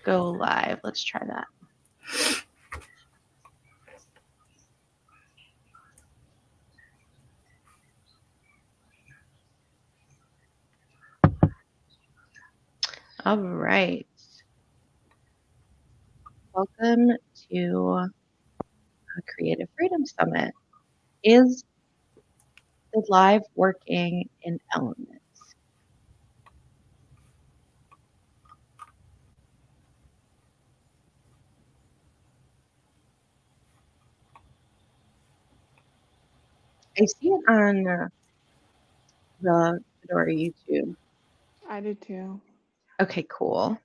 go live. Let's try that. All right. Welcome to Creative Freedom Summit. Is the live working in Elements? I see it on the Fedora YouTube. I do too. Okay, cool.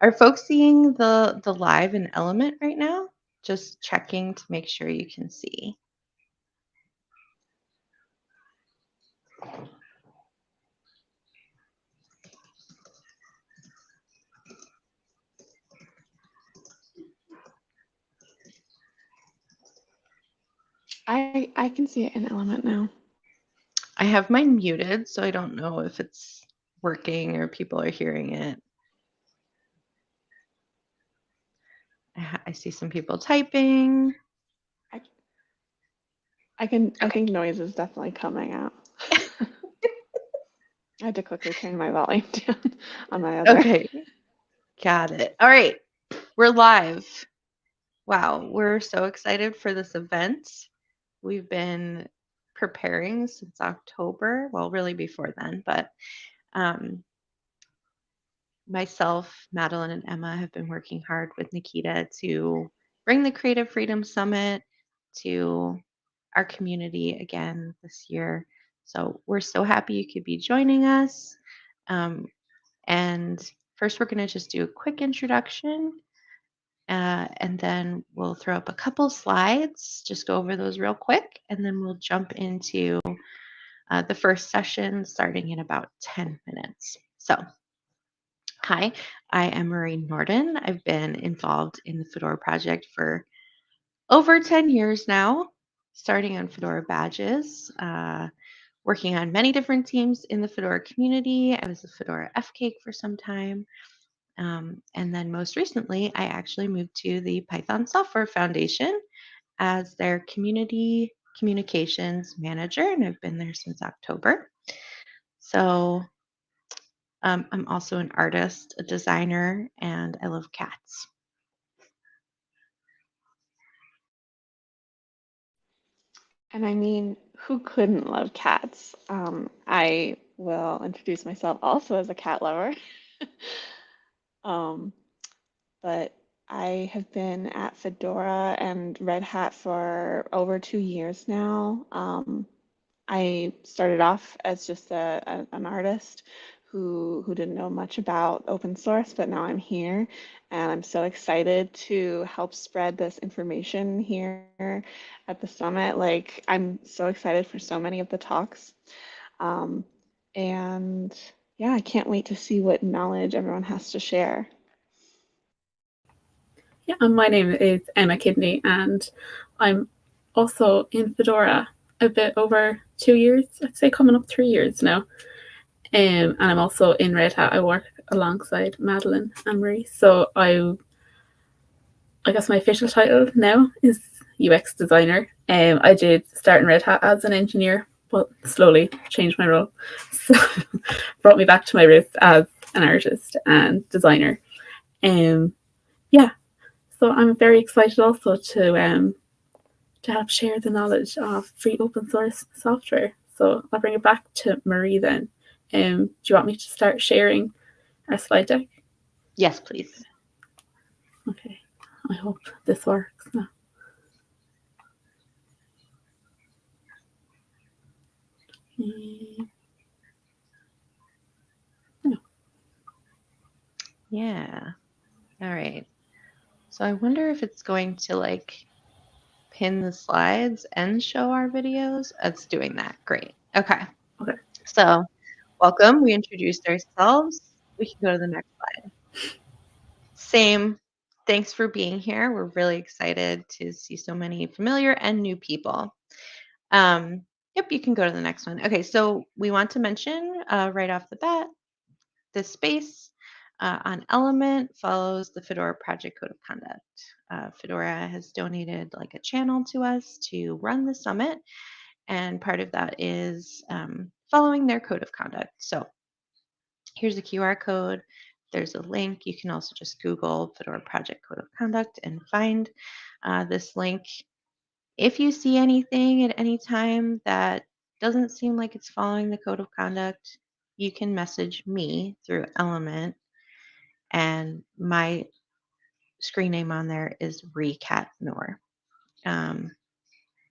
Are folks seeing the live in Element right now? Just checking to make sure you can see. I can see it in Element now. I have mine muted, so I don't know if it's working or people are hearing it. I see some people typing. I think noise is definitely coming out. I had to quickly turn my volume down on my other. Okay, got it. All right, we're live. Wow, we're so excited for this event. We've been preparing since October. Well, really before then, but myself, Madeline, and Emma have been working hard with Nikita to bring the Creative Freedom Summit to our community again this year. So we're so happy you could be joining us. And first, we're going to just do a quick introduction. And then we'll throw up a couple slides, just go over those real quick, and then we'll jump into the first session starting in about 10 minutes. So, hi, I am Marie Norden. I've been involved in the Fedora project for over 10 years now, starting on Fedora badges, working on many different teams in the Fedora community. I was a Fedora FCAIC for some time. And then most recently, I actually moved to the Python Software Foundation as their community communications manager, and I've been there since October. So I'm also an artist, a designer, and I love cats. And I mean, who couldn't love cats? I will introduce myself also as a cat lover. um, but I have been at Fedora and Red Hat for over 2 years now. I started off as just an artist who didn't know much about open source, but now I'm here and I'm so excited to help spread this information here at the summit. Like, I'm so excited for so many of the talks. Um, and yeah, I can't wait to see what knowledge everyone has to share. Yeah, and my name is Emma Kidney, and I'm also in Fedora a bit over 2 years, I'd say coming up 3 years now. And I'm also in Red Hat. I work alongside Madeline and Marie. So I guess my official title now is UX designer. I did start in Red Hat as an engineer, but slowly changed my role. So brought me back to my roots as an artist and designer. Yeah, so I'm very excited also to help share the knowledge of free open source software. So I'll bring it back to Marie then. Do you want me to start sharing our slide deck? Yes, please. Okay, I hope this works now. Yeah. All right. So I wonder if it's going to like pin the slides and show our videos. It's doing that. Great. Okay. Okay. So welcome. We introduced ourselves. We can go to the next slide. Same. Thanks for being here. We're really excited to see so many familiar and new people. Yeah, Yep, you can go to the next one. Okay, so we want to mention right off the bat, this space on Element follows the Fedora Project Code of Conduct. Fedora has donated like a channel to us to run the summit, and part of that is following their code of conduct. So here's a QR code. There's a link. You can also just Google Fedora Project Code of Conduct and find this link. If you see anything at any time that doesn't seem like it's following the code of conduct, you can message me through Element, and my screen name on there is recatnor.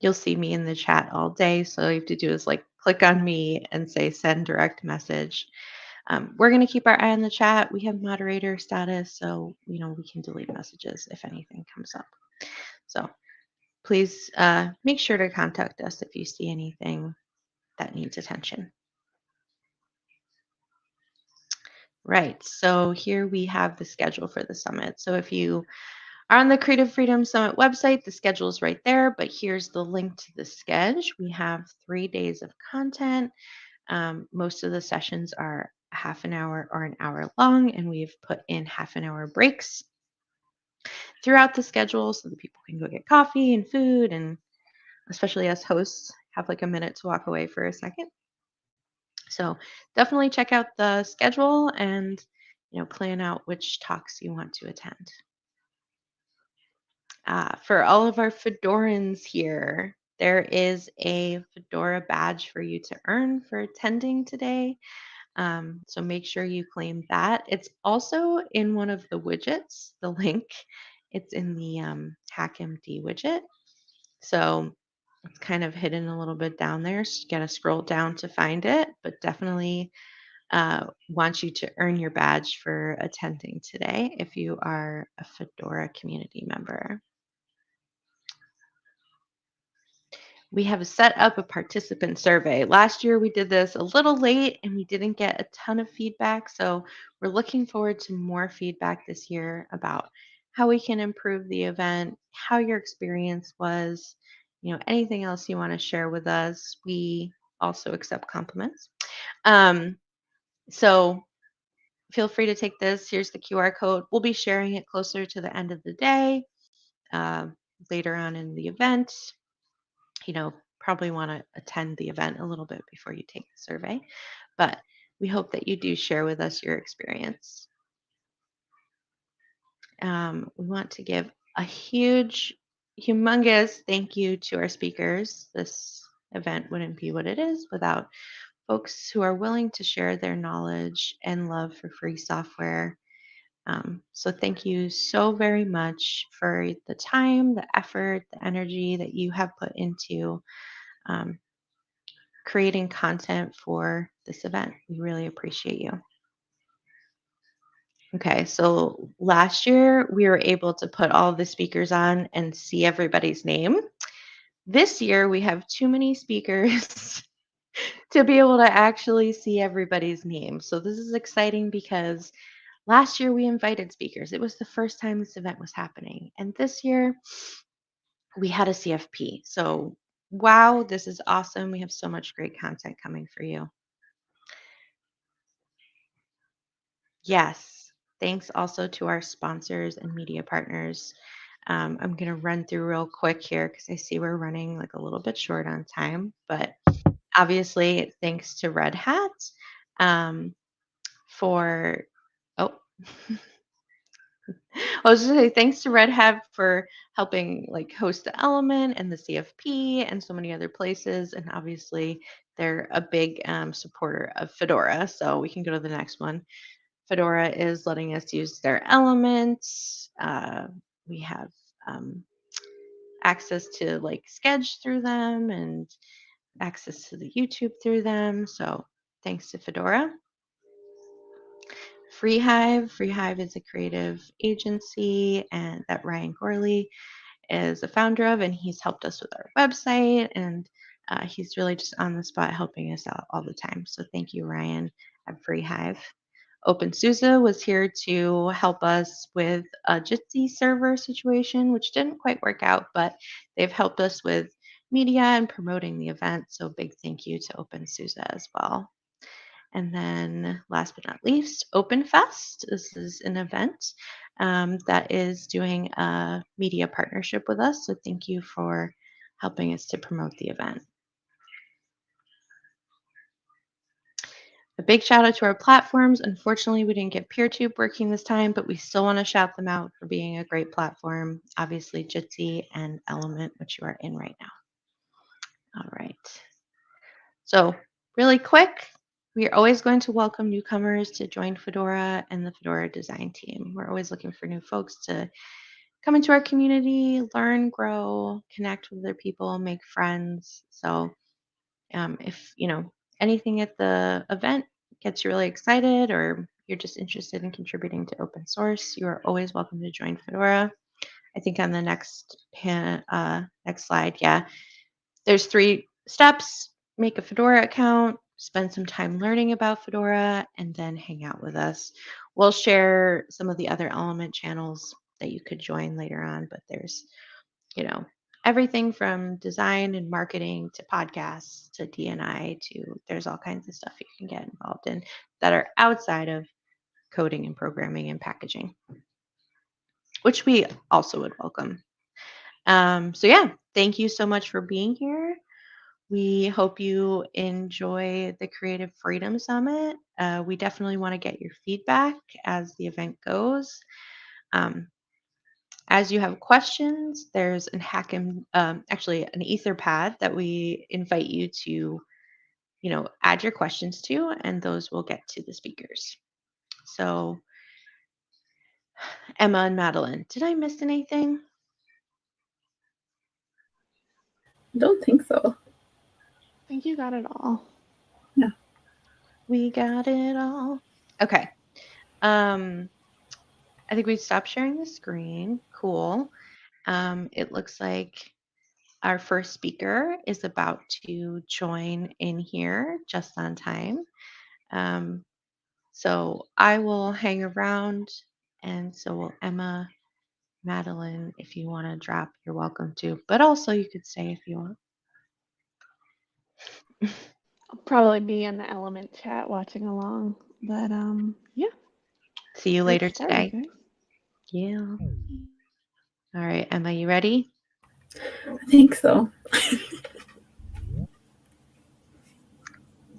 You'll see me in the chat all day, so all you have to do is like click on me and say send direct message. We're going to keep our eye on the chat. We have moderator status, so we can delete messages if anything comes up. So please make sure to contact us if you see anything that needs attention. Right, so here we have the schedule for the summit. So if you are on the Creative Freedom Summit website, the schedule is right there, but here's the link to the schedule. We have 3 days of content. Most of the sessions are half an hour or an hour long, and we've put in half an hour breaks throughout the schedule so that people can go get coffee and food, and especially us hosts have like a minute to walk away for a second. So definitely check out the schedule and plan out which talks you want to attend. For all of our Fedorans here, there is a Fedora badge for you to earn for attending today. So make sure you claim that. It's also in one of the widgets, the link. It's in the HackMD widget. So it's kind of hidden a little bit down there. So you got to scroll down to find it, but definitely want you to earn your badge for attending today if you are a Fedora community member. We have set up a participant survey. Last year we did this a little late and we didn't get a ton of feedback. So we're looking forward to more feedback this year about how we can improve the event, how your experience was, anything else you want to share with us. We also accept compliments. So feel free to take this. Here's the QR code. We'll be sharing it closer to the end of the day, later on in the event. Probably want to attend the event a little bit before you take the survey, but we hope that you do share with us your experience. We want to give a humongous thank you to our speakers. This event wouldn't be what it is without folks who are willing to share their knowledge and love for free software. So thank you so very much for the time, the effort, the energy that you have put into creating content for this event. We really appreciate you. Okay, so last year we were able to put all the speakers on and see everybody's name. This year we have too many speakers to be able to actually see everybody's name. So this is exciting because last year we invited speakers. It was the first time this event was happening. And this year we had a CFP. So wow, this is awesome. We have so much great content coming for you. Yes. Thanks also to our sponsors and media partners. I'm going to run through real quick here because I see we're running like a little bit short on time, but obviously thanks to Red Hat for, oh, I was just going to say thanks to Red Hat for helping like host the Element and the CFP and so many other places. And obviously they're a big supporter of Fedora. So we can go to the next one. Fedora is letting us use their elements. We have access to like Sketch through them and access to the YouTube through them. So thanks to Fedora. Freehive is a creative agency and that Ryan Gorley is a founder of, and he's helped us with our website, and he's really just on the spot helping us out all the time. So thank you, Ryan, at Freehive. OpenSUSE was here to help us with a Jitsi server situation, which didn't quite work out, but they've helped us with media and promoting the event. So big thank you to OpenSUSE as well. And then last but not least, Open Fest. This is an event that is doing a media partnership with us. So thank you for helping us to promote the event. A big shout out to our platforms. Unfortunately, we didn't get PeerTube working this time, but we still want to shout them out for being a great platform. Obviously, Jitsi and Element, which you are in right now. All right. So really quick, we are always going to welcome newcomers to join Fedora and the Fedora design team. We're always looking for new folks to come into our community, learn, grow, connect with other people, make friends. So if anything at the event gets you really excited, or you're just interested in contributing to open source, you are always welcome to join Fedora. I think on the next slide, yeah, there's 3 steps. Make a Fedora account, spend some time learning about Fedora, and then hang out with us. We'll share some of the other Element channels that you could join later on, but there's everything from design and marketing to podcasts to DNI to there's all kinds of stuff you can get involved in that are outside of coding and programming and packaging, which we also would welcome. So yeah, thank you so much for being here. We hope you enjoy the Creative Freedom Summit. We definitely want to get your feedback as the event goes. As you have questions, there's an actually an Etherpad that we invite you to, add your questions to, and those will get to the speakers. So, Emma and Madeline, did I miss anything? I don't think so. I think you got it all. Yeah. We got it all. Okay. I think we stopped sharing the screen. Cool. It looks like our first speaker is about to join in here just on time. So I will hang around, and so will Emma, Madeline. If you want to drop, you're welcome to. But also, you could stay if you want. I'll probably be in the Element chat watching along, but yeah. See you Great later start, today. you guys. Yeah. All right, Emma, you ready? I think so.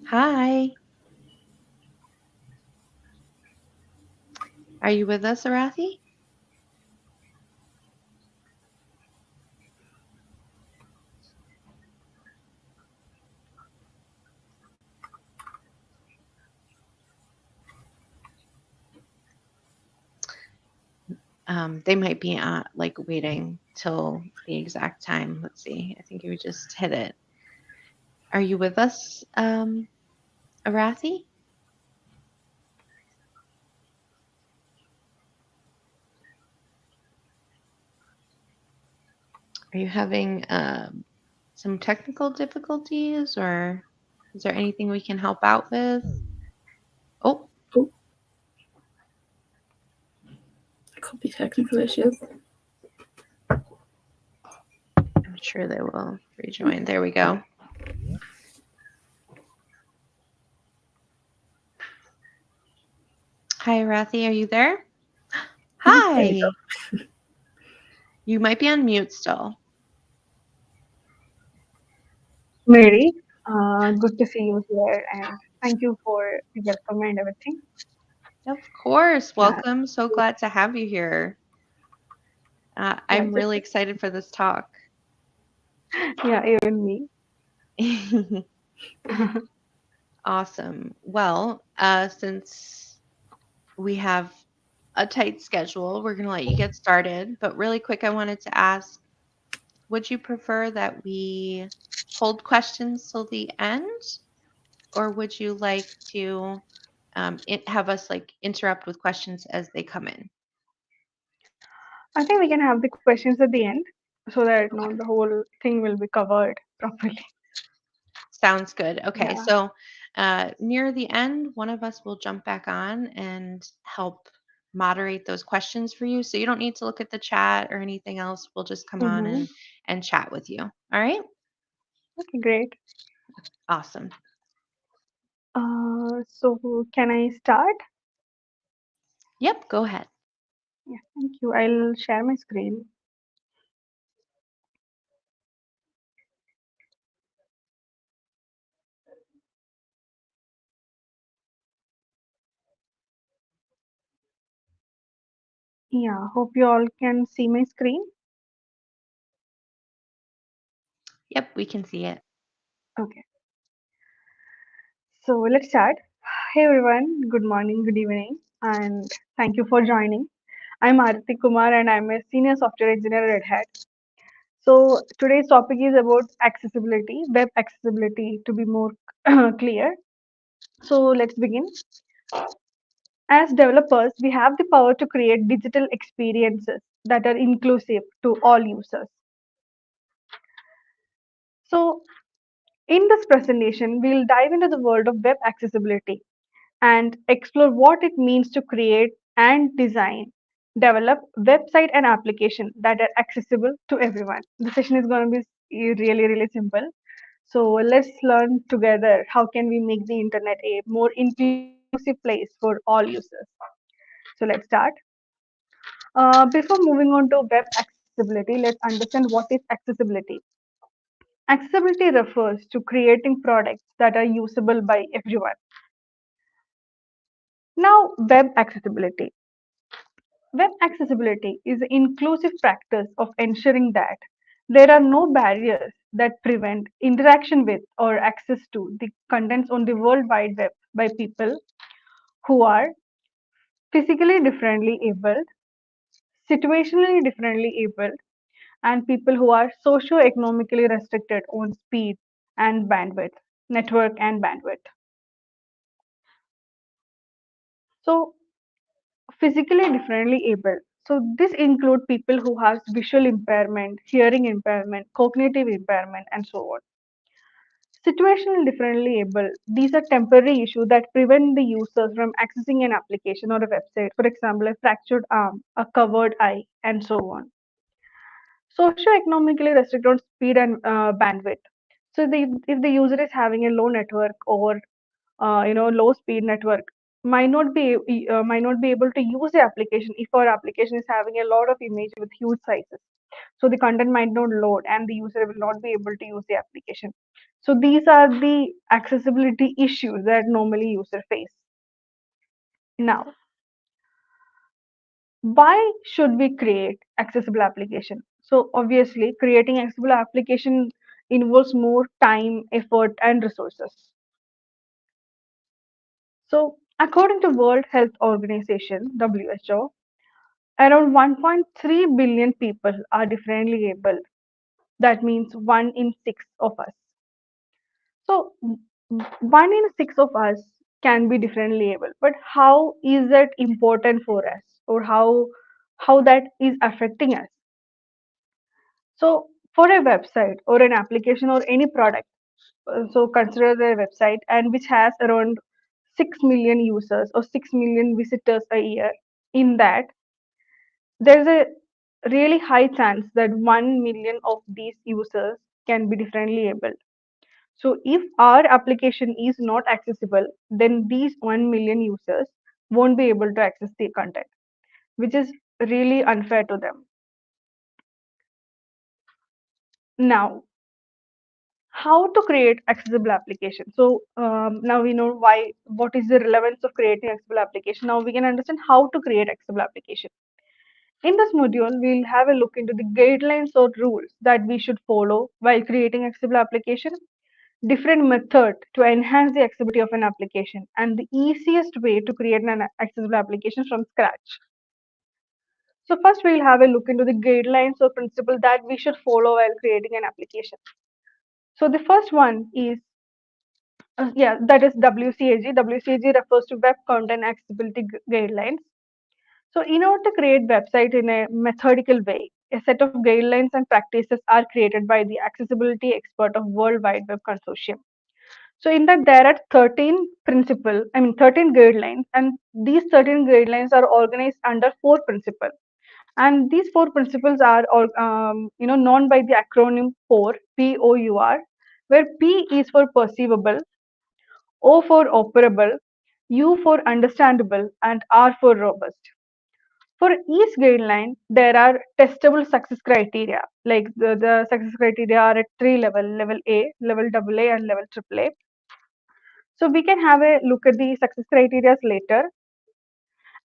Hi. Are you with us, Arathi? They might be waiting till the exact time. Let's see. I think you just hit it. Are you with us, Arathi? Are you having some technical difficulties, or is there anything we can help out with? Oh, It could be technical issues. I'm sure they will rejoin. There we go. Hi, Arathi. Are you there? Hi. You might be on mute still. Mary, good to see you here, and thank you for the welcome and everything. Of course. Yeah, Welcome. So glad to have you here. yeah, I'm really excited for this talk. yeah, even me. Awesome. Well, since we have a tight schedule, we're going to let you get started. But really quick, I wanted to ask, would you prefer that we hold questions till the end, or would you like to have us interrupt with questions as they come in? I think we can have the questions at the end so that Okay. the whole thing will be covered properly. Sounds good. Okay, Yeah. so near the end, one of us will jump back on and help moderate those questions for you. So you don't need to look at the chat or anything else. We'll just come on Mm-hmm. and chat with you. All right? Okay, great. Awesome. So can I start? Yep, go ahead. Yeah, thank you. I'll share my screen. Yeah, hope you all can see my screen. Yep, we can see it. Okay, so let's start. Hey everyone, good morning, good evening, and thank you for joining. I'm Arati Kumar and I'm a senior software engineer at Red Hat. So today's topic is about accessibility, web accessibility to be more clear. So let's begin. As developers, we have the power to create digital experiences that are inclusive to all users. So in this presentation, we'll dive into the world of web accessibility and explore what it means to create and design, develop website and application that are accessible to everyone. The session is going to be really, really simple. So let's learn together how can we make the internet a more inclusive place for all users. So let's start. Before moving on to web accessibility, let's understand what is accessibility. Accessibility refers to creating products that are usable by everyone. Now, web accessibility. Web accessibility is an inclusive practice of ensuring that there are no barriers that prevent interaction with or access to the contents on the World Wide Web by people who are physically differently abled, situationally differently abled, and people who are socio-economically restricted on speed and bandwidth, network and bandwidth. So, physically differently abled. So, this include people who have visual impairment, hearing impairment, cognitive impairment, and so on. Situational differently able. These are temporary issues that prevent the users from accessing an application or a website. For example, a fractured arm, a covered eye, and so on. Socio-economically restricted on speed and bandwidth. So if the user is having a low network or low speed network, might not be able to use the application if our application is having a lot of image with huge sizes. So the content might not load and the user will not be able to use the application. So these are the accessibility issues that normally user face. Now, why should we create accessible application? So obviously creating accessible application involves more time, effort, and resources. So according to World Health Organization, WHO, around 1.3 billion people are differently able. That means 1 in 6 of us. So 1 in 6 of us can be differently able, but how is that important for us, or how that is affecting us? So for a website or an application or any product, so consider the website and which has around 6 million users or 6 million visitors a year. In that, there's a really high chance that 1 million of these users can be differently able. So if our application is not accessible, then these 1 million users won't be able to access the content, which is really unfair to them. Now, how to create accessible application? So now we know what is the relevance of creating accessible application. Now we can understand how to create accessible application. In this module, we'll have a look into the guidelines or rules that we should follow while creating accessible application, different method to enhance the accessibility of an application, and the easiest way to create an accessible application from scratch. So first we'll have a look into the guidelines or principle that we should follow while creating an application. So the first one is that is WCAG. WCAG refers to Web Content Accessibility Guidelines. So in order to create website in a methodical way, a set of guidelines and practices are created by the accessibility expert of World Wide Web Consortium. So in that there are 13 guidelines, and these 13 guidelines are organized under 4 principles. And these 4 principles are known by the acronym POUR, POUR, where P is for perceivable, O for operable, U for understandable, and R for robust. For each guideline, there are testable success criteria. Like the success criteria are at three level A, level AA, and level AAA. So we can have a look at the success criteria later,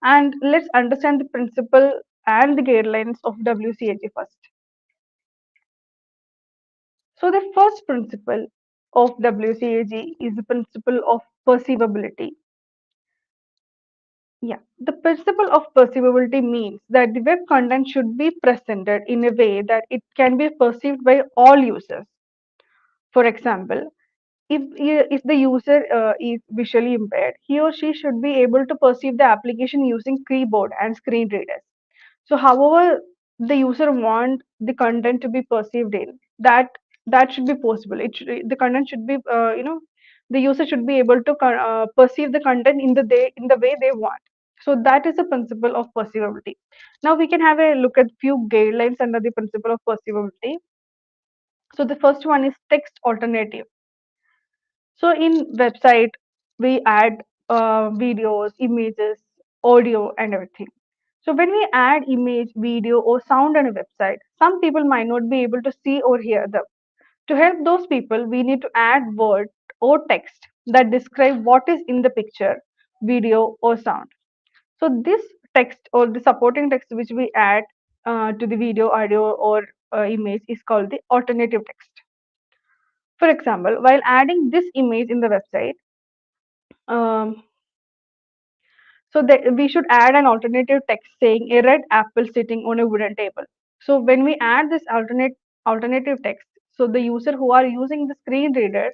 and let's understand the principle and the guidelines of WCAG first. So the first principle of WCAG is the principle of perceivability. Yeah, the principle of perceivability means that the web content should be presented in a way that it can be perceived by all users. For example, if the user is visually impaired, he or she should be able to perceive the application using keyboard and screen readers. So, however, the user want the content to be perceived in that should be possible. The content should be the user should be able to perceive the content in the way they want. So that is the principle of perceivability. Now we can have a look at few guidelines under the principle of perceivability. So the first one is text alternative. So in website, we add videos, images, audio, and everything. So when we add image, video, or sound on a website, some people might not be able to see or hear them. To help those people, we need to add word or text that describe what is in the picture, video, or sound. So this text or the supporting text which we add to the video, audio, or image is called the alternative text. For example, while adding this image in the website, um, we should add an alternative text saying a red apple sitting on a wooden table. So when we add this alternative text, so the user who are using the screen reader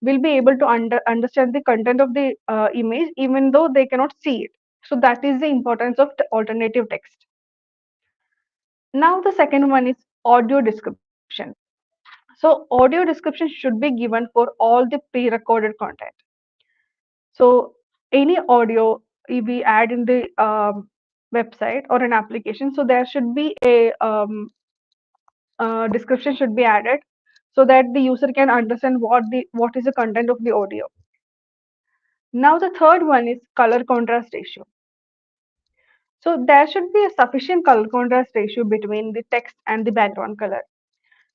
will be able to understand the content of the image even though they cannot see it. So that is the importance of the alternative text. Now the second one is audio description. So audio description should be given for all the pre-recorded content. So any audio we add in the website or an application, so there should be a description should be added so that the user can understand what is the content of the audio. Now the third one is color contrast ratio. So there should be a sufficient color contrast ratio between the text and the background color.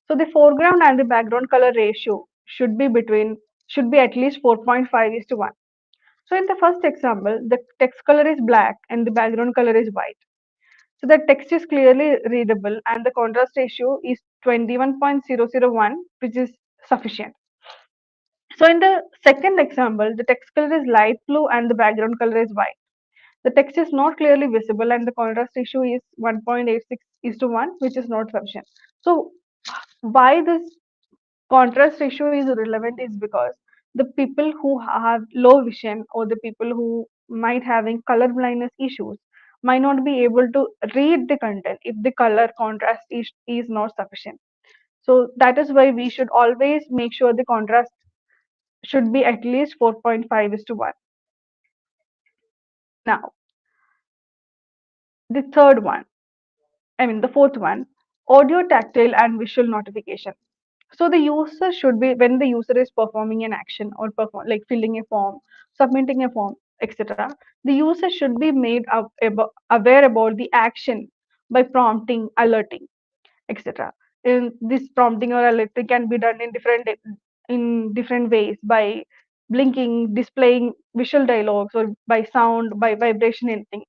So the foreground and the background color ratio should be at least 4.5 is to 1. So in the first example, the text color is black and the background color is white. So the text is clearly readable and the contrast ratio is 21.001, which is sufficient. So in the second example, the text color is light blue and the background color is white. The text is not clearly visible and the contrast ratio is 1.86 is to 1, which is not sufficient. So why this contrast ratio is relevant is because the people who have low vision or the people who might having color blindness issues might not be able to read the content if the color contrast is not sufficient. So that is why we should always make sure the contrast should be at least 4.5 is to 1. Now the third one, the fourth one, audio, tactile, and visual notification. So the user should be, when the user is performing an action or like filling a form, submitting a form, etc., the user should be made aware about the action by prompting, alerting, etc. In this prompting or alerting can be done in different ways by blinking, displaying visual dialogues, or by sound, by vibration, anything.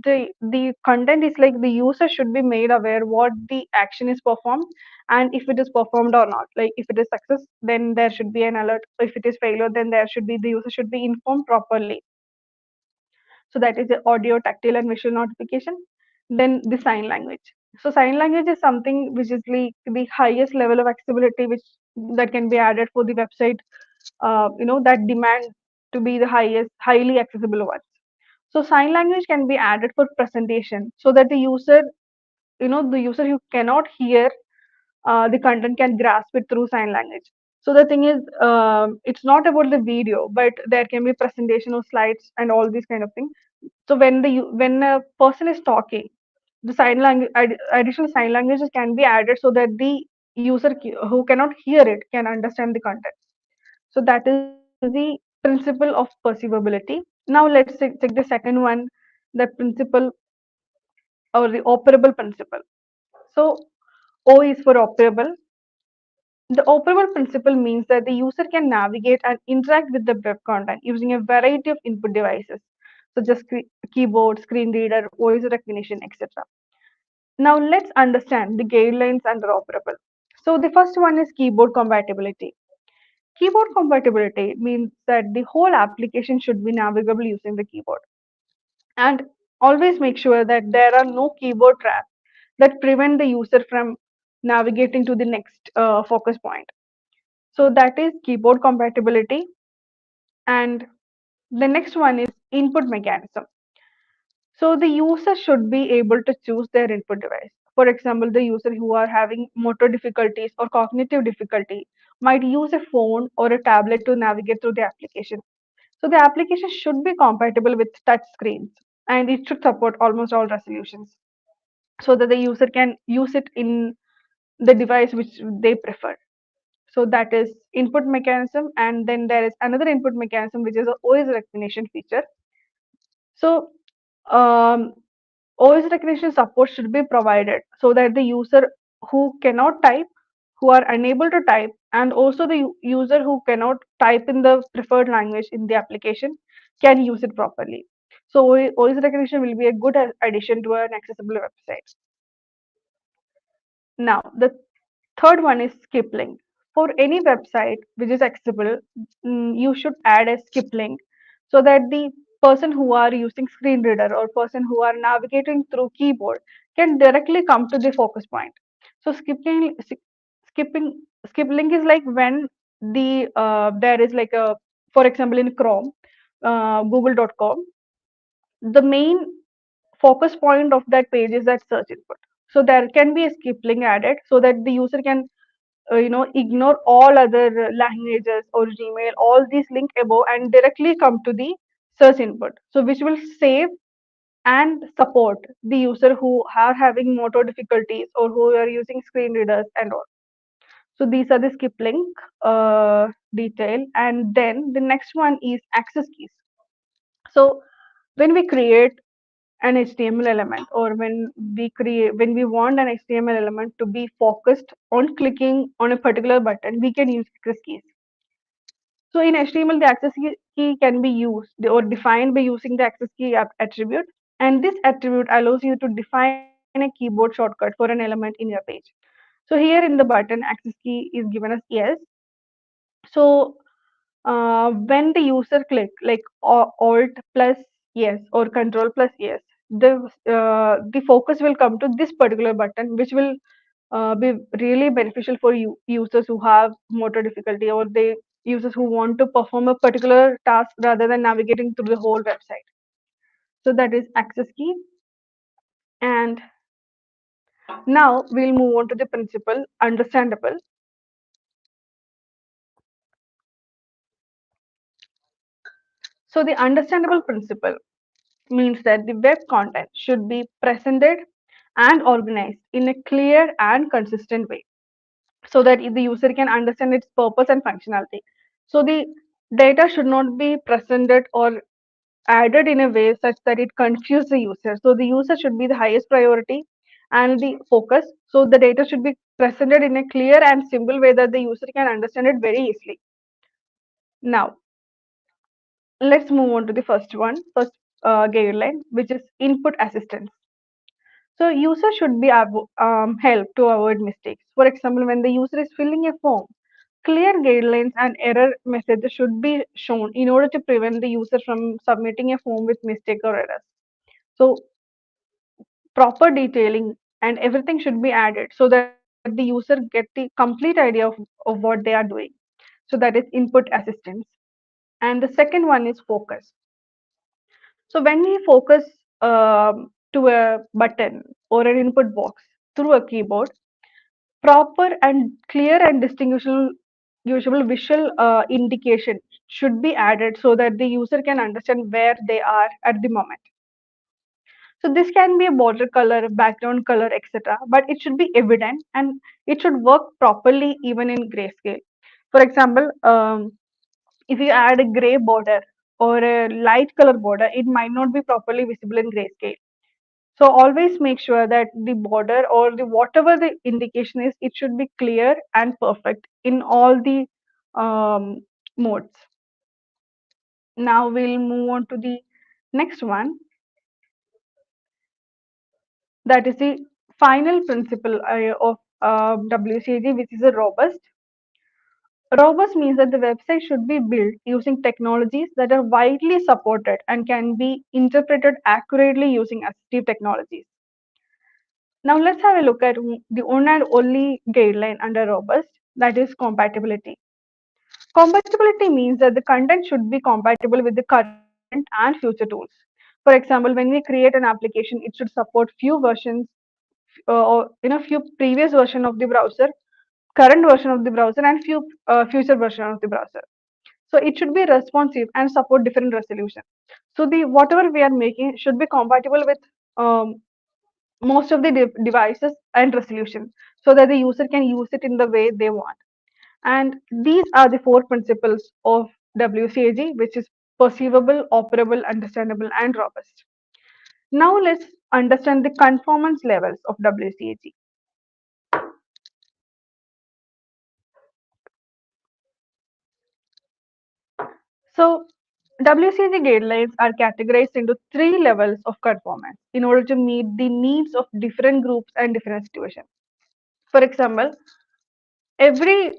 The content is like the user should be made aware what the action is performed and if it is performed or not. Like if it is success, then there should be an alert. If it is failure, then the user should be informed properly. So that is the audio, tactile, and visual notification. Then the sign language. So sign language is something which is like the highest level of accessibility which that can be added for the website. That demand to be the highly accessible ones. So sign language can be added for presentation so that the user who cannot hear the content can grasp it through sign language. So the thing is, it's not about the video, but there can be presentation or slides and all these kind of things. So when a person is talking, the sign language additional sign languages can be added so that the who cannot hear it can understand the content. So that is the principle of perceivability. Now let's take the second one, the principle or the operable principle. So O is for operable. The operable principle means that the user can navigate and interact with the web content using a variety of input devices, such as keyboard, screen reader, voice recognition, etc. Now let's understand the guidelines under operable. So the first one is keyboard compatibility. Keyboard compatibility means that the whole application should be navigable using the keyboard. And always make sure that there are no keyboard traps that prevent the user from navigating to the next focus point. So that is keyboard compatibility. And the next one is input mechanism. So the user should be able to choose their input device. For example, the user who are having motor difficulties or cognitive difficulty might use a phone or a tablet to navigate through the application. So the application should be compatible with touch screens and it should support almost all resolutions so that the user can use it in the device which they prefer. So that is input mechanism, and then there is another input mechanism which is a voice recognition feature. So um, voice recognition support should be provided so that the user who cannot type, who are unable to type, and also the user who cannot type in the preferred language in the application can use it properly. So voice recognition will be a good addition to an accessible website. Now, the third one is skip link. For any website which is accessible, you should add a skip link so that the person who are using screen reader or person who are navigating through keyboard can directly come to the focus point. So skipping skip link is like when there is like a, for example, in Chrome, google.com, the main focus point of that page is that search input. So there can be a skip link added so that the user can ignore all other languages or Gmail, all these link above and directly come to the search input. So which will save and support the user who are having motor difficulties or who are using screen readers and all. So these are the skip link detail. And then the next one is access keys. So when we create an HTML element, or when we want an HTML element to be focused on clicking on a particular button, we can use access keys. So in HTML, the access key can be used or defined by using the access key attribute, and this attribute allows you to define a keyboard shortcut for an element in your page. So here in the button, access key is given as yes. So when the user click like alt plus yes or control plus yes, the focus will come to this particular button, which will be really beneficial for users who have motor difficulty, or the users who want to perform a particular task rather than navigating through the whole website. So that is access key. And now we'll move on to the principle understandable. So the understandable principle means that the web content should be presented and organized in a clear and consistent way so that the user can understand its purpose and functionality. So the data should not be presented or added in a way such that it confuses the user. So the user should be the highest priority and the focus. So the data should be presented in a clear and simple way that the user can understand it very easily. Now, let's move on to the first guideline, which is input assistance. So user should be helped to avoid mistakes. For example, when the user is filling a form, clear guidelines and error messages should be shown in order to prevent the user from submitting a form with mistake or errors. So proper detailing and everything should be added so that the user get the complete idea of what they are doing. So that is input assistance. And the second one is focus. So when we focus to a button or an input box through a keyboard, proper and clear and distinguishable visual indication should be added so that the user can understand where they are at the moment. So this can be a border color, background color, etc. But it should be evident and it should work properly even in grayscale. For example, if you add a gray border or a light color border, it might not be properly visible in grayscale. So always make sure that the border or the whatever the indication is, it should be clear and perfect in all the modes. Now we'll move on to the next one, that is the final principle of WCAG, which is a robust. Robust means that the website should be built using technologies that are widely supported and can be interpreted accurately using assistive technologies. Now let's have a look at the one and only guideline under robust, that is compatibility. Compatibility means that the content should be compatible with the current and future tools. For example, when we create an application, it should support few versions or few previous version of the browser, current version of the browser, and few future version of the browser. So it should be responsive and support different resolution. So the whatever we are making should be compatible with um, most of the devices and resolution, so that the user can use it in the way they want. And these are the four principles of WCAG, which is perceivable, operable, understandable, and robust. Now let's understand the conformance levels of WCAG. So WCAG guidelines are categorized into three levels of conformance in order to meet the needs of different groups and different situations. For example, every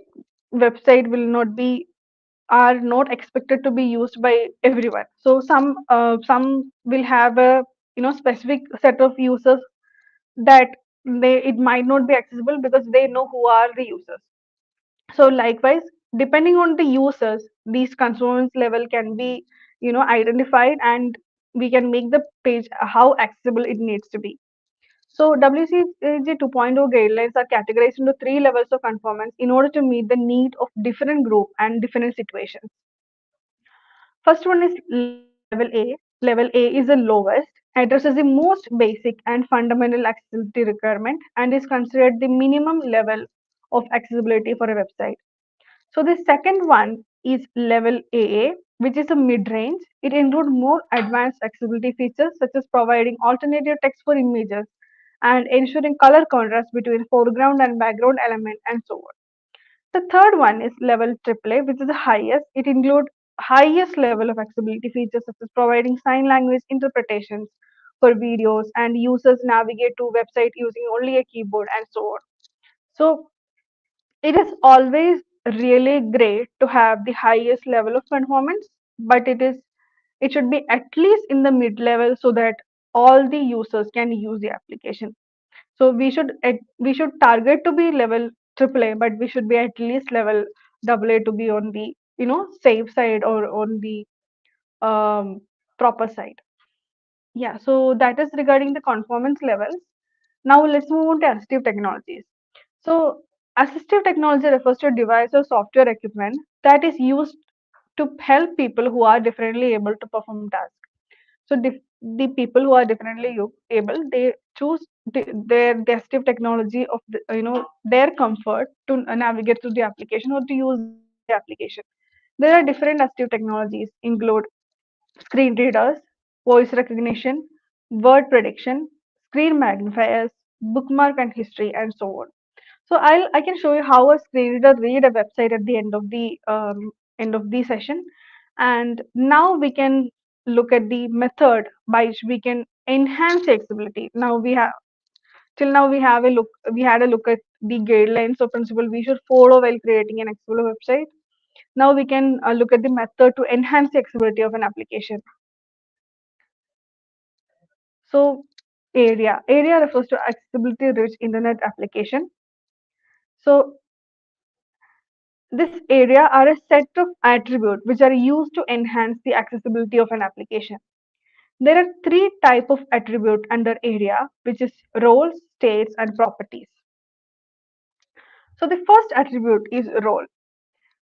website will not be are not expected to be used by everyone. So some will have a specific set of users that they it might not be accessible because they know who are the users. So likewise, depending on the users, these conformance level can be identified, and we can make the page how accessible it needs to be. So WCAG 2.0 guidelines are categorized into three levels of conformance in order to meet the need of different group and different situations. First one is level A. Level A is the lowest, addresses the most basic and fundamental accessibility requirement, and is considered the minimum level of accessibility for a website. So the second one is level AA, which is a mid-range. It includes more advanced accessibility features such as providing alternative text for images and ensuring color contrast between foreground and background element and so on. The third one is level AAA, which is the highest. It includes highest level of accessibility features such as providing sign language interpretations for videos, and users navigate to website using only a keyboard and so on. So it is always really great to have the highest level of performance, but it should be at least in the mid level so that all the users can use the application. So we should target to be level AAA, but we should be at least level AA to be on the safe side or on the um, proper side. Yeah, so that is regarding the conformance levels. Now let's move on to assistive technologies. So assistive technology refers to a device or software equipment that is used to help people who are differently able to perform tasks. So the people who are differently able, they choose the assistive technology of their comfort to navigate through the application or to use the application. There are different assistive technologies include screen readers, voice recognition, word prediction, screen magnifiers, bookmark and history, and so on. So I can show you how a screen reader read a website at the end of the session, and now we can look at the method by which we can enhance accessibility. Now we have till now we had a look at the guidelines or principle we should follow while creating an accessible website. Now we can look at the method to enhance the accessibility of an application. So area refers to accessibility rich internet application. So this area are a set of attributes which are used to enhance the accessibility of an application. There are three types of attribute under area, which is roles, states, and properties. So the first attribute is role.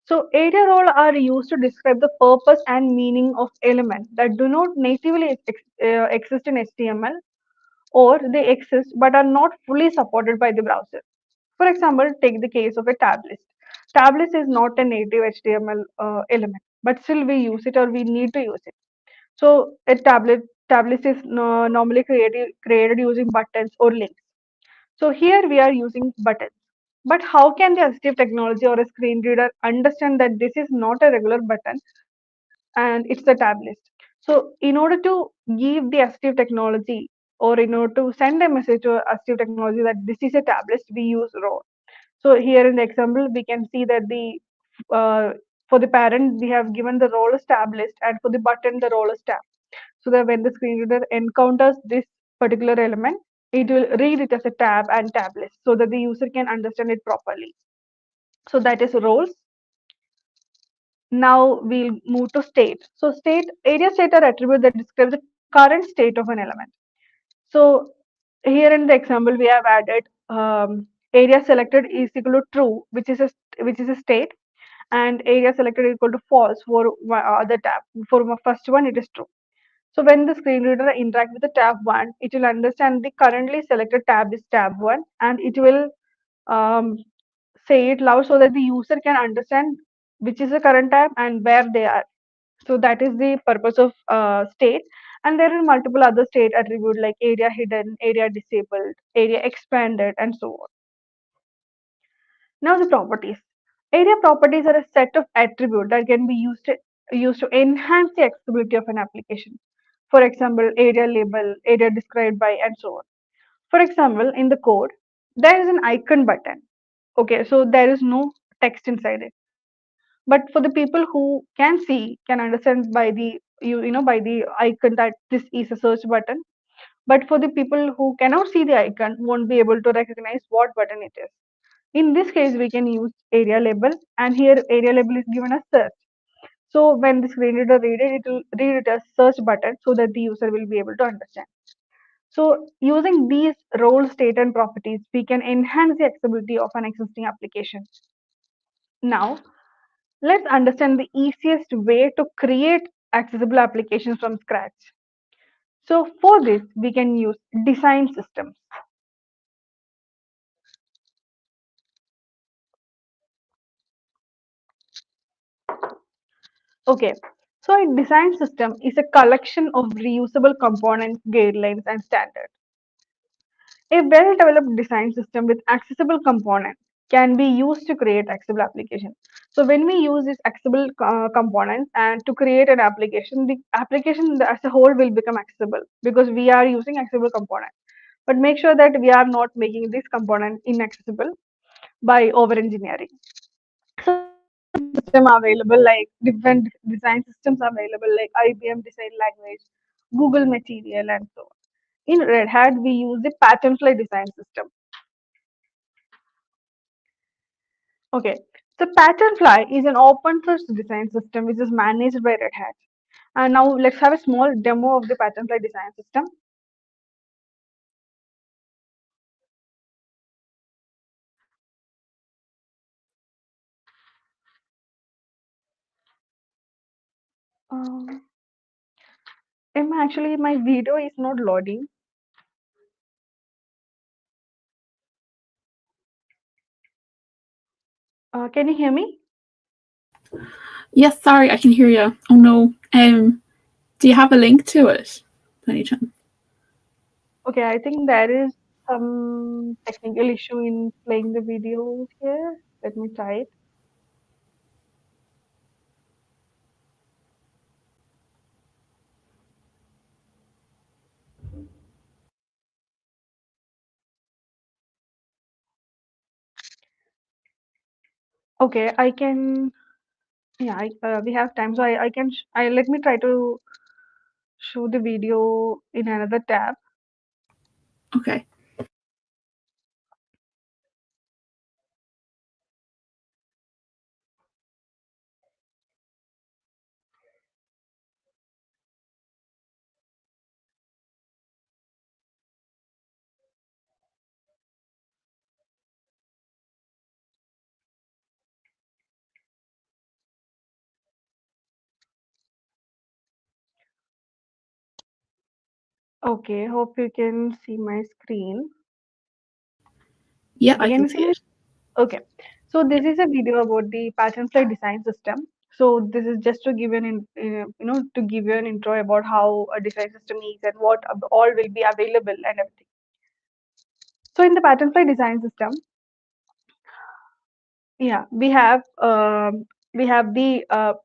So area role are used to describe the purpose and meaning of elements that do not natively exist in HTML or they exist but are not fully supported by the browser. For example, take the case of a tab list. Tab list is not a native HTML element, but still we use it or we need to use it. So a tab list is normally created using buttons or links. So here we are using buttons. But how can the assistive technology or a screen reader understand that this is not a regular button and it's a tab list? So in order to give the assistive technology or in order to send a message to assistive technology that this is a tab list, we use row. So here in the example, we can see that the for the parent we have given the role as tab list, and for the button the role as tab. So that when the screen reader encounters this particular element, it will read it as a tab and tab list, so that the user can understand it properly. So that is roles. Now we'll move to state. So area state are attribute that describes the current state of an element. So here in the example we have added area selected is equal to true, which is a state, and area selected is equal to false for other tab. For first one, it is true. So when the screen reader interact with the tab one, it will understand the currently selected tab is tab one, and it will um, say it loud so that the user can understand which is the current tab and where they are. So that is the purpose of state. And there are multiple other state attributes like area hidden, area disabled, area expanded, and so on. Now the properties. Area properties are a set of attributes that can be used to enhance the accessibility of an application. For example, area label, area described by, and so on. For example, in the code, there is an icon button. Okay, so there is no text inside it. But for the people who can see, can understand by the by the icon that this is a search button. But for the people who cannot see the icon, won't be able to recognize what button it is. In this case, we can use area label, and here area label is given as search. So when the screen reader read it, it will read it as search button so that the user will be able to understand. So using these role, state, and properties, we can enhance the accessibility of an existing application. Now, let's understand the easiest way to create accessible applications from scratch. So for this, we can use design systems. Okay, so a design system is a collection of reusable components, guidelines, and standards. A well-developed design system with accessible components can be used to create accessible applications. So when we use these accessible components and to create an application, the application as a whole will become accessible because we are using accessible components. But make sure that we are not making this component inaccessible by over-engineering. So there are different system available, like different design systems available, like IBM Design Language, Google Material, and so on. In Red Hat, we use the Patternfly design system. Okay, so Patternfly is an open source design system which is managed by Red Hat. And now let's have a small demo of the Patternfly design system. Um, Emma, actually, my video is not loading. Can you hear me? Yes, sorry, I can hear you. Oh no. Do you have a link to it by any chance? Okay, I think there is some technical issue in playing the video here. Let me try it. Okay, I can. Yeah, we have time, so I can. I let me try to show the video in another tab. Okay. Okay, hope you can see my screen. Yeah, I Okay, can can you see see my? it. Okay, so this is a video about the pattern fly design system. So this is just to give you to give you an intro about how a design system is and what all will be available and everything. So in the pattern fly design system, yeah, we have the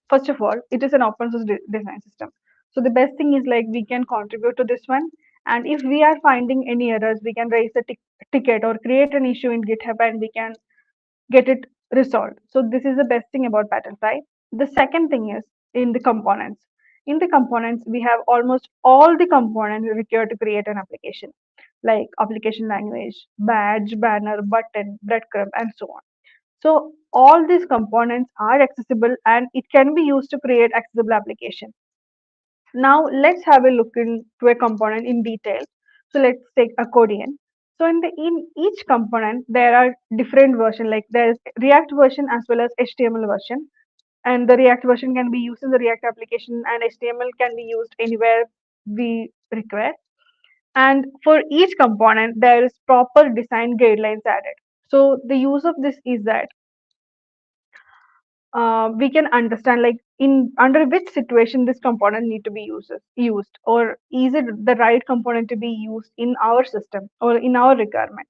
first of all, it is an open source design system. So the best thing is like we can contribute to this one, and if we are finding any errors, we can raise a ticket or create an issue in GitHub, and we can get it resolved. So this is the best thing about Battlefly. The second thing is in the components. In the components, we have almost all the components required to create an application, like application language, badge, banner, button, breadcrumb, and so on. So all these components are accessible and it can be used to create accessible application. Now let's have a look into a component in detail. So let's take accordion. So in each component there are different version, like there is React version as well as HTML version. And the React version can be used in the React application and HTML can be used anywhere we require. And for each component there is proper design guidelines added. So the use of this is that we can understand like in under which situation this component need to be used, or is it the right component to be used in our system or in our requirement,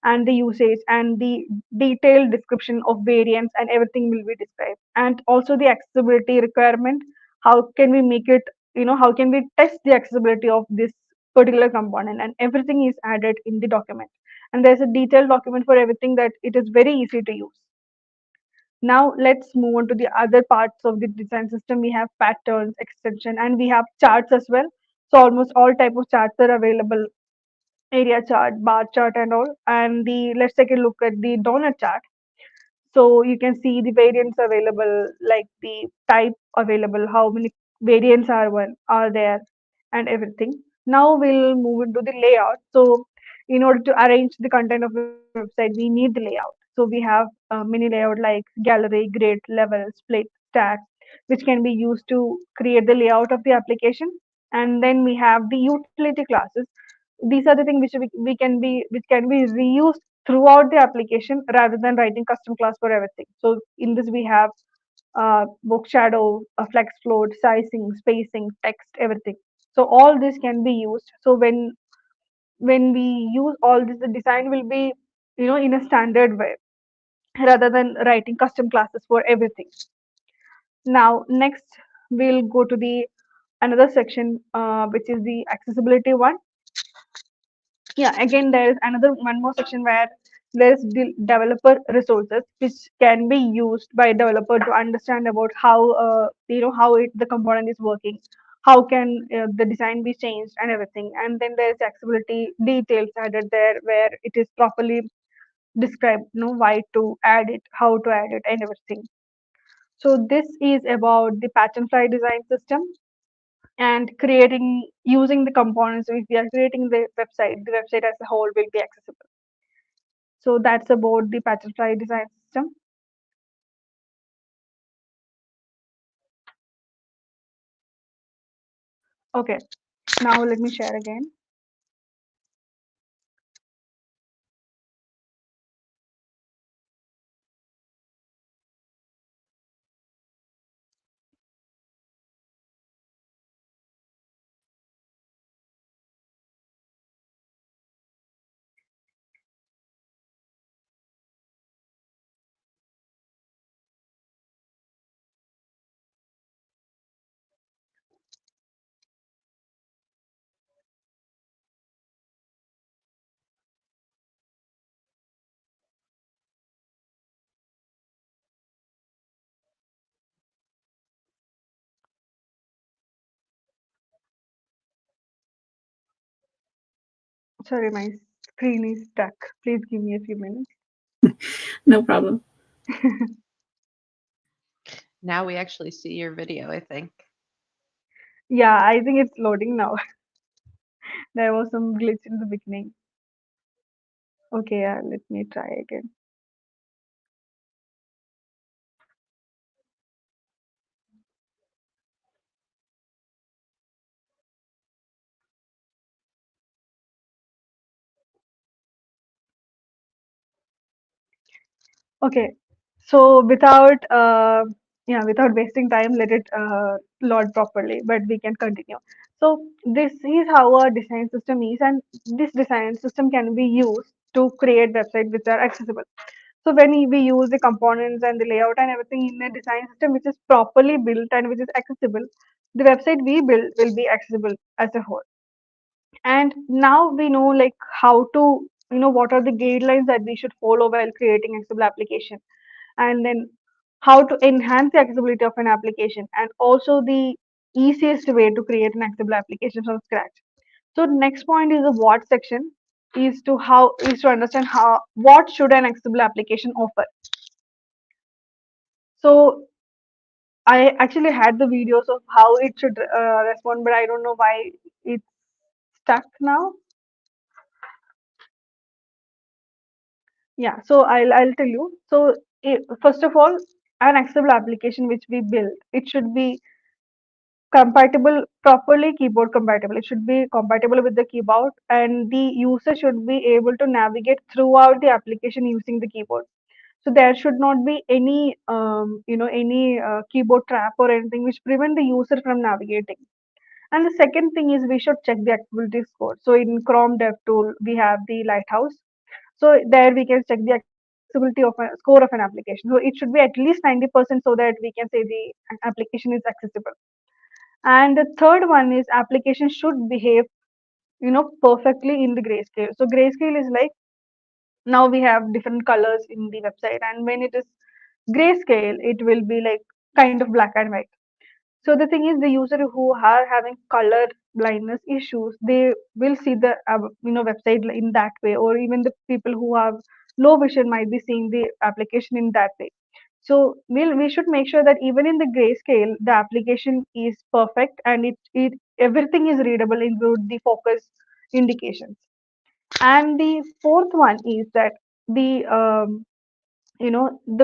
and the usage and the detailed description of variants and everything will be described, and also the accessibility requirement. How can we make it, how can we test the accessibility of this particular component, and everything is added in the document, and there's a detailed document for everything that it is very easy to use. Now let's move on to the other parts of the design system. We have patterns, extension, and we have charts as well. So almost all type of charts are available: area chart, bar chart, and all. And the let's take a look at the donut chart. So you can see the variants available, like the type available, how many variants are there, and everything. Now we'll move into the layout. So in order to arrange the content of the website, we need the layout. So we have many layout like gallery, grid, level, split, stack, which can be used to create the layout of the application. And then we have the utility classes. These are the things which can be reused throughout the application rather than writing custom class for everything. So in this we have book shadow, flex float, sizing, spacing, text, everything. So all this can be used. So when we use all this, the design will be in a standard way rather than writing custom classes for everything. Now next we'll go to the another section, which is the accessibility one. Yeah, again there is another one more section where there is developer resources which can be used by developer to understand about how how the component is working, how can the design be changed and everything. And then there is accessibility details added there where it is properly described, why to add it, how to add it, and everything. So this is about the pattern fly design system and creating using the components. So if we are creating the website as a whole will be accessible. So that's about the Patternfly design system. Okay, now let me share again. Sorry, my screen is stuck. Please give me a few minutes. No problem. Now we actually see your video, I think. Yeah, I think it's loading now. There was some glitch in the beginning. Okay, yeah, let me try again. Okay, so without wasting time, let it load properly, but we can continue. So this is how our design system is, and this design system can be used to create websites which are accessible. So when we use the components and the layout and everything in a design system which is properly built and which is accessible, the website we build will be accessible as a whole. And now we know like how to, what are the guidelines that we should follow while creating accessible application, and then how to enhance the accessibility of an application, and also the easiest way to create an accessible application from scratch. So next point is the what section, is to understand how what should an accessible application offer. So I actually had the videos of how it should respond, but I don't know why it's stuck now. Yeah, so I'll tell you. So first of all, an accessible application which we build, it should be compatible, properly keyboard compatible. It should be compatible with the keyboard, and the user should be able to navigate throughout the application using the keyboard. So there should not be any keyboard trap or anything which prevent the user from navigating. And the second thing is we should check the accessibility score. So in Chrome DevTool, we have the Lighthouse. So there we can check the accessibility of a score of an application. So it should be at least 90% so that we can say the application is accessible. And the third one is application should behave, perfectly in the grayscale. So grayscale is like, now we have different colors in the website, and when it is grayscale, it will be like kind of black and white. So the thing is, the user who are having color blindness issues, they will see the website in that way, or even the people who have low vision might be seeing the application in that way. So we should make sure that even in the grayscale, the application is perfect and it everything is readable, include the focus indications. And the fourth one is that the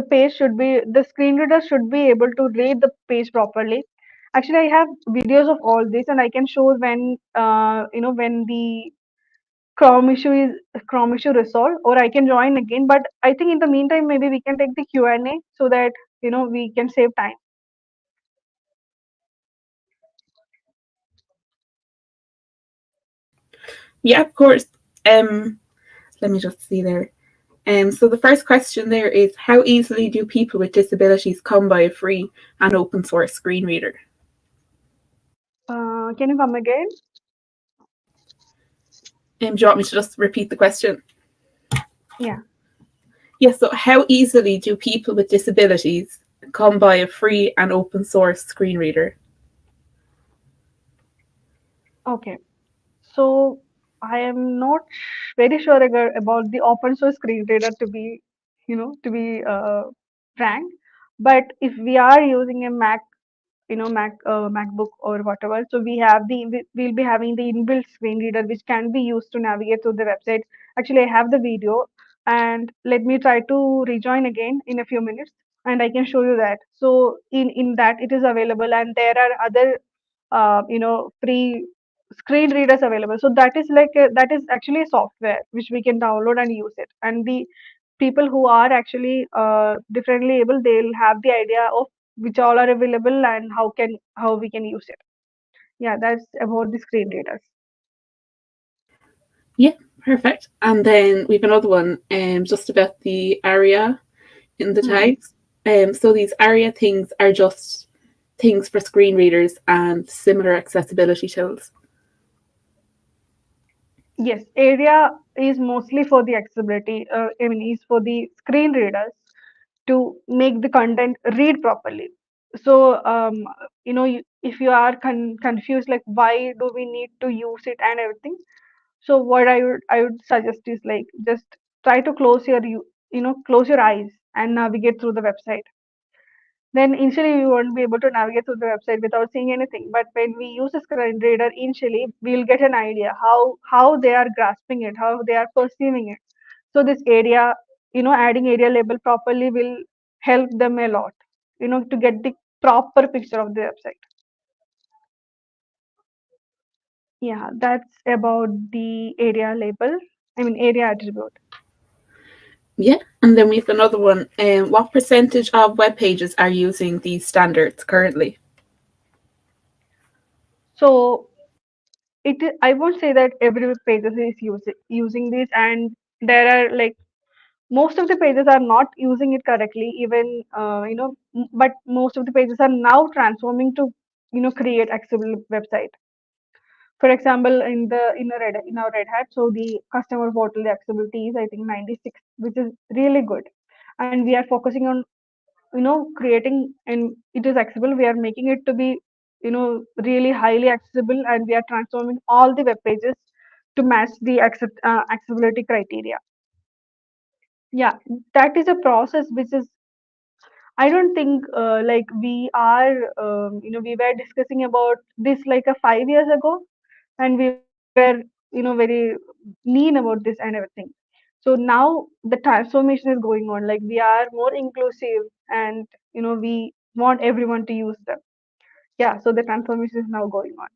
page should be, the screen reader should be able to read the page properly. Actually, I have videos of all this, and I can show when when the chrome issue resolved, or I can join again. But I think in the meantime, maybe we can take the Q&A so that we can save time. Yeah, of course. Let me just see there. So the first question there is, how easily do people with disabilities come by a free and open source screen reader? Can you come again? Do you want me to just repeat the question? Yeah. Yes, so how easily do people with disabilities come by a free and open source screen reader? Okay. So I am not very sure about the open source screen reader, to be, frank. But if we are using a Mac, MacBook or whatever, so we'll be having the inbuilt screen reader which can be used to navigate through the website. Actually, I have the video, and let me try to rejoin again in a few minutes, and I can show you that. So in that it is available, and there are other free screen readers available. So that is actually a software which we can download and use it. And the people who are actually differently able, they'll have the idea of which all are available and how we can use it. Yeah, that's about the screen readers. Yeah, perfect. And then we've another one just about the ARIA in the tags. So these ARIA things are just things for screen readers and similar accessibility tools. Yes, area is mostly for the accessibility. Is for the screen readers to make the content read properly. So if you are confused, like why do we need to use it and everything, so what I would suggest is like just try to close your eyes and navigate through the website. Then initially we won't be able to navigate through the website without seeing anything. But when we use a screen reader initially, we'll get an idea how they are grasping it, how they are perceiving it. So this area, adding area label properly will help them a lot, to get the proper picture of the website. Yeah, that's about the area label. Area attribute. Yeah, and then we have another one. What percentage of web pages are using these standards currently? So I won't say that every page is using this, and there are like most of the pages are not using it correctly, even but most of the pages are now transforming to create accessible website. For example, in our Red Hat, so the customer portal, the accessibility is I think 96, which is really good, and we are focusing on creating, and it is accessible. We are making it to be really highly accessible, and we are transforming all the web pages to match the accessibility criteria. Yeah, that is a process which is, I don't think like we are we were discussing about this like a 5 years ago, and we were very mean about this and everything. So now the transformation is going on, like we are more inclusive, and we want everyone to use them. Yeah, so the transformation is now going on.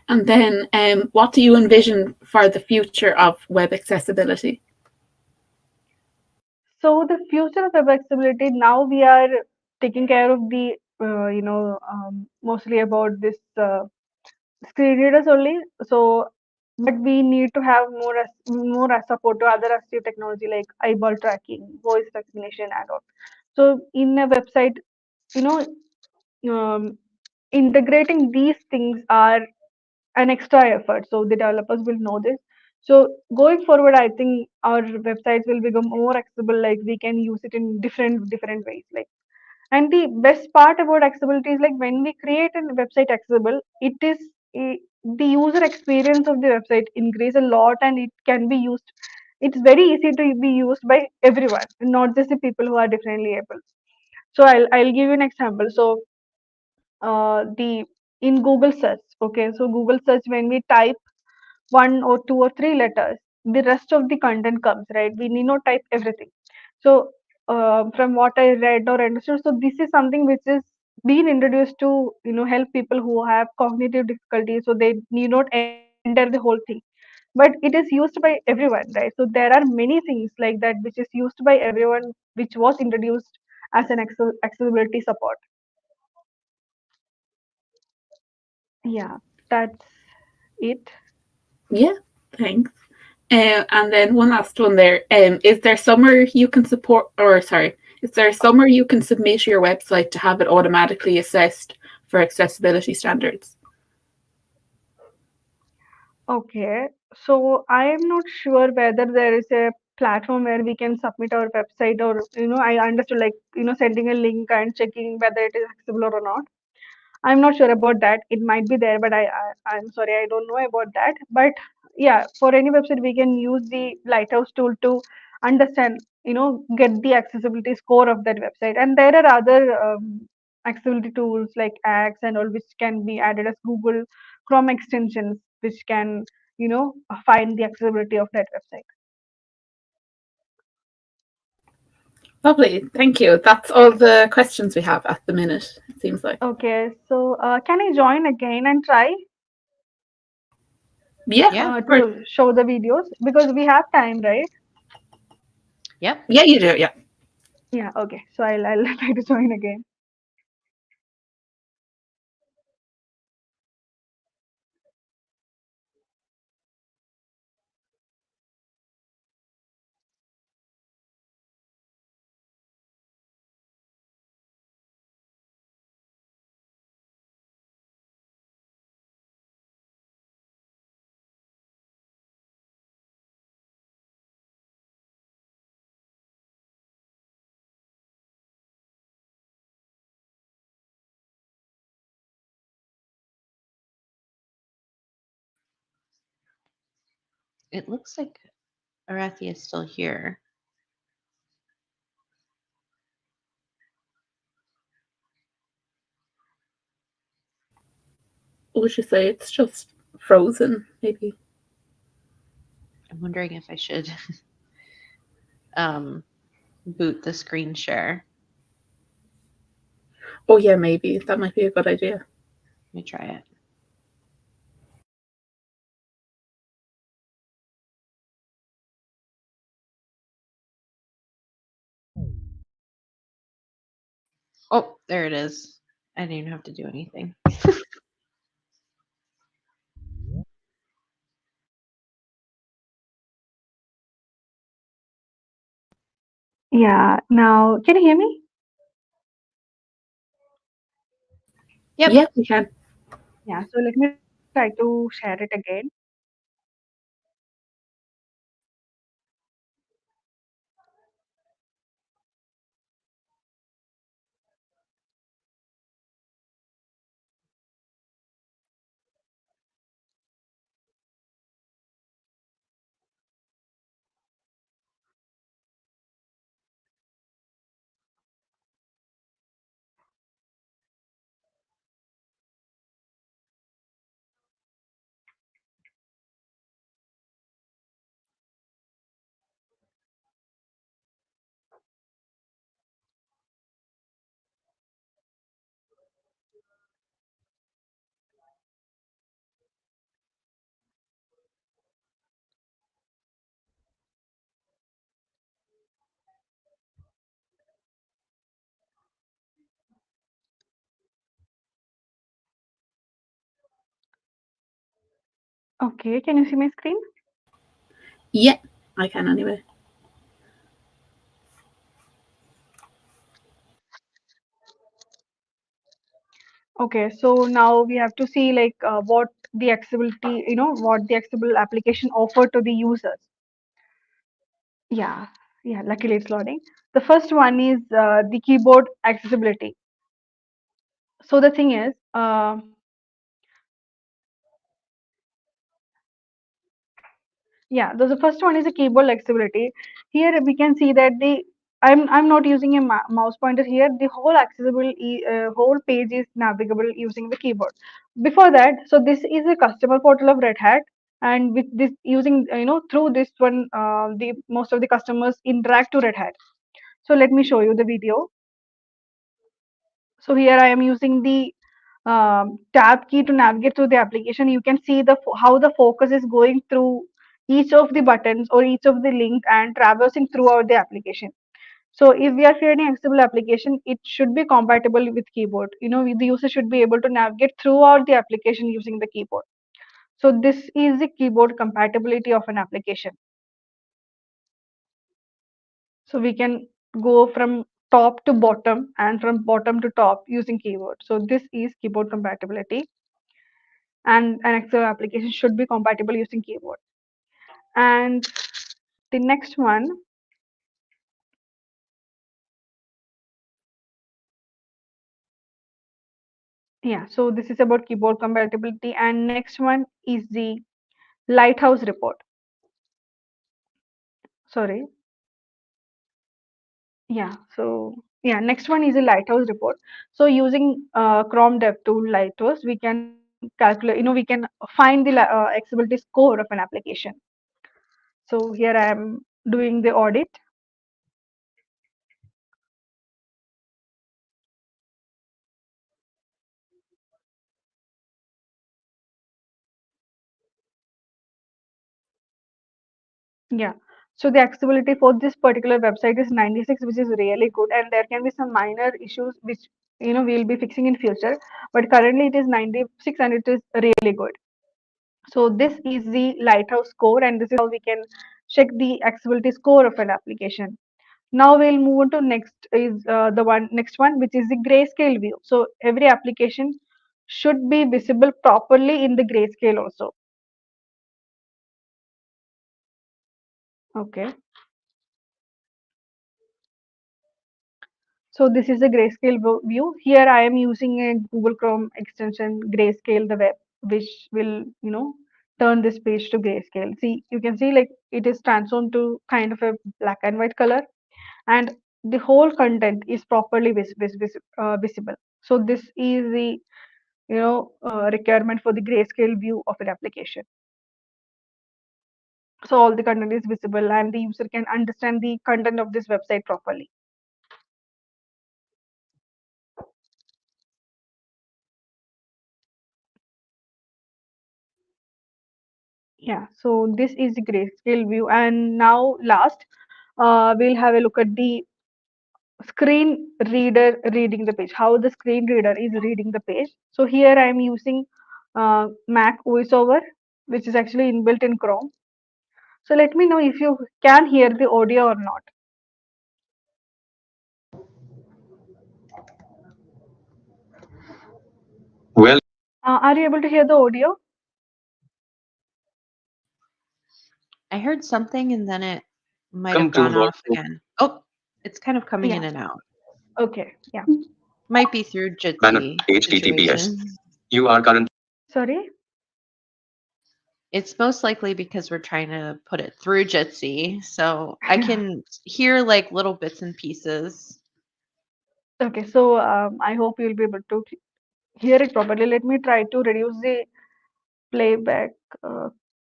And then what do you envision for the future of web accessibility? So the future of web accessibility, now we are taking care of the mostly about this screen readers only. So but we need to have more support to other assistive technology like eyeball tracking, voice recognition, and all. So in a website, you know um, integrating these things are an extra effort, so the developers will know this. So going forward, I think our websites will become more accessible, like we can use it in different ways, like. And the best part about accessibility is like when we create a website accessible, it is the user experience of the website increase a lot, and it can be used. It's very easy to be used by everyone, not just the people who are differently able. So I'll give you an example. So the in Google search, okay. So Google search, when we type one or two or three letters, the rest of the content comes, right? We need not type everything. So from what I read or understood, so this is something which is being introduced to help people who have cognitive difficulties, so they need not enter the whole thing. But it is used by everyone, right? So there are many things like that which is used by everyone, which was introduced as an accessibility support. Yeah, that's it. Yeah, thanks. And then one last one there. Is there somewhere you can support, or sorry, is there somewhere you can submit your website to have it automatically assessed for accessibility standards? Okay, so I am not sure whether there is a platform where we can submit our website, or I understood like sending a link and checking whether it is accessible or not. I'm not sure about that. It might be there, but I'm sorry, I don't know about that. But yeah, for any website, we can use the Lighthouse tool to understand, get the accessibility score of that website. And there are other accessibility tools like Axe and all, which can be added as Google Chrome extensions, which can, find the accessibility of that website. Lovely, thank you. That's all the questions we have at the minute, it seems like. Okay, so can I join again and try Yeah, Yeah. of course. to show the videos, because we have time, right? Yep. Yeah, you do. Yeah. Yeah, okay. So I'll try to join again. It looks like Arathi is still here. Would you say it's just frozen, maybe? I'm wondering if I should boot the screen share. Oh, yeah, maybe. That might be a good idea. Let me try it. Oh, there it is. I didn't even have to do anything. Yeah, now can you hear me? Yep. Yeah, we can. Yeah, so let me try to share it again. Okay, can you see my screen? Yeah, I can anyway. Okay, so now we have to see like what the accessibility, what the accessible application offer to the users. Yeah, yeah, luckily it's loading. The first one is the keyboard accessibility. So the thing is, yeah, the first one is a keyboard accessibility. Here we can see that I'm not using a mouse pointer here. The whole whole page is navigable using the keyboard. Before that, so this is a customer portal of Red Hat, and with this using through this one, the most of the customers interact to Red Hat. So let me show you the video. So here I am using the tab key to navigate through the application. You can see how the focus is going through each of the buttons or each of the link and traversing throughout the application. So if we are creating accessible application, it should be compatible with keyboard. The user should be able to navigate throughout the application using the keyboard. So this is the keyboard compatibility of an application. So we can go from top to bottom and from bottom to top using keyboard. So this is keyboard compatibility, and an Excel application should be compatible using keyboard. And the next one, yeah, so this is about keyboard compatibility. And next one is the Lighthouse report. Sorry. Yeah, so yeah, next one is a Lighthouse report. So using Chrome DevTool Lighthouse, we can calculate, we can find the accessibility score of an application. So here I am doing the audit. Yeah. So the accessibility for this particular website is 96, which is really good, and there can be some minor issues which we'll be fixing in future. But currently it is 96 and it is really good. So this is the Lighthouse score, and this is how we can check the accessibility score of an application. Now we'll move on to next one, which is the grayscale view. So every application should be visible properly in the grayscale also. Okay. So this is a grayscale view. Here I am using a Google Chrome extension, Grayscale the web, which will, turn this page to grayscale. See, you can see like it is transformed to kind of a black and white color, and the whole content is properly visible. So this is the, requirement for the grayscale view of an application. So all the content is visible and the user can understand the content of this website properly. Yeah, so this is the grayscale view. And now last, we'll have a look at the screen reader reading the page, how the screen reader is reading the page. So here I am using Mac voiceover, which is actually inbuilt in Chrome. So let me know if you can hear the audio or not. Well, Are you able to hear the audio? I heard something and then it might have welcome to gone off Vault. again. Oh, it's kind of coming in Yeah. and out. Okay. Yeah. Might be through Banner Jitsi HTTPS. situation. You are currently Sorry. It's most likely because we're trying to put it through Jitsi. So I Yeah. can hear like little bits and pieces. Okay. So I hope you'll be able to hear it properly. Let me try to reduce the playback uh,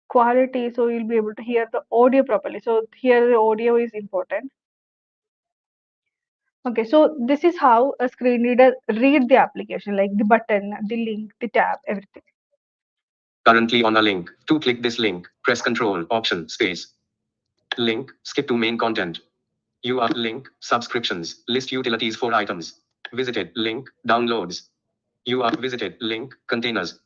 quality so you'll be able to hear the audio properly. So here the audio is important. Okay, so this is how a screen reader read the application, like the button, the link, the tab, everything. on a link. To click this link, press Control Option Space. Link. Skip to main content. You are link. Subscriptions. List utilities for items. Visited link. Downloads. You are visited link. Containers.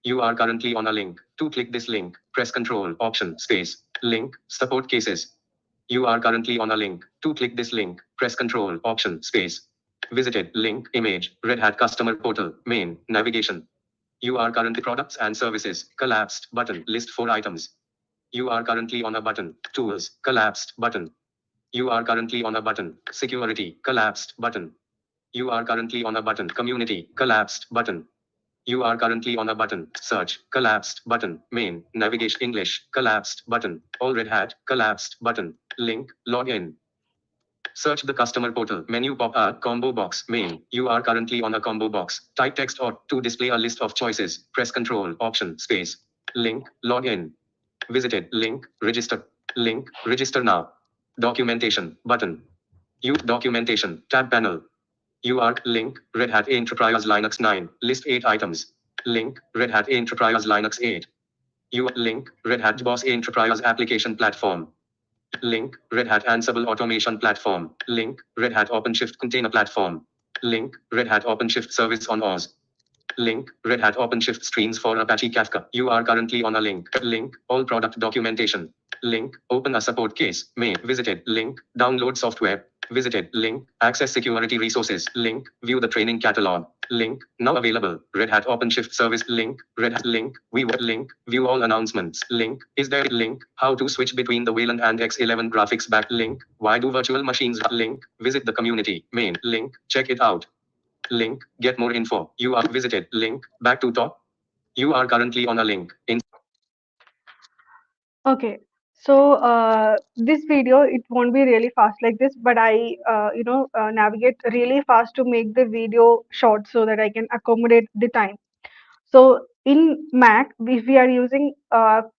You are currently on a link. To click this link, press Control Option Space. Link. Support cases. You are currently on a link. To click this link, press Control Option Space. Visited link. Image. Red Hat Customer Portal. Main. Navigation. You are currently products and services. Collapsed button. List 4 items. You are currently on a button. Tools. Collapsed button. You are currently on a button. Security. Collapsed button. You are currently on a button. Community. Collapsed button. You are currently on a button. Search. Collapsed button. Main. Navigation. English. Collapsed button. All Red Hat. Collapsed button. Link. Login. Search the customer portal. Menu pop up. Combo box. Main. You are currently on a combo box. Type text or to display a list of choices. Press Control Option Space. Link. Login. Visited. Link. Register. Link. Register now. Documentation. Button. You documentation. Tab panel. You are link. Red Hat Enterprise Linux 9. List 8 items. Link. Red Hat Enterprise Linux 8. You link. Red Hat Boss Enterprise Application Platform. Link. Red Hat Ansible Automation Platform. Link. Red Hat OpenShift Container Platform. Link. Red Hat OpenShift Service on OS. Link. Red Hat OpenShift Streams for Apache Kafka. You are currently on a link. Link. All product documentation. Link. Open a support case. May. Visited. Link. Download software. Visited. Link. Access security resources. Link. View the training catalog. Link. Now available. Red Hat OpenShift service. Link. Red Hat link. We link. View all announcements. Link. Is there link? How to switch between the Wayland and X11 graphics back. Link. Why do virtual machines link? Visit the community. Main. Link. Check it out. Link. Get more info. You are visited. Link. Back to top. You are currently on a link. In Okay, so this video, it won't be really fast like this, but I, navigate really fast to make the video short so that I can accommodate the time. So in Mac, if we are using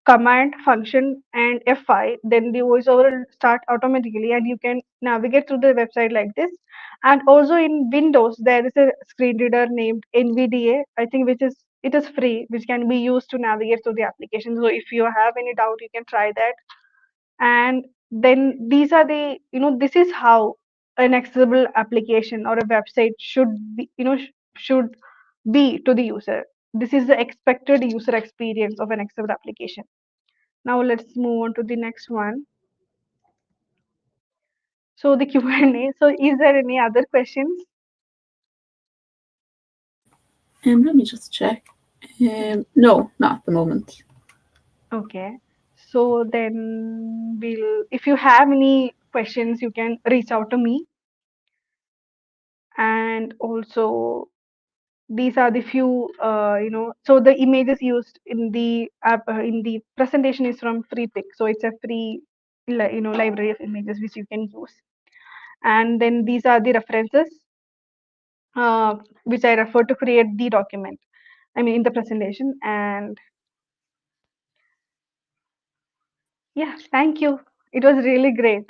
command function and F5, then the voiceover will start automatically and you can navigate through the website like this. And also in Windows, there is a screen reader named NVDA, I think, which is it is free, which can be used to navigate through the application. So if you have any doubt, you can try that. And then these are the, this is how an accessible application or a website should be, should be to the user. This is the expected user experience of an accessible application. Now let's move on to the next one. So the Q&A. So is there any other questions? Let me just check. No, not at the moment. Okay. So then if you have any questions, you can reach out to me. And also these are the few, so the images used in the app, in the presentation is from FreePic. So it's a free, library of images which you can use. And then these are the references which I refer to create the document, in the presentation. And yeah, thank you. It was really great.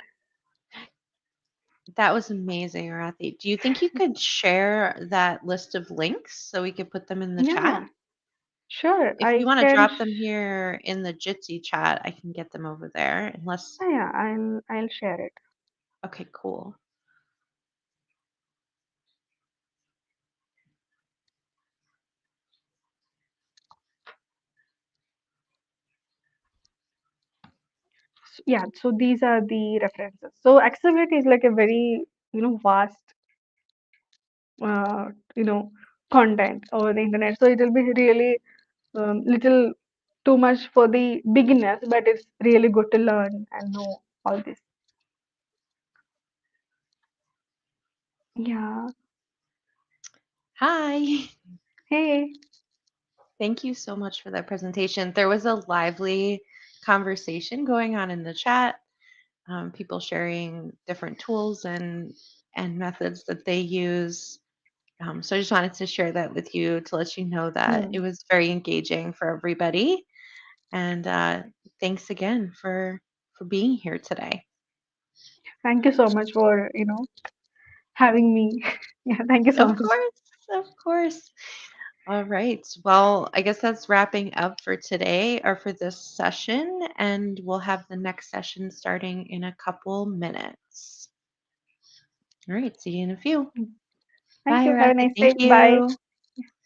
That was amazing, Arathi. Do you think you could share that list of links so we could put them in the chat? Yeah, sure. If you I want to can. drop them here in the Jitsi chat, I can get them over there. Unless, Yeah, I'll share it. okay, cool. Yeah, so these are the references. So accessibility is like a very, vast, uh, you know, content over the internet. So it will be really little too much for the beginners, but it's really good to learn and know all this. Yeah. Hi. Hey. Thank you so much for that presentation. There was a lively conversation going on in the chat. People sharing different tools and methods that they use. So I just wanted to share that with you to let you know that it Hmm. was very engaging for everybody. And thanks again for being here today. Thank you so much for, having me. Yeah, thank you so Of much. course, of course. All right. Well, I guess that's wrapping up for today or for this session, and we'll have the next session starting in a couple minutes. All right. See you in a few. Thank Bye, you. Have a Rathik. nice Thank day. Bye. you.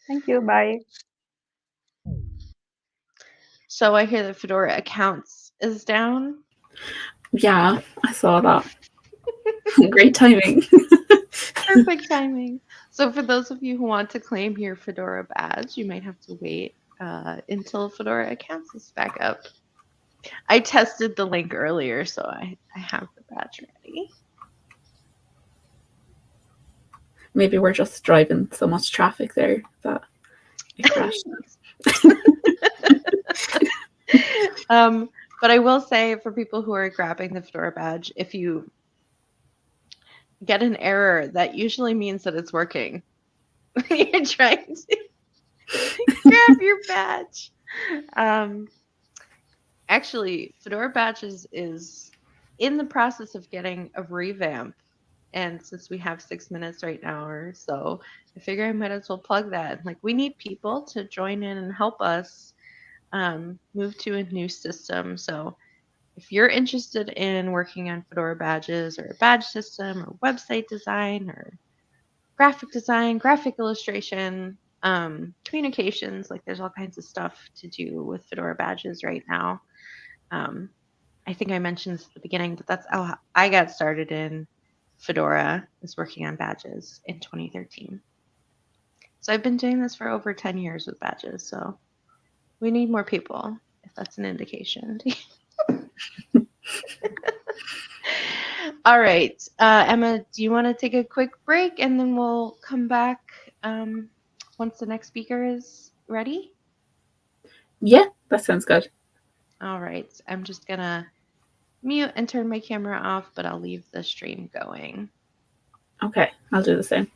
Thank you. Bye. So I hear that Fedora accounts is down. Yeah, I saw that. Great timing. Perfect timing. So for those of you who want to claim your Fedora badge, you might have to wait until Fedora accounts is back up. I tested the link earlier, so I have the badge ready. Maybe we're just driving so much traffic there that it crashed. But I will say for people who are grabbing the Fedora badge, if you get an error, that usually means that it's working. You're trying to grab your badge. Um, Actually, Fedora badges is in the process of getting a revamp. And since we have 6 minutes right now or so, I figure I might as well plug that. Like, we need people to join in and help us move to a new system. So if you're interested in working on Fedora badges or a badge system or website design or graphic design, graphic illustration, communications, like there's all kinds of stuff to do with Fedora badges right now. Um, I think I mentioned this at the beginning, but that's how I got started in Fedora, is working on badges in 2013. So I've been doing this for over 10 years with badges. So we need more people, if that's an indication. All right. Emma, do you want to take a quick break and then we'll come back once the next speaker is ready? Yeah, that sounds good. All right. I'm just going to mute and turn my camera off, but I'll leave the stream going. Okay, I'll do the same.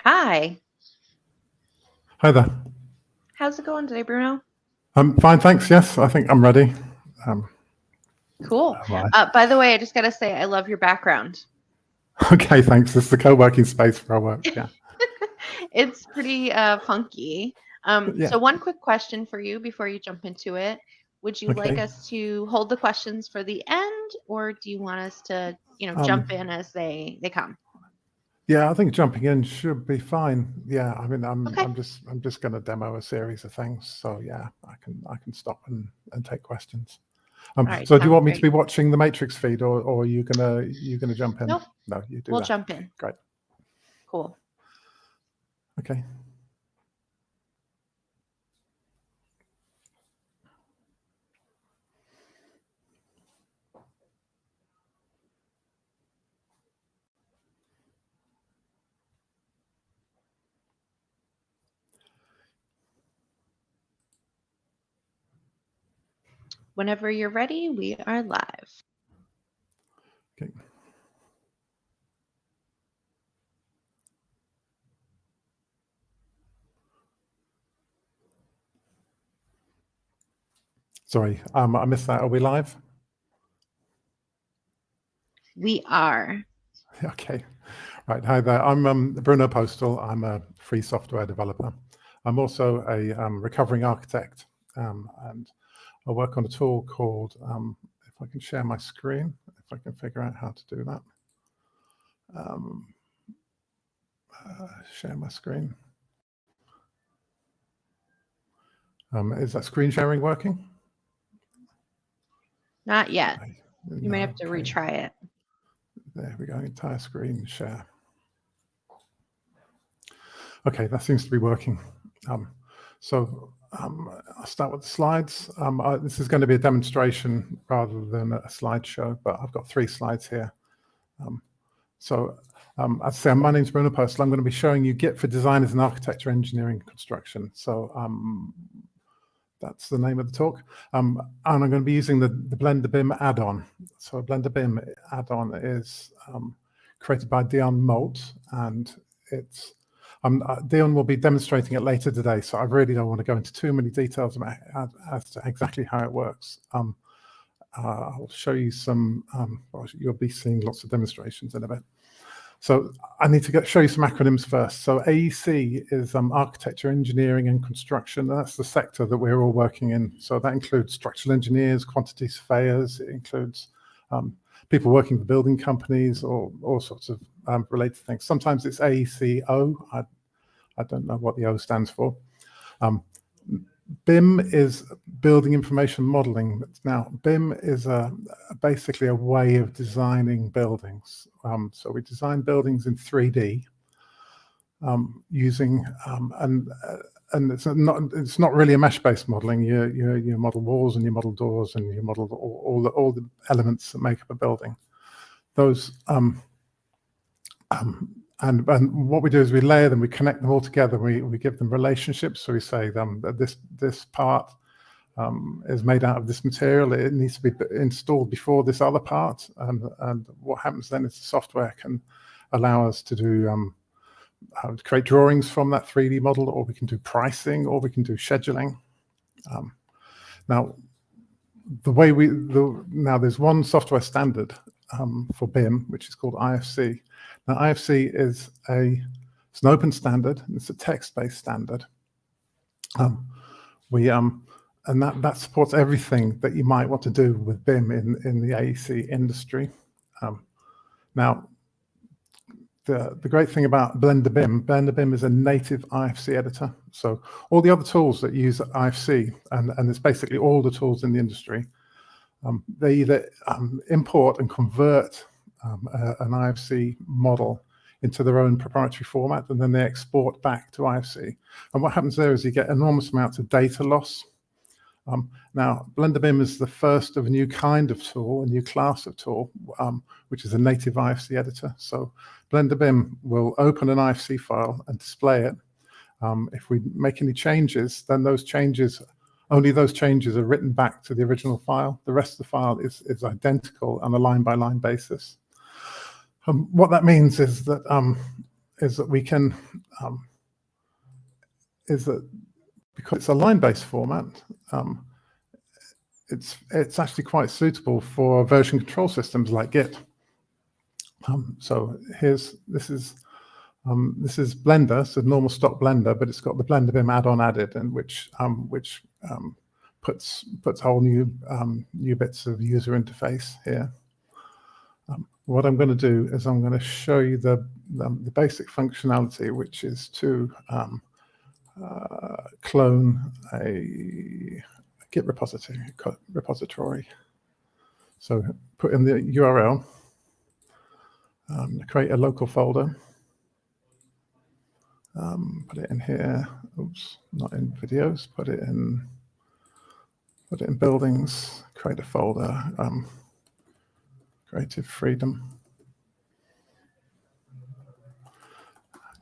Hi. Hi there. How's it going today, Bruno? I'm fine, thanks. Yes, I think I'm ready. Cool. Right. By the way, I just got to say, I love your background. Okay, thanks. This is the co-working space where I work. Yeah. It's pretty funky. Yeah. So one quick question for you before you jump into it. Would you like Okay. us to hold the questions for the end, or do you want us to, jump in as they come? Yeah, I think jumping in should be fine. Yeah, I mean, Okay. I'm just going to demo a series of things. So yeah, I can stop and take questions. All right, So do you sounds want me to great. be watching the Matrix feed, or are you gonna jump in? Nope. No, you do We'll that. jump in. Great. Cool. Okay. Whenever you're ready, we are live. Okay. Sorry, I missed that. Are we live? We are. Okay. Right. Hi there. I'm Bruno Postal. I'm a free software developer. I'm also a recovering architect, and I work on a tool called, if I can share my screen, if I can figure out how to do that. Share my screen. Is that screen sharing working? Not yet. You might No, have to okay. retry it. There we go. Entire screen share. Okay, that seems to be working. So I'll start with the slides. This is going to be a demonstration rather than a slideshow, but I've got 3 slides here. As I say, my name's Bruno Postal. I'm going to be showing you Git for designers in architecture, engineering, construction. So that's the name of the talk. And I'm going to be using the Blender BIM add-on. So a Blender BIM add-on is created by Dion Molt, and it's Dion will be demonstrating it later today, so I really don't want to go into too many details about as to exactly how it works. I'll show you some, you'll be seeing lots of demonstrations in a bit. So I need to show you some acronyms first. So AEC is architecture, engineering, and construction. That's the sector that we're all working in. So that includes structural engineers, quantity surveyors. It includes people working for building companies or all sorts of related things. Sometimes it's AECO. I don't know what the O stands for. BIM is building information modeling. Now, BIM is basically a way of designing buildings. So we design buildings in 3D using and it's not really a mesh-based modeling. You model walls and you model doors and you model all the elements that make up a building. Those and what we do is we layer them, we connect them all together, we give them relationships. So we say that this part is made out of this material. It needs to be installed before this other part. And what happens then is the software can allow us to do create drawings from that 3D model, or we can do pricing, or we can do scheduling. Now, now there's one software standard for BIM, which is called IFC. Now, IFC is it's an open standard. It's a text-based standard. And that supports everything that you might want to do with BIM in the AEC industry. Now, the great thing about Blender BIM is a native IFC editor. So all the other tools that use IFC, and it's basically all the tools in the industry, they either import and convert an IFC model into their own proprietary format, and then they export back to IFC. And what happens there is you get enormous amounts of data loss. Now, Blender BIM is the first of a new kind of tool, a new class of tool, which is a native IFC editor. So Blender BIM will open an IFC file and display it. If we make any changes, then only those changes are written back to the original file. The rest of the file is identical on a line-by-line basis. What that means is that we can is that because it's a line-based format, it's actually quite suitable for version control systems like Git. So this is Blender, so normal stock Blender, but it's got the Blender BIM add-on added, and which puts whole new bits of user interface here. What I'm going to do is I'm going to show you the basic functionality, which is to clone a Git repository. So put in the URL, create a local folder, put it in here. Oops, not in videos. Put it in buildings. Create a folder. Creative freedom.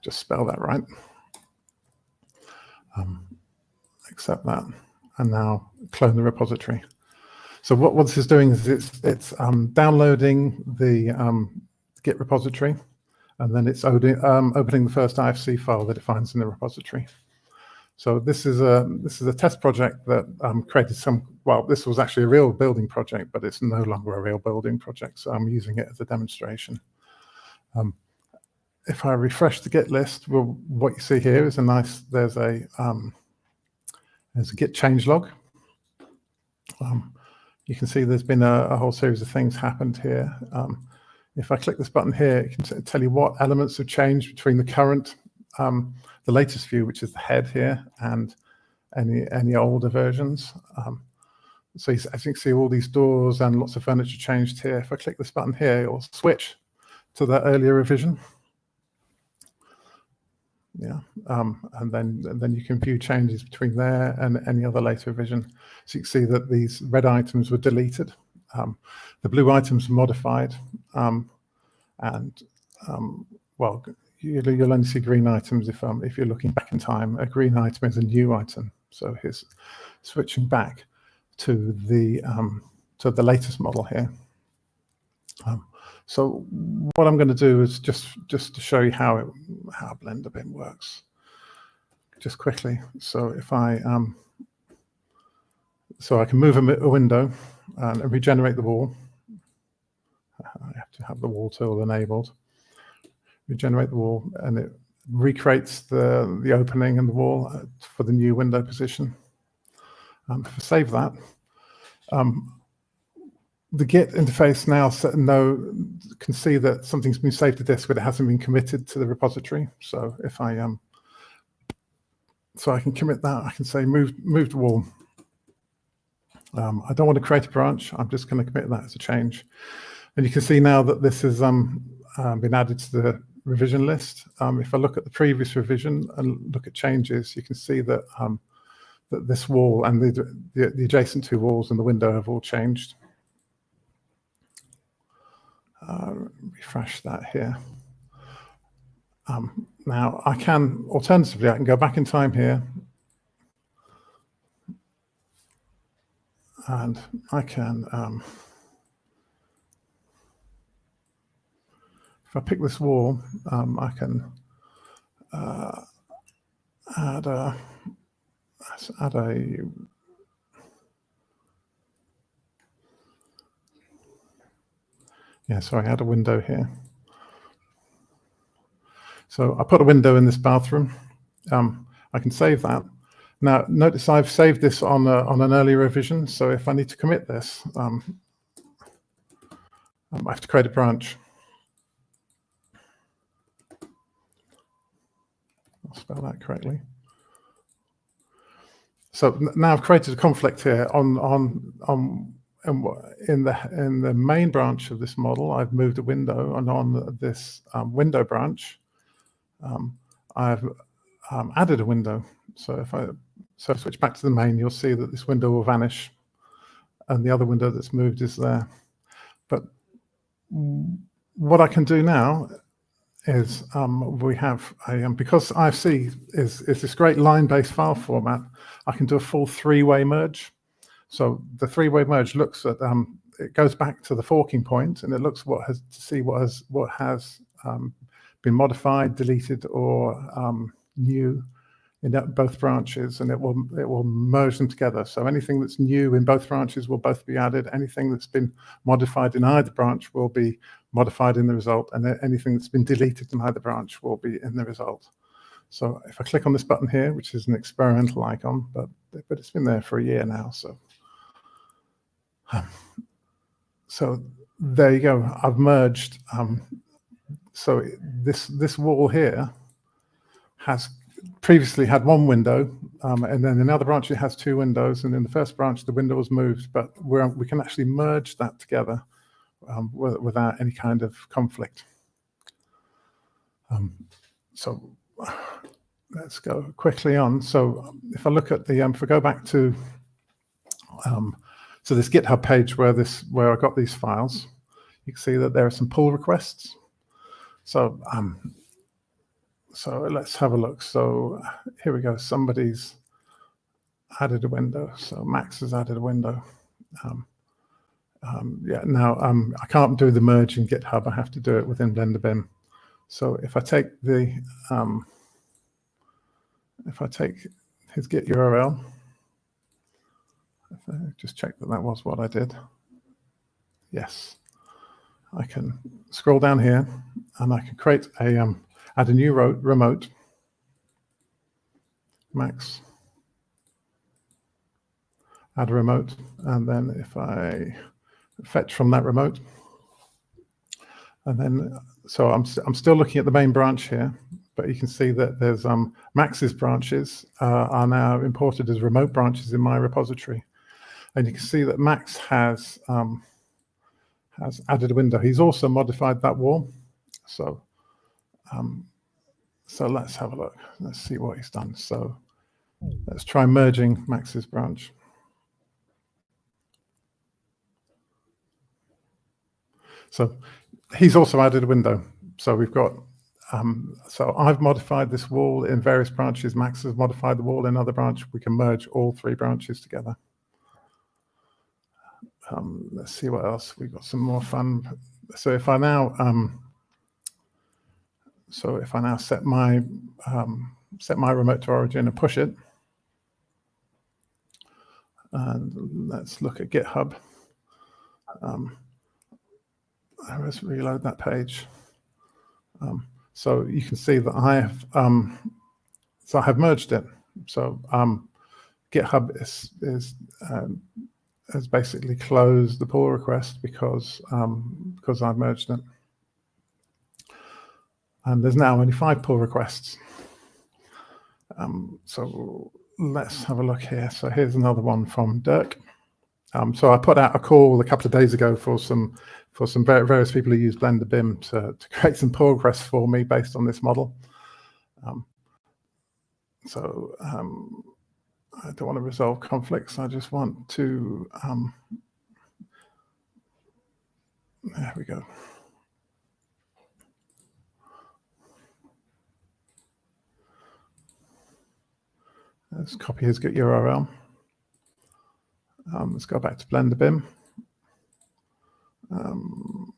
Just spell that right. Accept that, and now clone the repository. So what this is doing is it's downloading the Git repository, and then it's opening the first IFC file that it finds in the repository. So this is a test project that created some. Well, this was actually a real building project, but it's no longer a real building project. So I'm using it as a demonstration. If I refresh the Git list, well, what you see here is there's a Git changelog. You can see there's been a whole series of things happened here. If I click this button here, it can tell you what elements have changed between the current, the latest view, which is the head here, and any older versions. So as you can see, all these doors and lots of furniture changed here. If I click this button here, it will switch to the earlier revision. Yeah, and then you can view changes between there and any other later revision. So you can see that these red items were deleted, the blue items were modified, well, you'll only see green items if you're looking back in time. A green item is a new item, so here's switching back to the latest model here. So what I'm going to do is just to show you how Blender BIM works, just quickly. So if I can move a window and regenerate the wall. I have to have the wall tool enabled. Regenerate the wall, and it recreates the opening in the wall for the new window position. If I save that. The Git interface now can see that something's been saved to disk, but it hasn't been committed to the repository. So if I can commit that, I can say move the wall. I don't want to create a branch. I'm just going to commit that as a change. And you can see now that this has been added to the revision list. If I look at the previous revision and look at changes, you can see that that this wall and the adjacent two walls and the window have all changed. Refresh that here. Now alternatively, I can go back in time here, and I can, if I pick this wall, I can add a add a window here. So I put a window in this bathroom. I can save that. Now notice I've saved this on an earlier revision. So if I need to commit this, I have to create a branch. I'll spell that correctly. So now I've created a conflict here in the main branch of this model. I've moved a window, and on this window branch, I've added a window. So if I switch back to the main, you'll see that this window will vanish, and the other window that's moved is there. But what I can do now is we have because IFC is this great line-based file format, I can do a full three-way merge. So the three-way merge looks at it goes back to the forking point, and it looks to see what has been modified, deleted, or new in both branches, and it will merge them together. So anything that's new in both branches will both be added. Anything that's been modified in either branch will be modified in the result, and anything that's been deleted in either branch will be in the result. So if I click on this button here, which is an experimental icon, but it's been there for a year now, so there you go. I've merged. So this wall here has previously had one window, and then in another branch it has two windows, and in the first branch the window was moved, but we can actually merge that together without any kind of conflict. So let's go quickly on. So if I look at the, if I go back to so this GitHub page where I got these files, you can see that there are some pull requests. So so let's have a look. So here we go. Somebody's added a window. So Max has added a window. Yeah. Now I can't do the merge in GitHub. I have to do it within Blender BIM. So if I take his Git URL, if I just check that was what I did. Yes, I can scroll down here and I can create a add a new remote. Max, add a remote, and then if I fetch from that remote, and then so I'm still looking at the main branch here, but you can see that there's Max's branches are now imported as remote branches in my repository, and you can see that Max has added a window. He's also modified that wall. So so let's have a look. Let's see what he's done. So let's try merging Max's branch. So he's also added a window. So we've got, so I've modified this wall in various branches. Max has modified the wall in another branch. We can merge all three branches together. Let's see what else. We've got some more fun. So if I now, set my remote to origin and push it, and let's look at GitHub. Let's reload that page. So you can see that I have merged it. So GitHub has basically closed the pull request because I've merged it. And there's now only 5 pull requests. So let's have a look here. So here's another one from Dirk. So I put out a call a couple of days ago for some various people who use Blender BIM to create some pull requests for me based on this model. I don't want to resolve conflicts. I just want to, there we go. Let's copy his Git URL. Let's go back to Blender BIM. And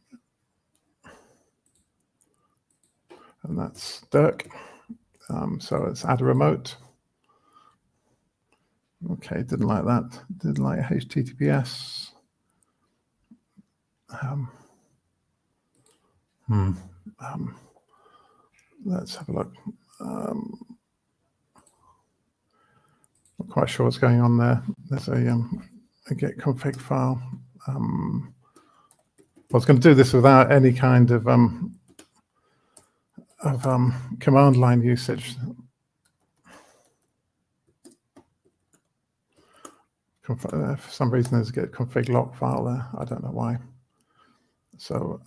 that's Dirk. So let's add a remote. Okay, didn't like that. Didn't like HTTPS. Let's have a look. Not quite sure what's going on there. There's a git config file. I was going to do this without any kind of command line usage. For some reason, there's a git config lock file there. I don't know why. So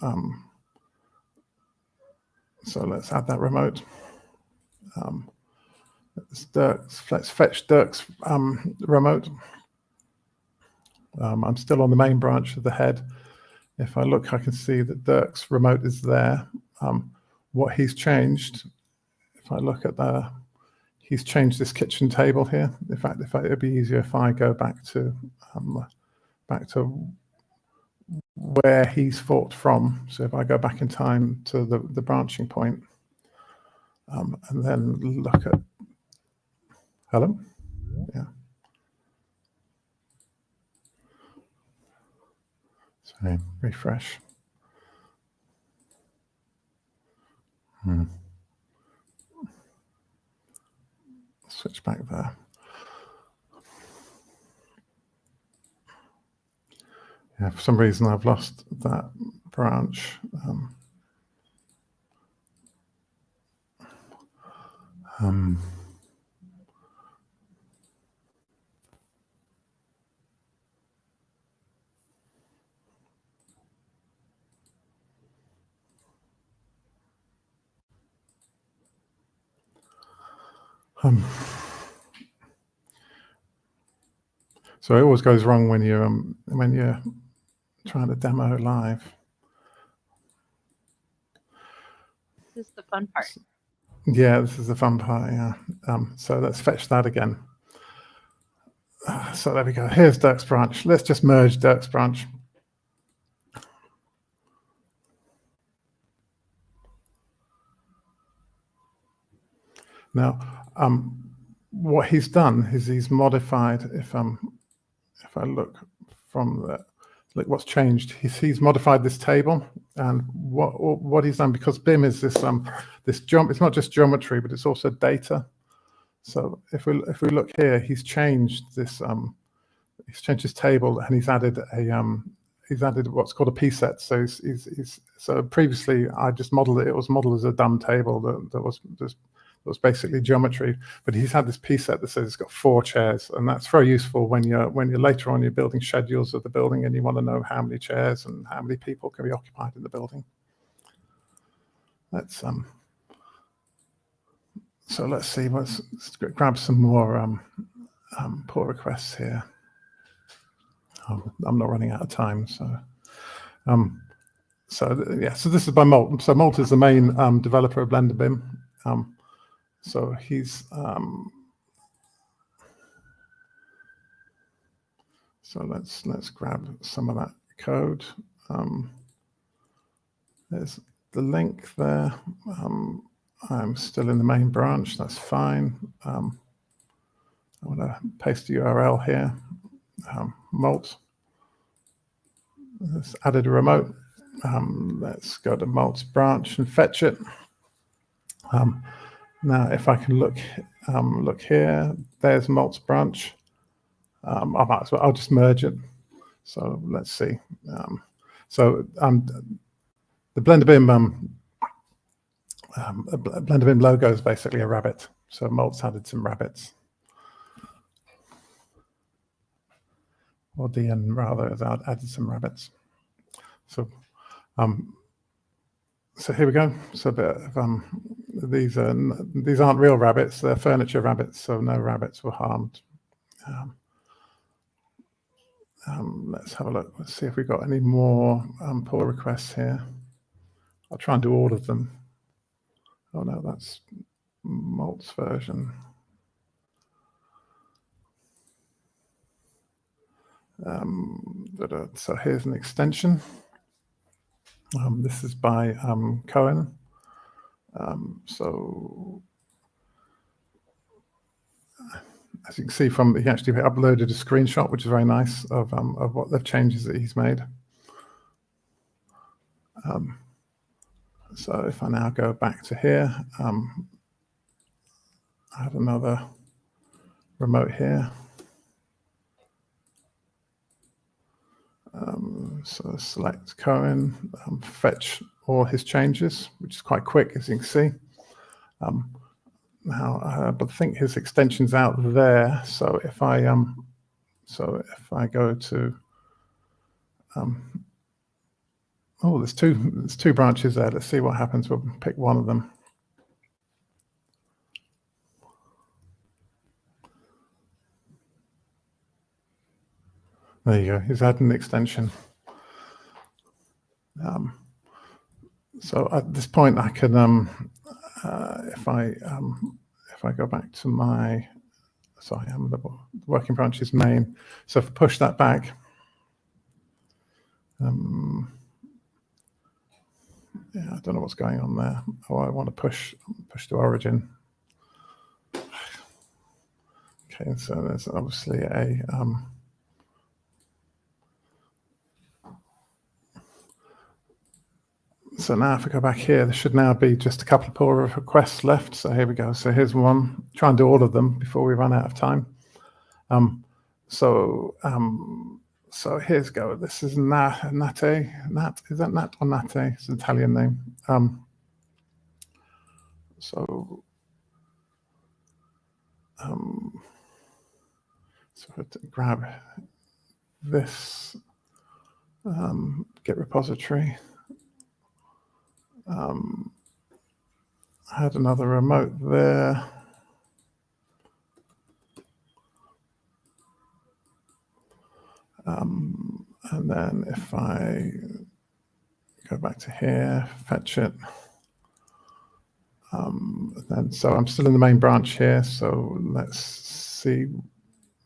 so let's add that remote. Let's fetch Dirk's remote. I'm still on the main branch of the head. If I look, I can see that Dirk's remote is there. What he's changed, if I look at he's changed this kitchen table here. In fact, it'd be easier if I go back to where he's fought from. So if I go back in time to the branching point, And then look at, hello? Yeah. So refresh. Switch back there. Yeah, for some reason I've lost that branch. So it always goes wrong when you're trying to demo live. This is the fun part. Yeah, this is the fun part. Yeah. So let's fetch that again. So there we go. Here's Dirk's branch. Let's just merge Dirk's branch. Now, what he's done is he's modified. If I look from the, look what's changed. He's modified this table, and what he's done, because BIM is this it's not just geometry, but it's also data. So if we look here, he's changed this he's changed his table, and he's added what's called a p-set. So so previously I just modeled it. It was modeled as a dumb table that was basically geometry, but he's had this p-set that says it's got 4 chairs, and that's very useful when you're later on you're building schedules of the building and you want to know how many chairs and how many people can be occupied in the building. Let's so let's see. Let's grab some more pull requests here. Oh, I'm not running out of time, so yeah. So this is by Molt. So Molt is the main developer of Blender BIM. So he's so let's grab some of that code. There's the link there. I'm still in the main branch. That's fine. I want to paste the URL here. Molt. Let's added a remote. Let's go to Molt's branch and fetch it. Now, if I can look here, there's Molt's branch. I might as well, I'll just merge it. So let's see. The Blender BIM logo is basically a rabbit. So Molt's added some rabbits. Or DN rather has added some rabbits. So so here we go. So a bit of, these aren't real rabbits, they're furniture rabbits, so no rabbits were harmed. Let's have a look. Let's see if we've got any more pull requests here. I'll try and do all of them. Oh no, that's Molt's version. So here's an extension. This is by Cohen. So as you can see from, he actually uploaded a screenshot, which is very nice, of what the changes that he's made. So if I now go back to here, I have another remote here. So select Cohen, fetch all his changes, which is quite quick, as you can see. Now, but I think his extension's out there. So if I go to oh, there's two branches there. Let's see what happens. We'll pick one of them. There you go. He's added an extension. So at this point, I can, if I go back to my, sorry, I'm the working branches main. So if I push that back, Yeah, I don't know what's going on there. Oh, I want to push to origin. Okay, so there's obviously a so now if I go back here, there should now be just a couple of pull requests left. So here we go. So here's one. Try and do all of them before we run out of time. So here's go. This is Nate. Is that Nat or Nate? It's an Italian name. So to grab this Git repository. I had another remote there. And then if I go back to here, fetch it. Then so I'm still in the main branch here. So let's see.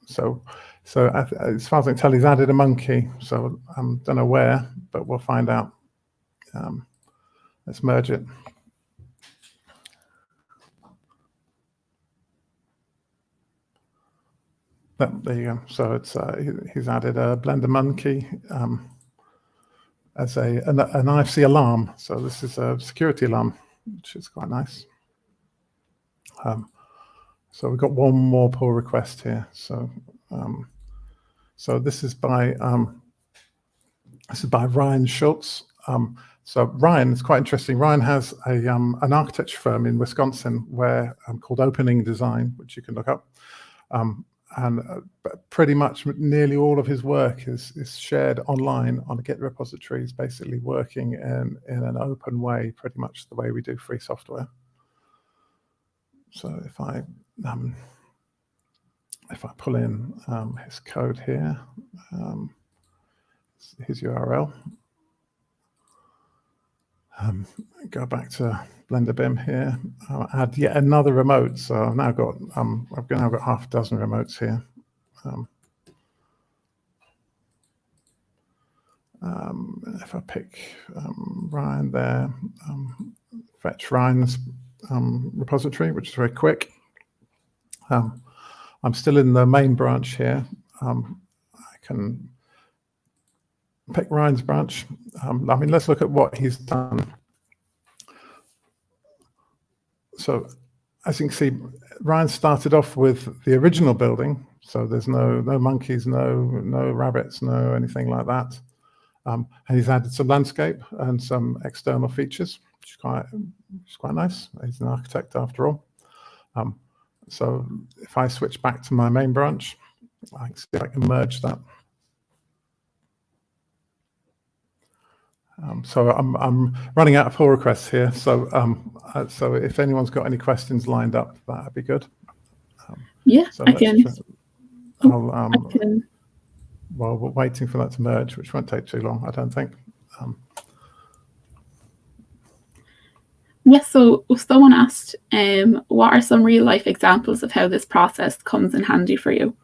So as far as I can tell, he's added a monkey. So I don't know where, but we'll find out. Let's merge it. There you go. So it's he's added a Blender monkey as an IFC alarm. So this is a security alarm, which is quite nice. So we've got one more pull request here. So so this is by Ryan Schultz. So Ryan is quite interesting. Ryan has an architecture firm in Wisconsin where called Opening Design, which you can look up. And pretty much nearly all of his work is shared online on a Git repository. He's basically working in an open way, pretty much the way we do free software. So if I pull in his code here, his URL, go back to Blender BIM here, add yet another remote. So I've now got half a dozen remotes here. If I pick Ryan there, fetch Ryan's repository, which is very quick. I'm still in the main branch here. I can pick Ryan's branch. I mean, let's look at what he's done. So as you can see, Ryan started off with the original building. So there's no monkeys, no rabbits, no anything like that. And he's added some landscape and some external features, which is quite nice. He's an architect after all. So if I switch back to my main branch, I can see if I can merge that. So I'm running out of pull requests here. So so if anyone's got any questions lined up, that'd be good. Yeah, so I can. While we're waiting for that to merge, which won't take too long, I don't think. Yes, so someone asked, what are some real life examples of how this process comes in handy for you?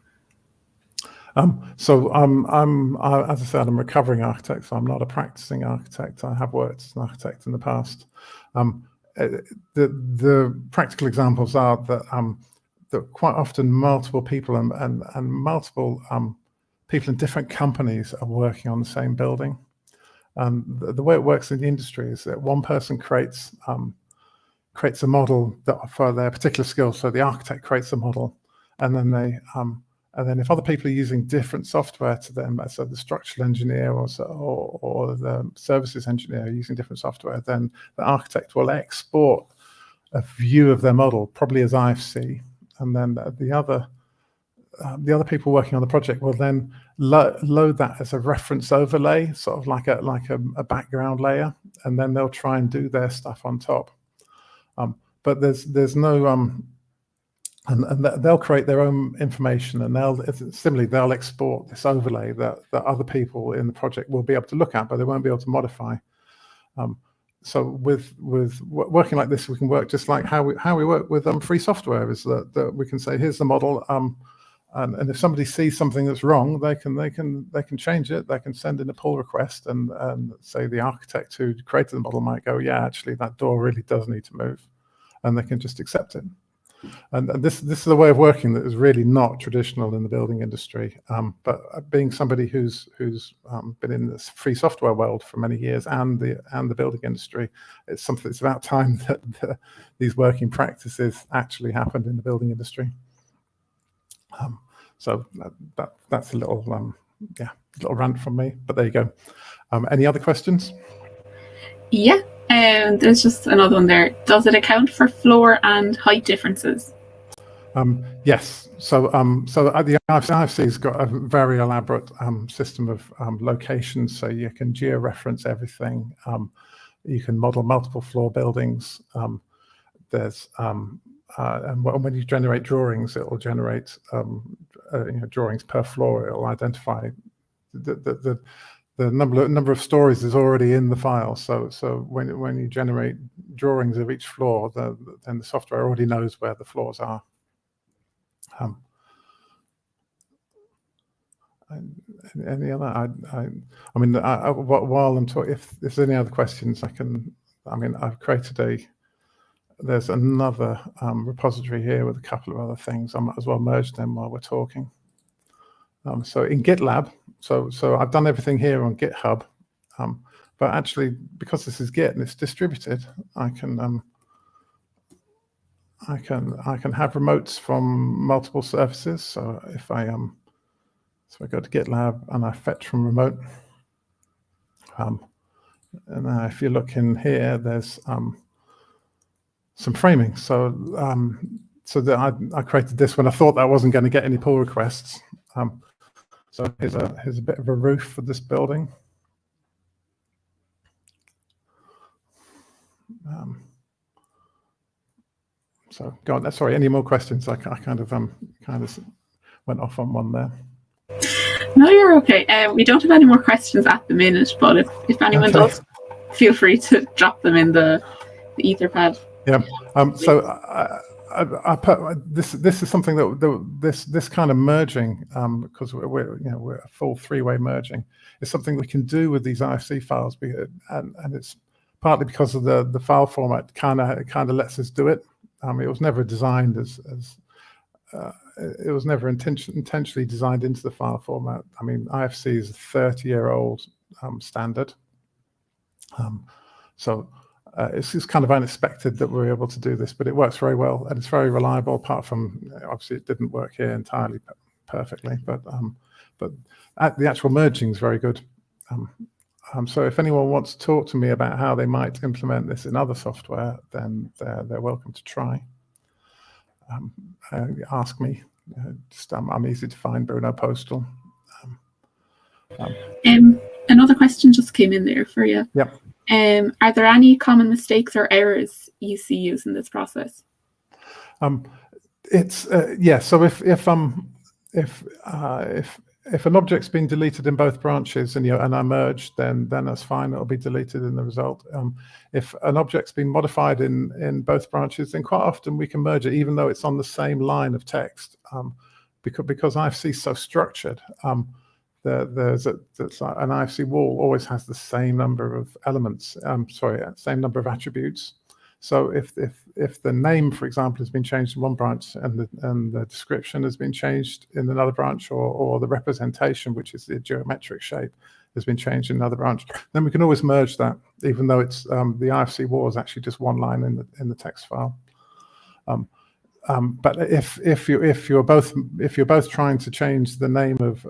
So as I said, I'm a recovering architect, so I'm not a practicing architect. I have worked as an architect in the past. The practical examples are that quite often multiple people and multiple people in different companies are working on the same building. The way it works in the industry is that one person creates a model for their particular skills. So the architect creates a model, and then if other people are using different software to them, so the structural engineer or the services engineer are using different software, then the architect will export a view of their model, probably as IFC, and then the other people working on the project will then load that as a reference overlay, sort of like a background layer, and then they'll try and do their stuff on top. But there's no and they'll create their own information, and they'll export this overlay that other people in the project will be able to look at, but they won't be able to modify. So with working like this, we can work just like how we work with free software. Is that we can say, here's the model. And if somebody sees something that's wrong, they can change it. They can send in a pull request, and say the architect who created the model might go, yeah, actually that door really does need to move, and they can just accept it. And this is a way of working that is really not traditional in the building industry. But being somebody who's been in this free software world for many years and the building industry, it's something. It's about time that these working practices actually happened in the building industry. So that's a little little rant from me. But there you go. Any other questions? Yeah, there's just another one there. Does it account for floor and height differences? Yes. So the IFC's got a very elaborate system of locations, so you can georeference everything. You can model multiple floor buildings. There's and when you generate drawings, it will generate drawings per floor. It will identify the number of stories is already in the file. So when you generate drawings of each floor, then the software already knows where the floors are. Any other? I mean, while I'm talking, if there's any other questions, I've created there's another repository here with a couple of other things. I might as well merge them while we're talking. So in GitLab, so I've done everything here on GitHub, but actually because this is Git and it's distributed, I can have remotes from multiple services. So if I go to GitLab and I fetch from remote, and if you look in here, there's some framing. So I created this when I thought that I wasn't going to get any pull requests. So here's a bit of a roof for this building. So go on. Sorry, any more questions? I kind of went off on one there. No, you're okay. We don't have any more questions at the minute, but if anyone does, feel free to drop them in the Etherpad. Yeah. So I put this is something that this kind of merging, because we're a full three-way merging, is something we can do with these IFC files, and it's partly because of the file format kind of lets us do it. It was never designed it was never intentionally designed into the file format. I mean, IFC is a 30-year-old standard, so it's kind of unexpected that we're able to do this, but it works very well and it's very reliable. Apart from obviously it didn't work here entirely perfectly, but the actual merging is very good. So if anyone wants to talk to me about how they might implement this in other software, then they're welcome to try. Ask me. I'm easy to find, Bruno Postal. Another question just came in there for you. Yep. Are there any common mistakes or errors you see using this process? It's yeah. So if an object's been deleted in both branches and I merge, then that's fine. It'll be deleted in the result. If an object's been modified in both branches, then quite often we can merge it, even though it's on the same line of text, because IFC is so structured. There's an IFC wall always has the same number of elements. Same number of attributes. So if the name, for example, has been changed in one branch and the description has been changed in another branch, or the representation, which is the geometric shape, has been changed in another branch, then we can always merge that, even though it's the IFC wall is actually just one line in the text file. But if you're both trying to change the name of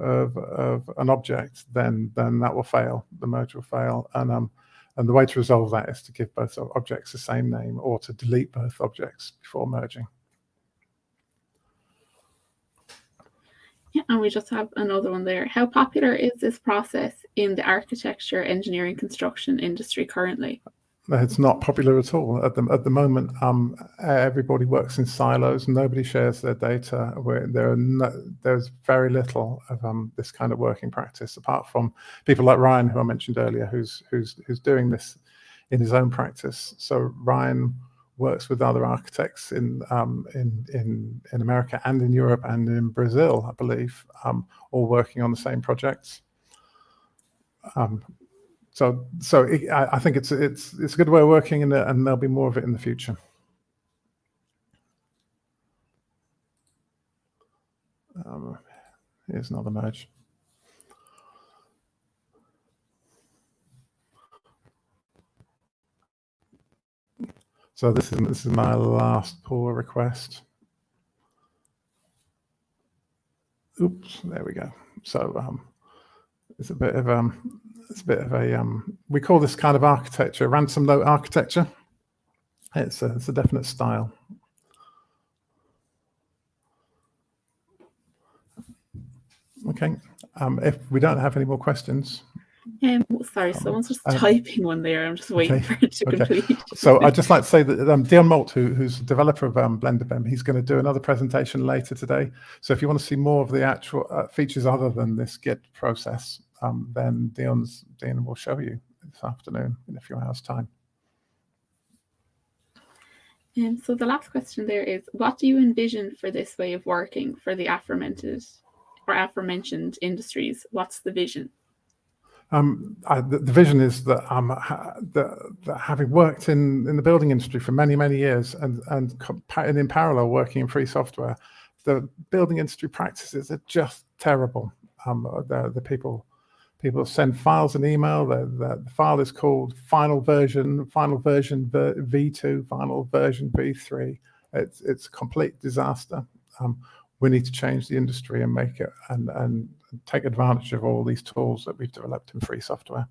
an object, then that will fail. The merge will fail, and the way to resolve that is to give both objects the same name, or to delete both objects before merging. Yeah, and we just have another one there. How popular is this process in the architecture, engineering, construction industry currently? It's not popular at all at the moment. Everybody works in silos. Nobody shares their data. There's very little of this kind of working practice, apart from people like Ryan, who I mentioned earlier, who's doing this in his own practice. So Ryan works with other architects in America and in Europe and in Brazil, I believe, all working on the same projects. I think it's a good way of working, and there'll be more of it in the future. Here's another merge. So this is my last pull request. Oops, there we go. So it's a bit of a we call this kind of architecture ransom note architecture. It's a definite style. Okay, if we don't have any more questions. Sorry, someone's just typing one there. I'm just waiting for it to complete. So I'd just like to say that Dion Molt, who's the developer of Blender BIM, he's going to do another presentation later today. So if you want to see more of the actual features other than this Git process, then Dion will show you this afternoon in a few hours' time. So the last question there is, what do you envision for this way of working for the aforementioned industries? What's the vision? The vision is that, that having worked in the building industry for many years and in parallel working in free software, the building industry practices are just terrible. The people send files and email. The file is called final version V2, final version V3. It's a complete disaster. We need to change the industry and make it and take advantage of all these tools that we've developed in free software.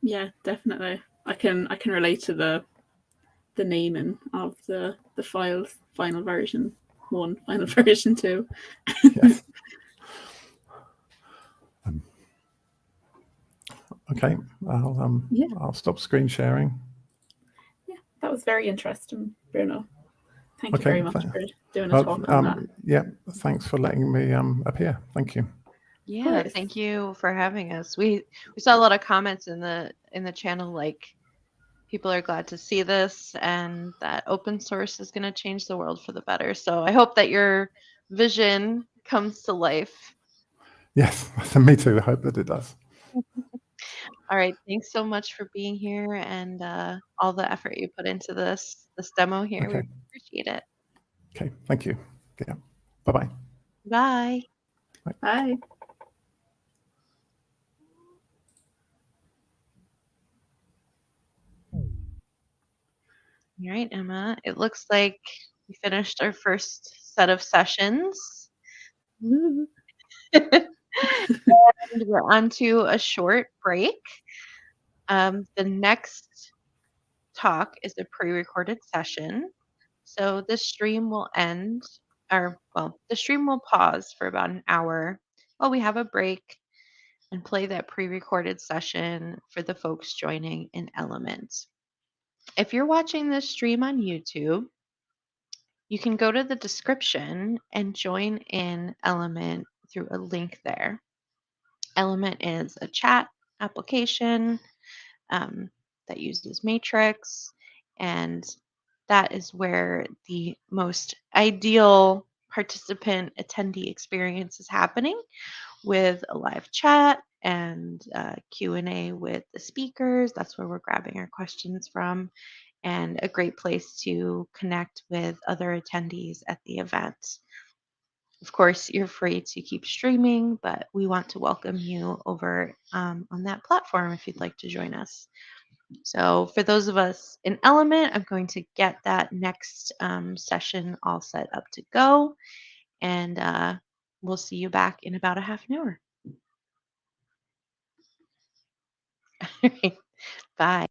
Yeah, definitely. I can relate to the naming of the files, final version 1, final version 2. Yes. Okay, I'll stop screen sharing. Yeah, that was very interesting, Bruno. Thank you very much for doing a talk on that. Yeah, thanks for letting me appear. Thank you. Yeah, thank you for having us. We saw a lot of comments in the channel, like people are glad to see this and that open source is going to change the world for the better. So I hope that your vision comes to life. Yes, me too. I hope that it does. All right, thanks so much for being here and all the effort you put into this demo here. Okay. We appreciate it. Okay, thank you. Yeah, bye-bye. Bye. Bye. All right, Emma, it looks like we finished our first set of sessions. And we're on to a short break. The next talk is a pre-recorded session. So the stream will end, the stream will pause for about an hour while we have a break and play that pre-recorded session for the folks joining in Element. If you're watching this stream on YouTube, you can go to the description and join in Element through a link there. Element is a chat application that uses Matrix, and that is where the most ideal participant attendee experience is happening, with a live chat and Q&A with the speakers. That's where we're grabbing our questions from, and a great place to connect with other attendees at the event. Of course, you're free to keep streaming, but we want to welcome you over on that platform if you'd like to join us. So for those of us in Element, I'm going to get that next session all set up to go, and we'll see you back in about a half an hour. Bye.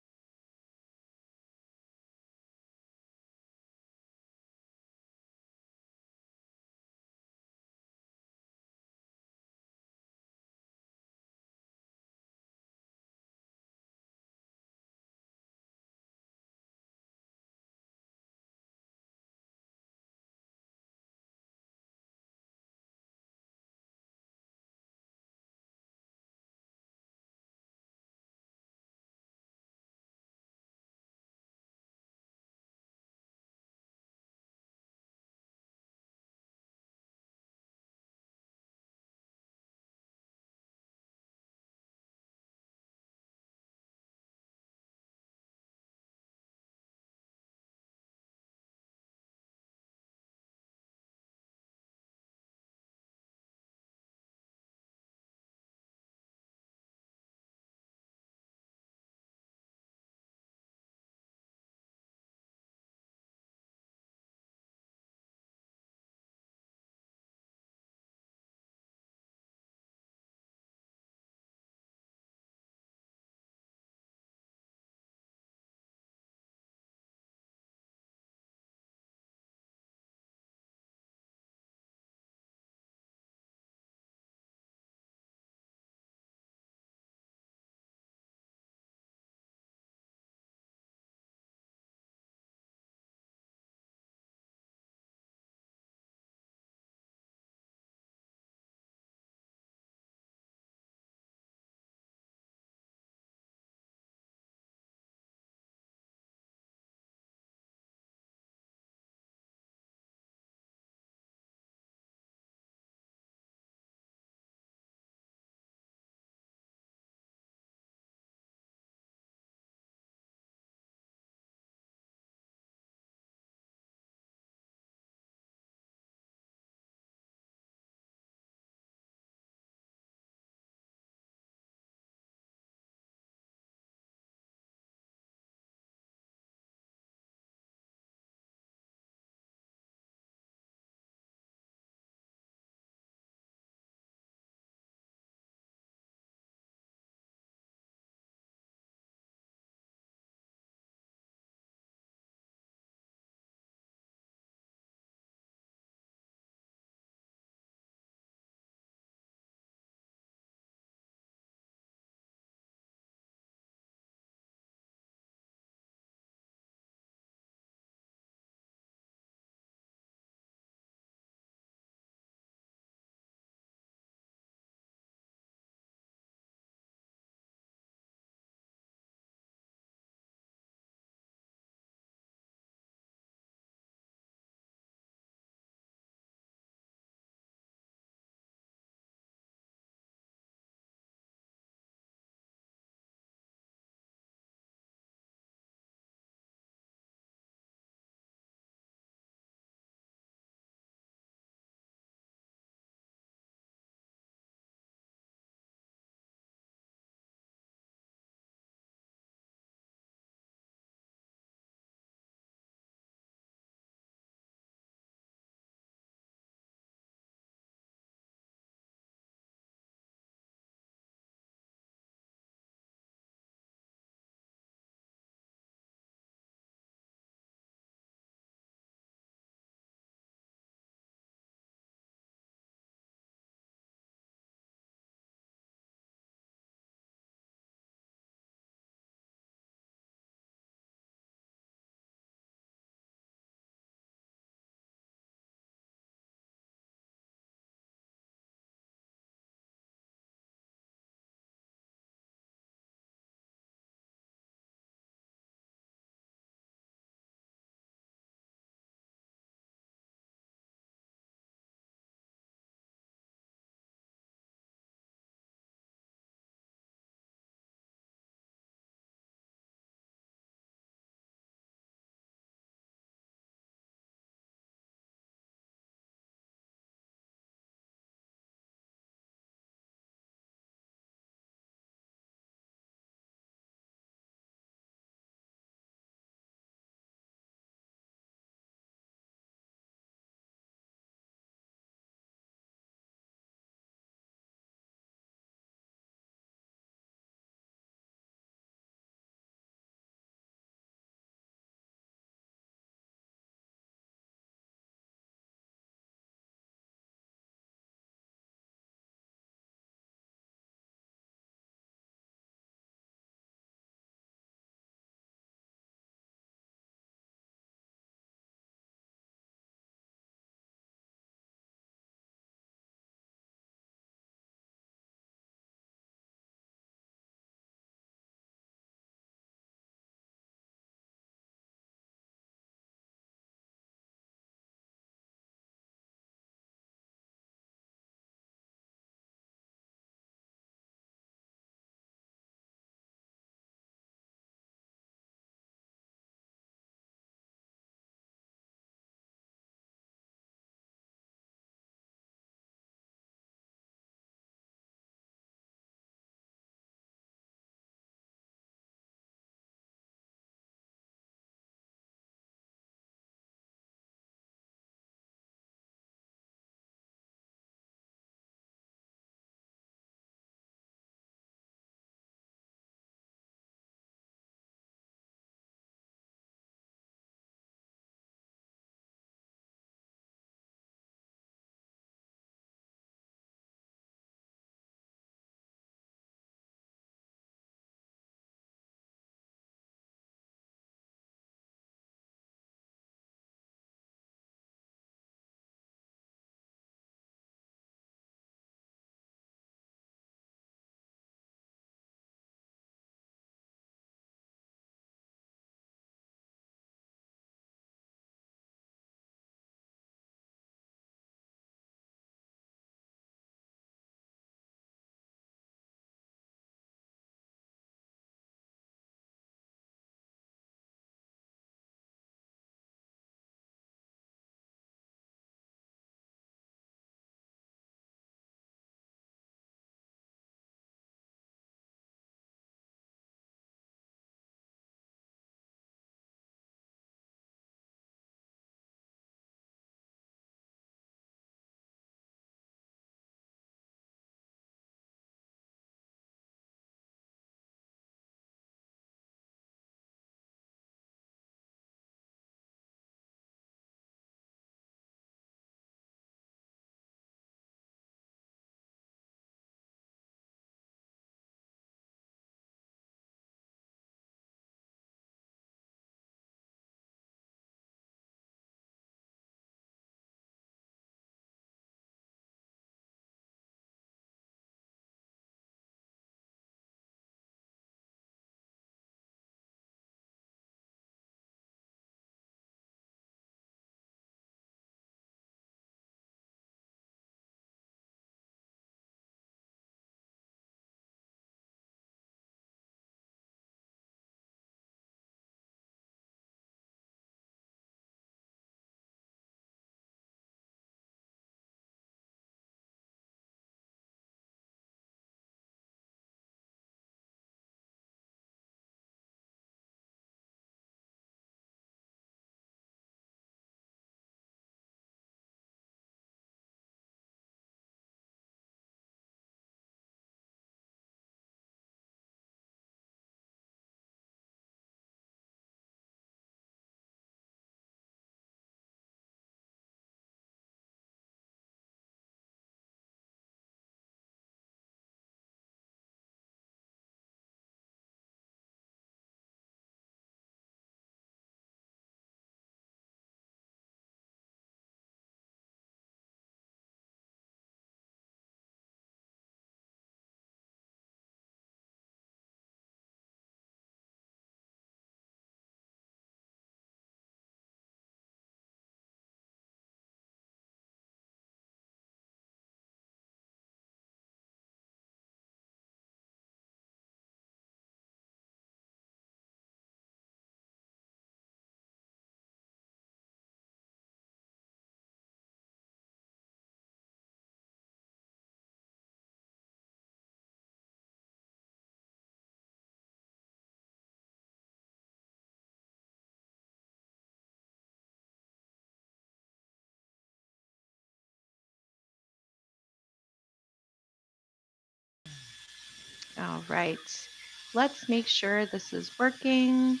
All right. Let's make sure this is working.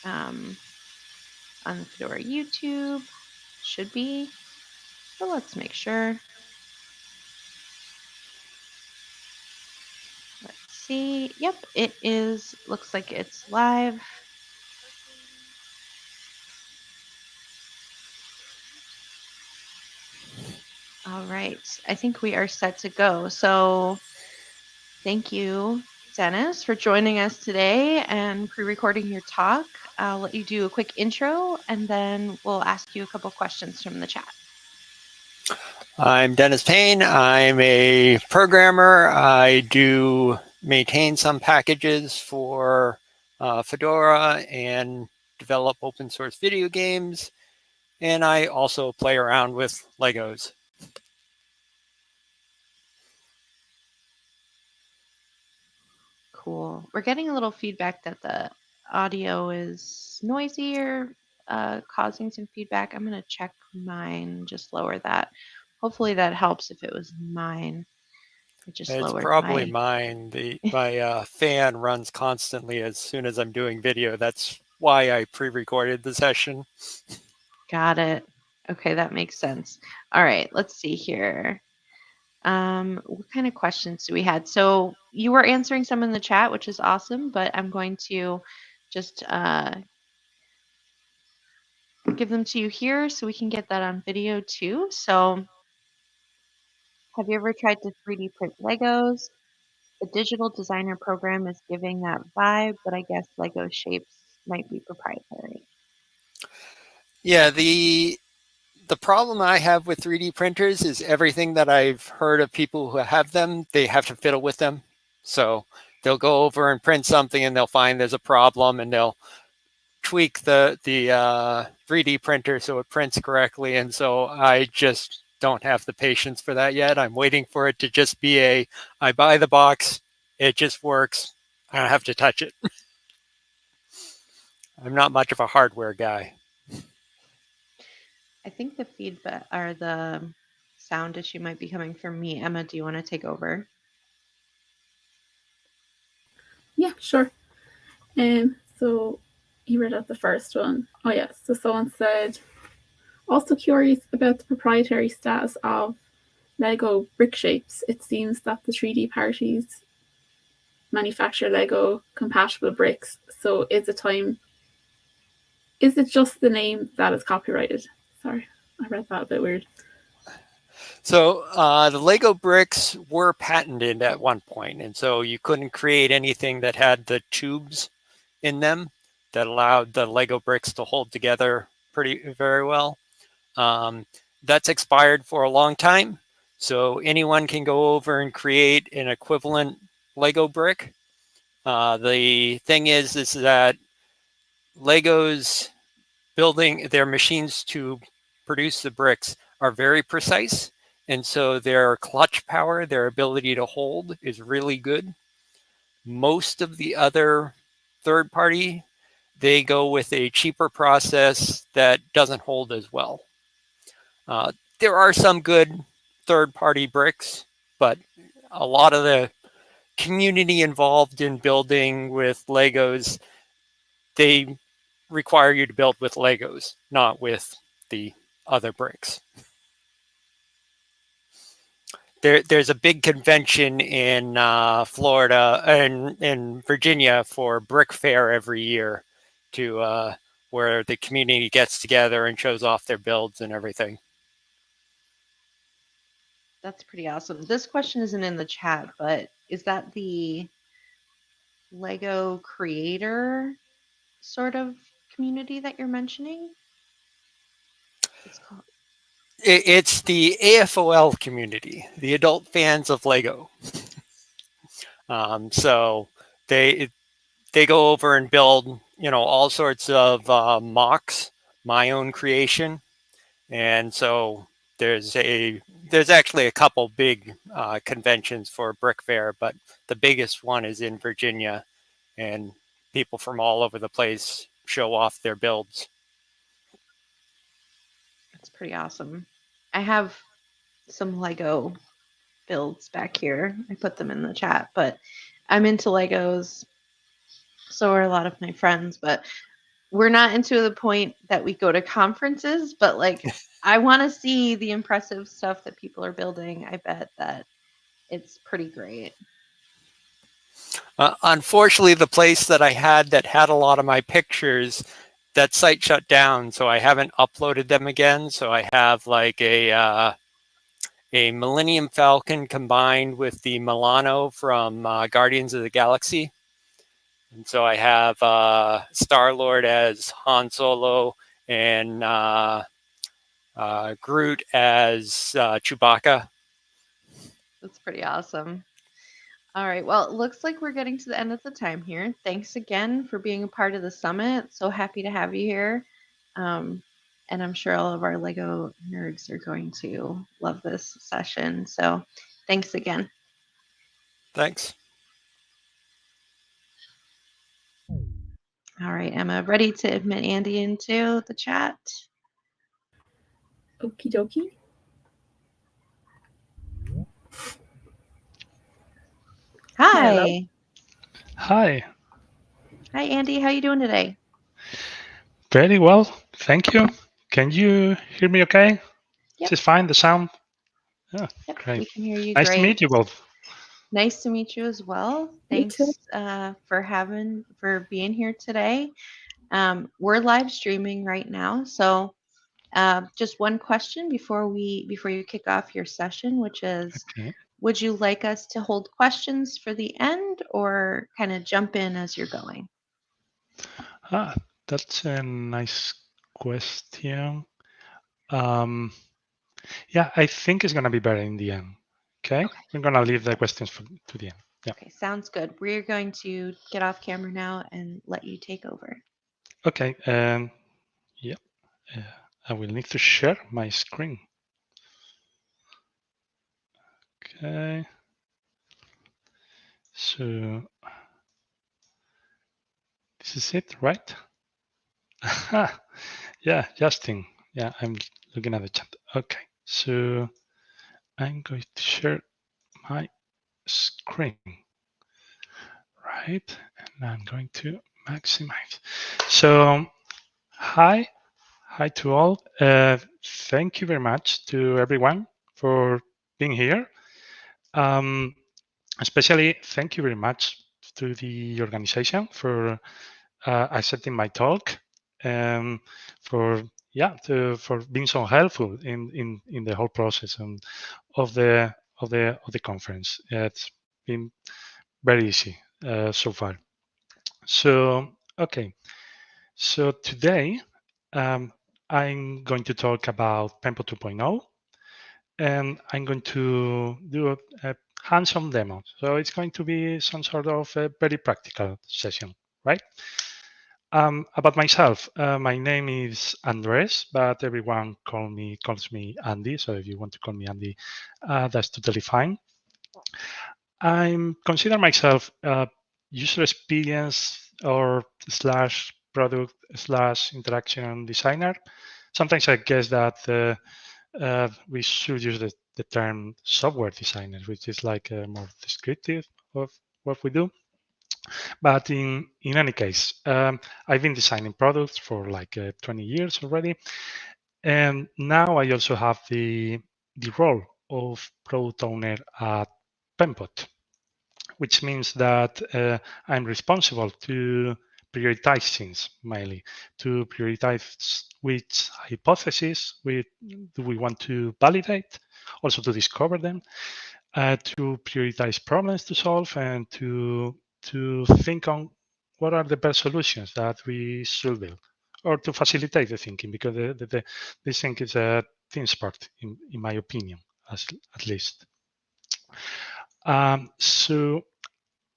On the Fedora YouTube, should be, but let's make sure. Let's see. Yep, it is. Looks like it's live. All right. I think we are set to go. So thank you, Dennis, for joining us today and pre-recording your talk. I'll let you do a quick intro and then we'll ask you a couple questions from the chat. I'm Dennis Payne. I'm a programmer. I do maintain some packages for Fedora and develop open source video games. And I also play around with Legos. Cool. We're getting a little feedback that the audio is noisy or causing some feedback. I'm going to check mine, just lower that. Hopefully that helps if it was mine. I just It's lowered probably my... mine. My fan runs constantly as soon as I'm doing video. That's why I pre-recorded the session. Got it. Okay, that makes sense. All right, let's see here. What kind of questions do we had? So you were answering some in the chat, which is awesome, but I'm going to just give them to you here so we can get that on video too. So have you ever tried to 3D print Legos? The digital designer program is giving that vibe, but I guess Lego shapes might be proprietary. Yeah, the problem I have with 3D printers is everything that I've heard of people who have them, they have to fiddle with them. So they'll go over and print something and they'll find there's a problem and they'll tweak the 3D printer so it prints correctly. And so I just don't have the patience for that yet. I'm waiting for it to just be I buy the box, it just works. I don't have to touch it. I'm not much of a hardware guy. I think the feedback or the sound issue might be coming from me. Emma, do you want to take over? Yeah, sure. So you read out the first one. Oh yeah, so someone said, also curious about the proprietary status of Lego brick shapes. It seems that the 3D parties manufacture Lego compatible bricks. So is it just the name that is copyrighted? Sorry, I read that a bit weird. So the Lego bricks were patented at one point, and so you couldn't create anything that had the tubes in them that allowed the Lego bricks to hold together very well. That's expired for a long time, so anyone can go over and create an equivalent Lego brick. The thing is that Legos building their machines to produce the bricks are very precise. And so their clutch power, their ability to hold is really good. Most of the other third party, they go with a cheaper process that doesn't hold as well. There are some good third party bricks, but a lot of the community involved in building with Legos, they require you to build with Legos, not with the other bricks. There's a big convention in Florida and in Virginia for Brick Fair every year, to where the community gets together and shows off their builds and everything. That's pretty awesome. This question isn't in the chat, but is that the Lego creator sort of community that you're mentioning? It's called... It's the AFOL community, the adult fans of Lego. So they go over and build, all sorts of mocks, my own creation. And so there's actually a couple big conventions for Brick Fair, but the biggest one is in Virginia, and people from all over the place show off their builds. That's pretty awesome. I have some Lego builds back here. I put them in the chat, but I'm into Legos. So are a lot of my friends, but we're not into the point that we go to conferences, but like I want to see the impressive stuff that people are building. I bet that it's pretty great. Unfortunately, the place that I had that had a lot of my pictures, that site shut down, so I haven't uploaded them again. So I have like a Millennium Falcon combined with the Milano from Guardians of the Galaxy. And so I have Star-Lord as Han Solo and Groot as Chewbacca. That's pretty awesome. All right. Well, it looks like we're getting to the end of the time here. Thanks again for being a part of the summit. So happy to have you here. And I'm sure all of our Lego nerds are going to love this session. So thanks again. Thanks. All right, Emma, ready to admit Andy into the chat? Okie dokie. Hi. Hello. Hi, Hi, Andy. How you doing today? very well, thank you. Can you hear me okay? Yep. Is it fine, the sound? Oh, Yep, great. we can hear you Nice great. to meet you both. Nice to meet you as well. Me too. Thanks for being here today. We're live streaming right now, so just one question before you kick off your session, which is, Okay. would you like us to hold questions for the end or kind of jump in as you're going? Ah, that's a nice question. Yeah, I think it's gonna be better in the end. Okay, Okay. we're gonna leave the questions to the end. Yeah. Okay, sounds good. We're going to get off camera now and let you take over. Okay. Yeah, I will need to share my screen. Okay. So this is it, right? Yeah, Justin. Yeah, I'm looking at the chat. Okay, so I'm going to share my screen, right? And I'm going to maximize. So, hi to all. Thank you very much to everyone for being here. Especially thank you very much to the organization for accepting my talk, for for being so helpful in the whole process and of the conference. It's been very easy so far. So okay, so today I'm going to talk about Pempo 2.0, and I'm going to do a hands-on demo. So it's going to be some sort of a very practical session, right? About myself, my name is Andres, but everyone calls me Andy. So if you want to call me Andy, that's totally fine. I consider myself a user experience or slash product slash interaction designer. Sometimes I guess that we should use the term software designer, which is like more descriptive of what we do. But in any case, I've been designing products for like 20 years already. And now I also have the role of product owner at Pempot, which means that I'm responsible to prioritize things mainly, to prioritize which hypotheses do we want to validate, also to discover them, to prioritize problems to solve, and to think on what are the best solutions that we should build, or to facilitate the thinking, because this thing is a team sport, in my opinion, at least. So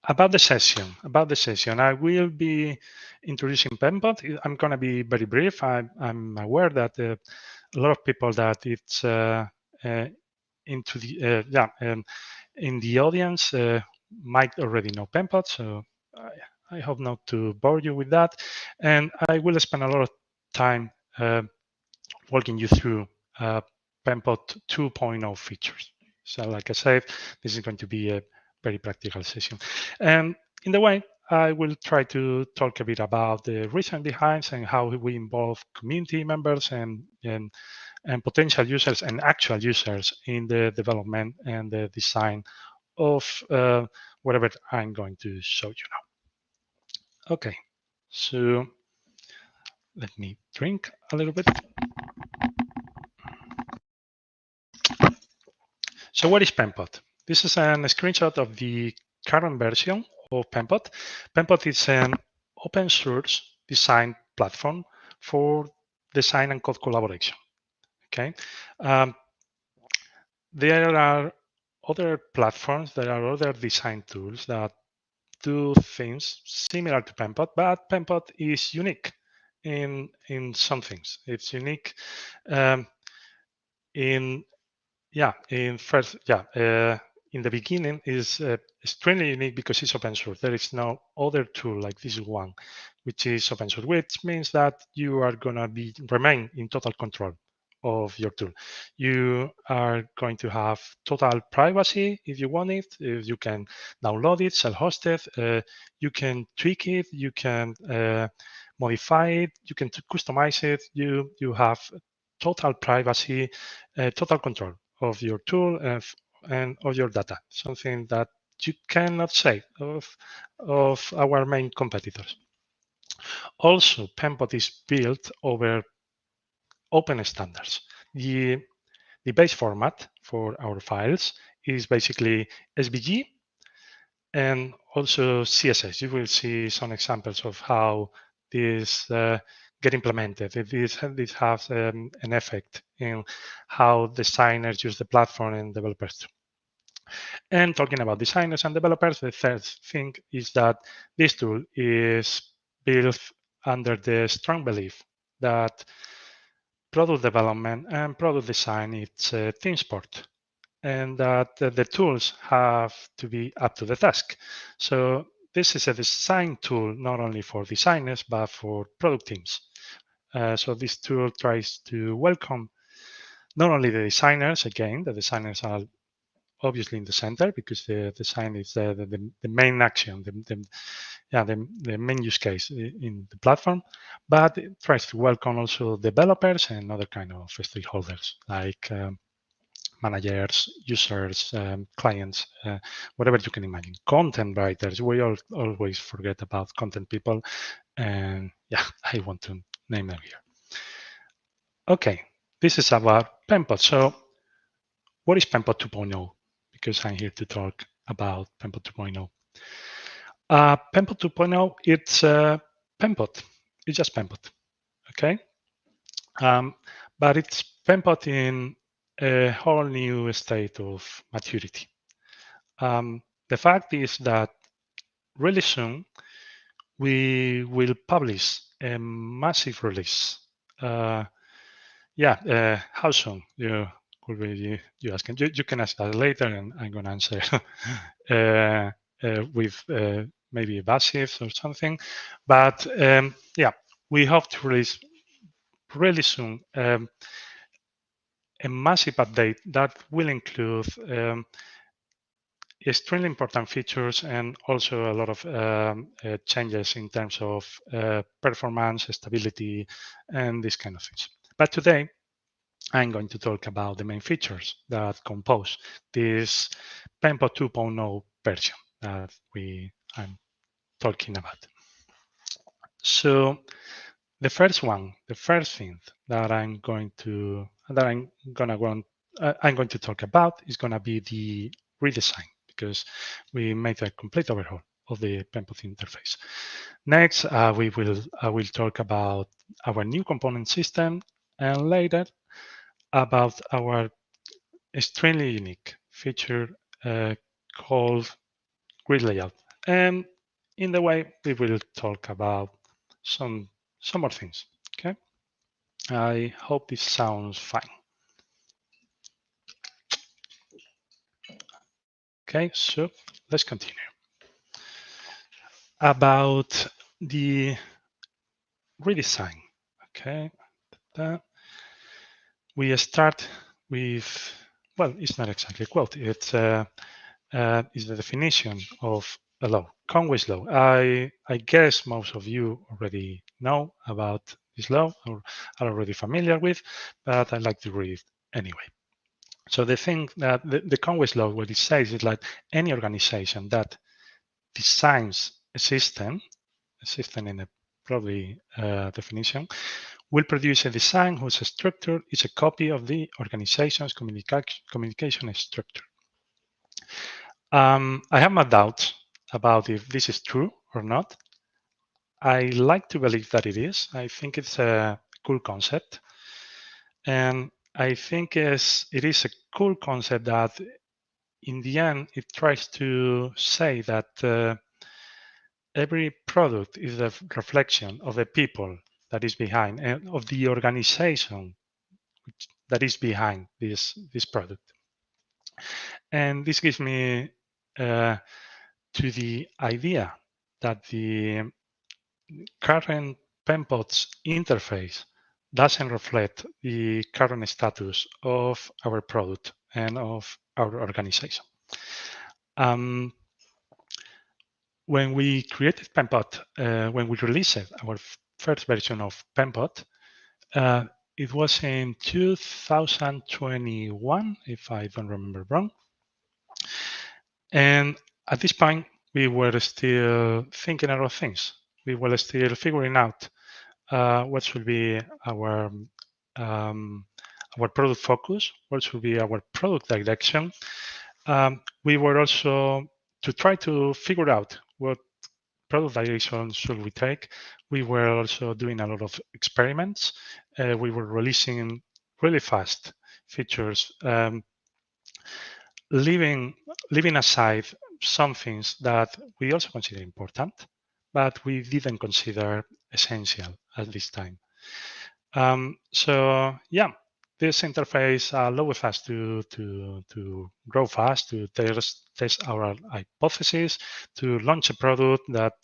about the session, I will be introducing Pempot. I'm going to be very brief. I'm aware that a lot of people that it's into the in the audience might already know Pempot, so I hope not to bore you with that. And I will spend a lot of time walking you through Pempot 2.0 features. So like I said, this is going to be a very practical session. And in the way, I will try to talk a bit about the reason behind and how we involve community members and potential users and actual users in the development and the design of whatever I'm going to show you now. Okay, so let me drink a little bit. So what is Penpot? This is a screenshot of the current version of Penpot. Penpot is an open source design platform for design and code collaboration. Okay. There are other platforms, there are other design tools that do things similar to Penpot, but Penpot is unique in some things. It's unique in in the beginning is extremely unique because it's open source. There is no other tool like this one, which is open source, which means that you are gonna remain in total control of your tool. You are going to have total privacy if you want it. If you can download it, self-host it, you can tweak it, you can modify it, you can customize it. You have total privacy, total control of your tool and of your data, something that you cannot say of our main competitors. Also, Penpot is built over open standards. The base format for our files is basically SVG and also CSS. You will see some examples of how this get implemented. This has an effect in how designers use the platform and developers too. And talking about designers and developers, the third thing is that this tool is built under the strong belief that product development and product design it's a team sport, and that the tools have to be up to the task. So this is a design tool not only for designers but for product teams. So this tool tries to welcome not only the designers, again, the designers are obviously in the center because the design is the main action, the main use case in the platform, but it tries to welcome also developers and other kind of stakeholders like managers, users, clients, whatever you can imagine. Content writers, we always forget about content people, and yeah, I want to name them here. Okay, this is about Penpot. So what is Penpot 2.0? Because I'm here to talk about Penpot 2.0. Penpot 2.0, it's Penpot. It's just Penpot, okay? But it's Penpot in a whole new state of maturity. The fact is that really soon we will publish a massive release. How soon? You asking? You can ask that later, and I'm going to answer with maybe evasive or something. But we hope to release really soon a massive update that will include extremely important features and also a lot of changes in terms of performance, stability, and these kind of things. But today, I'm going to talk about the main features that compose this Penpot 2.0 version that I'm talking about. So the first thing that I'm going to talk about is going to be the redesign, because we made a complete overhaul of the Penpot interface. Next, I will talk about our new component system, and later about our extremely unique feature called grid layout. And in the way, we will talk about some more things. Okay, I hope this sounds fine. Okay, so let's continue. About the redesign. Okay, we start with, well, it's not exactly a quote. It's is the definition of a law, Conway's law. I guess most of you already know about this law or are already familiar with, but I like to read it anyway. So the thing that the Conway's law, what it says is like any organization that designs a system in a probably definition, will produce a design whose structure is a copy of the organization's communication structure. I have my doubts about if this is true or not. I like to believe that it is. I think it's a cool concept. And I think it is a cool concept that in the end, it tries to say that every product is a reflection of the people that is behind and of the organization that is behind this product. And this gives me to the idea that the current PenPod's interface doesn't reflect the current status of our product and of our organization. When we created PenPod, when we released our first version of PenPod, it was in 2021, if I don't remember wrong. And at this point, we were still thinking about things. We were still figuring out what should be our product focus, what should be our product direction. We were also to try to figure out what product direction should we take. We were also doing a lot of experiments. We were releasing really fast features, leaving aside some things that we also consider important, but we didn't consider essential at this time. So yeah, this interface allows us to grow fast, to test our hypothesis, to launch a product that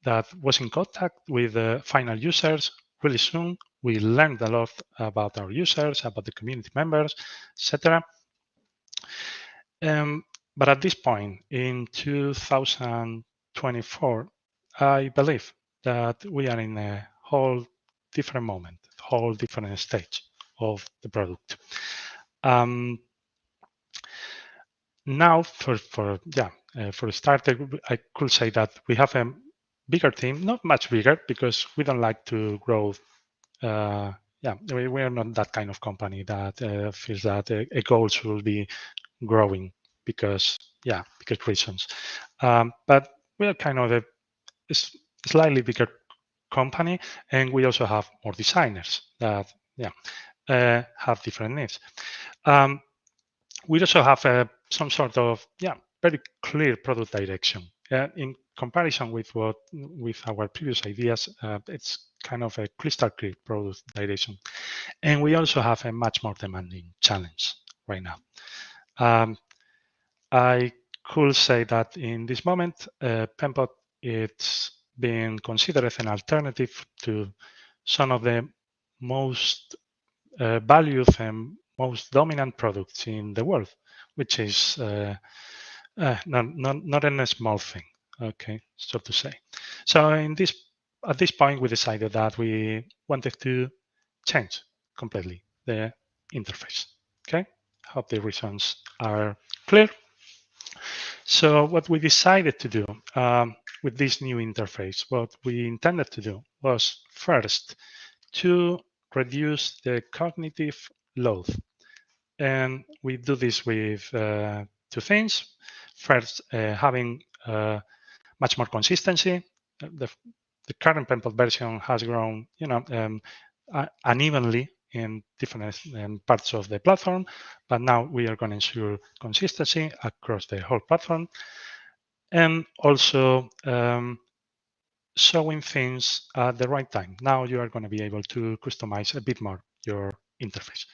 that was in contact with the final users really soon. We learned a lot about our users, about the community members, etc. But at this point in 2024, I believe that we are in a whole different moment, whole different stage of the product. Now, for a starter, I could say that we have a bigger team, not much bigger, because we don't like to grow. We are not that kind of company that feels that a goal should be growing because reasons. But we are kind of a slightly bigger company, and we also have more designers that have different needs. We also have some sort of very clear product direction. In comparison with our previous ideas, it's kind of a crystal clear product direction, and we also have a much more demanding challenge right now. I could say that in this moment, PenPod it's being considered as an alternative to some of the most valued and most dominant products in the world, which is not a small thing, okay, so to say. So at this point, we decided that we wanted to change completely the interface, okay? Hope the reasons are clear. So what we decided to do with this new interface, what we intended to do was first to reduce the cognitive load. And we do this with two things. First, having much more consistency. The current PenPod version has grown, unevenly in different parts of the platform, but now we are going to ensure consistency across the whole platform, and also showing things at the right time. Now you are going to be able to customize a bit more your interface.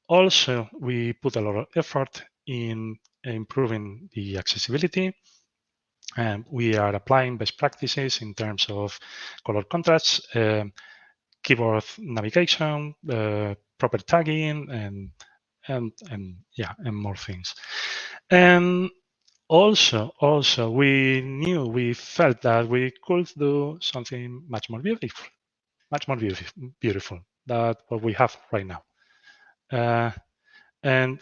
Also, we put a lot of effort in improving the accessibility. And we are applying best practices in terms of color contrasts, keyboard navigation, proper tagging, and and yeah, and more things. And also we felt that we could do something much more beautiful, than what we have right now. And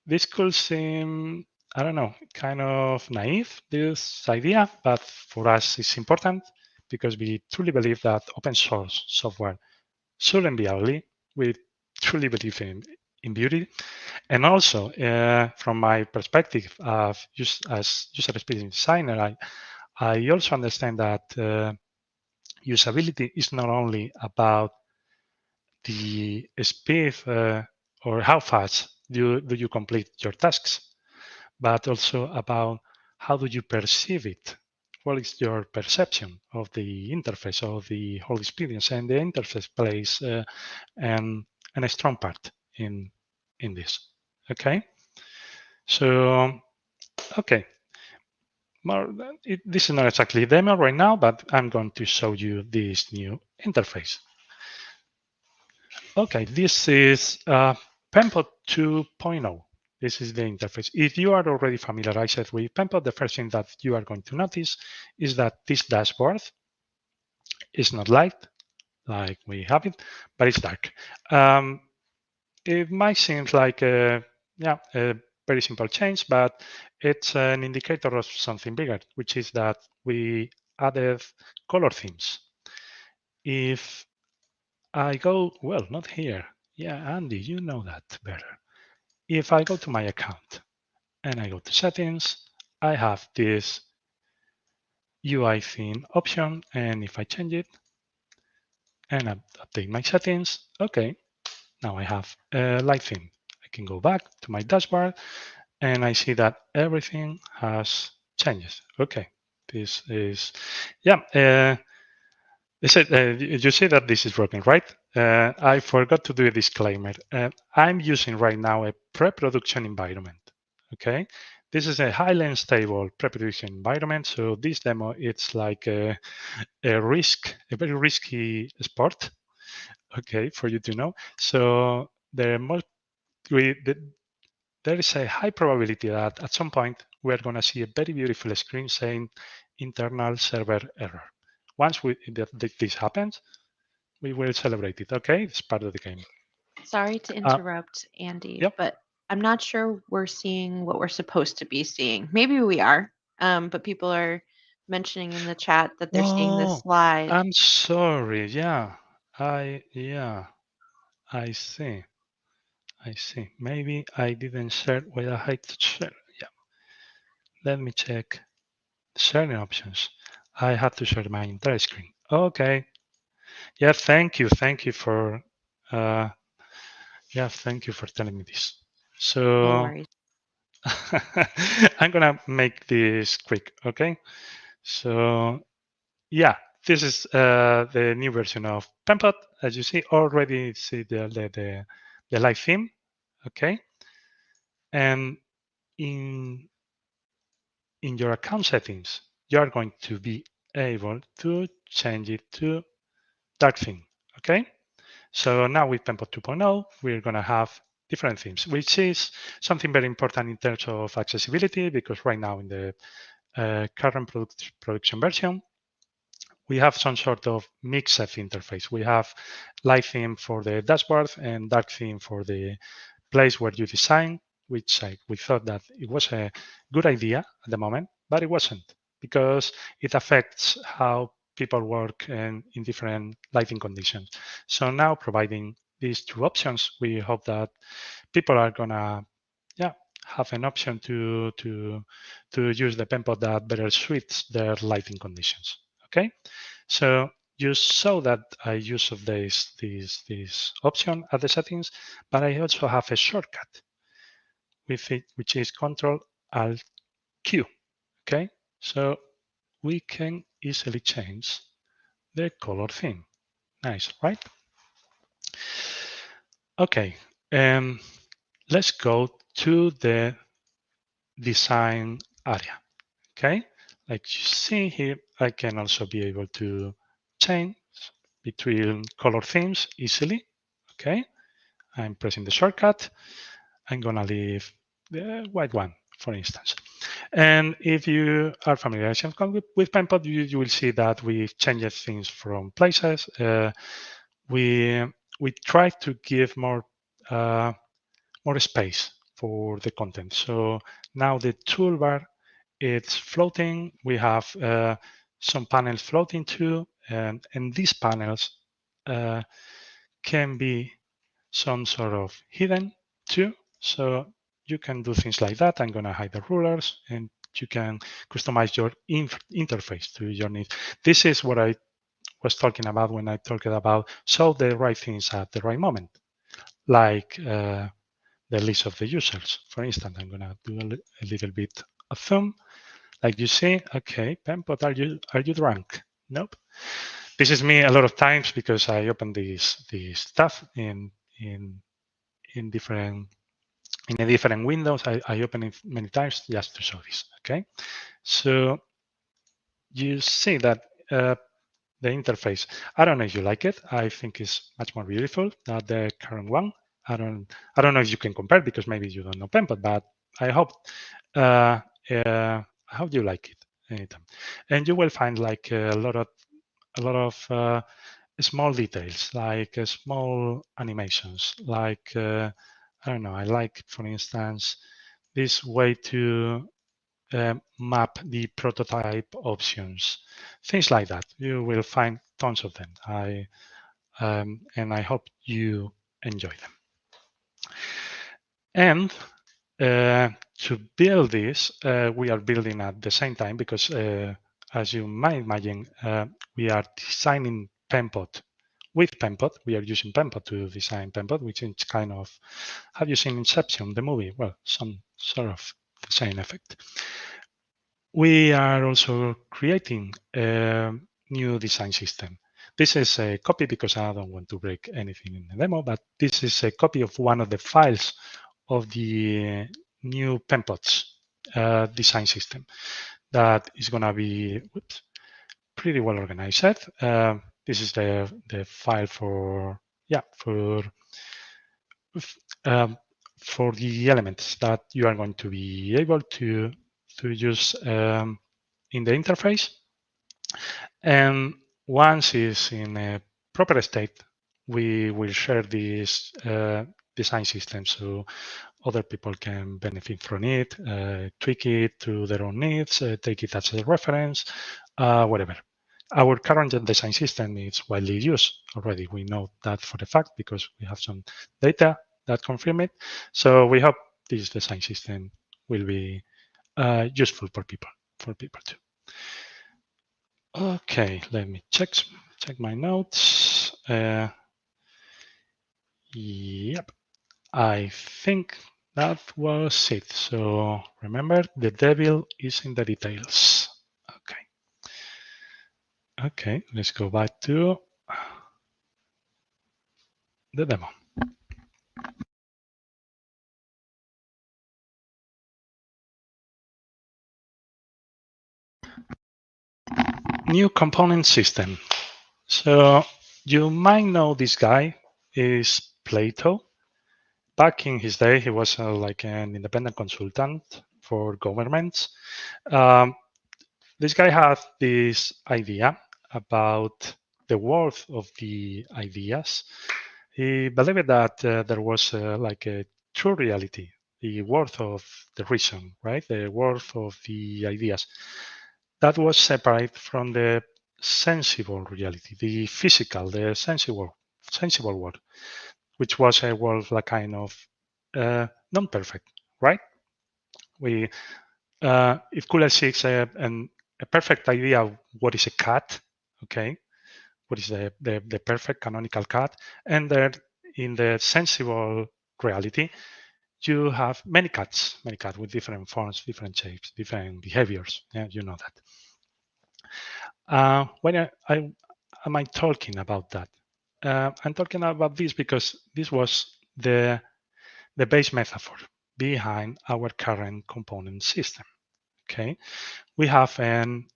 this could seem, I don't know, kind of naive, this idea, but for us it's important because we truly believe that open source software shouldn't be ugly. We truly believe in beauty. And also, from my perspective as user experience designer, I also understand that usability is not only about the speed or how fast do you complete your tasks, but also about how do you perceive it. What is your perception of the interface of the whole experience? And the interface plays a strong part in this. Okay, so okay, this is not exactly a demo right now, but I'm going to show you this new interface. Okay, this is Penpot 2.0. This is the interface. If you are already familiarized with Penpot, the first thing that you are going to notice is that this dashboard is not light like we have it, but it's dark. It might seem like a very simple change, but it's an indicator of something bigger, which is that we added color themes. If I go, well, not here. Yeah, Andy, you know that better. If I go to my account and I go to settings, I have this UI theme option. And if I change it and update my settings, okay, now I have a light theme. I can go back to my dashboard and I see that everything has changes. Okay, this is, yeah. You see that this is working, right? I forgot to do a disclaimer. I'm using right now a pre-production environment. Okay, this is a highly unstable pre-production environment. So this demo, it's like a very risky sport. Okay, for you to know. So there is a high probability that at some point we're going to see a very beautiful screen saying internal server error. Once this happens, we will celebrate it. Okay, it's part of the game. Sorry to interrupt, Andy, Yep. but I'm not sure we're seeing what we're supposed to be seeing. Maybe we are, but people are mentioning in the chat that they're seeing this slide. I'm sorry. Yeah, I see. Maybe I didn't share what I had to share. Yeah. Let me check sharing options. I had to share my entire screen. Okay. Yeah. Thank you. Thank you for. Thank you for telling me this. No So worries. I'm gonna make this quick. Okay. So yeah, this is the new version of Penpot. As you see, already see the live theme. Okay. And in your account settings, you are going to be able to change it to dark theme. Okay. So now with Penpot 2.0, we're going to have different themes, which is something very important in terms of accessibility, because right now in the current production version, we have some sort of mixed interface. We have light theme for the dashboard and dark theme for the place where you design, which we thought that it was a good idea at the moment, but it wasn't, because it affects how people work in different lighting conditions. So now, providing these two options, we hope that people are gonna have an option to use the Penpot that better suits their lighting conditions. Okay, so you saw that I use of this option at the settings, but I also have a shortcut with it, which is Control Alt Q. Okay, so we can easily change the color theme. Nice, right? Okay, let's go to the design area. Okay, like you see here, I can also be able to change between color themes easily. Okay, I'm pressing the shortcut. I'm gonna leave the white one, for instance. And if you are familiar with Penpot, you will see that we changed things from places. We try to give more space for the content. So now the toolbar, it's floating. We have some panels floating too, and these panels can be some sort of hidden too. So you can do things like that. I'm going to hide the rulers, and you can customize your interface to your needs. This is what I was talking about when I talked about show the right things at the right moment, like the list of the users. For instance, I'm going to do a little bit of zoom. Like you see, okay, Penpot, are you drunk? Nope. This is me a lot of times because I open this stuff in different windows. I open it many times just to show this. Okay, so you see that the interface. I don't know if you like it. I think it's much more beautiful than the current one. I don't know if you can compare because maybe you don't know Penpot, but I hope how do you like it anytime. And you will find like a lot of small details, like small animations, like I don't know. I like, for instance, this way to map the prototype options, things like that. You will find tons of them. And I hope you enjoy them. And to build this, we are building at the same time because, as you might imagine, we are designing Penpot with Penpot. We are using Penpot to design Penpot, which is kind of, have you seen Inception, the movie? Well, some sort of the same effect. We are also creating a new design system. This is a copy because I don't want to break anything in the demo, but this is a copy of one of the files of the new Penpot's design system that is going to be pretty well organized. This is the file for the elements that you are going to be able to use in the interface. And once it's in a proper state, we will share this design system so other people can benefit from it, tweak it to their own needs, take it as a reference, whatever. Our current design system is widely used already. We know that for a fact because we have some data that confirm it. So we hope this design system will be useful for people too. Okay, let me check my notes. Yep, I think that was it. So remember, the devil is in the details. Okay, let's go back to the demo. New component system. So you might know this guy is Plato. Back in his day, he was like an independent consultant for governments. This guy had this idea about the worth of the ideas. He believed that there was like a true reality, the worth of the reason, right? The worth of the ideas. That was separate from the sensible reality, the physical, the sensible world, which was a world like kind of non-perfect, right? We it could exist a perfect idea of what is a cat, okay? What is the perfect canonical cat? And then in the sensible reality, you have many cats with different forms, different shapes, different behaviors. Yeah, you know that. When am I talking about that? I'm talking about this because this was the base metaphor behind our current component system. Okay, we have an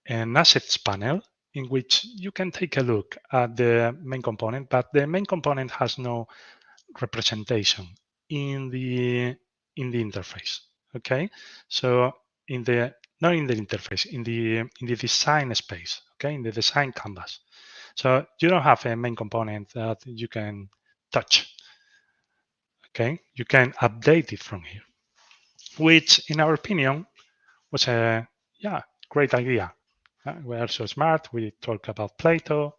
assets panel in which you can take a look at the main component, but the main component has no representation in the interface. Okay, so in the not in the interface, in the design space. Okay, in the design canvas. So you don't have a main component that you can touch. Okay, you can update it from here, which in our opinion was a great idea. We are so smart. We talk about Plato,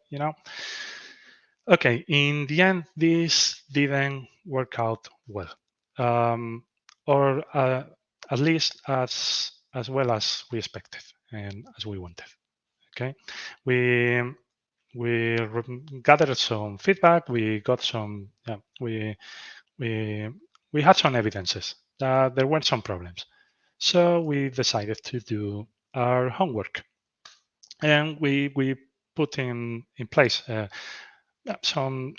Okay, in the end, this didn't work out well, or at least as well as we expected and as we wanted. Okay, we gathered some feedback. We got some. We had some evidences that there were some problems. So we decided to do our homework, and we put in place some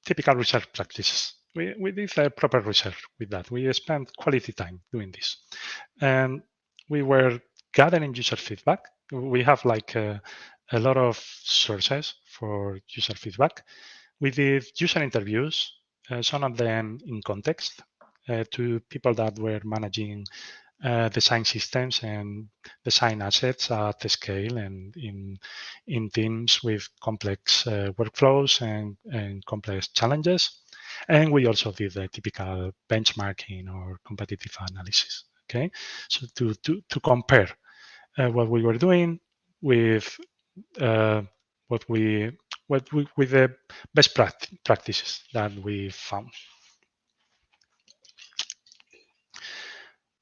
typical research practices. We did proper research with that. We spent quality time doing this, and we were gathering user feedback. We have like a lot of sources for user feedback. We did user interviews, some of them in context, to people that were managing design systems and design assets at the scale and in teams with complex workflows and complex challenges. And we also did the typical benchmarking or competitive analysis. Okay, so to compare what we were doing with with the best practices that we found.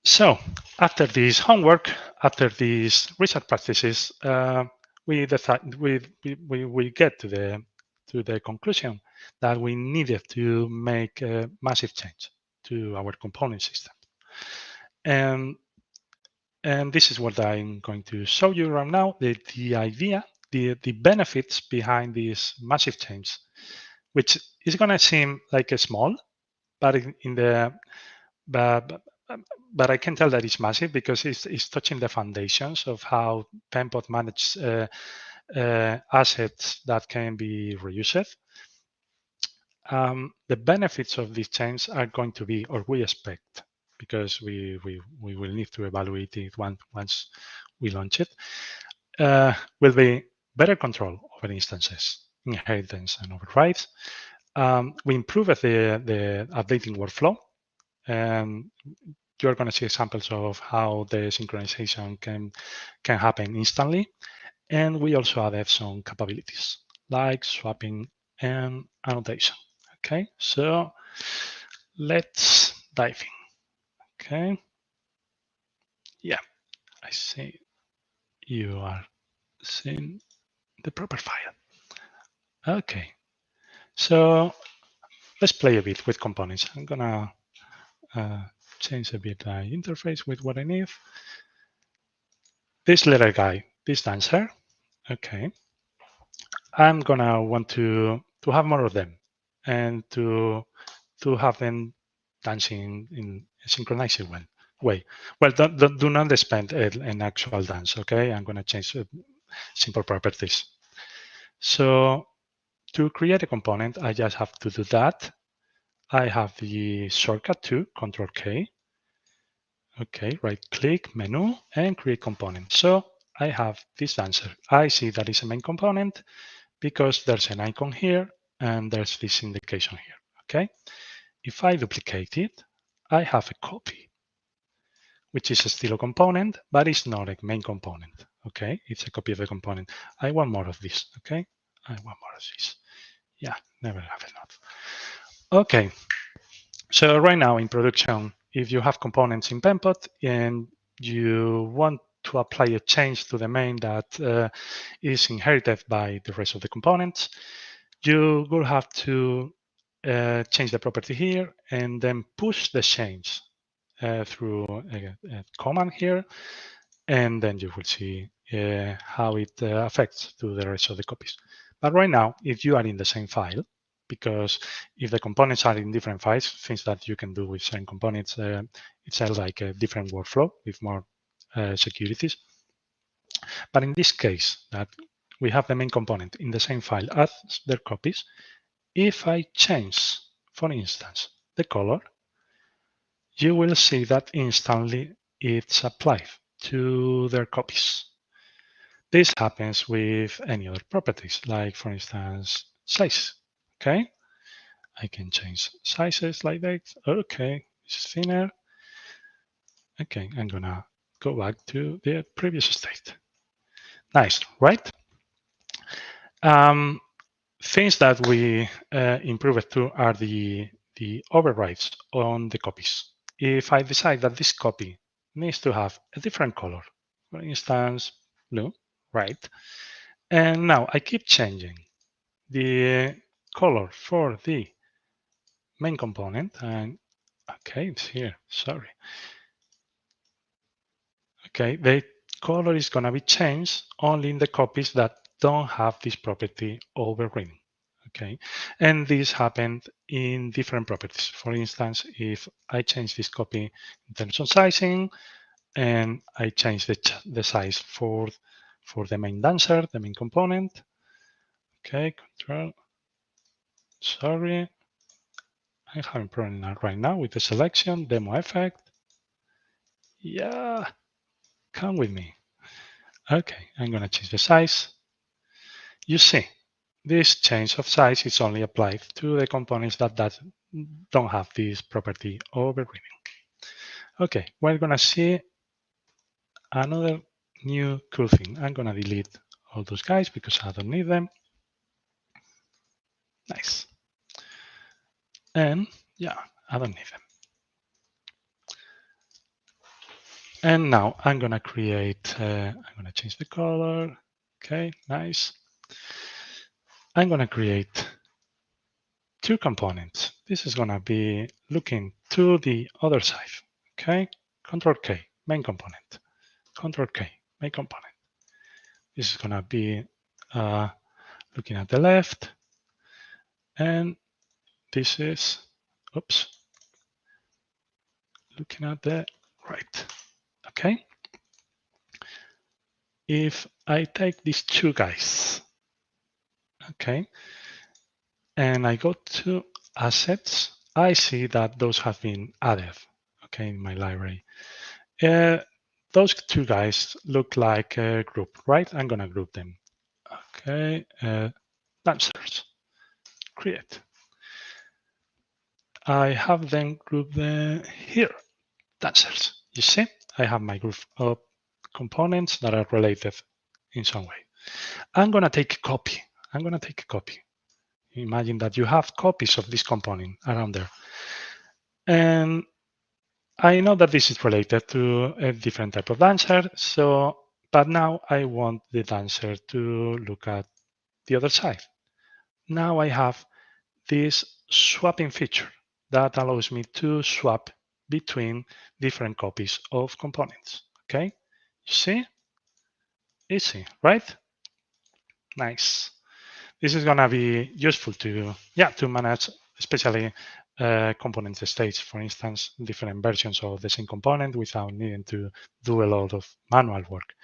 So after this homework, after these research practices, we get to the conclusion that we needed to make a massive change to our component system. And this is what I'm going to show you right now, the idea, the benefits behind this massive change, which is going to seem like a small, but but I can tell that it's massive because it's touching the foundations of how Penpot manages assets that can be reused. The benefits of this change are going to be, or we expect, because we will need to evaluate it once we launch it, will be better control over instances, inheritance, and overrides. We improve the updating workflow. You're going to see examples of how the synchronization can happen instantly. And we also added some capabilities like swapping and annotation. Okay, so let's dive in. Okay, yeah, I see you are seeing the proper file. Okay, so let's play a bit with components. I'm gonna change a bit the interface with what I need. This little guy, this dancer, okay. I'm gonna want to have more of them and to have them dancing in a synchronized way. Well, do not spend an actual dance, okay? I'm gonna change simple properties. So to create a component, I just have to do that. I have the shortcut to Control K. Okay, right click, menu, and create component. So I have this dancer. I see that is a main component because there's an icon here and there's this indication here, okay? If I duplicate it, I have a copy, which is still a component, but it's not a main component, okay? It's a copy of the component. I want more of this, okay? I want more of this. Yeah, never have enough. Okay, so right now in production, if you have components in Penpot and you want to apply a change to the main that is inherited by the rest of the components, you will have to change the property here and then push the change through a command here, and then you will see how it affects to the rest of the copies. But right now, if you are in the same file, because if the components are in different files, things that you can do with certain components, it's like a different workflow with more securities. But in this case, that we have the main component in the same file as their copies, if I change, for instance, the color, you will see that instantly it's applied to their copies. This happens with any other properties, like for instance, size. Okay, I can change sizes like that. Okay, this is thinner. Okay, I'm gonna go back to the previous state. Nice, right? Things that we improved too are the overrides on the copies. If I decide that this copy needs to have a different color, for instance, blue, right? And now I keep changing the color for the main component, and okay, it's here, sorry. Okay, the color is gonna be changed only in the copies that don't have this property overridden. Okay, and this happened in different properties. For instance, if I change this copy in terms of sizing, and I change the size for the main dancer, the main component. Okay, control. Sorry, I'm having problem right now with the selection, demo effect. Yeah, come with me. Okay, I'm gonna change the size. You see, this change of size is only applied to the components that don't have this property overridden. Okay, we're gonna see another new cool thing. I'm gonna delete all those guys because I don't need them. Nice. And yeah, I don't need them. And now I'm gonna create, I'm gonna change the color. Okay, nice. I'm gonna create two components. This is gonna be looking to the other side. Okay, Control K, main component. Control K, main component. This is gonna be looking at the left, and this is, oops, looking at the right. Okay. If I take these two guys, okay, and I go to assets, I see that those have been added, okay, in my library. Those two guys look like a group, right? I'm gonna group them. Okay, dancers, create. I have them grouped here, dancers. You see, I have my group of components that are related in some way. I'm gonna take a copy. I'm gonna take a copy. Imagine that you have copies of this component around there. And I know that this is related to a different type of dancer. So, but now I want the dancer to look at the other side. Now I have this swapping feature that allows me to swap between different copies of components. Okay, you see? Easy, right? Nice. This is gonna be useful to manage, especially component states, for instance, different versions of the same component without needing to do a lot of manual work.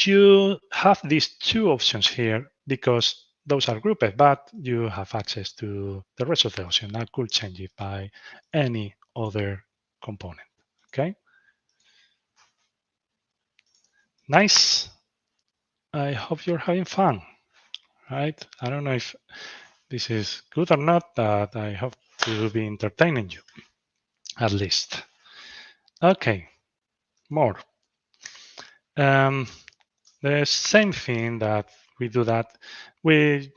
You have these two options here because those are grouped, but you have access to the rest of the option. I could change it by any other component. Okay. Nice. I hope you're having fun. Right? I don't know if this is good or not, but I hope to be entertaining you, at least. Okay, more. The same thing that we do that we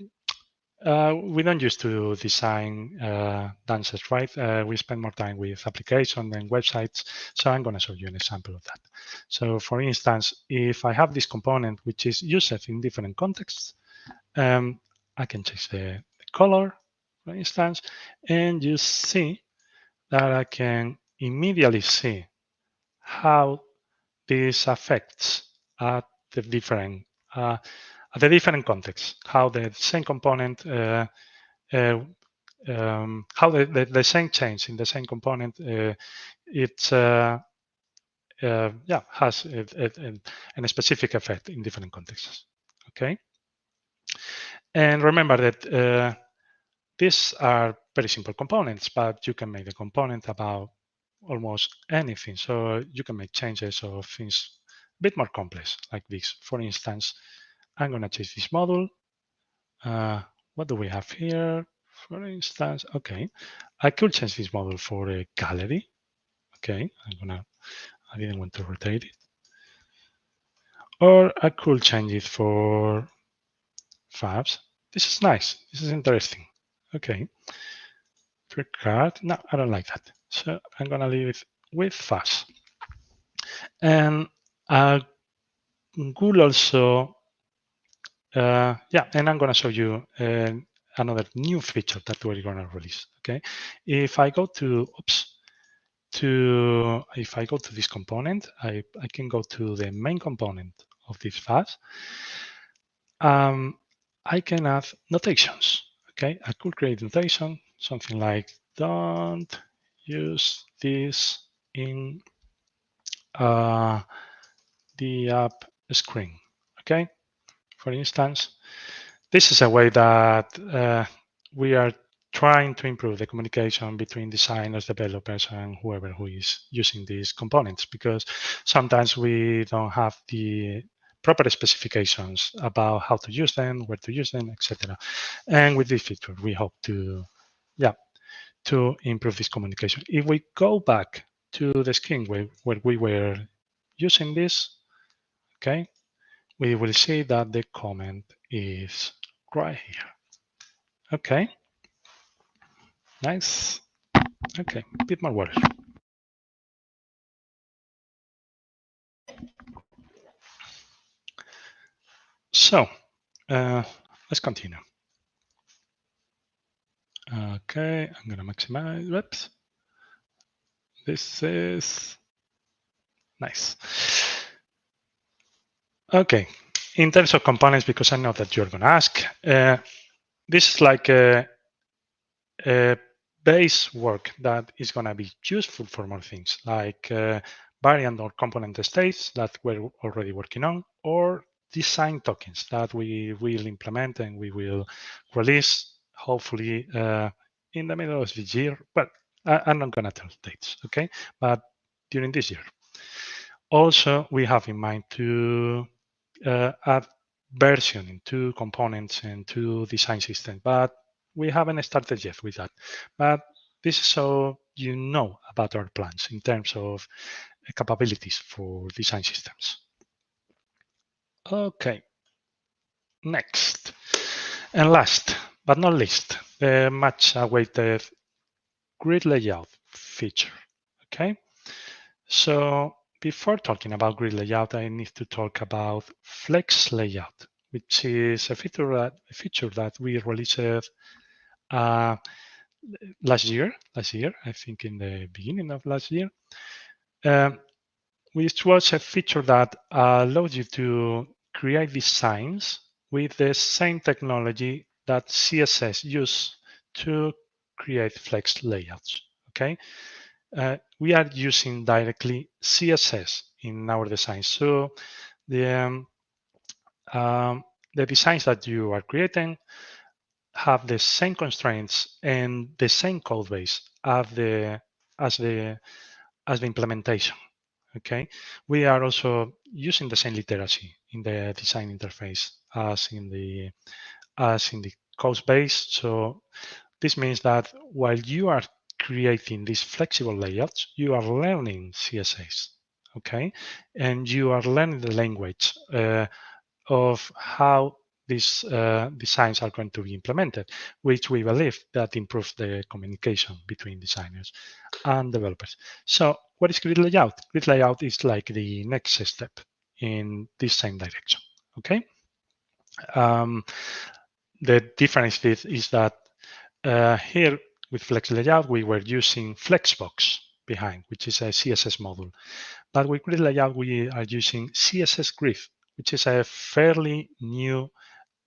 don't used to design dances, right? We spend more time with applications and websites. So I'm going to show you an example of that. So for instance, if I have this component which is used in different contexts, I can change the color, for instance, and you see that I can immediately see how this affects at the different contexts, how the same component, how the same change in the same component, has a specific effect in different contexts. Okay, and remember that these are very simple components, but you can make the component about almost anything. So you can make changes of things a bit more complex like this. For instance, I'm going to change this model. What do we have here? For instance, okay, I could change this model for a gallery. Okay, I didn't want to rotate it. Or I could change it for fabs. This is nice. This is interesting. Okay. Trick card. No, I don't like that. So I'm going to leave it with fabs. And I could also, yeah, and I'm going to show you another new feature that we're going to release. Okay. If I go to, if I go to this component, I can go to the main component of this fabs. I can add notations. Okay, I could create notation, something like don't use this in the app screen. Okay, for instance, this is a way that we are trying to improve the communication between designers, developers, and whoever who is using these components, because sometimes we don't have the proper specifications about how to use them, where to use them, etc. And with this feature, we hope to, yeah, to improve this communication. If we go back to the screen where we were using this, okay, we will see that the comment is right here. Okay, nice. Okay, a bit more water. So let's continue. Okay, I'm gonna maximize. Whoops. This is nice. Okay, in terms of components, because I know that you're gonna ask, this is like a base work that is gonna be useful for more things, like variant or component states that we're already working on, or design tokens that we will implement and we will release hopefully in the middle of this year. But I'm not going to tell dates, okay? But during this year. Also, we have in mind to add versioning to components and to design systems, but we haven't started yet with that. But this is so you know about our plans in terms of capabilities for design systems. Okay, next. And last but not least, the much awaited grid layout feature. Okay, so before talking about grid layout, I need to talk about flex layout, which is a feature that we released last year, I think in the beginning of last year. Which was a feature that allows you to create designs with the same technology that CSS use to create flex layouts. Okay, we are using directly CSS in our designs, so the designs that you are creating have the same constraints and the same code base as the implementation. Okay, we are also using the same literacy in the design interface as in the code base. So this means that while you are creating these flexible layouts, you are learning CSS, okay, and you are learning the language of how these designs are going to be implemented, which we believe that improves the communication between designers and developers. So what is grid layout? Grid layout is like the next step in this same direction, okay? The difference is that here with Flex Layout, we were using Flexbox behind, which is a CSS module. But with Grid Layout, we are using CSS Grid, which is a fairly new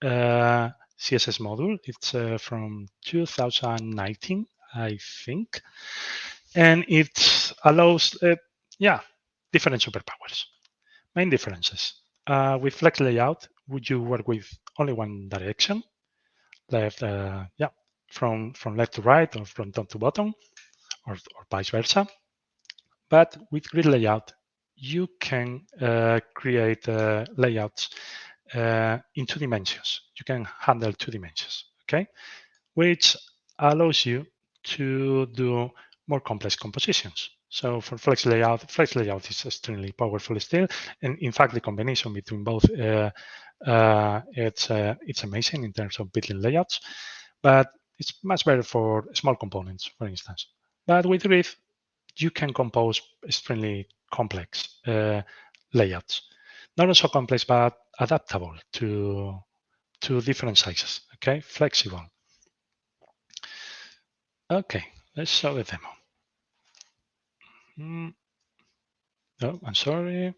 CSS module. It's from 2019, I think. And it allows, different superpowers. Main differences. With Flex Layout, would you work with only one direction? Left, from left to right or from top to bottom, or vice versa. But with grid layout, you can create layouts in 2 dimensions. You can handle 2 dimensions, okay? Which allows you to do more complex compositions. So for flex layout is extremely powerful still. And in fact, the combination between both, it's amazing in terms of building layouts, but it's much better for small components, for instance. But with grid, you can compose extremely complex layouts. Not so complex, but adaptable to different sizes, okay? Flexible. Okay, let's show the demo. No, I'm sorry.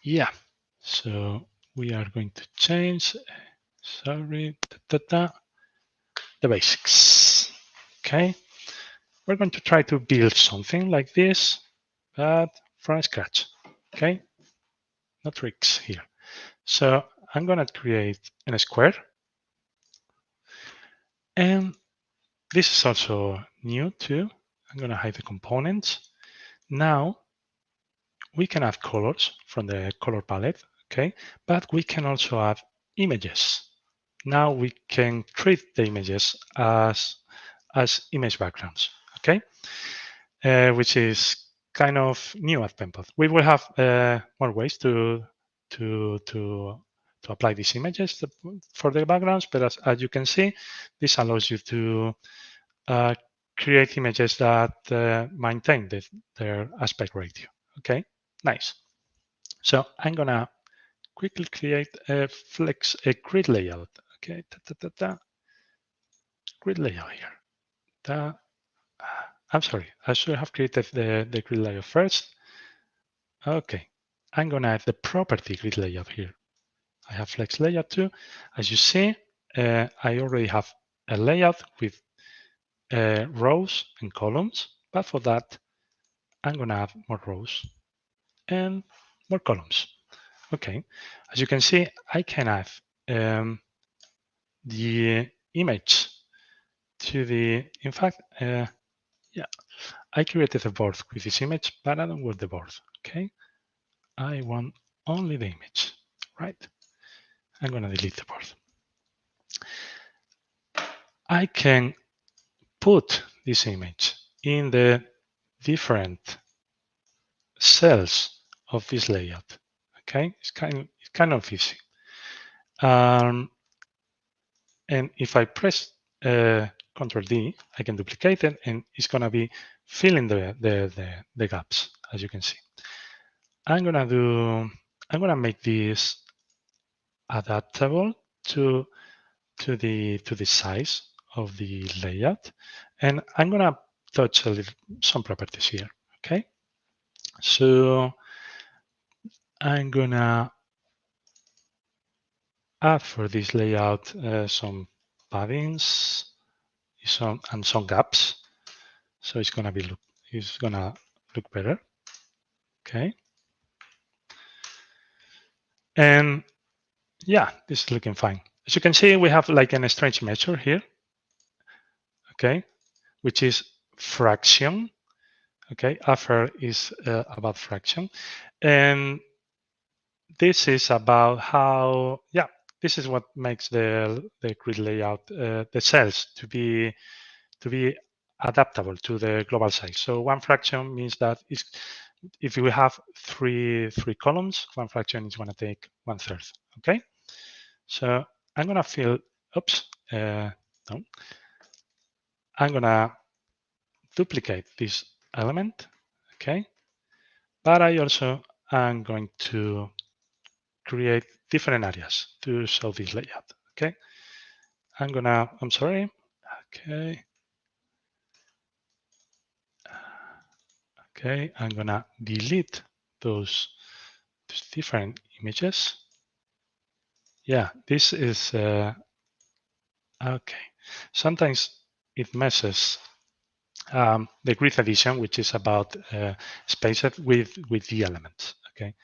Yeah, so we are going to change, sorry, the basics. Okay, we're going to try to build something like this, but from scratch. Okay, no tricks here. So I'm going to create a square. And this is also new too. I'm going to hide the components. Now we can add colors from the color palette, okay? But we can also add images. Now we can treat the images as image backgrounds, okay? Which is kind of new at Penpal. We will have more ways to apply these images for the backgrounds, but as you can see, this allows you to create images that maintain their aspect ratio. Okay, nice. So I'm gonna quickly create a grid layout. Okay, grid layout here. I'm sorry, I should have created the grid layout first. Okay, I'm gonna add the property grid layout here. I have flex layout too. As you see, I already have a layout with rows and columns, but for that, I'm gonna add more rows and more columns. Okay, as you can see, I can add the image to the, in fact, yeah, I created a board with this image, but I don't want the board, okay? I want only the image, right? I'm gonna delete the board. I can put this image in the different cells of this layout, okay? It's kind of easy. And if I press Control D, I can duplicate it, and it's going to be filling the gaps, as you can see. I'm gonna make this adaptable to the size of the layout, and I'm gonna touch some properties here. Okay, so I'm gonna add for this layout some paddings, and some gaps, so it's gonna look better. Okay, and yeah, this is looking fine. As you can see, we have like a strange measure here. Okay, which is fraction. Okay, after is about fraction, and this is about how, yeah, this is what makes the grid layout, the cells to be adaptable to the global size. So one fraction means that if we have three columns, one fraction is going to take 1/3. Okay, so I'm going to fill. Oops, no. I'm going to duplicate this element. Okay, but I also am going to create different areas to show this layout. Okay, I'm sorry. Okay. Okay, I'm gonna delete those different images. Yeah, this is okay. Sometimes it messes the grid addition, which is about spaced with the elements. Okay,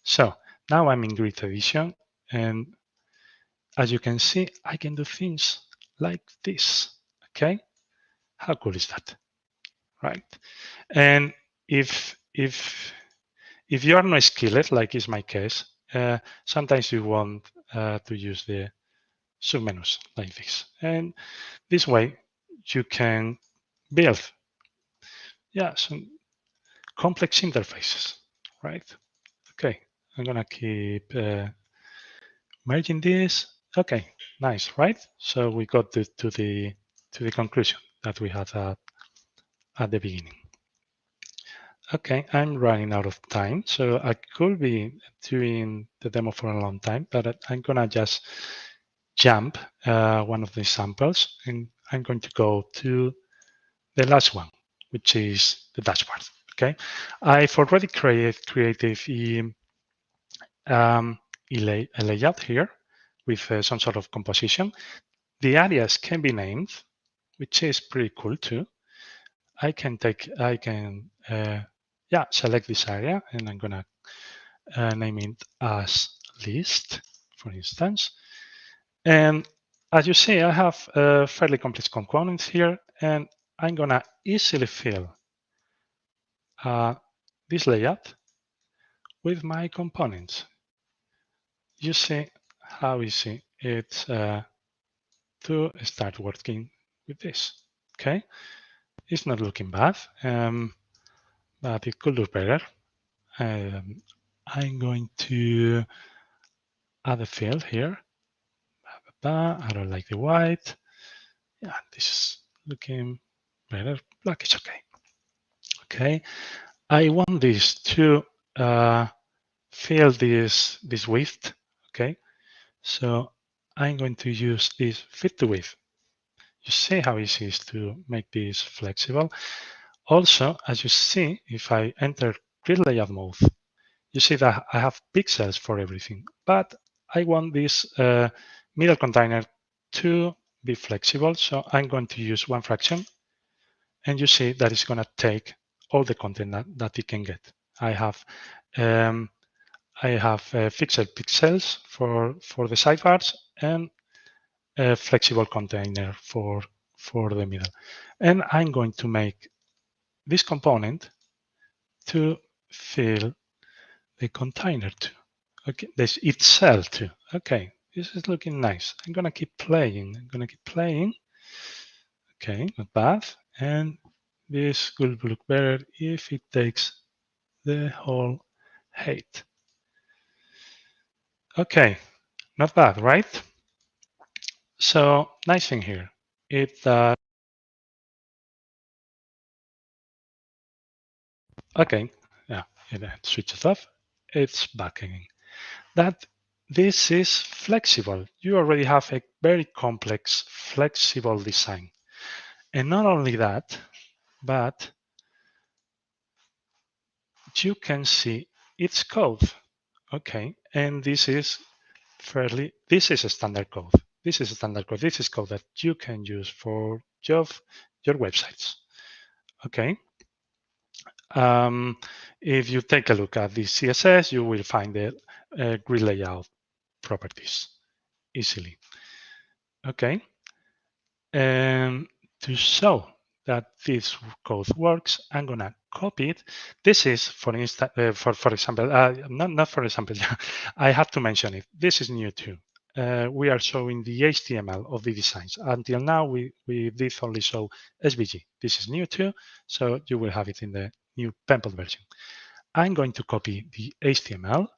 so now I'm in grid addition, and as you can see, I can do things like this. Okay, how cool is that, right? And if you are not skilled, like is my case, sometimes you want to use the submenus like this, and this way you can build, some complex interfaces, right? Okay, I'm gonna keep merging this. Okay, nice, right? So we got to the conclusion that we had at the beginning. Okay, I'm running out of time, so I could be doing the demo for a long time, but I'm gonna just jump one of the samples, and I'm going to go to the last one, which is the dashboard. Okay, I've already created a layout here with some sort of composition. The areas can be named, which is pretty cool too. I can select this area, and I'm gonna name it as list, for instance. And as you see, I have fairly complex components here, and I'm gonna easily fill this layout with my components. You see how easy it's to start working with this. Okay, it's not looking bad, but it could look better. I'm going to add a field here. I don't like the white. Yeah, this is looking better. Black is okay. Okay, I want this to fill this width. Okay, so I'm going to use this fit to width. You see how easy it is to make this flexible. Also, as you see, if I enter grid layout mode, you see that I have pixels for everything, but I want this middle container to be flexible. So I'm going to use one fraction, and you see that it's going to take all the content that it can get. I have fixed pixels for the sidebars and a flexible container for the middle. And I'm going to make this component to fill the container too. Okay, this itself too. Okay, this is looking nice. I'm gonna keep playing. Okay, not bad. And this will look better if it takes the whole height. Okay, not bad, right? So nice thing here, okay, yeah, it switches off. It's back again. That this is flexible. You already have a very complex, flexible design. And not only that, but you can see its code. Okay, and this is a standard code. This is a standard code. This is code that you can use for your websites. Okay. If you take a look at the CSS, you will find the grid layout properties easily. Okay. And to show that this code works, I'm gonna copy it. This is, for instance, for example, not for example. I have to mention it. This is new too. We are showing the HTML of the designs. Until now, we did only show SVG. This is new too, so you will have it in the new Pempel version. I'm going to copy the HTML.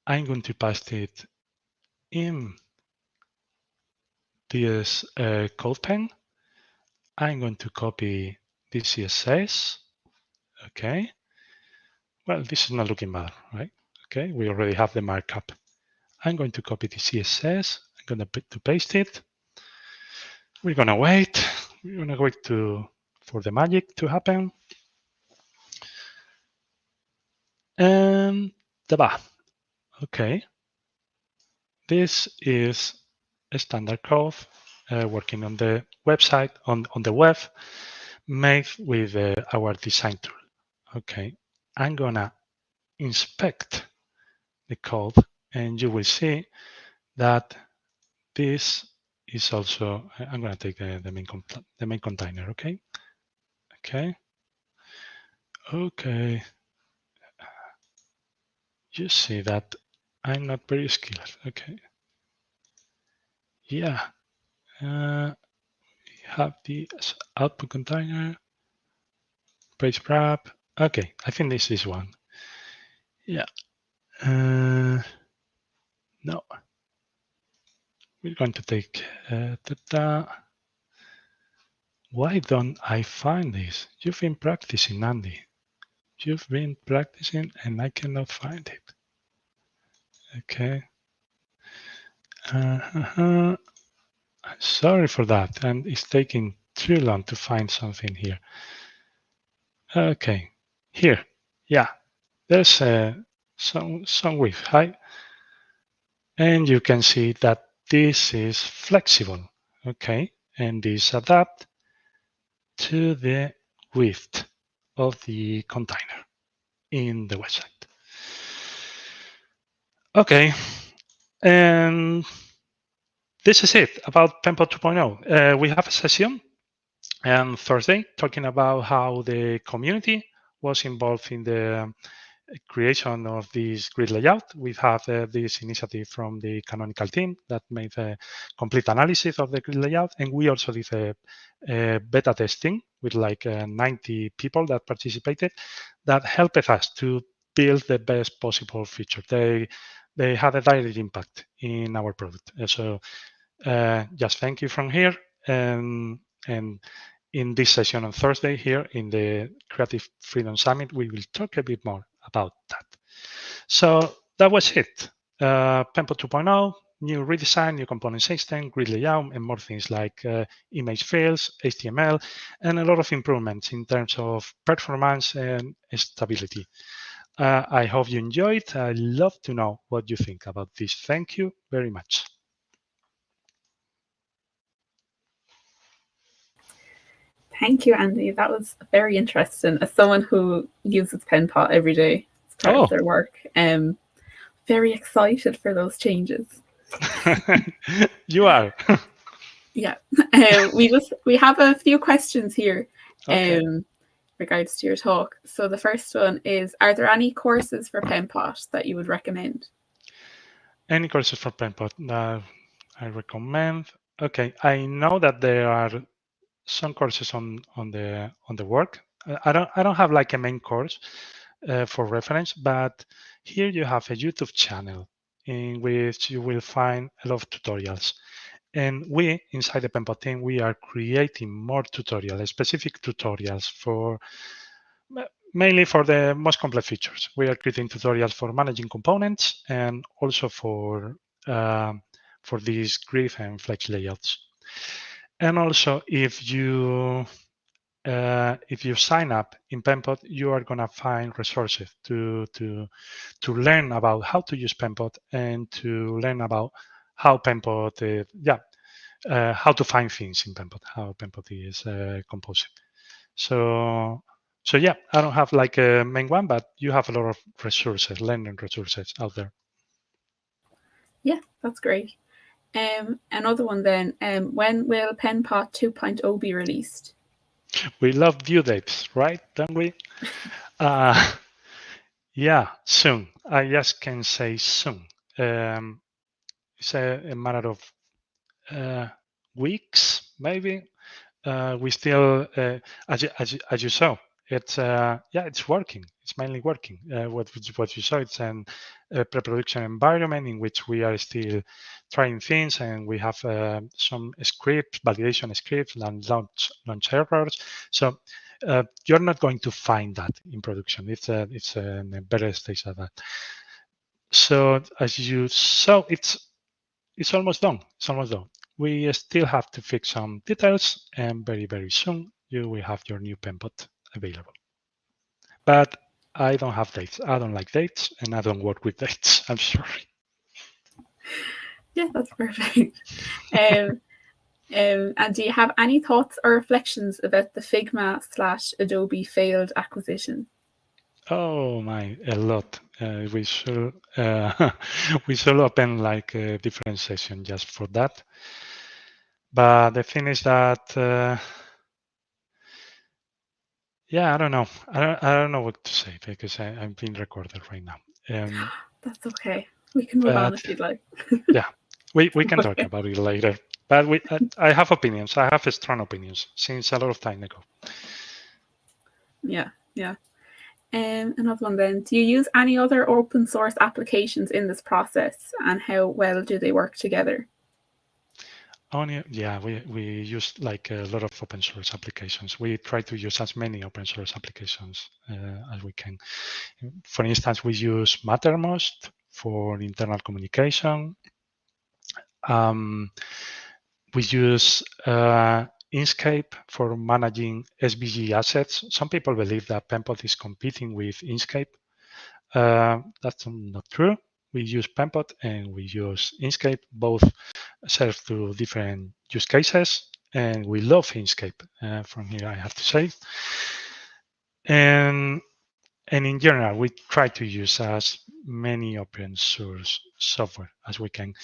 I'm going to paste it in this code pen. I'm going to copy the CSS. Okay. Well, this is not looking bad, right? Okay, we already have the markup. I'm going to copy the CSS. I'm going to paste it. We're going to wait. We're going to wait for the magic to happen. And ta-da. Okay. This is a standard code working on the website, on the web, made with our design tool. Okay. I'm going to inspect the code, and you will see that this is also, I'm going to take the main container, okay? Okay. Okay. You see that I'm not very skilled. Okay. Yeah. We have the output container, page wrap. Okay, I think this is one. Yeah. No. We're going to take Why don't I find this? You've been practicing, Andy. You've been practicing and I cannot find it. Okay. Sorry for that. And it's taking too long to find something here. Okay. Here. Yeah. There's some width height. And you can see that this is flexible. Okay. And this adapt to the width of the container in the website. Okay, and this is it about Penpot 2.0. We have a session on Thursday talking about how the community was involved in the creation of this grid layout. We have this initiative from the Canonical team that made a complete analysis of the grid layout, and we also did a beta testing with like 90 people that participated that helped us to build the best possible feature. They had a direct impact in our product. So just thank you from here. And in this session on Thursday here in the Creative Freedom Summit, we will talk a bit more about that. So that was it. Penpot 2.0, new redesign, new component system, grid layout, and more things like image fields, HTML, and a lot of improvements in terms of performance and stability. I hope you enjoyed. I'd love to know what you think about this. Thank you very much. Thank you, Andy. That was very interesting. As someone who uses Penpot every day as part of their work, very excited for those changes. You are. Yeah. We have a few questions here regards to your talk. So the first one is, are there any courses for Penpot that you would recommend? Any courses for Penpot that I recommend? Okay, I know that there are some courses on the work. I don't have like a main course for reference, but here you have a YouTube channel in which you will find a lot of tutorials. And we, inside the Penpot team, we are creating more tutorials, specific tutorials for mainly for the most complex features. We are creating tutorials for managing components and also for these grid and flex layouts. And also, if you sign up in Penpot, you are going to find resources to learn about how to use Penpot and to learn about how Penpot, how to find things in Penpot, how Penpot is composing. So yeah, I don't have like a main one, but you have a lot of resources, learning resources out there. Yeah, that's great. Another one then, when will Penpot 2.0 be released? We love due dates, right? Don't we? Yeah, soon. I just can say soon. It's a matter of weeks, maybe. We still, as you saw, it's working. It's mainly working. What you saw, it's a pre-production environment in which we are still trying things, and we have some scripts, validation scripts, and launch errors. So you're not going to find that in production. It's a better stage of that. So as you saw, it's almost done. It's almost done. We still have to fix some details, and very, very soon you will have your new Penpot available. But I don't have dates. I don't like dates, and I don't work with dates. I'm sorry. Yeah, that's perfect. And do you have any thoughts or reflections about the Figma/Adobe failed acquisition? Oh my, a lot. We should open like a different session just for that. But the thing is that Yeah, I don't know. I don't know what to say because I'm being recorded right now. That's okay. We can move on But if you'd like. yeah, we can talk Okay. about it later. But I have opinions. I have strong opinions since a lot of time ago. Yeah, yeah. Another one then. Do you use any other open source applications in this process, and how well do they work together? Yeah, we use like a lot of open source applications. We try to use as many open source applications as we can. For instance, we use Mattermost for internal communication. We use Inkscape for managing SVG assets. Some people believe that Penpot is competing with Inkscape. That's not true. We use Penpot and we use Inkscape. Both serve to different use cases, and we love Inkscape from here, I have to say. And in general, we try to use as many open source software as we can.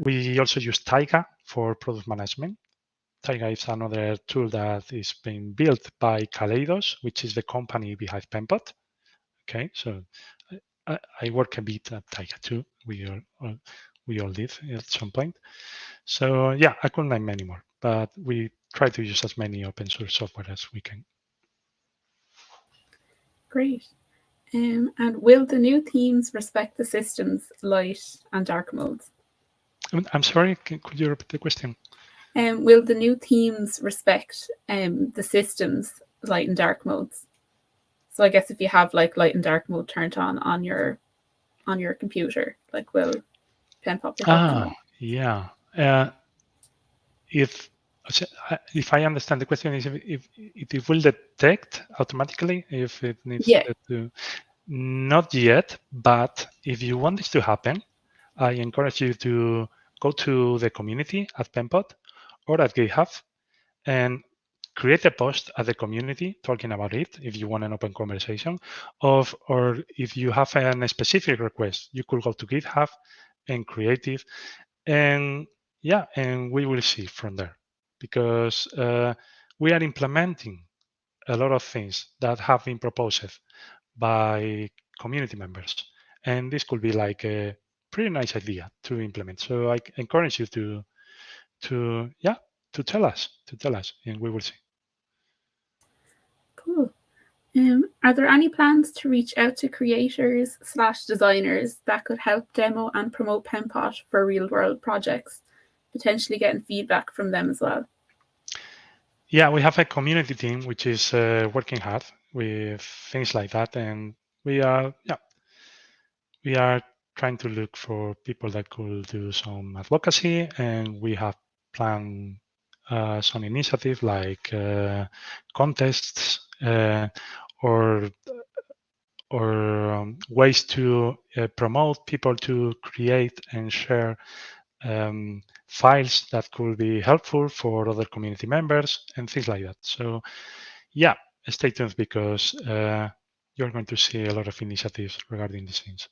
We also use Taiga for product management. Taiga is another tool that is being built by Kaleidos, which is the company behind Penpot. Okay, so I work a bit at Taiga too. We all did at some point. So yeah, I couldn't name many more, but we try to use as many open source software as we can. Great. And will the new themes respect the system's light and dark modes? I'm sorry, could you repeat the question? Will the new themes respect the system's light and dark modes? So I guess if you have like light and dark mode turned on your computer, like will Penpot pick up on that? Yeah. If I understand the question is if it will detect automatically if it needs Yeah. to. Not yet, but if you want this to happen, I encourage you to go to the community at Penpot or at GitHub and create a post at the community talking about it if you want an open conversation. Or if you have a specific request, you could go to GitHub and create it. And yeah, and we will see from there because we are implementing a lot of things that have been proposed by community members. And this could be like a pretty nice idea to implement. So I encourage you to tell us, and we will see. Cool. Are there any plans to reach out to creators/designers that could help demo and promote Penpot for real-world projects, potentially getting feedback from them as well? Yeah, we have a community team which is working hard with things like that, and we are trying to look for people that could do some advocacy, and we have planned some initiatives like contests or ways to promote people to create and share files that could be helpful for other community members and things like that. So yeah, stay tuned because you're going to see a lot of initiatives regarding these things.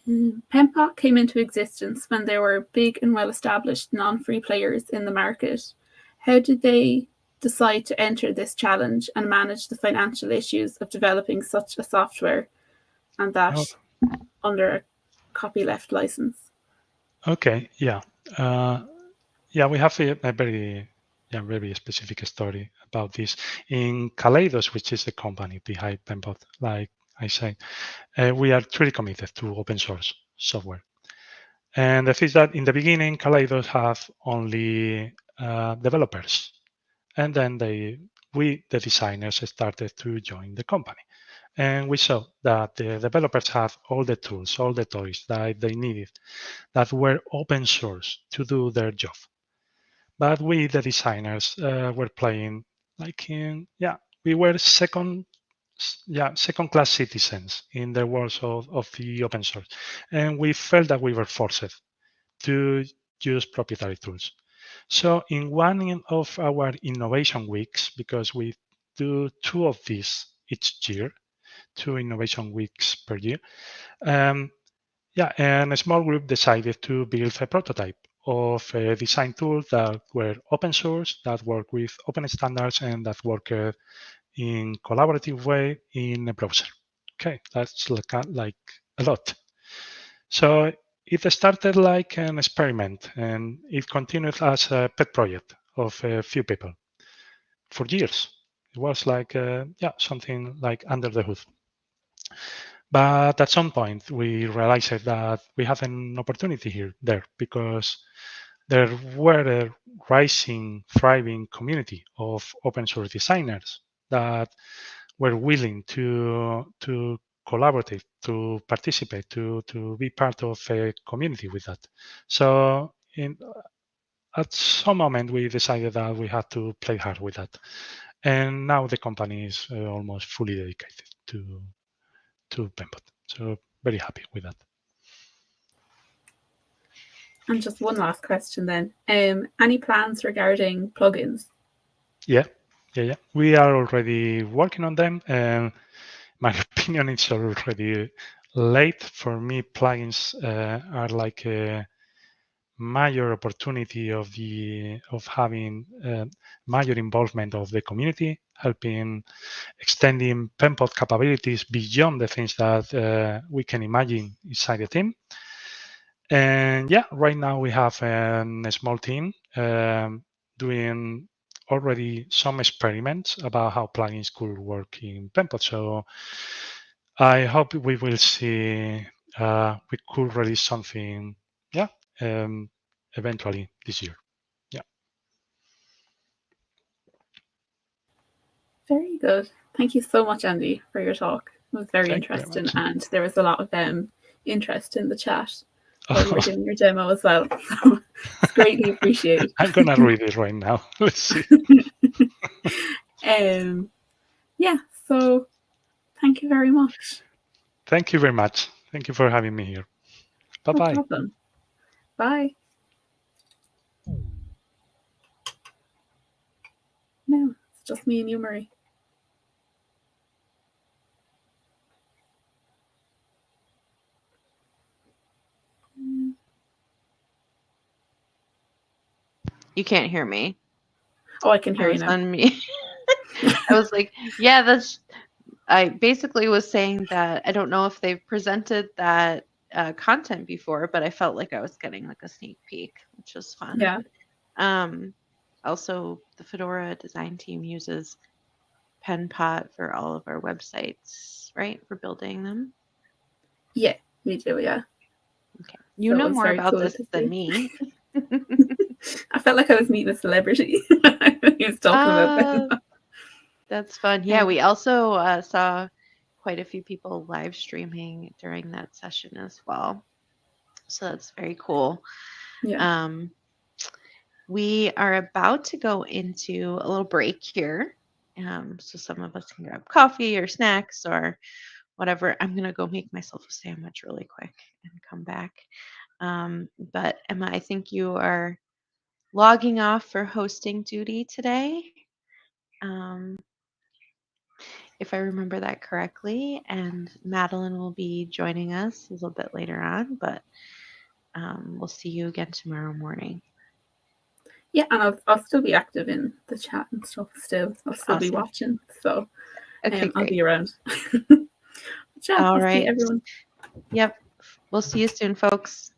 Penpot came into existence when there were big and well-established non-free players in the market. How did they decide to enter this challenge and manage the financial issues of developing such a software, and that under a copyleft license? Okay, yeah. We have a very specific story about this. In Kaleidos, which is the company behind Penpot, like I said, we are truly committed to open source software. And the thing is that in the beginning, Kaleidos have only developers. And then we, the designers, started to join the company. And we saw that the developers have all the tools, all the toys that they needed that were open source to do their job. But we, the designers, were playing like we were second class citizens in the world of the open source. And we felt that we were forced to use proprietary tools. So in one of our innovation weeks, because we do 2 of these each year, 2 innovation weeks per year, and a small group decided to build a prototype of design tools that were open source, that work with open standards, and that work in collaborative way in a browser. Okay, that's like a lot. So it started like an experiment, and it continued as a pet project of a few people for years. It was like something like under the hood. But at some point, we realized that we have an opportunity there because there were a rising, thriving community of open source designers that were willing to collaborate, to participate, to be part of a community with that. So at some moment, we decided that we had to play hard with that. And now the company is almost fully dedicated to Pembot. So very happy with that. And just one last question then. Any plans regarding plugins? Yeah. We are already working on them, and my opinion is already late. For me, plugins are like a major opportunity of having major involvement of the community, helping extending Pempot capabilities beyond the things that we can imagine inside the team. And yeah, right now we have a small team doing already some experiments about how plugins could work in Pempot. So I hope we will see we could release something, eventually this year. Yeah. Very good. Thank you so much, Andy, for your talk. It was very Thank you very interesting, much. and there was a lot of interest in the chat while you were doing your demo as well. So it's greatly appreciated. I'm gonna read it right now. Let's see. Yeah, so thank you very much. Thank you very much. Thank you for having me here. No Bye-bye. problem. Bye. No, it's just me and you, Marie. You can't hear me. Oh, I can hear I you was now. on mute. I was like, yeah, I basically was saying that I don't know if they've presented that content before, but I felt like I was getting like a sneak peek, which was fun. Yeah. Also, the Fedora design team uses PenPot for all of our websites, right? For building them. Yeah, we do, yeah. Okay. You So know it's more very about cool this to than see. me. I felt like I was meeting a celebrity when he was talking about them. That's fun. Yeah, we also saw quite a few people live streaming during that session as well. So that's very cool. Yeah. We are about to go into a little break here. So some of us can grab coffee or snacks or whatever. I'm going to go make myself a sandwich really quick and come back. But Emma, I think you are logging off for hosting duty today. If I remember that correctly, and Madeline will be joining us a little bit later on, but we'll see you again tomorrow morning. Yeah, and I'll still be active in the chat and stuff still. I'll still be Awesome. watching, so Okay, I'll great. be around. Yeah, All I'll right. see everyone. Yep. We'll see you soon, folks.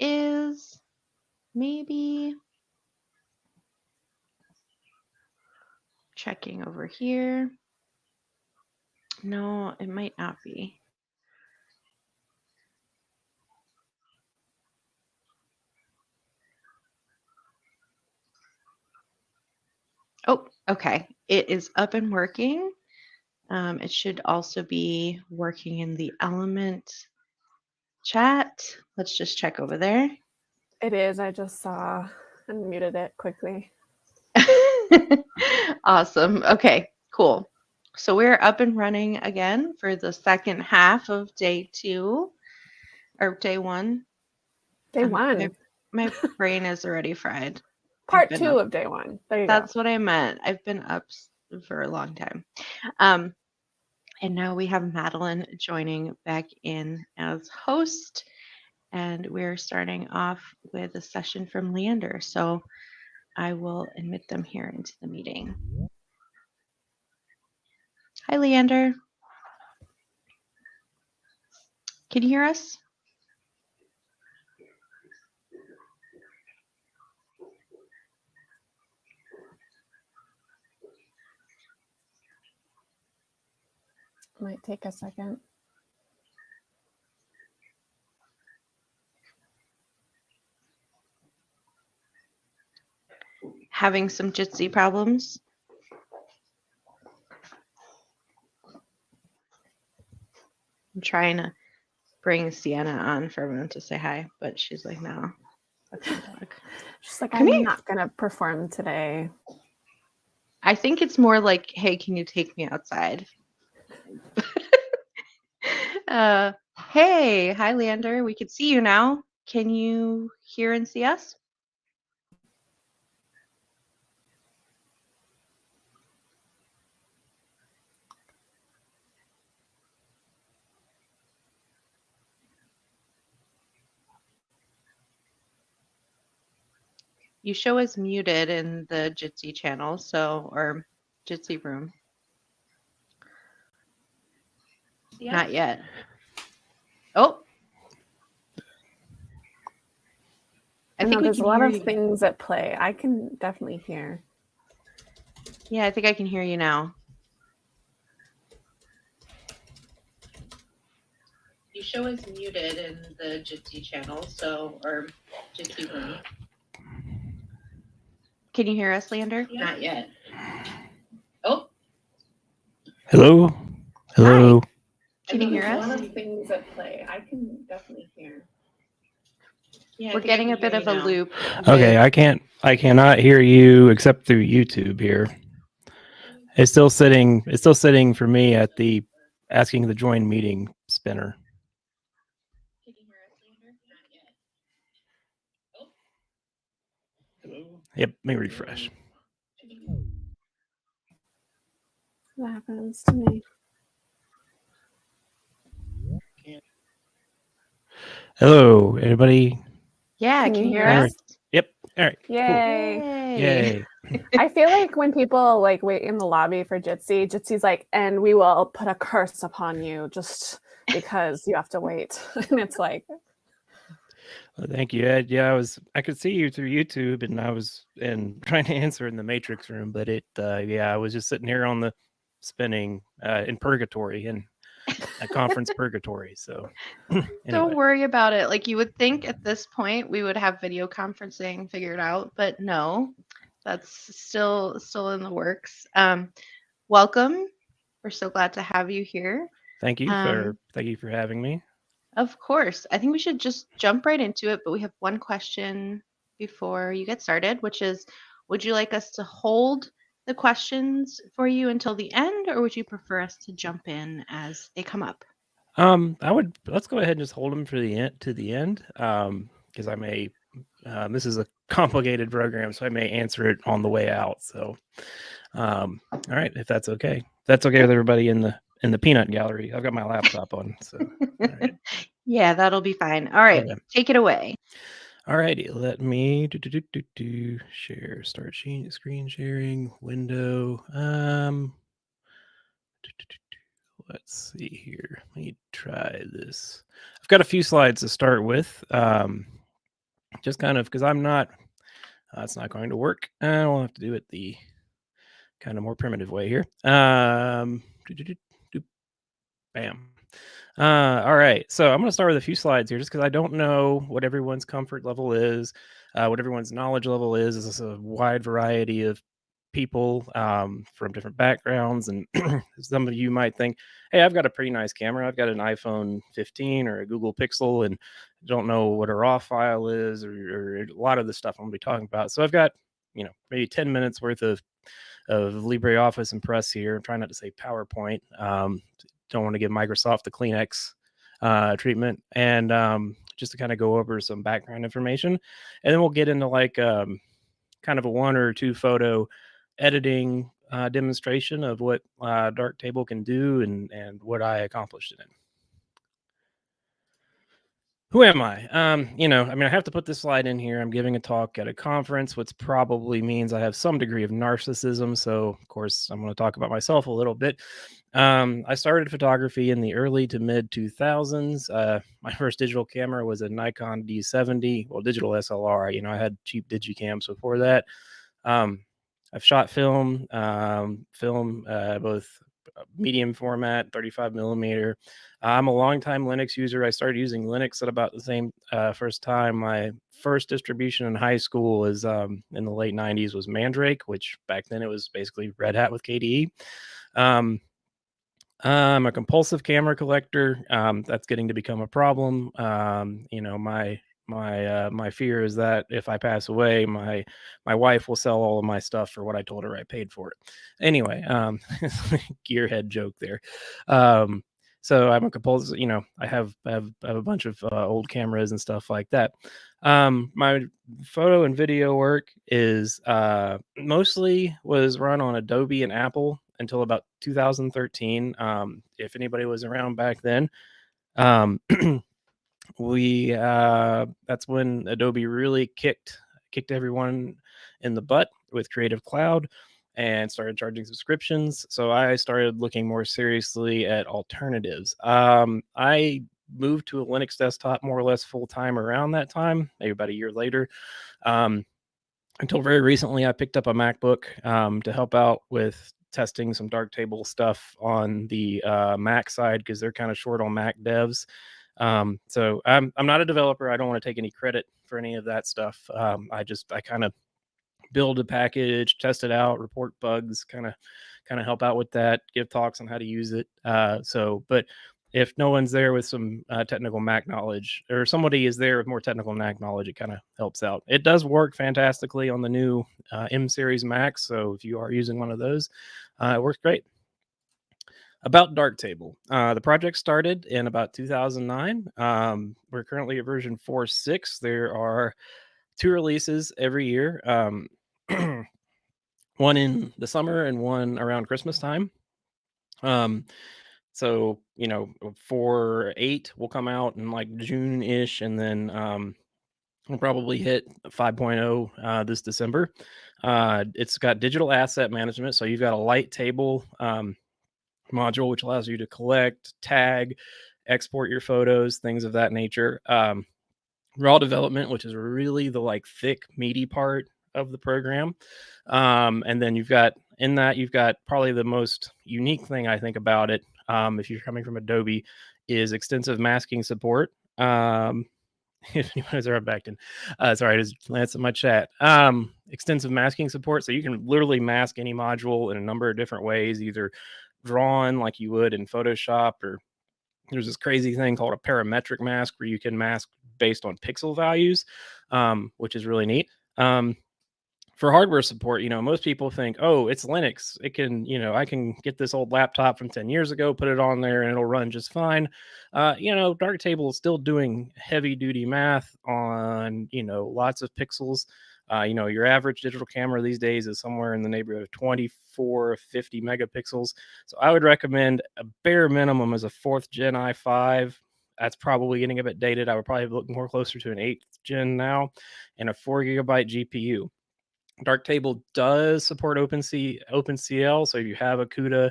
is maybe checking over here. No, it might not be. Oh, okay. It is up and working. It should also be working in the Element chat. Let's just check over there. It is. I just saw and muted it quickly. Awesome. Okay, cool. So we're up and running again for the second half of day 2 or day 1. Day 1. My brain is already fried. Part 2 of day 1. There you go. That's what I meant. I've been up for a long time. And now we have Madeline joining back in as host. And we're starting off with a session from Leander. So I will admit them here into the meeting. Hi, Leander. Can you hear us? Might take a second. Having some Jitsi problems? I'm trying to bring Sienna on for everyone to say hi, but she's like, no. She's like, Come I'm here. not going to perform today. I think it's more like, hey, can you take me outside? Hey, hi, Leander. We can see you now. Can you hear and see us? You show as muted in the Jitsi channel, or Jitsi room. Yeah. Not yet. Oh. I think there's a lot of things at play. I can definitely hear. Yeah, I think I can hear you now. You show as muted in the Jitsi channel, or Jitsi room. Can you hear us, Leander? Yeah. Not yet. Oh. Hello? Hello? Hi. Can you hear us? There's a lot of things at play. I can definitely hear. Yeah, we're getting a bit of a loop. Okay, I cannot hear you except through YouTube here. It's still sitting for me at the asking the join meeting spinner. Can you hear us, Leander? Not yet. Oh. Hello? Yep, let me refresh. What happens to me? Hello, anybody? Yeah, can you hear us? Yep. All right. Yay. Cool. Yay. I feel like when people like wait in the lobby for Jitsi's like, and we will put a curse upon you just because you have to wait. And it's like, well, thank you, Ed. Yeah, I could see you through YouTube, and I was trying to answer in the Matrix room, but I was just sitting here on the spinning in purgatory and a conference purgatory. So anyway. Don't worry about it. Like, you would think at this point we would have video conferencing figured out, but no, that's still in the works. Welcome. We're so glad to have you here. Thank you for having me. Of course. I think we should just jump right into it, but we have one question before you get started, which is, would you like us to hold the questions for you until the end, or would you prefer us to jump in as they come up? Let's go ahead and just hold them to the end, because I may, this is a complicated program, so I may answer it on the way out. So, all right, if that's okay. If that's okay with everybody in the peanut gallery. I've got my laptop on, so. All right. Yeah, that'll be fine. All right, okay. Take it away. All righty, let me share, start screen sharing window. Let's see here. Let me try this. I've got a few slides to start with. just kind of because I'm not, it's not going to work. We'll have to do it the kind of more primitive way here. Bam. All right, so I'm going to start with a few slides here, just because I don't know what everyone's comfort level is, what everyone's knowledge level is. This is a wide variety of people from different backgrounds, and some of you might think, hey, I've got a pretty nice camera. I've got an iPhone 15 or a Google Pixel, and don't know what a RAW file is, or a lot of the stuff I'm going to be talking about. So I've got, maybe 10 minutes worth of LibreOffice and Press here. I'm trying not to say PowerPoint. Don't want to give Microsoft the Kleenex treatment, and just to kind of go over some background information, and then we'll get into like kind of a 1 or 2 photo editing demonstration of what Darktable can do and what I accomplished in it. Who am I? I have to put this slide in here. I'm giving a talk at a conference, which probably means I have some degree of narcissism. So, of course, I'm going to talk about myself a little bit. I started photography in the early to mid 2000s. My first digital camera was a Nikon D70, well, digital SLR. I had cheap digicams before that. I've shot film, both medium format, 35 millimeter. I'm a longtime Linux user. I started using Linux at about the same first time. My first distribution in high school was in the late 90s was Mandrake, which back then it was basically Red Hat with KDE. I'm a compulsive camera collector. That's getting to become a problem. My fear is that if I pass away, my wife will sell all of my stuff for what I told her I paid for it. Anyway, gearhead joke there. So I'm a compulsive. I have a bunch of old cameras and stuff like that. My photo and video work is mostly was run on Adobe and Apple until about 2013. If anybody was around back then, that's when Adobe really kicked everyone in the butt with Creative Cloud and started charging subscriptions. So I started looking more seriously at alternatives. I moved to a Linux desktop more or less full time around that time, maybe about a year later. Until very recently, I picked up a MacBook to help out with testing some Darktable stuff on the Mac side, because they're kind of short on Mac devs. So I'm not a developer. I don't want to take any credit for any of that stuff. I kind of build a package, test it out, report bugs, kind of help out with that, give talks on how to use it. But if no one's there with some technical Mac knowledge, or somebody is there with more technical Mac knowledge, it kind of helps out. It does work fantastically on the new M series Macs. So if you are using one of those, it works great. About Darktable, the project started in about 2009. We're currently at version 4.6. There are 2 releases every year, one in the summer and one around Christmas time. So 4.8 will come out in like June-ish, and then we'll probably hit 5.0 this December. It's got digital asset management, so you've got a light table module, which allows you to collect, tag, export your photos, things of that nature. Raw development, which is really the thick, meaty part of the program. And then you've got probably the most unique thing I think about it, if you're coming from Adobe, is extensive masking support. If anyone's ever backed in, sorry, I just glanced at my chat. Extensive masking support, so you can literally mask any module in a number of different ways, either drawn like you would in Photoshop, or there's this crazy thing called a parametric mask where you can mask based on pixel values, which is really neat. For hardware support, most people think, oh, it's Linux. It can, I can get this old laptop from 10 years ago, put it on there, and it'll run just fine. Darktable is still doing heavy duty math on, lots of pixels. Your average digital camera these days is somewhere in the neighborhood of 24, 50 megapixels. So I would recommend a bare minimum as a 4th gen i5. That's probably getting a bit dated. I would probably look more closer to an 8th gen now, and a 4 gigabyte GPU. Darktable does support OpenCL, so if you have a CUDA,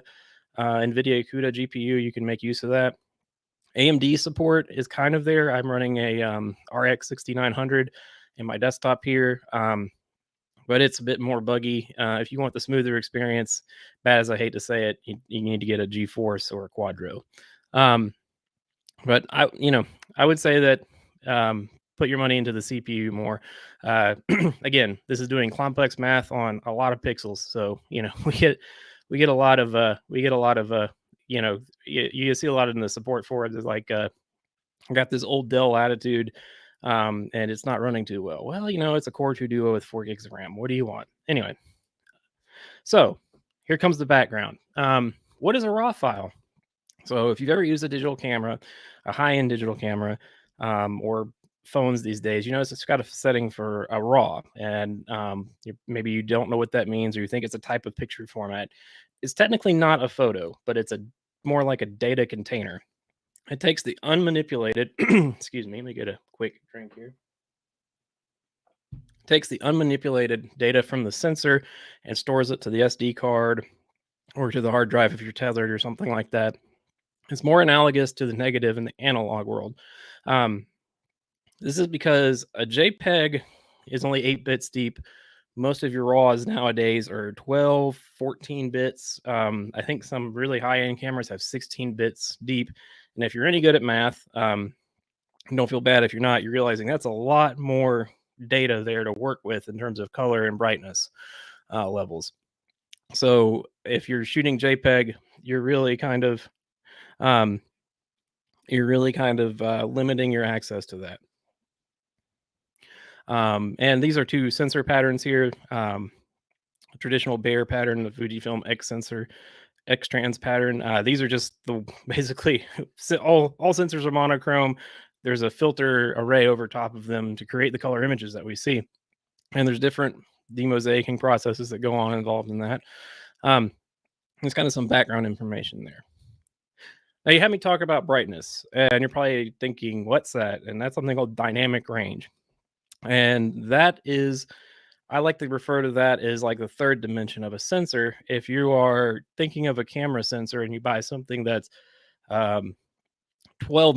NVIDIA CUDA GPU, you can make use of that. AMD support is kind of there. I'm running a RX 6900 in my desktop here. But it's a bit more buggy. If you want the smoother experience, bad as I hate to say it, you need to get a GeForce or a Quadro. But I would say that put your money into the CPU more. Again, this is doing complex math on a lot of pixels, so we get a lot of you see a lot in the support for it. There's like I got this old Dell Latitude. And it's not running too well. Well, it's a Core 2 Duo with 4 gigs of RAM. What do you want? Anyway, so here comes the background. What is a RAW file? So if you've ever used a digital camera, a high-end digital camera, or phones these days, it's got a setting for a RAW, and maybe you don't know what that means, or you think it's a type of picture format. It's technically not a photo, but it's more like a data container. It takes the unmanipulated, excuse me, let me get a quick drink here. Takes the unmanipulated data from the sensor and stores it to the SD card or to the hard drive if you're tethered or something like that. It's more analogous to the negative in the analog world. This is because a JPEG is only 8 bits deep. Most of your RAWs nowadays are 12, 14 bits. I think some really high-end cameras have 16 bits deep. And if you're any good at math, don't feel bad if you're not. You're realizing that's a lot more data there to work with in terms of color and brightness levels. So if you're shooting JPEG, you're really kind of limiting your access to that. And these are two sensor patterns here. Traditional Bayer pattern, the Fujifilm X sensor, X trans pattern. These are just basically all sensors are monochrome. There's a filter array over top of them to create the color images that we see. And there's different demosaicing processes that go on involved in that. There's kind of some background information there. Now you had me talk about brightness, and you're probably thinking, what's that? And that's something called dynamic range. And that is, I like to refer to that as like the third dimension of a sensor. If you are thinking of a camera sensor and you buy something that's 12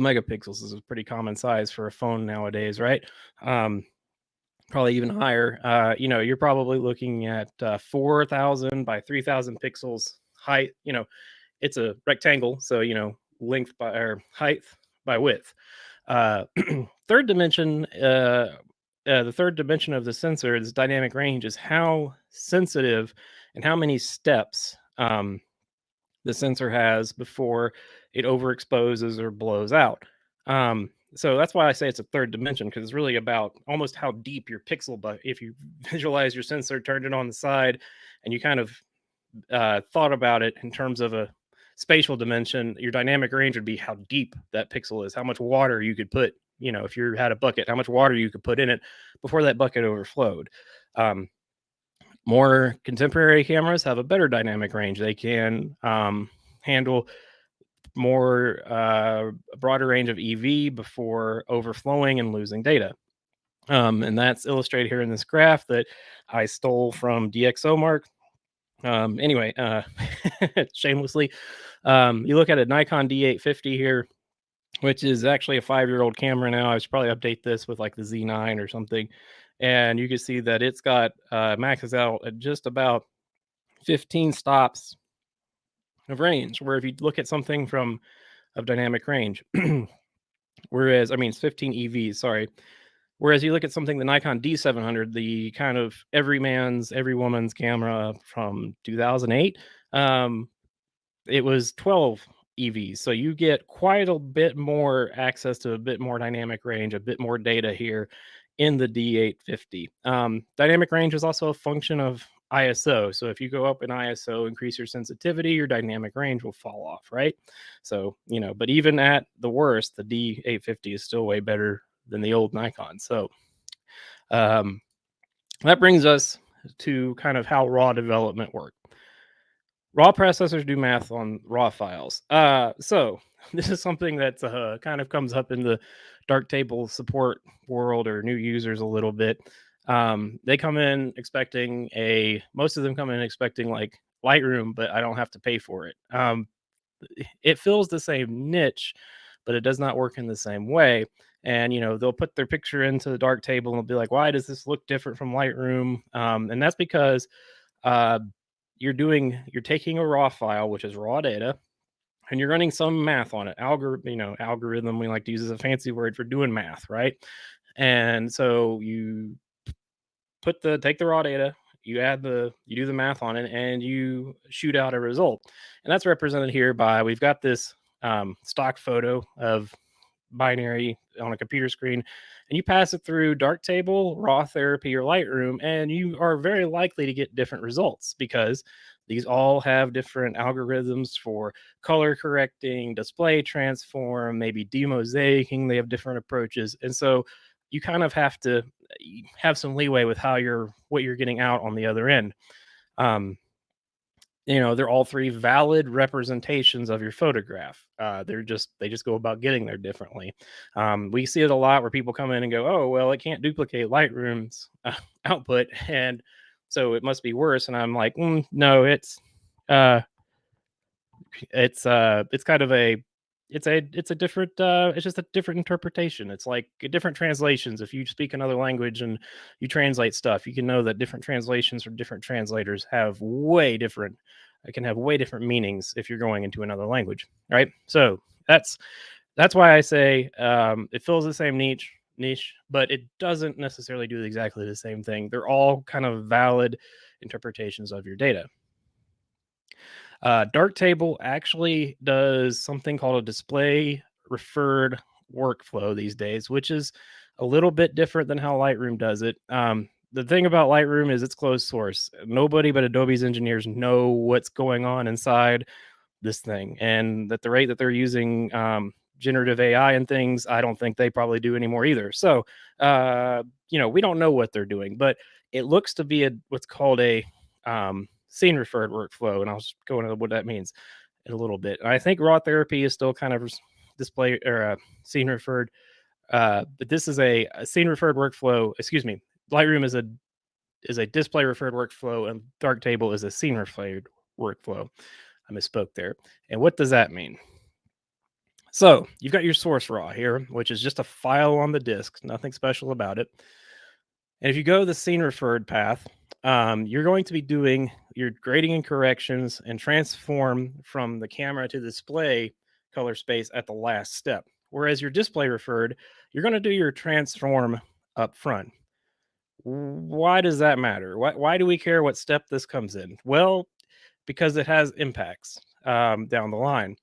megapixels is a pretty common size for a phone nowadays, right? Probably even higher. You're probably looking at 4,000 by 3,000 pixels height. It's a rectangle, so length by or height by width. Third dimension. The third dimension of the sensor, this dynamic range, is how sensitive and how many steps the sensor has before it overexposes or blows out. So that's why I say it's a third dimension, because it's really about almost how deep your pixel, but if you visualize your sensor, turned it on the side, and you kind of thought about it in terms of a spatial dimension, your dynamic range would be how deep that pixel is, how much water you could put, if you had a bucket, how much water you could put in it before that bucket overflowed. More contemporary cameras have a better dynamic range. They can handle more broader range of EV before overflowing and losing data. And that's illustrated here in this graph that I stole from DxOMark. Anyway, shamelessly, you look at a Nikon D850 here, which is actually a 5-year-old camera now. I should probably update this with like the Z9 or something. And you can see that it's got maxes out at just about 15 stops of range, where if you look at something of dynamic range, whereas, it's 15 EVs, sorry. Whereas you look at something, the Nikon D700, the kind of every woman's camera from 2008, it was 12 EVs. So you get quite a bit more access to a bit more dynamic range, a bit more data here in the D850. Dynamic range is also a function of ISO. So if you go up in ISO, increase your sensitivity, your dynamic range will fall off, right? So, but even at the worst, the D850 is still way better than the old Nikon. So that brings us to kind of how RAW development works. RAW processors do math on RAW files. So this is something that kind of comes up in the Darktable support world or new users a little bit. They come in expecting most of them come in expecting like Lightroom, but I don't have to pay for it. It fills the same niche, but it does not work in the same way. and they'll put their picture into the Darktable and they'll be like, why does this look different from Lightroom? And that's because you're taking a raw file, which is raw data, and you're running some math on it. Algorithm, we like to use as a fancy word for doing math, right? And so you take the raw data, you do the math on it, and you shoot out a result. And that's represented here by, we've got this stock photo of binary on a computer screen, and you pass it through Darktable, Raw Therapy, or Lightroom, and you are very likely to get different results because these all have different algorithms for color correcting, display transform, maybe demosaicing. They have different approaches. And so you kind of have to have some leeway with what you're getting out on the other end. They're all three valid representations of your photograph. They just go about getting there differently. We see it a lot where people come in and go, oh, well, it can't duplicate Lightroom's output, and so it must be worse. And I'm like, no, it's kind of it's a different it's just a different interpretation. It's like different translations. If you speak another language and you translate stuff, you can know that different translations from different translators have way different meanings if you're going into another language, right? So that's why I say it fills the same niche, but it doesn't necessarily do exactly the same thing. They're all kind of valid interpretations of your data. Darktable actually does something called a display referred workflow these days, which is a little bit different than how Lightroom does it. The thing about Lightroom is it's closed source. Nobody but Adobe's engineers know what's going on inside this thing, and at the rate that they're using generative AI and things, I don't think they probably do anymore either. So, we don't know what they're doing, but it looks to be what's called a scene referred workflow, and I'll just go into what that means in a little bit. And I think Raw Therapy is still kind of display or scene referred, but this is a scene referred workflow. Excuse me, Lightroom is a display referred workflow, and Darktable is a scene referred workflow. I misspoke there. And what does that mean? So you've got your source raw here, which is just a file on the disk, nothing special about it. And if you go the scene referred path, you're going to be doing your grading and corrections and transform from the camera to display color space at the last step. Whereas your display referred, you're going to do your transform up front. Why does that matter? Why do we care what step this comes in? Well, because it has impacts down the line.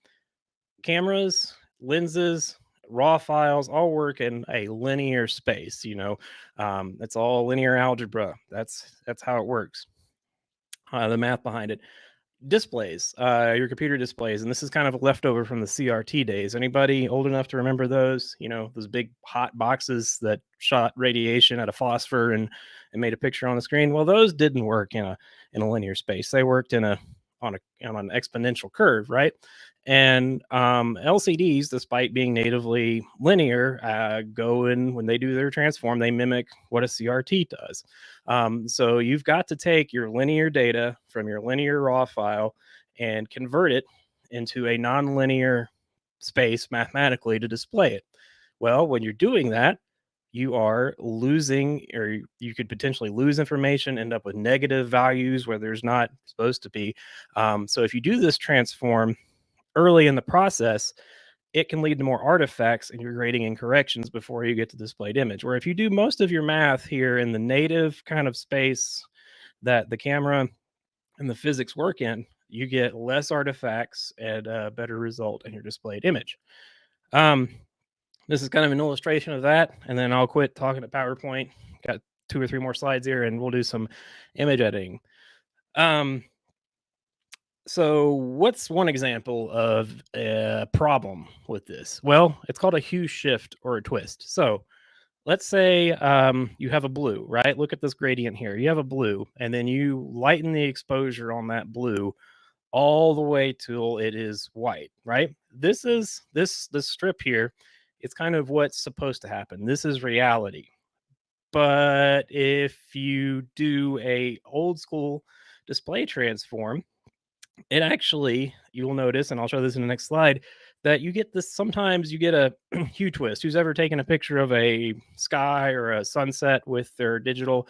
Cameras, lenses, raw files all work in a linear space. It's all linear algebra. That's how it works. The math behind it. Displays, your computer displays, and this is kind of a leftover from the CRT days. Anybody old enough to remember those? Those big hot boxes that shot radiation at a phosphor and made a picture on the screen. Well, those didn't work in a linear space. They worked on an exponential curve, right? And LCDs, despite being natively linear, when they do their transform, they mimic what a CRT does. So you've got to take your linear data from your linear raw file and convert it into a nonlinear space mathematically to display it. Well, when you're doing that, you are losing, or you could potentially lose information, end up with negative values where there's not supposed to be. So if you do this transform early in the process, it can lead to more artifacts in your grading and corrections before you get to displayed image. Where if you do most of your math here in the native kind of space that the camera and the physics work in, you get less artifacts and a better result in your displayed image. This is kind of an illustration of that, and then I'll quit talking to PowerPoint. Got 2 or 3 more slides here, and we'll do some image editing. So what's one example of a problem with this? Well, it's called a hue shift or a twist. So let's say you have a blue, right? Look at this gradient here. You have a blue, and then you lighten the exposure on that blue all the way till it is white, right? This strip here, it's kind of what's supposed to happen. This is reality. But if you do a old school display transform, it actually, you will notice, and I'll show this in the next slide, that you get this, sometimes you get a hue twist. Who's ever taken a picture of a sky or a sunset with their digital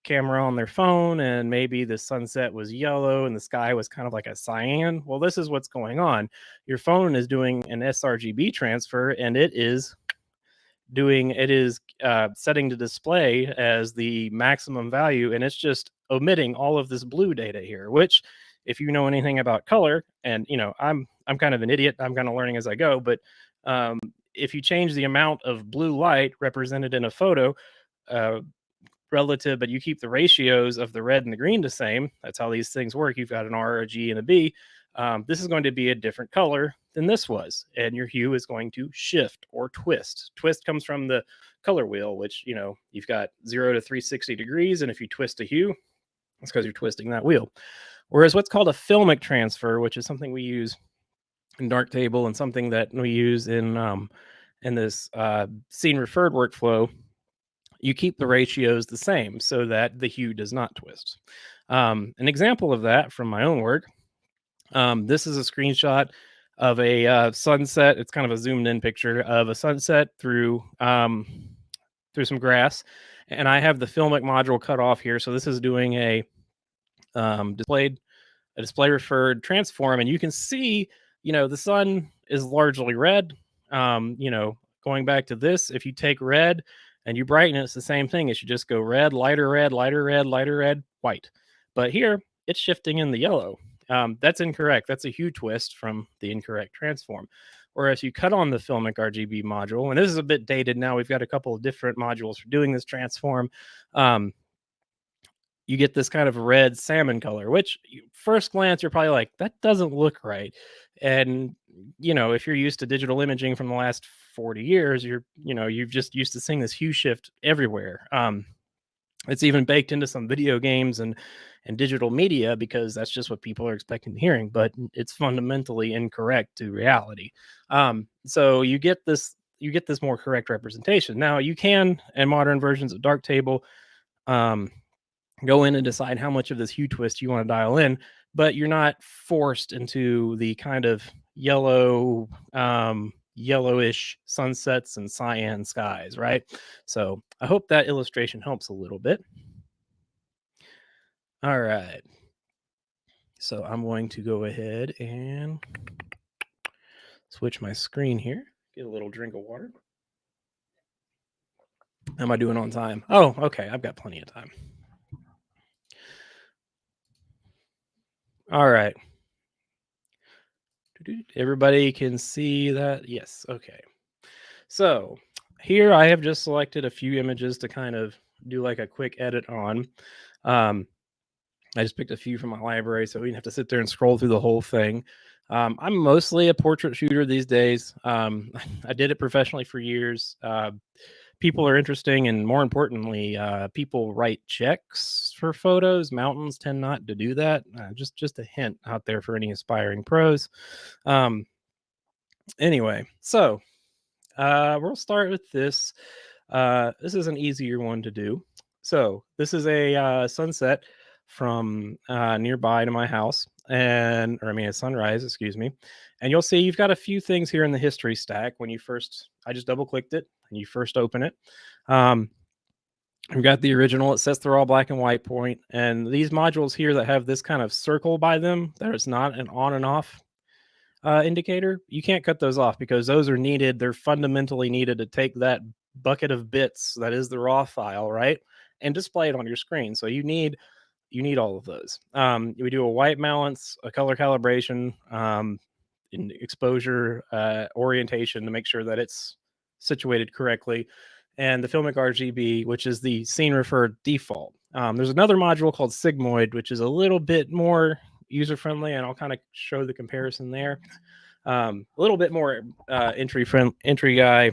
camera on their phone, and maybe the sunset was yellow and the sky was kind of like a cyan? Well, this is what's going on. Your phone is doing an sRGB transfer, and it is setting the display as the maximum value, and it's just omitting all of this blue data here, which, if you know anything about color, and I'm kind of an idiot, I'm kind of learning as I go, but if you change the amount of blue light represented in a photo uh, relative, but you keep the ratios of the red and the green the same, that's how these things work. You've got an R, a G, and a B. This is going to be a different color than this was, and your hue is going to shift or twist. Twist comes from the color wheel, which you've got 0 to 360 degrees, and if you twist a hue, it's because you're twisting that wheel. Whereas what's called a filmic transfer, which is something we use in Darktable and something that we use in this scene referred workflow, you keep the ratios the same so that the hue does not twist. An example of that from my own work, this is a screenshot of a sunset. It's kind of a zoomed in picture of a sunset through some grass, and I have the filmic module cut off here. So this is doing a display referred transform, and you can see the sun is largely red. Going back to this, if you take red and you brighten it, it's the same thing. It should just go red, lighter red, lighter red, lighter red, white. But here it's shifting in the yellow. That's incorrect. That's a hue twist from the incorrect transform. Whereas you cut on the filmic RGB module, and this is a bit dated now, we've got a couple of different modules for doing this transform. You get this kind of red salmon color, which first glance you're probably like, that doesn't look right. And if you're used to digital imaging from the last 40 years, you've just used to seeing this hue shift everywhere. It's even baked into some video games and digital media because that's just what people are expecting to hearing, but it's fundamentally incorrect to reality. So you get this more correct representation. Now you can, in modern versions of Darktable, go in and decide how much of this hue twist you want to dial in, but you're not forced into the kind of yellowish sunsets and cyan skies, right? So I hope that illustration helps a little bit. All right. So I'm going to go ahead and switch my screen here. Get a little drink of water. How am I doing on time? Oh, okay. I've got plenty of time. All right. Everybody can see that? Yes. Okay. So here I have just selected a few images to kind of do like a quick edit on. I just picked a few from my library, so we didn't have to sit there and scroll through the whole thing. I'm mostly a portrait shooter these days. I did it professionally for years. People are interesting, and more importantly, people write checks for photos. Mountains tend not to do that. Just a hint out there for any aspiring pros. Anyway, so we'll start with this. This is an easier one to do. So this is a sunset from nearby to my house, a sunrise, excuse me. And you'll see you've got a few things here in the history stack. I just double clicked it and you first open it. We've got the original. It says they're all black and white point. And these modules here that have this kind of circle by them, there's not an on and off indicator. You can't cut those off because those are needed. They're fundamentally needed to take that bucket of bits that is the raw file, right, and display it on your screen. So you need all of those. We do a white balance, a color calibration, in exposure orientation to make sure that it's situated correctly, and the filmic RGB, which is the scene referred default. There's another module called Sigmoid, which is a little bit more user friendly, and I'll kind of show the comparison there. A little bit more entry guy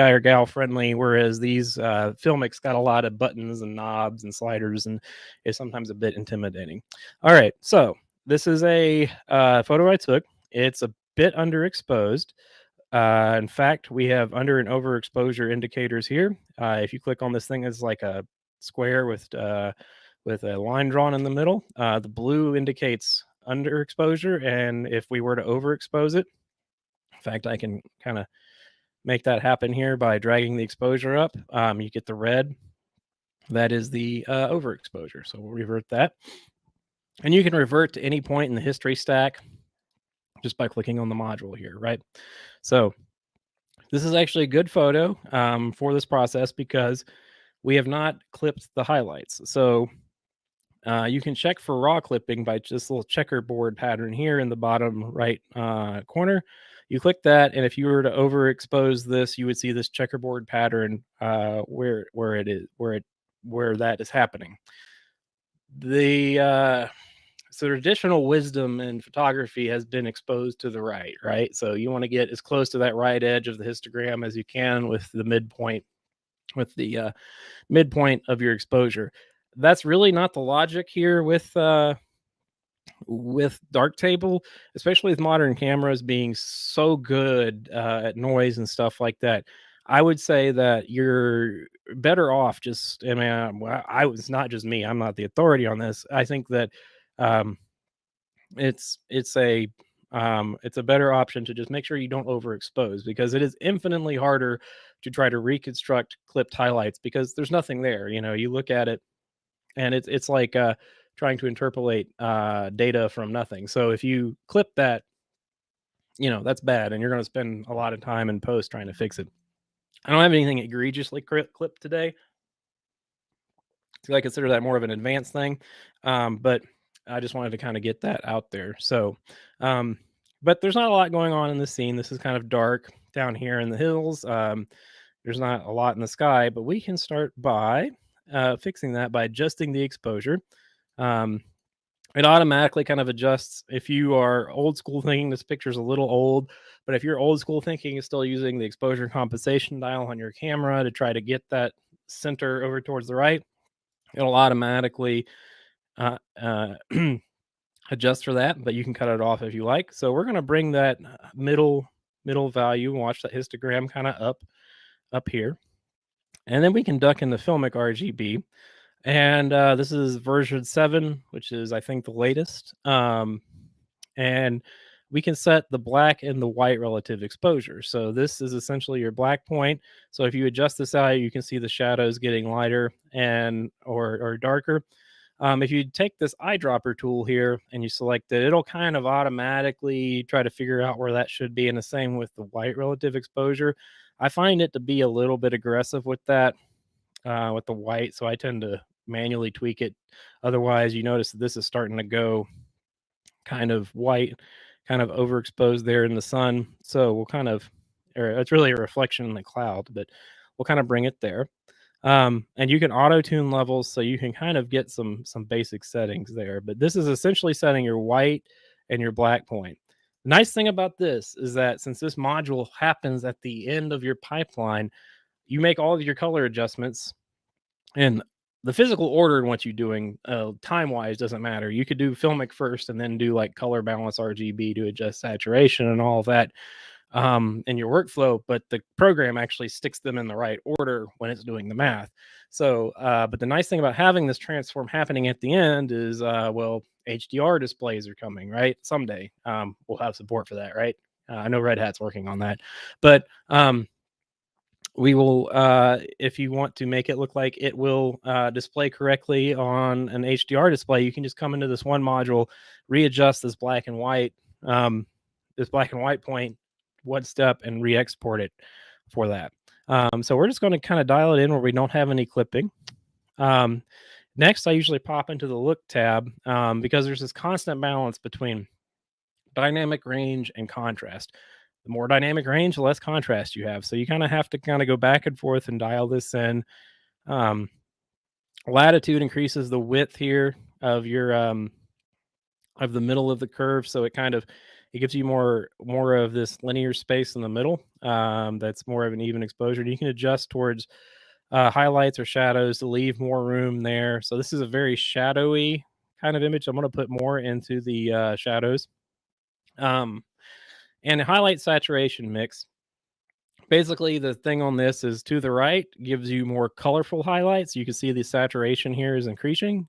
or gal friendly, whereas these filmics got a lot of buttons and knobs and sliders, and is sometimes a bit intimidating. All right, so this is a photo I took. It's a bit underexposed. In fact, we have under and overexposure indicators here. If you click on this thing, it's like a square with a line drawn in the middle. The blue indicates underexposure, and if we were to overexpose it, fact, I can kind of make that happen here by dragging the exposure up. You get the red. That is the overexposure. So we'll revert that. And you can revert to any point in the history stack just by clicking on the module here, right? So this is actually a good photo for this process because we have not clipped the highlights. So you can check for raw clipping by just a little checkerboard pattern here in the bottom right corner. You click that, and if you were to overexpose this, you would see this checkerboard pattern where that is happening. The so traditional wisdom in photography has been exposed to the right? So you want to get as close to that right edge of the histogram as you can with the midpoint, midpoint of your exposure. That's really not the logic here with Darktable, especially with modern cameras being so good at noise and stuff like that. I would say that you're better off just, I mean, it's not just me. I'm not the authority on this. I think that um, it's a better option to just make sure you don't overexpose, because it is infinitely harder to try to reconstruct clipped highlights because there's nothing there. You look at it and it's like trying to interpolate data from nothing. So if you clip that, that's bad, and you're going to spend a lot of time in post trying to fix it. I don't have anything egregiously clipped today, because I consider that more of an advanced thing. But I just wanted to kind of get that out there. So, but there's not a lot going on in the scene. This is kind of dark down here in the hills. There's not a lot in the sky, but we can start by fixing that by adjusting the exposure. It automatically kind of adjusts. If you are old school thinking, this picture's a little old, but if you're old school thinking, is still using the exposure compensation dial on your camera to try to get that center over towards the right, it'll automatically adjust for that, but you can cut it off if you like. So we're going to bring that middle value and watch that histogram kind of up here. And then we can duck in the Filmic RGB. And this is version 7, which is, I think, the latest. And we can set the black and the white relative exposure. So this is essentially your black point. So if you adjust this out, you can see the shadows getting lighter and or darker. If you take this eyedropper tool here and you select it, it'll kind of automatically try to figure out where that should be. And the same with the white relative exposure. I find it to be a little bit aggressive with that, with the white. So I tend to manually tweak it. Otherwise, you notice that this is starting to go kind of white, kind of overexposed there in the sun. So we'll kind of, it's really a reflection in the cloud, but we'll kind of bring it there. And you can auto tune levels, so you can kind of get some basic settings there. But this is essentially setting your white and your black point. The nice thing about this is that since this module happens at the end of your pipeline, you make all of your color adjustments, and the physical order in what you're doing time-wise doesn't matter. You could do Filmic first and then do like color balance RGB to adjust saturation and all of that in your workflow, but the program actually sticks them in the right order when it's doing the math. So, but the nice thing about having this transform happening at the end is, well, HDR displays are coming, right? Someday we'll have support for that, right? I know Red Hat's working on that, but we will, if you want to make it look like it will display correctly on an HDR display, you can just come into this one module, readjust this black and white point one step, and re-export it for that. So we're just going to kind of dial it in where we don't have any clipping. Next, I usually pop into the look tab because there's this constant balance between dynamic range and contrast. The more dynamic range, the less contrast you have. So you kind of have to kind of go back and forth and dial this in. Latitude increases the width here of your of the middle of the curve, so it gives you more of this linear space in the middle. That's more of an even exposure. And you can adjust towards highlights or shadows to leave more room there. So this is a very shadowy kind of image. I'm going to put more into the shadows. And a highlight saturation mix. Basically, the thing on this is to the right gives you more colorful highlights. You can see the saturation here is increasing.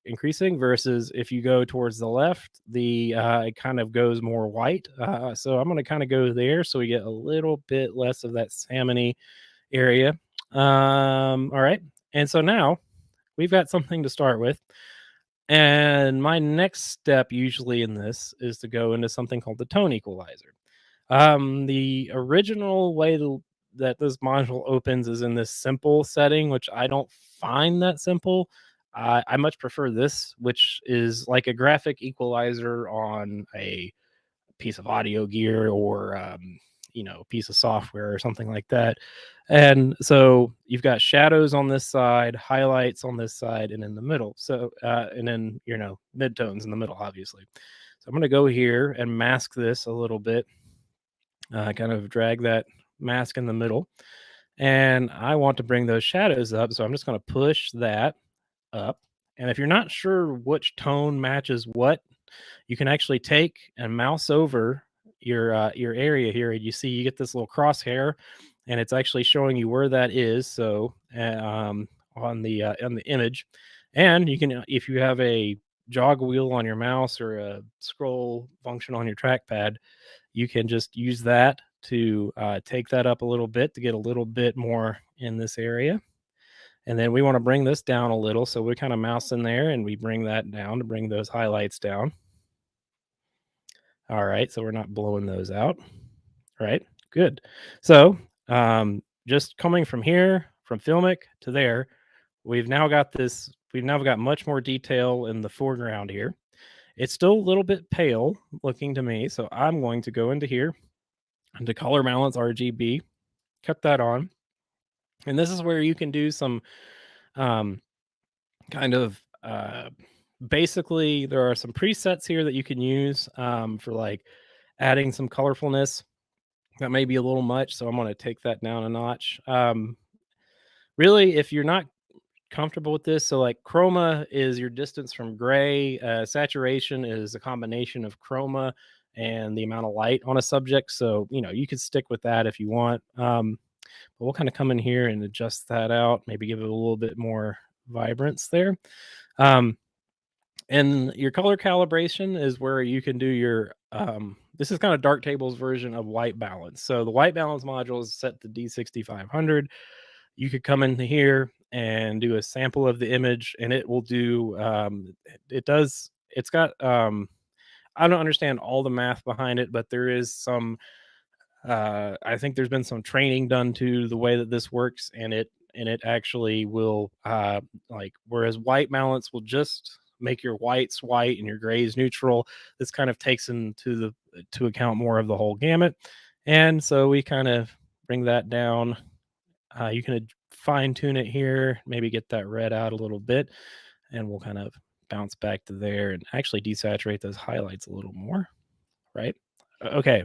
increasing, versus if you go towards the left, it kind of goes more white. So I'm going to kind of go there so we get a little bit less of that salmony area. All right. And so now we've got something to start with. And my next step usually in this is to go into something called the tone equalizer. The original way that this module opens is in this simple setting, which I don't find that simple. I much prefer this, which is like a graphic equalizer on a piece of audio gear, or a piece of software or something like that. And so you've got shadows on this side, highlights on this side, and in the middle. So and then midtones in the middle, obviously. So I'm going to go here and mask this a little bit, kind of drag that mask in the middle, and I want to bring those shadows up. So I'm just going to push that up. And if you're not sure which tone matches what, you can actually take and mouse over your area here, and you see you get this little crosshair, and it's actually showing you where that is. So on the image, and you can, if you have a jog wheel on your mouse or a scroll function on your trackpad, you can just use that to take that up a little bit to get a little bit more in this area. And then we want to bring this down a little, so we kind of mouse in there and we bring that down to bring those highlights down. All right, so we're not blowing those out. All right, good. So just coming from here, from Filmic to there, we've now got much more detail in the foreground here. It's still a little bit pale looking to me, so I'm going to go into here, into color balance RGB, cut that on. And this is where you can do some kind of basically, there are some presets here that you can use for like adding some colorfulness. That may be a little much, so I'm going to take that down a notch. Really, if you're not comfortable with this, so like chroma is your distance from gray, saturation is a combination of chroma and the amount of light on a subject. So you could stick with that if you want. But we'll kind of come in here and adjust that out, maybe give it a little bit more vibrance there. And your color calibration is where you can do your this is kind of Darktable's version of white balance. So the white balance module is set to D6500. You could come in here and do a sample of the image, and it will do it's got I don't understand all the math behind it, but there is some I think there's been some training done to the way that this works, and it actually will like, whereas white balance will just make your whites white and your grays neutral, this kind of takes into account more of the whole gamut. And so we kind of bring that down. You can fine tune it here, maybe get that red out a little bit, and we'll kind of bounce back to there and actually desaturate those highlights a little more, right? Okay,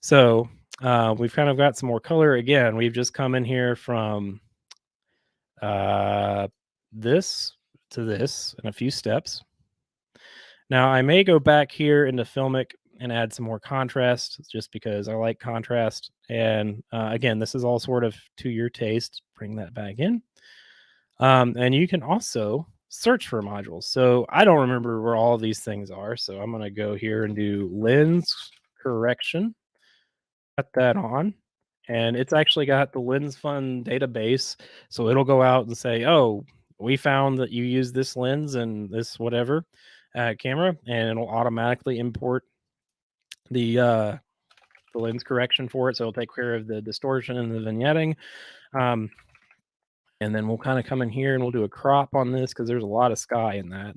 so we've kind of got some more color. Again, we've just come in here from this to this in a few steps. Now I may go back here into Filmic and add some more contrast, just because I like contrast. And again, this is all sort of to your taste. Bring that back in. And you can also search for modules. So I don't remember where all of these things are. So I'm going to go here and do lens correction. Cut that on. And it's actually got the Lens Fund database. So it'll go out and say, oh, we found that you use this lens and this whatever camera, and it'll automatically import the lens correction for it. So it'll take care of the distortion and the vignetting. And then we'll kind of come in here and we'll do a crop on this, because there's a lot of sky in that.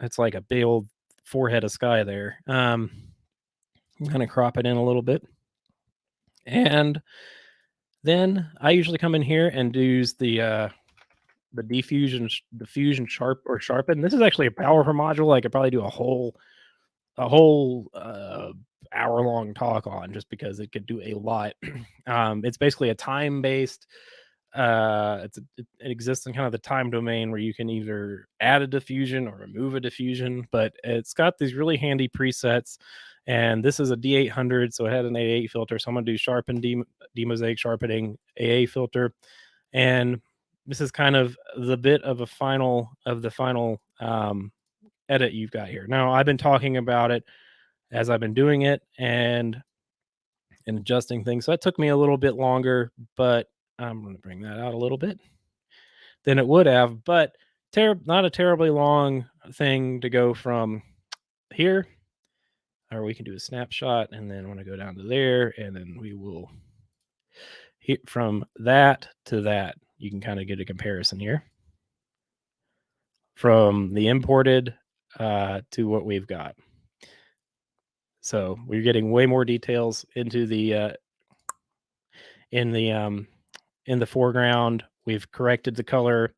It's like a big old forehead of sky there. I'm going to crop it in a little bit. And then I usually come in here and use the diffusion sharpen. This is actually a powerful module. I could probably do a whole hour-long talk on, just because it could do a lot. It's basically a time-based. It exists in kind of the time domain, where you can either add a diffusion or remove a diffusion, but it's got these really handy presets. And this is a D800, so it had an AA filter. So I'm going to do sharpen, demosaic sharpening, AA filter. And this is kind of the bit of the final edit you've got here. Now, I've been talking about it as I've been doing it and adjusting things. So that took me a little bit longer, but I'm going to bring that out a little bit than it would have, but not a terribly long thing to go from here, or we can do a snapshot and then want to go down to there, and then we will hit from that to that. You can kind of get a comparison here from the imported to what we've got. So we're getting way more details into the in the foreground. We've corrected the color.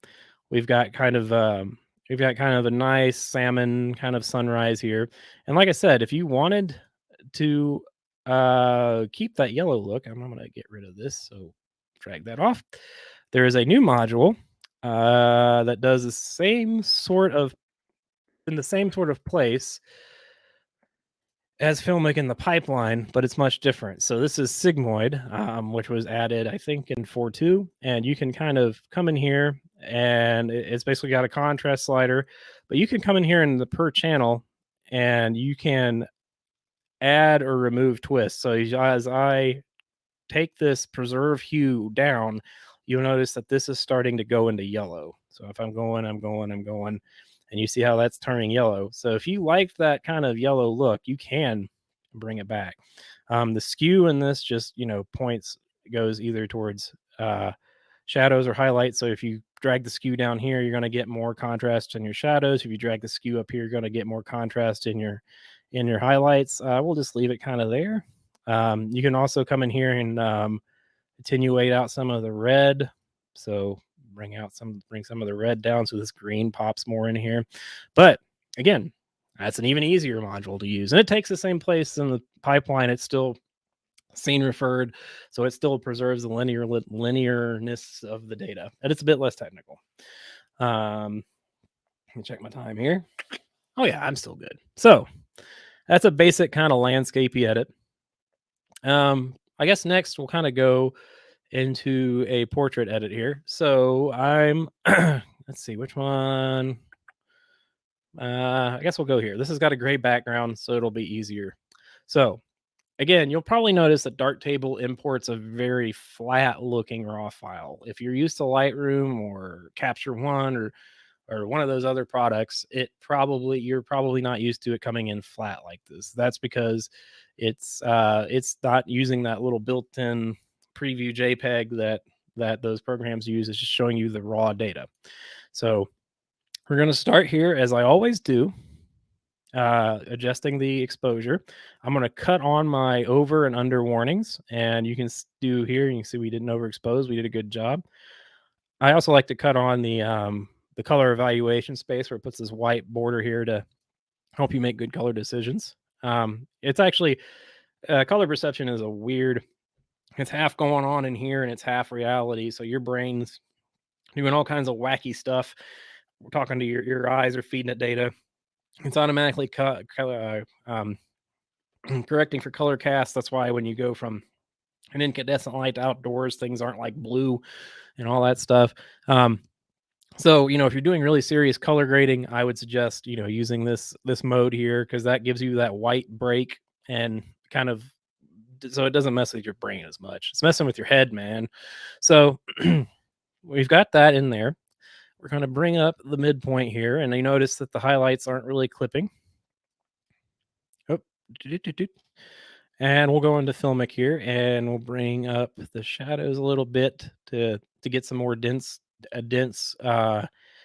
We've got kind of a nice salmon kind of sunrise here. And like I said, if you wanted to keep that yellow look, I'm going to get rid of this. So drag that off. There is a new module that does the same sort of in the same sort of place as Filmic in the pipeline, but it's much different. So this is Sigmoid, which was added, I think, in 4.2, and you can kind of come in here, and it's basically got a contrast slider, but you can come in here in the per channel, and you can add or remove twists. So as I take this preserve hue down, you'll notice that this is starting to go into yellow. So if I'm going, and you see how that's turning yellow. So if you like that kind of yellow look, you can bring it back. The skew in this just, goes either towards shadows or highlights. So if you drag the skew down here, you're going to get more contrast in your shadows. If you drag the skew up here, you're going to get more contrast in your highlights. We'll just leave it kind of there. You can also come in here and attenuate out some of the red. So bring some of the red down so this green pops more in here. But again, that's an even easier module to use. And it takes the same place in the pipeline. It's still scene referred, so it still preserves the linearness of the data. And it's a bit less technical. Let me check my time here. Oh yeah, I'm still good. So that's a basic kind of landscapey edit. I guess next we'll kind of go into a portrait edit here. So I'm let's see which one. I guess we'll go here. This has got a gray background, so it'll be easier. So again, you'll probably notice that Darktable imports a very flat looking raw file. If you're used to Lightroom or Capture One or one of those other products, you're probably not used to it coming in flat like this. That's because it's not using that little built-in preview JPEG that those programs use. It's just showing you the raw data. So we're going to start here, as I always do, adjusting the exposure. I'm going to cut on my over and under warnings, and you can do here. You can see we didn't overexpose. We did a good job. I also like to cut on the color evaluation space where it puts this white border here to help you make good color decisions. It's actually color perception is it's half going on in here and it's half reality. So your brain's doing all kinds of wacky stuff. We're talking to your eyes are feeding it data. It's automatically correcting for color cast. That's why when you go from an incandescent light to outdoors, things aren't like blue and all that stuff. So, if you're doing really serious color grading, I would suggest, using this mode here, because that gives you that white break and kind of, so it doesn't mess with your brain as much. It's messing with your head, man. So we've got that in there. We're going to bring up the midpoint here, and you notice that the highlights aren't really clipping. Oh, and we'll go into Filmic here, and we'll bring up the shadows a little bit to get some more dense,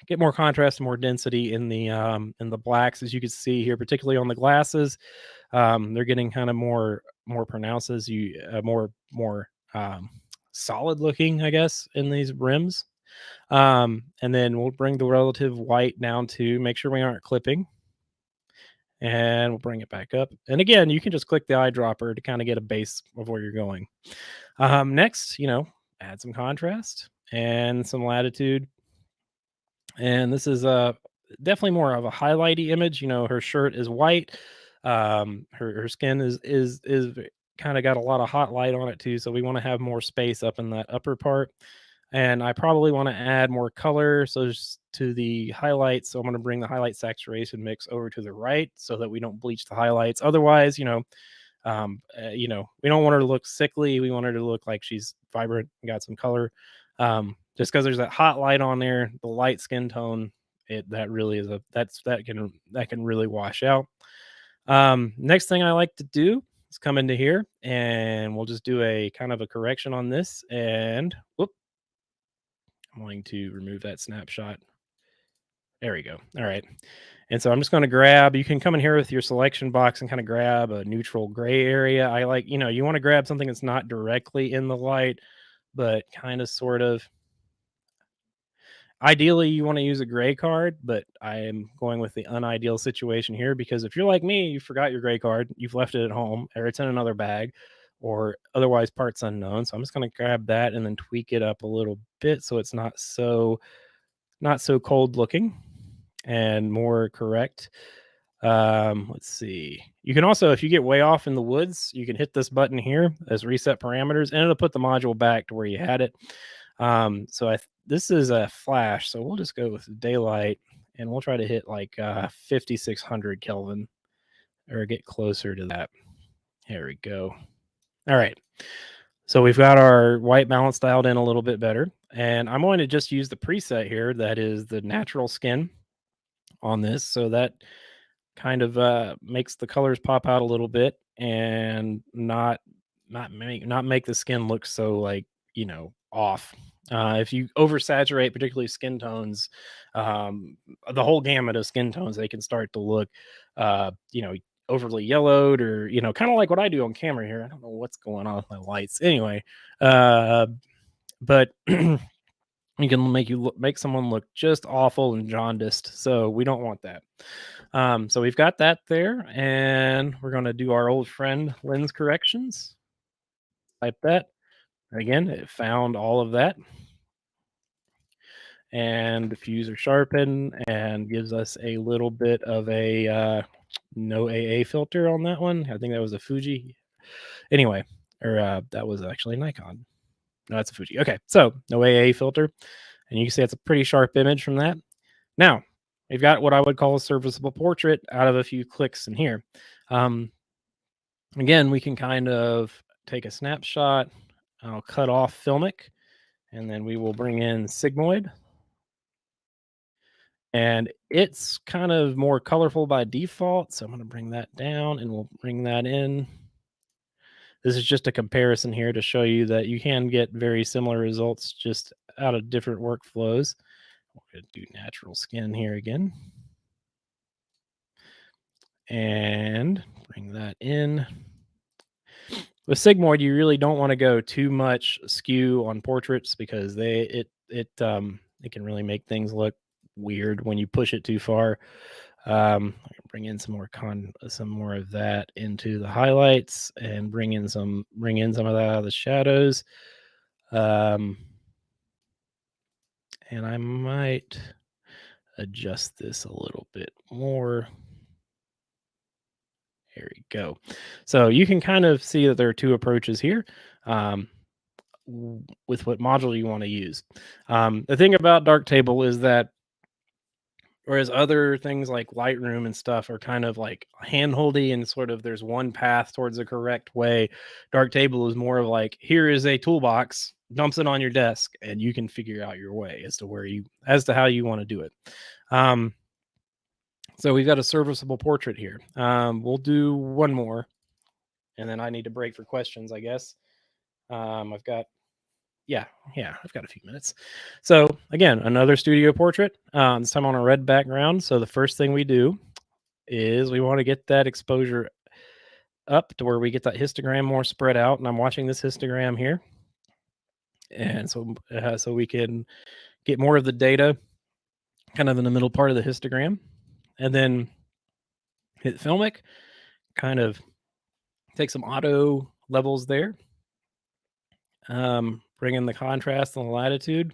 get more contrast and more density in the blacks, as you can see here, particularly on the glasses. They're getting kind of more pronounced as more solid looking, I guess, in these rims. And then we'll bring the relative white down to make sure we aren't clipping. And we'll bring it back up. And again, you can just click the eyedropper to kind of get a base of where you're going. Next, add some contrast and some latitude. And this is definitely more of a highlighty image. Her shirt is white. Her skin is kind of got a lot of hot light on it too. So we want to have more space up in that upper part. And I probably want to add more color. So just to the highlights, so I'm going to bring the highlight saturation mix over to the right so that we don't bleach the highlights. Otherwise, we don't want her to look sickly. We want her to look like she's vibrant and got some color. Just because there's that hot light on there, the light skin tone, that can really wash out. Next thing I like to do is come into here and we'll just do a kind of a correction on this. And whoop, I'm going to remove that snapshot. There we go. All right. And so I'm just going to grab, you can come in here with your selection box and kind of grab a neutral gray area. I like, you want to grab something that's not directly in the light, but kind of sort of. Ideally, you want to use a gray card, but I am going with the unideal situation here because if you're like me, you forgot your gray card, you've left it at home, or it's in another bag, or otherwise parts unknown. So I'm just going to grab that and then tweak it up a little bit so it's not so cold looking and more correct. Let's see. You can also, if you get way off in the woods, you can hit this button here as reset parameters, and it'll put the module back to where you had it. This is a flash, so we'll just go with daylight, and we'll try to hit like 5600 Kelvin, or get closer to that. There we go. All right. So we've got our white balance dialed in a little bit better, and I'm going to just use the preset here that is the natural skin on this, so that kind of makes the colors pop out a little bit and not make the skin look so like off. If you oversaturate particularly skin tones, the whole gamut of skin tones, they can start to look overly yellowed, or kind of like what I do on camera here. I don't know what's going on with my lights anyway, but you can make someone look just awful and jaundiced, so we don't want that. So we've got that there, and we're going to do our old friend lens corrections. Type that. Again, it found all of that. And diffuse or sharpen, and gives us a little bit of a no AA filter on that one. I think that was a Fuji. Anyway, or that was actually Nikon. No, that's a Fuji. Okay, so no AA filter. And you can see it's a pretty sharp image from that. Now, we've got what I would call a serviceable portrait out of a few clicks in here. Again, we can kind of take a snapshot. I'll cut off Filmic, and then we will bring in Sigmoid. And it's kind of more colorful by default, so I'm going to bring that down, and we'll bring that in. This is just a comparison here to show you that you can get very similar results just out of different workflows. We're going to do natural skin here again. And bring that in. With Sigmoid, you really don't want to go too much skew on portraits because it can really make things look weird when you push it too far. I can bring in some more of that into the highlights, and bring in some of that out of the shadows. And I might adjust this a little bit more. There we go. So you can kind of see that there are two approaches here with what module you want to use. The thing about Darktable is that, whereas other things like Lightroom and stuff are kind of like handholdy and sort of there's one path towards the correct way, Darktable is more of like, here is a toolbox, dumps it on your desk, and you can figure out your way as to how you want to do it. So we've got a serviceable portrait here. We'll do one more, and then I need to break for questions, I guess. I've got a few minutes. So again, another studio portrait, this time on a red background. So the first thing we do is we want to get that exposure up to where we get that histogram more spread out. And I'm watching this histogram here. And so we can get more of the data kind of in the middle part of the histogram. And then hit Filmic, kind of take some auto levels there. Bring in the contrast and the latitude.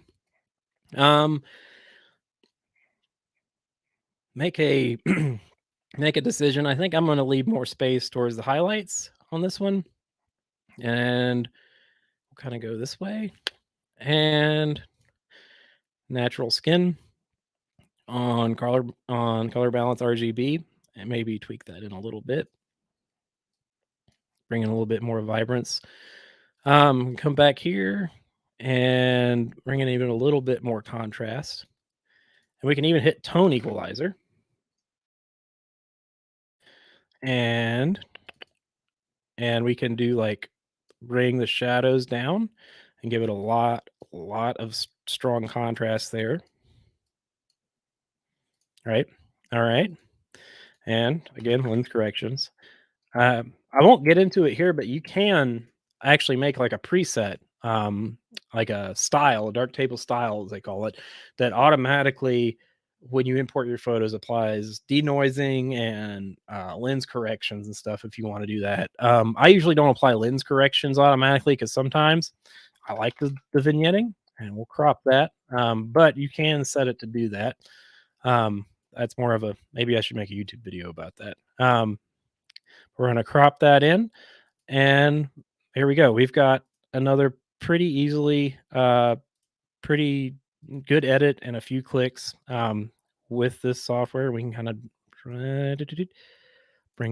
Make a decision. I think I'm going to leave more space towards the highlights on this one, and we'll kind of go this way. And natural skin on color balance RGB, and maybe tweak that in a little bit, bring in a little bit more vibrance. Come back here and bring in even a little bit more contrast. And we can even hit tone equalizer. And we can do like bring the shadows down and give it a lot of strong contrast there. Right. All right. And again, lens corrections. I won't get into it here, but you can actually make like a preset, like a style, a dark table style, as they call it, that automatically, when you import your photos, applies denoising and lens corrections and stuff if you want to do that. I usually don't apply lens corrections automatically because sometimes I like the vignetting, and we'll crop that. But you can set it to do that. That's more of a, maybe I should make a YouTube video about that. We're going to crop that in, and here we go. We've got another pretty easily, pretty good edit and a few clicks with this software. We can kind of bring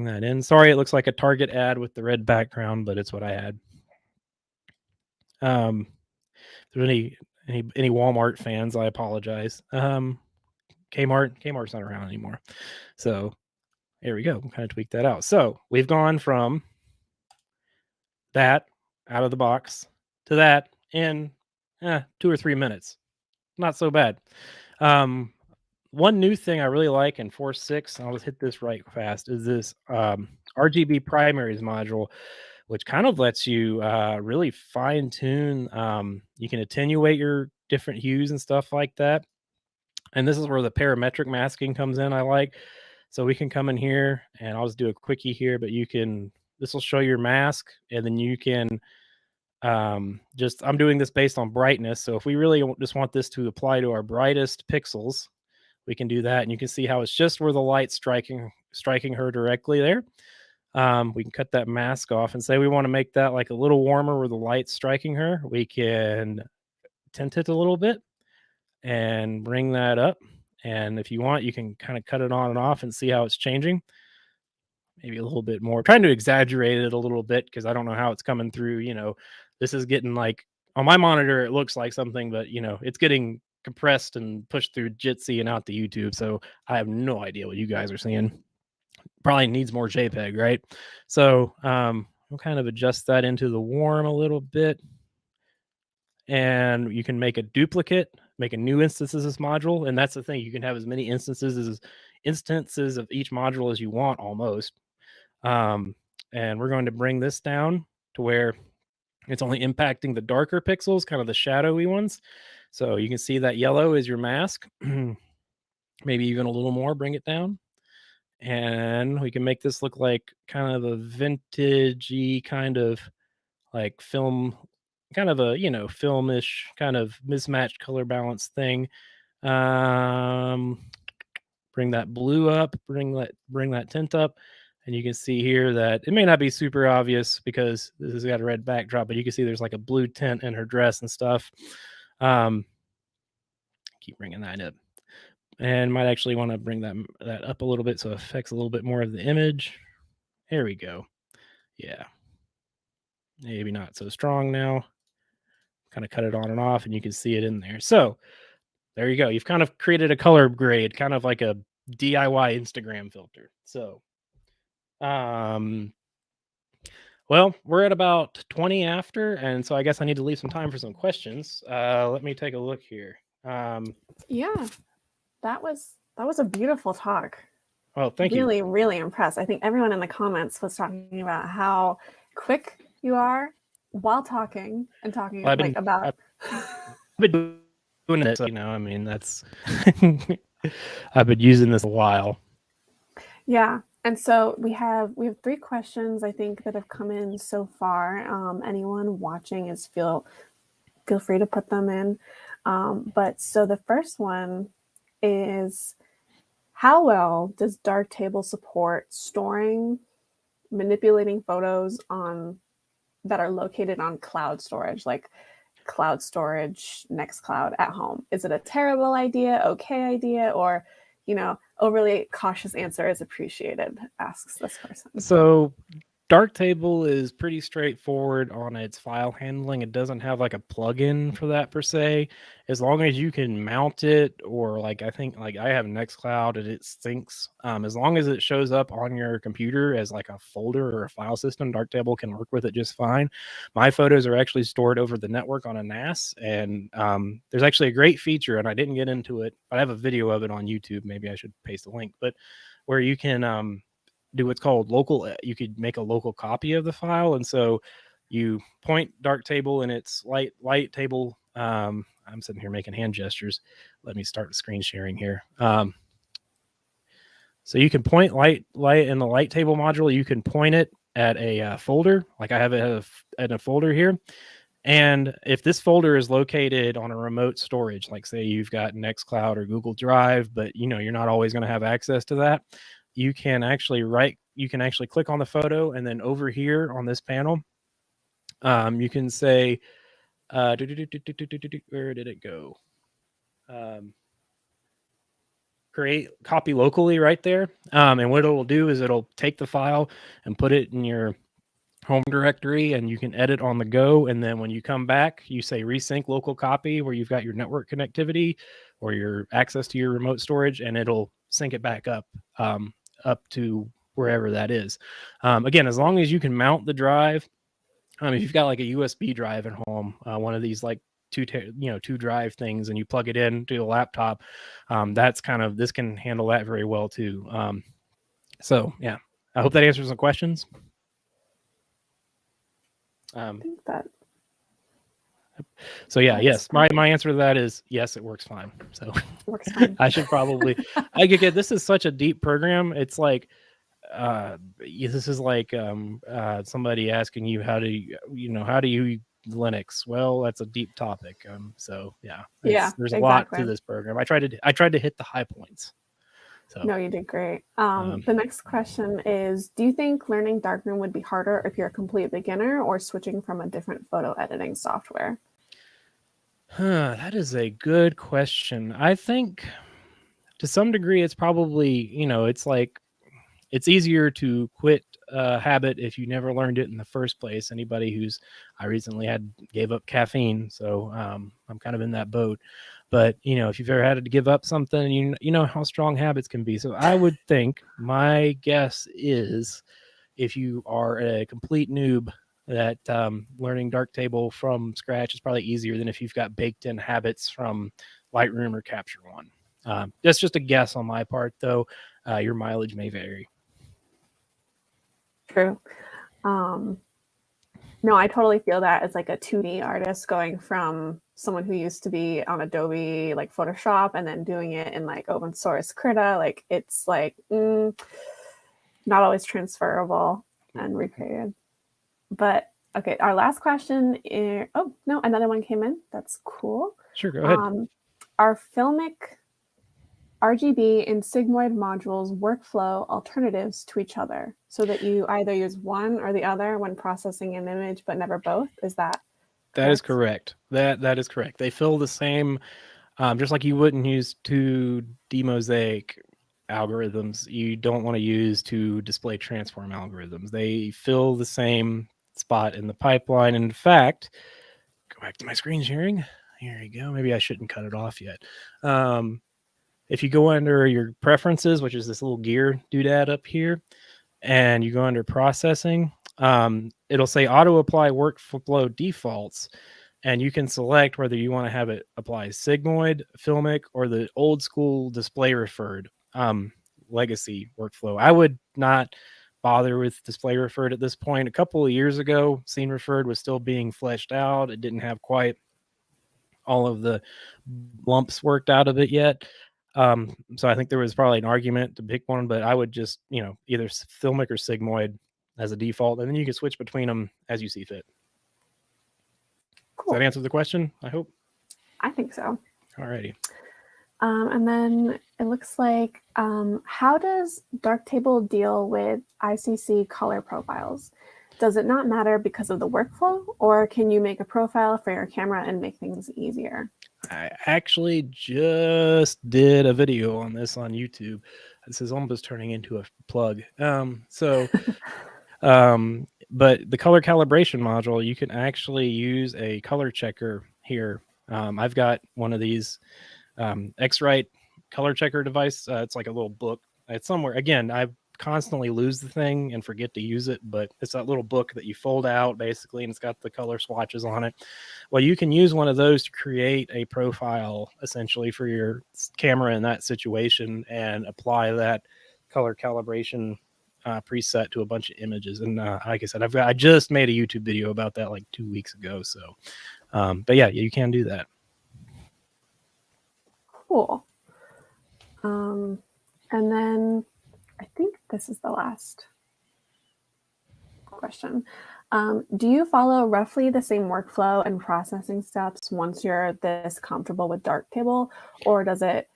that in. Sorry, it looks like a Target ad with the red background, but it's what I had. If there's any Walmart fans, I apologize. Kmart's not around anymore. So there we go. We'll kind of tweak that out. So we've gone from that out of the box to that in 2 or 3 minutes. Not so bad. One new thing I really like in 4.6, and I'll just hit this right fast, is this RGB primaries module, which kind of lets you really fine tune. You can attenuate your different hues and stuff like that. And this is where the parametric masking comes in, I like. So we can come in here, and I'll just do a quickie here, but this will show your mask, and then you can I'm doing this based on brightness. So if we really just want this to apply to our brightest pixels, we can do that. And you can see how it's just where the light's striking her directly there. We can cut that mask off and say we want to make that like a little warmer where the light's striking her. We can tint it a little bit and bring that up. And if you want, you can kind of cut it on and off and see how it's changing. Maybe a little bit more. Trying to exaggerate it a little bit because I don't know how it's coming through. This is getting like, on my monitor, it looks like something, but it's getting compressed and pushed through Jitsi and out to YouTube. So I have no idea what you guys are seeing. Probably needs more JPEG, right? So we'll kind of adjust that into the warm a little bit. And you can make a duplicate, make a new instance of this module. And that's the thing. You can have as many instances of each module as you want almost. And we're going to bring this down to where it's only impacting the darker pixels, kind of the shadowy ones. So you can see that yellow is your mask. Maybe even a little more, bring it down. And we can make this look like kind of a vintagey kind of like film, kind of a, filmish kind of mismatched color balance thing. Bring that blue up, bring that tint up. And you can see here that it may not be super obvious because this has got a red backdrop, but you can see there's like a blue tint in her dress and stuff. Keep bringing that up. And might actually want to bring that up a little bit so it affects a little bit more of the image. There we go. Yeah. Maybe not so strong now. Kind of cut it on and off, and you can see it in there. So there you go. You've kind of created a color grade, kind of like a DIY Instagram filter. So well, we're at about 20 after, and so I guess I need to leave some time for some questions. Let me take a look here. Yeah, that was a beautiful talk. Well, thank you. Really, really impressed. I think everyone in the comments was talking about how quick you are while talking and talking Well, about. I've been doing this, I mean, that's I've been using this a while. Yeah. And so we have 3 questions, I think, that have come in so far. Anyone watching feel free to put them in. But so the first one is, how well does Darktable support storing, manipulating photos that are located on cloud storage, like cloud storage, Nextcloud at home? Is it a terrible idea, okay idea, or, overly cautious answer is appreciated, asks this person. So Darktable is pretty straightforward on its file handling. It doesn't have like a plugin for that per se. As long as you can mount it, or like I think like I have Nextcloud and it syncs. As long as it shows up on your computer as like a folder or a file system, Darktable can work with it just fine. My photos are actually stored over the network on a NAS, and there's actually a great feature, and I didn't get into it, but I have a video of it on YouTube. Maybe I should paste the link, but where you can do what's called local. You could make a local copy of the file, and so you point Darktable in its light table. I'm sitting here making hand gestures. Let me start the screen sharing here. So you can point light in the light table module. You can point it at a folder, like I have it at a folder here. And if this folder is located on a remote storage, like say you've got Nextcloud or Google Drive, but you're not always going to have access to that, you can actually click on the photo, and then over here on this panel, you can say, where did it go? Create copy locally right there. And what it'll do is it'll take the file and put it in your home directory, and you can edit on the go. And then when you come back, you say resync local copy where you've got your network connectivity or your access to your remote storage, and it'll sync it back up to wherever that is. Again, as long as you can mount the drive, if you've got like a USB drive at home, one of these like two drive things, and you plug it in to a laptop, this can handle that very well too. So yeah, I hope that answers some questions. I think that. So yeah, yes, my answer to that is yes, it works fine. So works fine. I should probably. I could get. This is such a deep program. It's like, this is like somebody asking you how do you Linux. Well, that's a deep topic. So yeah, there's a lot to this program. I tried to hit the high points. So no, you did great. The next question is, do you think learning Darkroom would be harder if you're a complete beginner or switching from a different photo editing software? That is a good question. I think to some degree it's probably, it's like it's easier to quit a habit if you never learned it in the first place. I recently gave up caffeine, so I'm kind of in that boat. But if you've ever had to give up something, you know how strong habits can be. So I would think, my guess is, if you are a complete noob, that learning Darktable from scratch is probably easier than if you've got baked in habits from Lightroom or Capture One. That's just a guess on my part, though. Your mileage may vary. True. No, I totally feel that as like a 2D artist going from someone who used to be on Adobe like Photoshop and then doing it in like open source Krita. Like it's like not always transferable and recreated. But okay, our last question is, oh no, another one came in. That's cool. Sure, go ahead. Are Filmic RGB and Sigmoid modules workflow alternatives to each other so that you either use one or the other when processing an image, but never both? Is that correct? That is correct. That is correct. They fill the same, just like you wouldn't use two demosaic algorithms, you don't want to use two display transform algorithms. They fill the same spot in the pipeline. In fact, go back to my screen sharing. Here you go. Maybe I shouldn't cut it off yet. If you go under your preferences, which is this little gear doodad up here, and you go under processing, it'll say auto apply workflow defaults, and you can select whether you want to have it apply Sigmoid, Filmic, or the old school display referred legacy workflow. I would not bother with display referred at this point. A couple of years ago, scene referred was still being fleshed out. It didn't have quite all of the lumps worked out of it yet. So I think there was probably an argument to pick one, but I would just, either Filmic or Sigmoid as a default, and then you can switch between them as you see fit. Cool. Does that answer the question, I hope? I think so. Alrighty. And then it looks like, how does Darktable deal with ICC color profiles? Does it not matter because of the workflow, or can you make a profile for your camera and make things easier? I actually just did a video on this on YouTube. This is almost turning into a plug. But the color calibration module, you can actually use a color checker here. I've got one of these X-Rite color checker device. It's like a little book. It's somewhere. Again, I constantly lose the thing and forget to use it, but it's that little book that you fold out basically, and it's got the color swatches on it. Well, you can use one of those to create a profile essentially for your camera in that situation and apply that color calibration preset to a bunch of images. And like I said, I just made a YouTube video about that like 2 weeks ago. So, but yeah, you can do that. Cool. And then I think this is the last question. Do you follow roughly the same workflow and processing steps once you're this comfortable with Darktable, or does it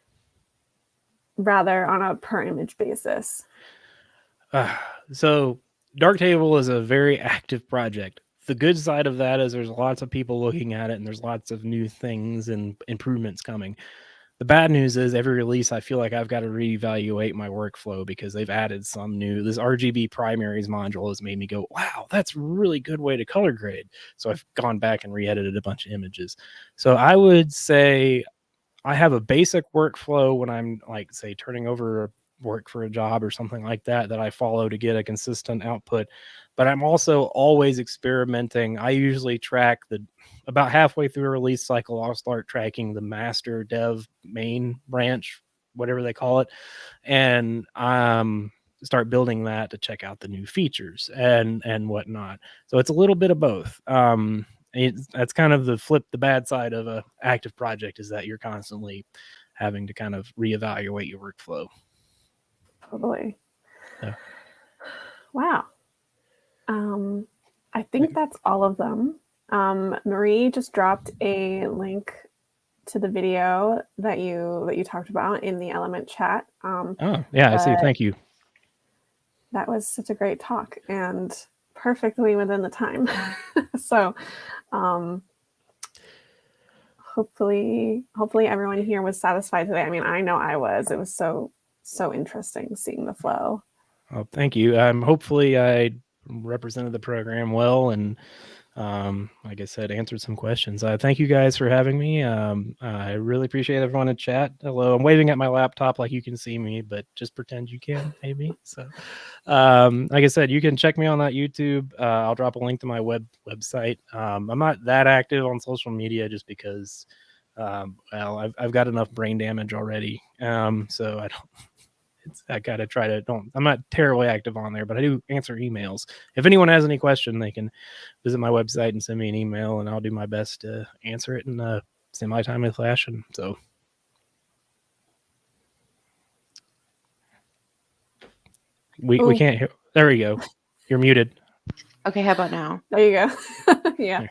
rather on a per image basis? So Darktable is a very active project. The good side of that is there's lots of people looking at it and there's lots of new things and improvements coming. The bad news is every release, I feel like I've got to reevaluate my workflow because they've added some new. This RGB primaries module has made me go, wow, that's a really good way to color grade. So I've gone back and re-edited a bunch of images. So I would say I have a basic workflow when I'm like, say, turning over work for a job or something like that, that I follow to get a consistent output. But I'm also always experimenting. I usually track about halfway through a release cycle, I'll start tracking the master dev main branch, whatever they call it, and start building that to check out the new features and whatnot. So it's a little bit of both. That's kind of the bad side of a active project, is that you're constantly having to kind of reevaluate your workflow. Totally. Yeah. Wow. I think that's all of them. Marie just dropped a link to the video that you talked about in the Element chat. Oh, yeah, I see. Thank you. That was such a great talk and perfectly within the time. So hopefully everyone here was satisfied today. I mean, I know I was. It was so interesting seeing the flow. Well, thank you. Hopefully I represented the program well and like I said, answered some questions. Thank you guys for having me. I really appreciate everyone in chat. Hello, I'm waving at my laptop like you can see me, but just pretend you can, maybe. So, like I said, you can check me on that YouTube. I'll drop a link to my website. I'm not that active on social media just because, well, I've got enough brain damage already. So I don't. I gotta try to I'm not terribly active on there, but I do answer emails. If anyone has any question, they can visit my website and send me an email, and I'll do my best to answer it in semi-timely fashion. So we can't hear. There we go. You're muted. Okay, how about now? There you go. Yeah.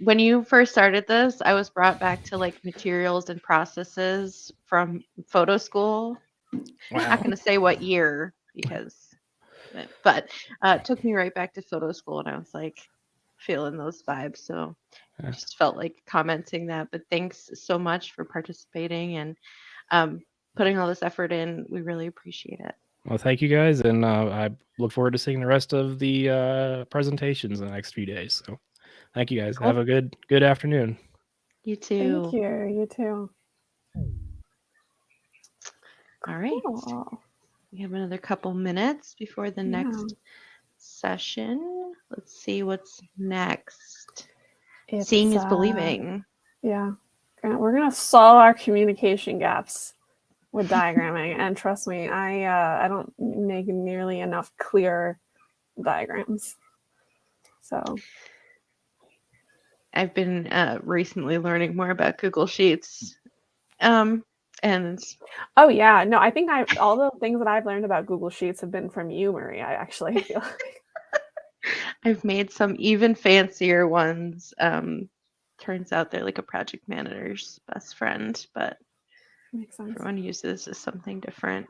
When you first started this, I was brought back to like materials and processes from photo school. Wow. I'm not going to say what year because, but it took me right back to photo school, and I was like feeling those vibes. So I just felt like commenting that. But thanks so much for participating and putting all this effort in. We really appreciate it. Well, thank you guys, and I look forward to seeing the rest of the presentations in the next few days. So thank you guys. Cool. Have a good afternoon. You too. Thank you. You too. All right. Cool. We have another couple minutes before the next session. Let's see what's next. Seeing is believing. Yeah. We're going to solve our communication gaps with diagramming. And trust me, I don't make nearly enough clear diagrams. So I've been recently learning more about Google Sheets. And oh yeah, no, I think all the things that I've learned about Google Sheets have been from you, Marie. I actually feel like I've made some even fancier ones. Turns out they're like a project manager's best friend, but makes sense. everyone uses is something different.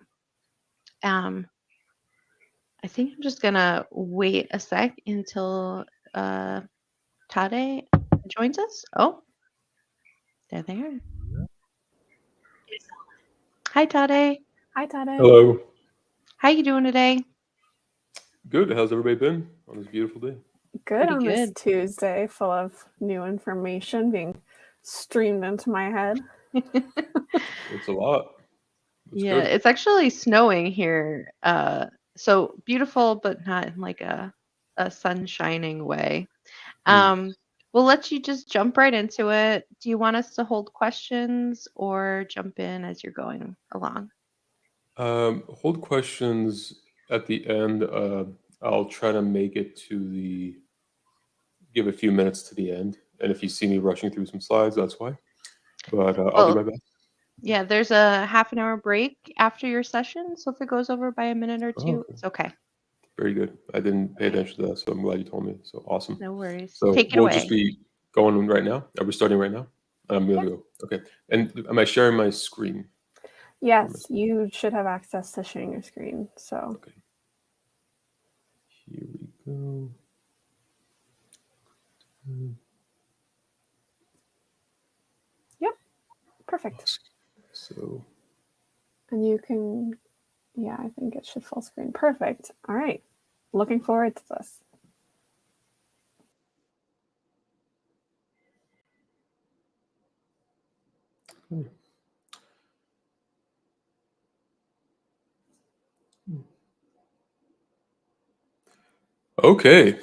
I think I'm just gonna wait a sec until Tade joins us. Oh, there they are. Hi, Tade. Hi, Tade. Hello. How you doing today? Good. How's everybody been on this beautiful day? Good Pretty on this good. Tuesday, full of new information being streamed into my head. It's a lot. It's Yeah, good. it's actually snowing here. So beautiful, but not in like a sun shining way. We'll let you just jump right into it. Do you want us to hold questions or jump in as you're going along? Hold questions at the end. I'll try to make it to give a few minutes to the end. And if you see me rushing through some slides, that's why. But I'll do my Well, best. yeah, there's a half an hour break after your session, so if it goes over by a minute or Oh, two, okay. it's okay. Very good. I didn't pay All right, attention to that, so I'm glad you told me. So awesome. no worries. So Take it we'll just away. be going right now. Are we starting right now? I'm gonna go. Okay. And am I sharing my screen? Yes, you should have access to sharing your screen. So Okay. Here we go. yep, perfect. So And you can, yeah, I think it should full screen. Perfect. All right. Looking forward to this. okay.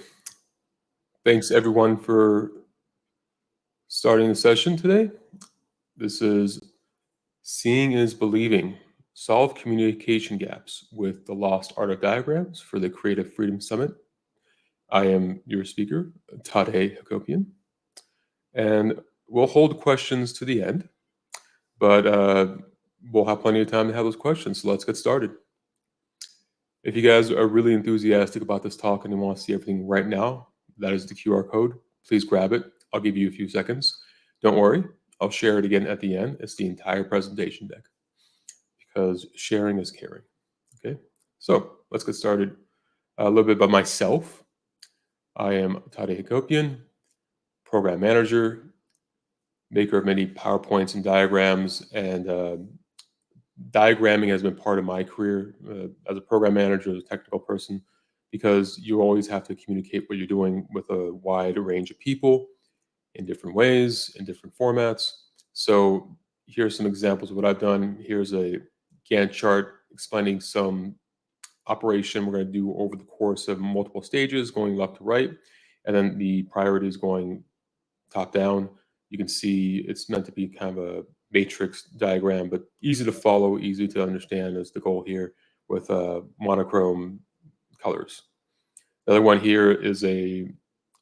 Thanks everyone for starting the session today. This is Seeing is Believing. Solve communication gaps with the lost art of diagrams for the Creative Freedom Summit. I am your speaker, Tade Hakopian, and we'll hold questions to the end, but we'll have plenty of time to have those questions, so let's get started. If you guys are really enthusiastic about this talk and you want to see everything right now, that is the QR code. Please grab it. I'll give you a few seconds. Don't worry, I'll share it again at the end. It's the entire presentation deck because sharing is caring. Okay, so let's get started. A little bit about myself. I am Tade Hakopian, program manager, maker of many PowerPoints and diagrams, and diagramming has been part of my career as a program manager, as a technical person, because you always have to communicate what you're doing with a wide range of people in different ways, in different formats. So here's some examples of what I've done. Here's a Gantt chart explaining some operation we're going to do over the course of multiple stages, going left to right, and then the priorities going top down. You can see it's meant to be kind of a matrix diagram, but easy to follow, easy to understand is the goal here with monochrome colors. The other one here is a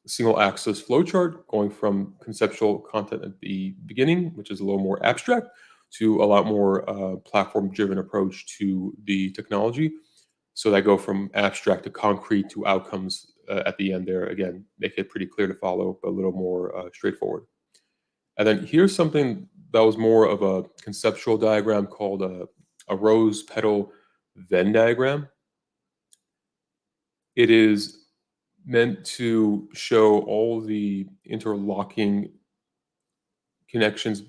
single axis flowchart going from conceptual content at the beginning, which is a little more abstract, to a lot more platform driven approach to the technology. So that go from abstract to concrete to outcomes at the end there. Again, make it pretty clear to follow, but a little more straightforward. And then here's something that was more of a conceptual diagram called a rose petal Venn diagram. It is meant to show all the interlocking connections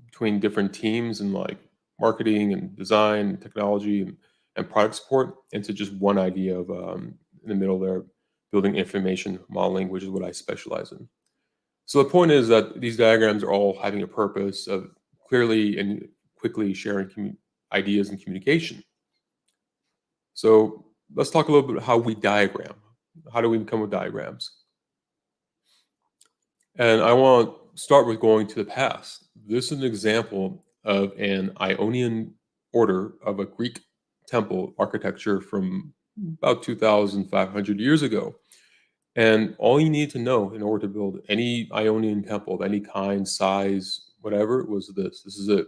between different teams and like marketing and design and technology and product support into just one idea of in the middle there, building information modeling, which is what I specialize in. So the point is that these diagrams are all having a purpose of clearly and quickly sharing ideas and communication. So let's talk a little bit about how we diagram. How do we come with diagrams? And I want to start with going to the past. This is an example of an Ionian order of a Greek temple architecture from about 2,500 years ago. And all you need to know in order to build any Ionian temple of any kind, size, whatever, was this. This is it.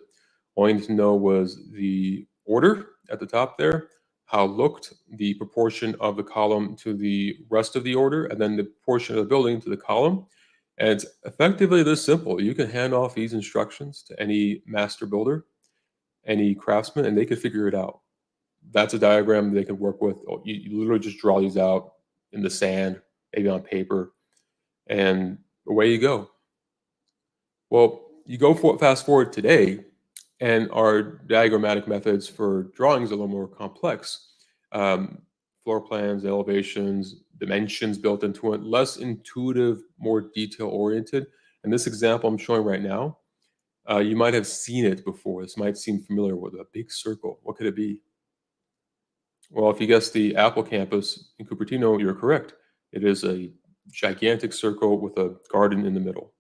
All you need to know was the order at the top there, how it looked, the proportion of the column to the rest of the order, and then the proportion of the building to the column. And it's effectively this simple. You can hand off these instructions to any master builder, any craftsman, and they could figure it out. that's a diagram they can work with. You literally just draw these out in the sand, maybe on paper, and away you go. Well, you go fast forward today, and our diagrammatic methods for drawings are a little more complex. Floor plans, elevations, dimensions built into it, less intuitive, more detail-oriented. And this example I'm showing right now, you might have seen it before. This might seem familiar with a big circle. What could it be? Well, if you guessed the Apple campus in Cupertino, you're correct. It is a gigantic circle with a garden in the middle.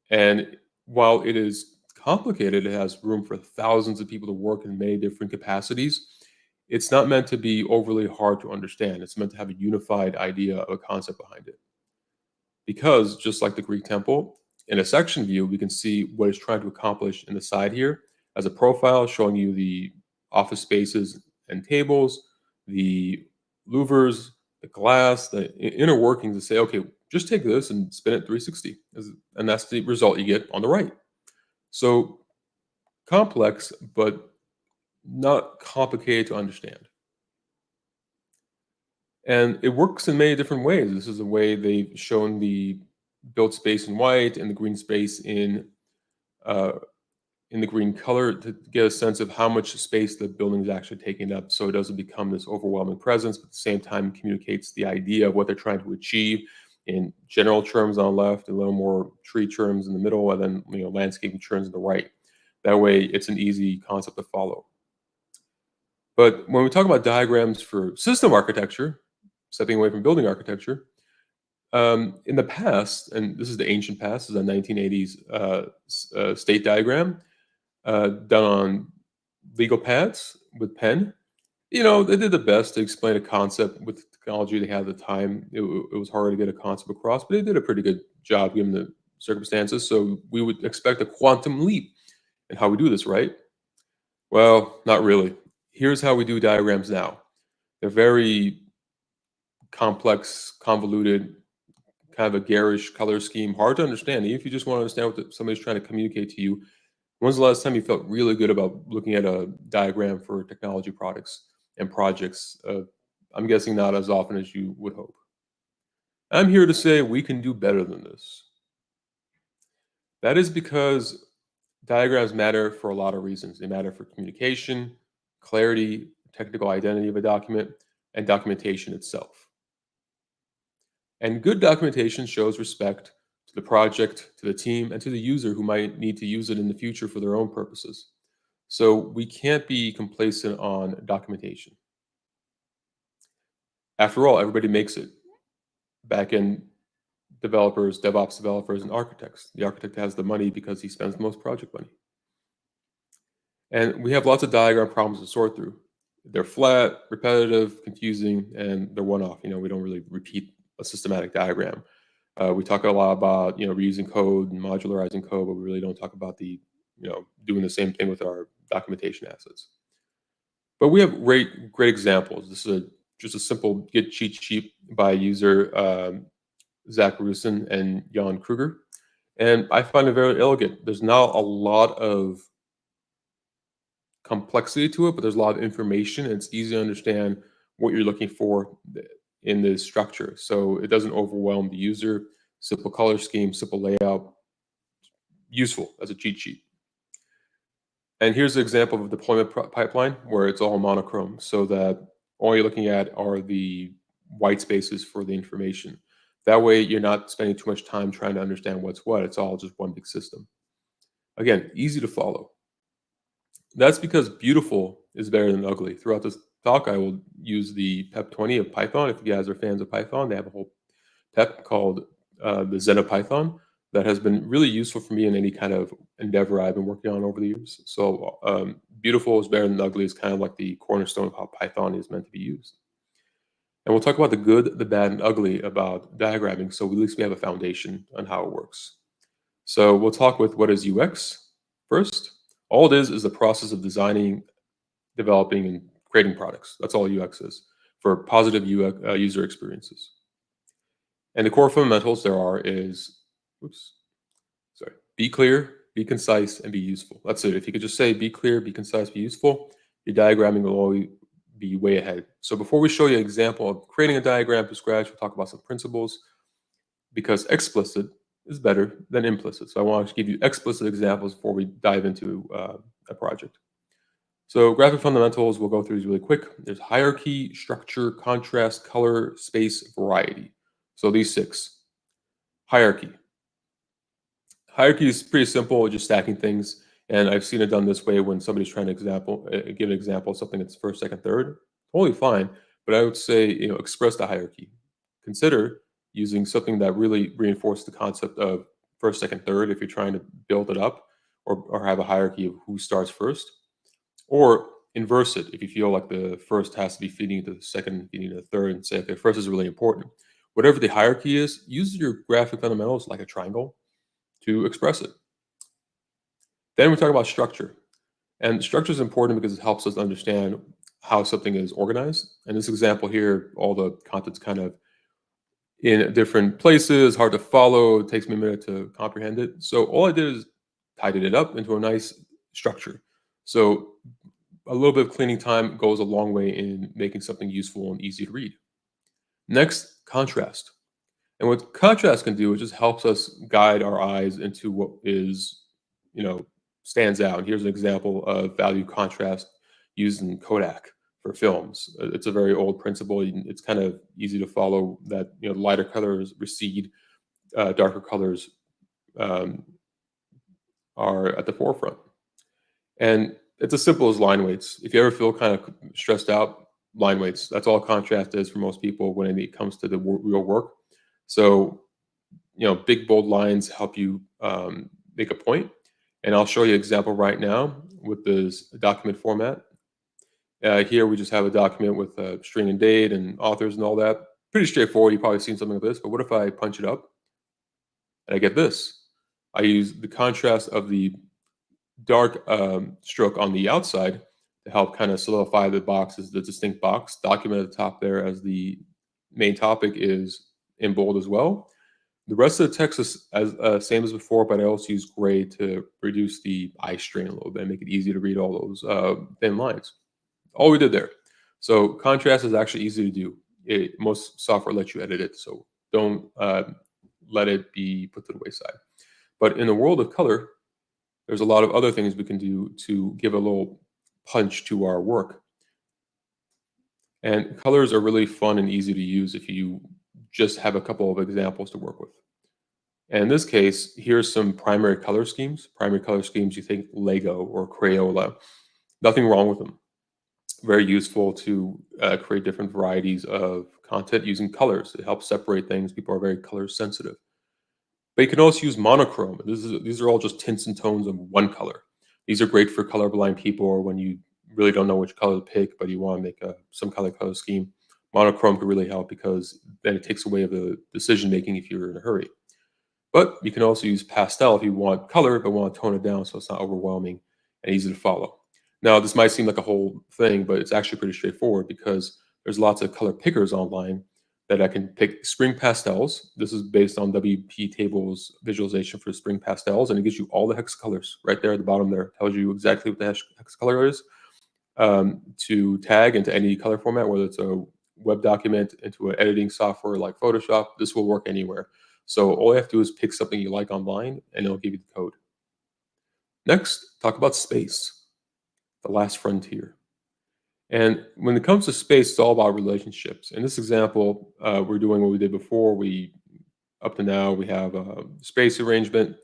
And while it is complicated, it has room for thousands of people to work in many different capacities. It's not meant to be overly hard to understand. It's meant to have a unified idea of a concept behind it. Because just like the Greek temple, in a section view, we can see what it's trying to accomplish in the side here as a profile showing you the office spaces and tables, the louvers, the glass, the inner workings to say, okay, just take this and spin it 360. And that's the result you get on the right. So complex, but not complicated to understand. And it works in many different ways. This is a way they've shown the built space in white and the green space in the green color to get a sense of how much space the building is actually taking up, so it doesn't become this overwhelming presence, but at the same time communicates the idea of what they're trying to achieve in general terms on the left, a little more tree terms in the middle, and then landscaping terms on the right. That way, it's an easy concept to follow. But when we talk about diagrams for system architecture, stepping away from building architecture, in the past, and this is the ancient past, this is a 1980s state diagram done on legal pads with pen. They did the best to explain a concept with the technology they had at the time. It was hard to get a concept across, but they did a pretty good job given the circumstances. So we would expect a quantum leap in how we do this, right? Well, not really. Here's how we do diagrams now. They're very complex, convoluted, kind of a garish color scheme, hard to understand. Even if you just want to understand what somebody's trying to communicate to you. When's the last time you felt really good about looking at a diagram for technology products and projects? I'm guessing not as often as you would hope. I'm here to say we can do better than this. That is because diagrams matter for a lot of reasons. They matter for communication, clarity, technical identity of a document, and documentation itself. And good documentation shows respect to the project, to the team, and to the user who might need to use it in the future for their own purposes. So we can't be complacent on documentation. After all, everybody makes it. Back-end developers, DevOps developers, and architects. The architect has the money because he spends the most project money. And we have lots of diagram problems to sort through. They're flat, repetitive, confusing, and they're one-off. We don't really repeat a systematic diagram. We talk a lot about reusing code and modularizing code, but we really don't talk about the doing the same thing with our documentation assets. But we have great examples. This is just a simple Git cheat sheet by user Zach Rusin and Jan Kruger, and I find it very elegant. There's not a lot of complexity to it, but there's a lot of information, and it's easy to understand what you're looking for in the structure. So it doesn't overwhelm the user. Simple color scheme, simple layout, useful as a cheat sheet. And here's an example of a deployment pipeline where it's all monochrome, so that all you're looking at are the white spaces for the information. That way, you're not spending too much time trying to understand what's what. It's all just one big system. Again, easy to follow. That's because beautiful is better than ugly. Throughout this talk, I will use the PEP 20 of Python. If you guys are fans of Python, they have a whole PEP called the Zen of Python that has been really useful for me in any kind of endeavor I've been working on over the years. So beautiful is better than ugly is kind of like the cornerstone of how Python is meant to be used. And we'll talk about the good, the bad, and ugly about diagramming, so at least we have a foundation on how it works. So we'll talk with what is UX first. All it is the process of designing, developing, and creating products. That's all UX is, for positive UX, user experiences. And the core fundamentals there are is, be clear, be concise, and be useful. That's it. If you could just say be clear, be concise, be useful, your diagramming will be way ahead. So before we show you an example of creating a diagram from scratch, we'll talk about some principles, because explicit is better than implicit. So I want to give you explicit examples before we dive into a project. So graphic fundamentals, we'll go through these really quick. There's hierarchy, structure, contrast, color, space, variety. So these 6. Hierarchy. Hierarchy is pretty simple, just stacking things. And I've seen it done this way when somebody's trying to give an example of something that's first, second, third. Totally fine. But I would say, express the hierarchy. Consider using something that really reinforces the concept of first, second, third if you're trying to build it up or have a hierarchy of who starts first. Or inverse it if you feel like the first has to be feeding into the second, feeding into the third, and say, okay, first is really important. Whatever the hierarchy is, use your graphic fundamentals like a triangle to express it. Then we talk about structure. And structure is important because it helps us understand how something is organized. In this example here, all the content's kind of in different places, hard to follow, it takes me a minute to comprehend it. So all I did is tidied it up into a nice structure. So a little bit of cleaning time goes a long way in making something useful and easy to read. Next, contrast. And what contrast can do, it just helps us guide our eyes into what is, stands out. And here's an example of value contrast used in Kodak for films. It's a very old principle. It's kind of easy to follow that, lighter colors recede, darker colors are at the forefront. And it's as simple as line weights. If you ever feel kind of stressed out, line weights. That's all contrast is for most people when it comes to the real work. So, big bold lines help you make a point. And I'll show you an example right now with this document format. Here we just have a document with a string and date and authors and all that. Pretty straightforward. You've probably seen something like this. But what if I punch it up and I get this? I use the contrast of the dark stroke on the outside to help kind of solidify the box as the distinct box. Document at the top there as the main topic is in bold as well. The rest of the text is as same as before, but I also use gray to reduce the eye strain a little bit, make it easy to read all those thin lines. All we did there. So contrast is actually easy to do. Most software lets you edit it, so don't let it be put to the wayside. But in the world of color, there's a lot of other things we can do to give a little punch to our work. And colors are really fun and easy to use if you just have a couple of examples to work with. And in this case, here's some primary color schemes. Primary color schemes, you think Lego or Crayola. Nothing wrong with them. Very useful to create different varieties of content using colors. It helps separate things. People are very color sensitive. But you can also use monochrome. These are all just tints and tones of one color. These are great for colorblind people or when you really don't know which color to pick, but you want to make some color scheme. Monochrome could really help because then it takes away the decision making if you're in a hurry. But you can also use pastel if you want color, but want to tone it down so it's not overwhelming and easy to follow. Now, this might seem like a whole thing, but it's actually pretty straightforward because there's lots of color pickers online that I can pick spring pastels. This is based on WP Table's visualization for spring pastels, and it gives you all the hex colors right there at the bottom there. It tells you exactly what the hex color is to tag into any color format, whether it's a web document, into an editing software like Photoshop. This will work anywhere. So all you have to do is pick something you like online, and it'll give you the code. Next, talk about space, the last frontier. And when it comes to space, it's all about relationships. In this example, we're doing what we did before. Up to now, we have a space arrangement,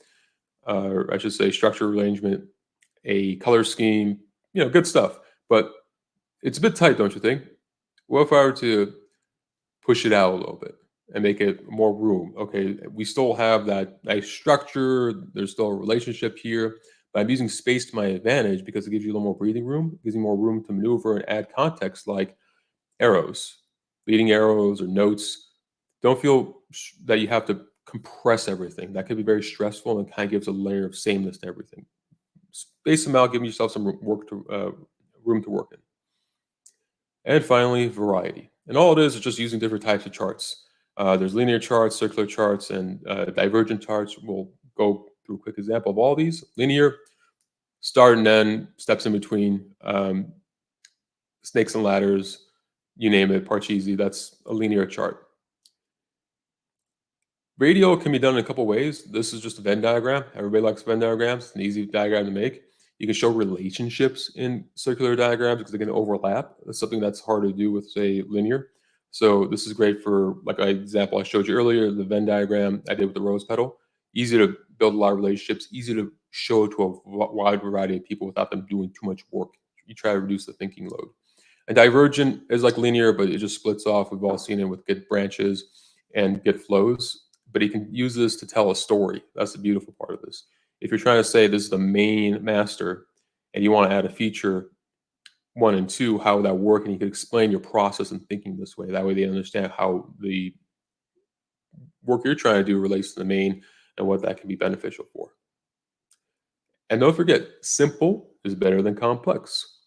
or I should say structure arrangement, a color scheme, good stuff. But it's a bit tight, don't you think? What if I were to push it out a little bit and make it more room? Okay, we still have that nice structure. There's still a relationship here. But I'm using space to my advantage because it gives you a little more breathing room. It gives you more room to maneuver and add context like arrows, leading arrows or notes. Don't feel that you have to compress everything. That could be very stressful and kind of gives a layer of sameness to everything. Space them out, giving yourself some room to work in. And finally, variety. And all it is just using different types of charts. There's linear charts, circular charts, and divergent charts. We'll go through a quick example of all these. Linear, start and end, steps in between. snakes and ladders, you name it, Parcheesi, that's a linear chart. Radial can be done in a couple ways. This is just a Venn diagram. Everybody likes Venn diagrams. It's an easy diagram to make. You can show relationships in circular diagrams because they can overlap. That's something that's hard to do with, say, linear. So this is great for, like an example I showed you earlier, the Venn diagram I did with the rose petal. Easy to build a lot of relationships, easy to show to a wide variety of people without them doing too much work. You try to reduce the thinking load. A divergent is like linear, but it just splits off. We've all seen it with Git branches and Git flows. But you can use this to tell a story. That's the beautiful part of this. If you're trying to say this is the main master and you want to add a feature 1 and 2, how would that work? And you can explain your process and thinking this way. That way they understand how the work you're trying to do relates to the main and what that can be beneficial for. And don't forget, simple is better than complex.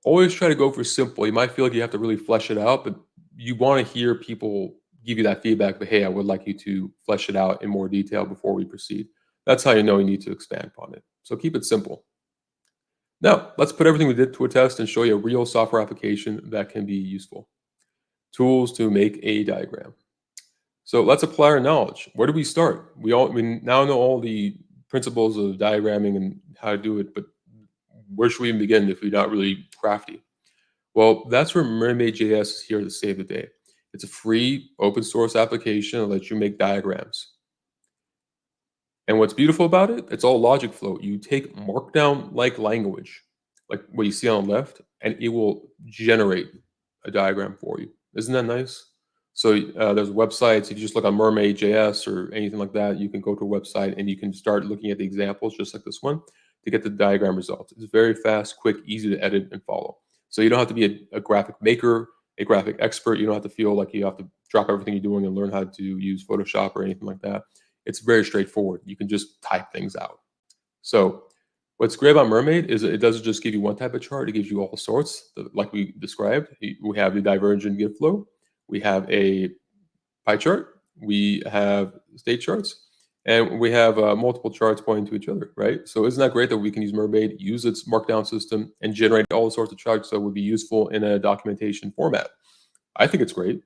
Always try to go for simple. You might feel like you have to really flesh it out, but you want to hear people give you that feedback, but hey, I would like you to flesh it out in more detail before we proceed. That's how you know you need to expand upon it. So keep it simple. Now, let's put everything we did to a test and show you a real software application that can be useful. Tools to make a diagram. So let's apply our knowledge. Where do we start? We now know all the principles of diagramming and how to do it, but where should we even begin if we're not really crafty? Well, that's where Mermaid.js is here to save the day. It's a free open source application that lets you make diagrams. And what's beautiful about it, it's all logic flow. You take markdown-like language, like what you see on the left, and it will generate a diagram for you. Isn't that nice? So there's websites. If you just look on Mermaid.js or anything like that, you can go to a website and you can start looking at the examples just like this one to get the diagram results. It's very fast, quick, easy to edit and follow. So you don't have to be a graphic maker, a graphic expert. You don't have to feel like you have to drop everything you're doing and learn how to use Photoshop or anything like that. It's very straightforward. You can just type things out. So what's great about Mermaid is it doesn't just give you one type of chart. It gives you all sorts, like we described. We have the divergent Git flow. We have a pie chart. We have state charts. And we have multiple charts pointing to each other, right? So isn't that great that we can use Mermaid, use its markdown system, and generate all sorts of charts that would be useful in a documentation format? I think it's great.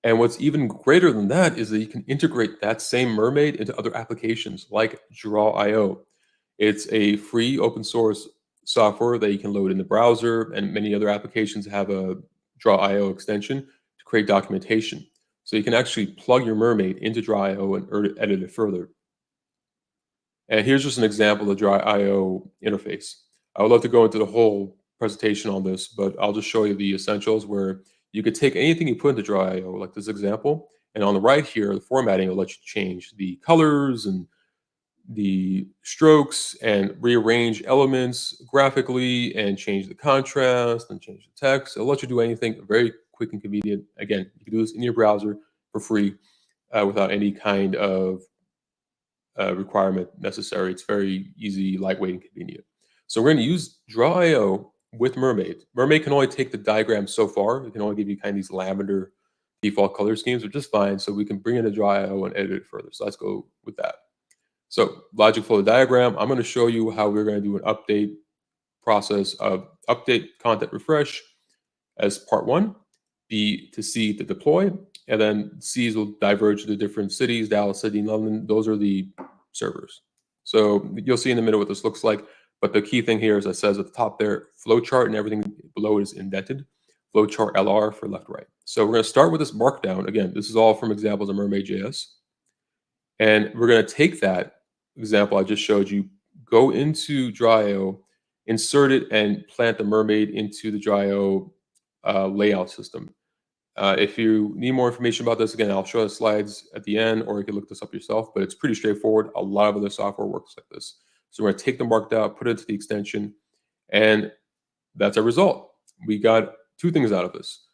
And what's even greater than that is that you can integrate that same Mermaid into other applications like Draw.io. It's a free open source software that you can load in the browser, and many other applications have a Draw.io extension to create documentation. So you can actually plug your Mermaid into Draw.io and edit it further. And here's just an example of the Draw.io interface. I would love to go into the whole presentation on this, but I'll just show you the essentials where you could take anything you put into Draw.io, like this example, and on the right here, the formatting will let you change the colors and the strokes and rearrange elements graphically and change the contrast and change the text. It'll let you do anything very quick and convenient. Again, you can do this in your browser for free without any kind of requirement necessary. It's very easy, lightweight, and convenient. So we're going to use Draw.io with Mermaid. Mermaid can only take the diagram so far. It can only give you kind of these lavender default color schemes, which is fine. So we can bring in a Draw.io and edit it further. So let's go with that. So logic flow diagram, I'm going to show you how we're going to do an update process of update content refresh as part 1, B to C to deploy, and then C's will diverge to different cities, Dallas, Sydney, London. Those are the servers. So you'll see in the middle what this looks like. But the key thing here is it says at the top there, flowchart and everything below is indented. Flowchart LR for left, right. So we're going to start with this markdown. Again, this is all from examples of Mermaid.js. And we're going to take that example I just showed you, go into Draw.io, insert it, and plant the Mermaid into the Draw.io layout system. If you need more information about this, again, I'll show the slides at the end, or you can look this up yourself, but it's pretty straightforward. A lot of other software works like this. So we're going to take the markdown, put it into the extension, and that's our result. We got 2 things out of this.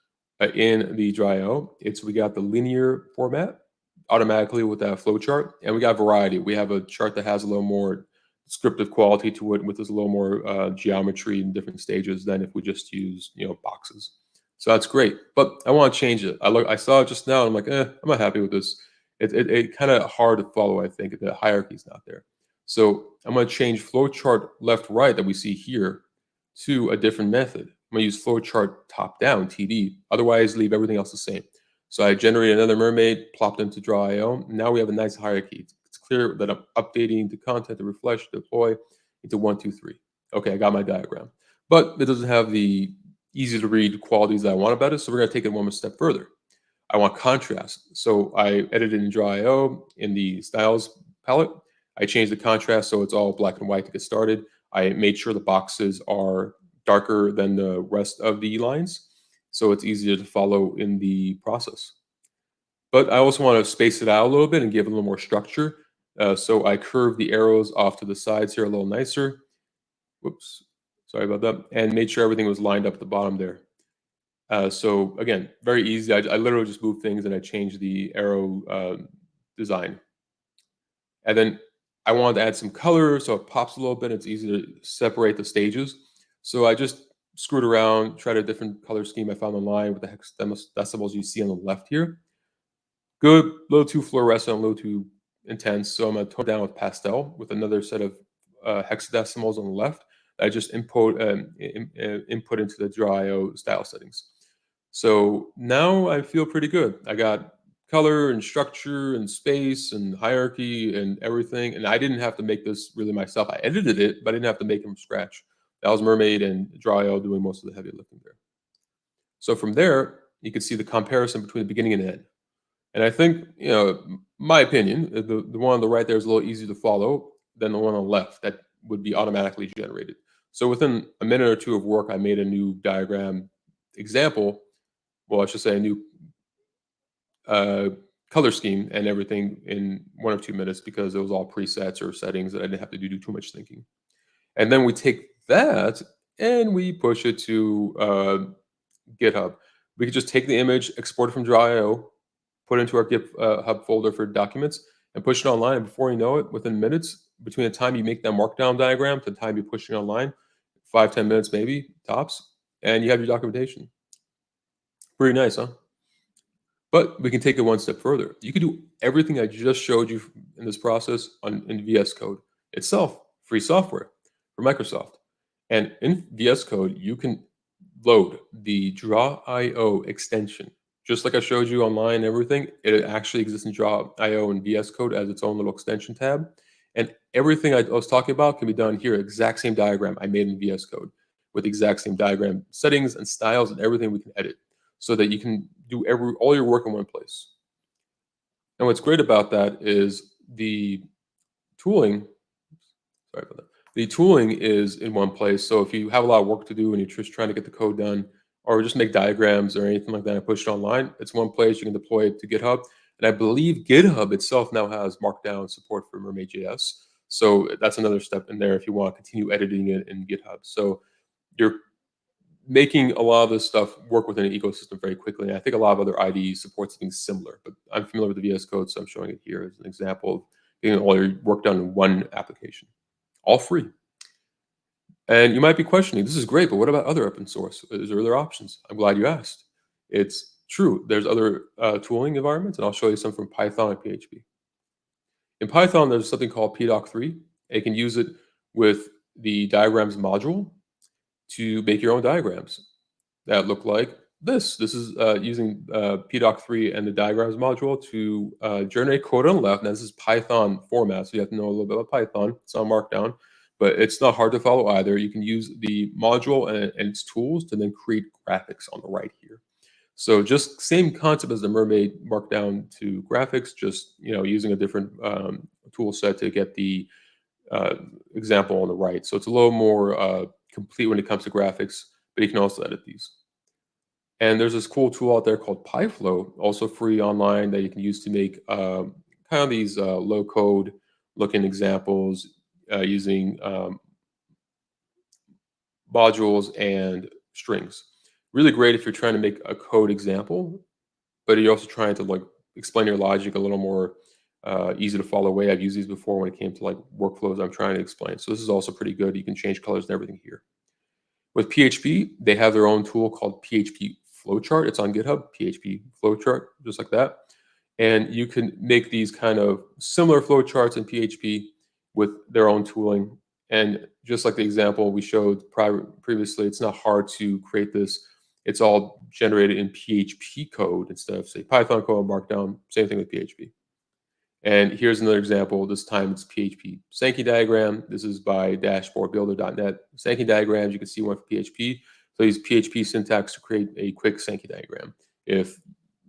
In the Draw.io, we got the linear format automatically with that flowchart, and we got variety. We have a chart that has a little more descriptive quality to it, with a little more geometry in different stages than if we just use boxes. So that's great, but I want to change it. I saw it just now, and I'm like, I'm not happy with this. It kind of hard to follow. I think the hierarchy is not there. So I'm going to change flowchart left right that we see here to a different method. I'm going to use flowchart top-down, TD. Otherwise, leave everything else the same. So I generate another mermaid, plopped into draw.io. Now we have a nice hierarchy. It's clear that I'm updating the content to refresh, deploy into 1, 2, 3. Okay, I got my diagram. But it doesn't have the easy-to-read qualities that I want about it, so we're going to take it one more step further. I want contrast. So I edited in draw.io in the styles palette. I changed the contrast so it's all black and white to get started. I made sure the boxes are darker than the rest of the lines, so it's easier to follow in the process. But I also want to space it out a little bit and give it a little more structure. So I curved the arrows off to the sides here a little nicer. Whoops, sorry about that. And made sure everything was lined up at the bottom there. So again, very easy. I literally just moved things and I changed the arrow design. And then I wanted to add some color so it pops a little bit. It's easy to separate the stages. So I just screwed around, tried a different color scheme I found online with the hexadecimals you see on the left here. Good, a little too fluorescent, a little too intense. So I'm going to tone down with pastel with another set of hexadecimals on the left. I just input into the draw.io style settings. So now I feel pretty good. I got color and structure and space and hierarchy and everything. And I didn't have to make this really myself. I edited it, but I didn't have to make it from scratch. That was Mermaid and draw.io doing most of the heavy lifting there. So from there, you can see the comparison between the beginning and end. And I think, my opinion, the one on the right there is a little easier to follow than the one on the left that would be automatically generated. So within a minute or two of work, I made a new diagram example. Well, I should say a new color scheme and everything in 1 or 2 minutes because it was all presets or settings that I didn't have to do too much thinking. And then we take that and we push it to GitHub. We could just take the image, export it from draw.io, put it into our GitHub folder for documents, and push it online. And before you know it, within minutes, between the time you make that markdown diagram to the time you push it online, 5-10 minutes maybe, tops, and you have your documentation. Pretty nice, huh? But we can take it one step further. You can do everything I just showed you in this process in VS Code itself, free software for Microsoft. And in VS Code, you can load the draw.io extension. Just like I showed you online and everything, it actually exists in draw.io and VS Code as its own little extension tab. And everything I was talking about can be done here, exact same diagram I made in VS Code with the exact same diagram settings and styles and everything we can edit so that you can do all your work in one place. And what's great about that is the tooling, sorry about that. The tooling is in one place. So if you have a lot of work to do and you're just trying to get the code done or just make diagrams or anything like that and push it online, it's one place. You can deploy it to GitHub. And I believe GitHub itself now has Markdown support for Mermaid.js. So that's another step in there if you want to continue editing it in GitHub. So you're making a lot of this stuff work within an ecosystem very quickly. And I think a lot of other IDEs support something similar, but I'm familiar with the VS Code, so I'm showing it here as an example of getting all your work done in one application, all free. And you might be questioning, this is great, but what about other open source? Is there other options? I'm glad you asked. It's true. There's other tooling environments, and I'll show you some from Python and PHP. In Python, there's something called pdoc3. You can use it with the diagrams module to make your own diagrams that look like this. This is using pdoc3 and the diagrams module to generate code on the left. Now, this is Python format, so you have to know a little bit about Python. It's not Markdown, but it's not hard to follow either. You can use the module and its tools to then create graphics on the right here. So just same concept as the Mermaid Markdown to graphics, just using a different tool set to get the example on the right. So it's a little more complete when it comes to graphics, but you can also edit these. And there's this cool tool out there called PyFlow, also free online, that you can use to make kind of these low-code looking examples using modules and strings. Really great if you're trying to make a code example, but you're also trying to explain your logic a little more easy to follow way. I've used these before when it came to workflows I'm trying to explain. So this is also pretty good. You can change colors and everything here. With PHP, they have their own tool called PHP Flowchart. It's on GitHub, PHP Flowchart, just like that. And you can make these kind of similar flowcharts in PHP with their own tooling and just like the example we showed previously, it's not hard to create this. It's all generated in PHP code instead of, say, Python code, Markdown. Same thing with PHP. And here's another example. This time it's PHP Sankey diagram. This is by dashboardbuilder.net. Sankey diagrams, you can see one for PHP. So use PHP syntax to create a quick Sankey diagram if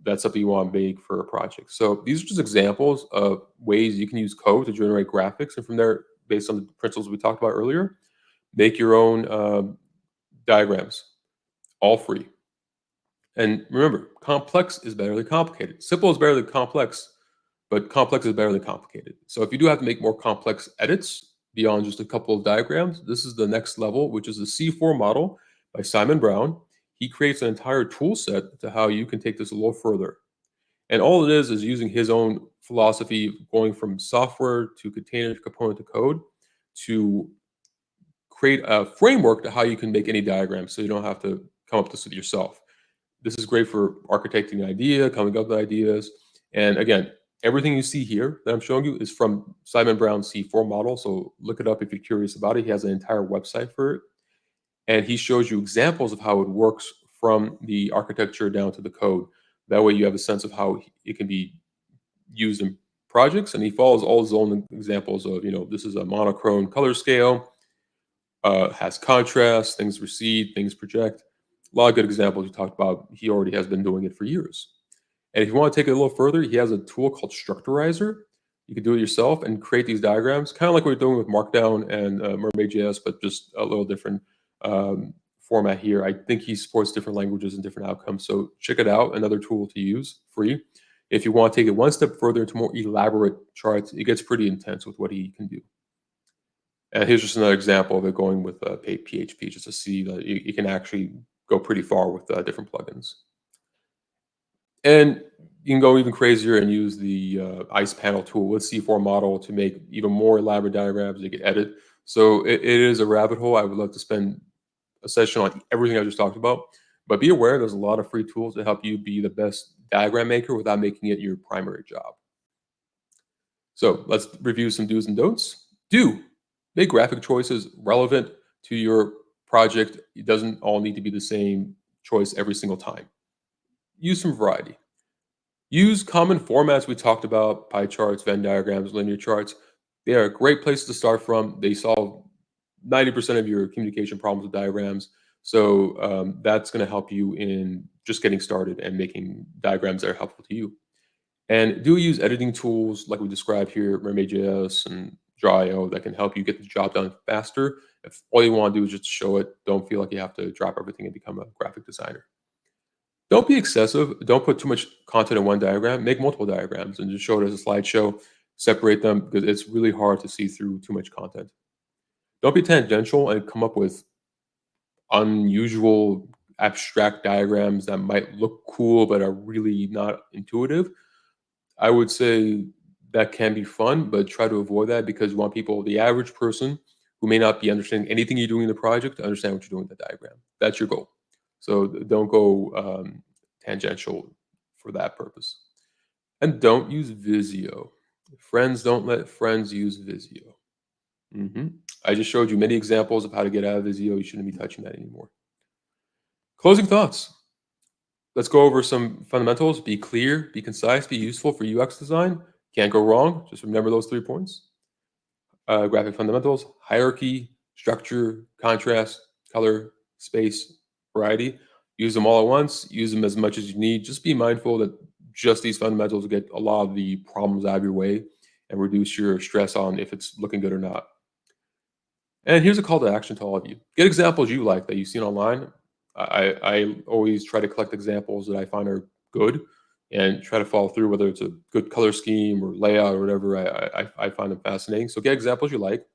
that's something you want to make for a project. So these are just examples of ways you can use code to generate graphics. And from there, based on the principles we talked about earlier, make your own diagrams, all free. And remember, complex is better than complicated. Simple is better than complex, but complex is better than complicated. So if you do have to make more complex edits beyond just a couple of diagrams, this is the next level, which is the C4 model by Simon Brown. He creates an entire tool set to how you can take this a little further. And all it is using his own philosophy, going from software to container to component to code, to create a framework to how you can make any diagram so you don't have to come up with this yourself. This is great for architecting an idea, coming up with ideas. And again, everything you see here that I'm showing you is from Simon Brown's C4 model. So look it up if you're curious about it. He has an entire website for it. And he shows you examples of how it works from the architecture down to the code. That way you have a sense of how it can be used in projects. And he follows all his own examples of, this is a monochrome color scale, has contrast, things recede, things project. A lot of good examples he talked about. He already has been doing it for years. And if you want to take it a little further, he has a tool called Structurizer. You can do it yourself and create these diagrams, kind of like what we're doing with Markdown and Mermaid.js, but just a little different format here. I think he supports different languages and different outcomes. So check it out, another tool to use, free. If you want to take it one step further into more elaborate charts, it gets pretty intense with what he can do. And here's just another example of it going with PHP, just to see that you can actually go pretty far with different plugins. And you can go even crazier and use the ice panel tool with C4 model to make even more elaborate diagrams you can edit. So it is a rabbit hole. I would love to spend a session on everything I just talked about, but be aware there's a lot of free tools to help you be the best diagram maker without making it your primary job. So let's review some do's and don'ts. Do make graphic choices relevant to your project. It doesn't all need to be the same choice every single time. Use some variety. Use common formats we talked about, pie charts, Venn diagrams, linear charts. They are a great place to start from. They solve 90% of your communication problems with diagrams. So that's going to help you in just getting started and making diagrams that are helpful to you. And do use editing tools like we described here, Mermaid.js and Draw.io, that can help you get the job done faster. If all you want to do is just show it, don't feel like you have to drop everything and become a graphic designer. Don't be excessive. Don't put too much content in one diagram. Make multiple diagrams and just show it as a slideshow. Separate them because it's really hard to see through too much content. Don't be tangential and come up with unusual abstract diagrams that might look cool but are really not intuitive. I would say that can be fun, but try to avoid that because you want people, the average person who may not be understanding anything you're doing in the project, to understand what you're doing in the diagram. That's your goal. So don't go tangential for that purpose. And don't use Visio. Friends don't let friends use Visio. I just showed you many examples of how to get out of Visio. You shouldn't be touching that anymore. Closing thoughts. Let's go over some fundamentals. Be clear, be concise, be useful for UX design. Can't go wrong. Just remember those 3 points. Graphic fundamentals, hierarchy, structure, contrast, color, space, variety. Use them all at once. Use them as much as you need. Just be mindful that just these fundamentals get a lot of the problems out of your way and reduce your stress on if it's looking good or not. And here's a call to action to all of you. Get examples you like that you've seen online. I always try to collect examples that I find are good and try to follow through, whether it's a good color scheme or layout or whatever. I find them fascinating. So get examples you like.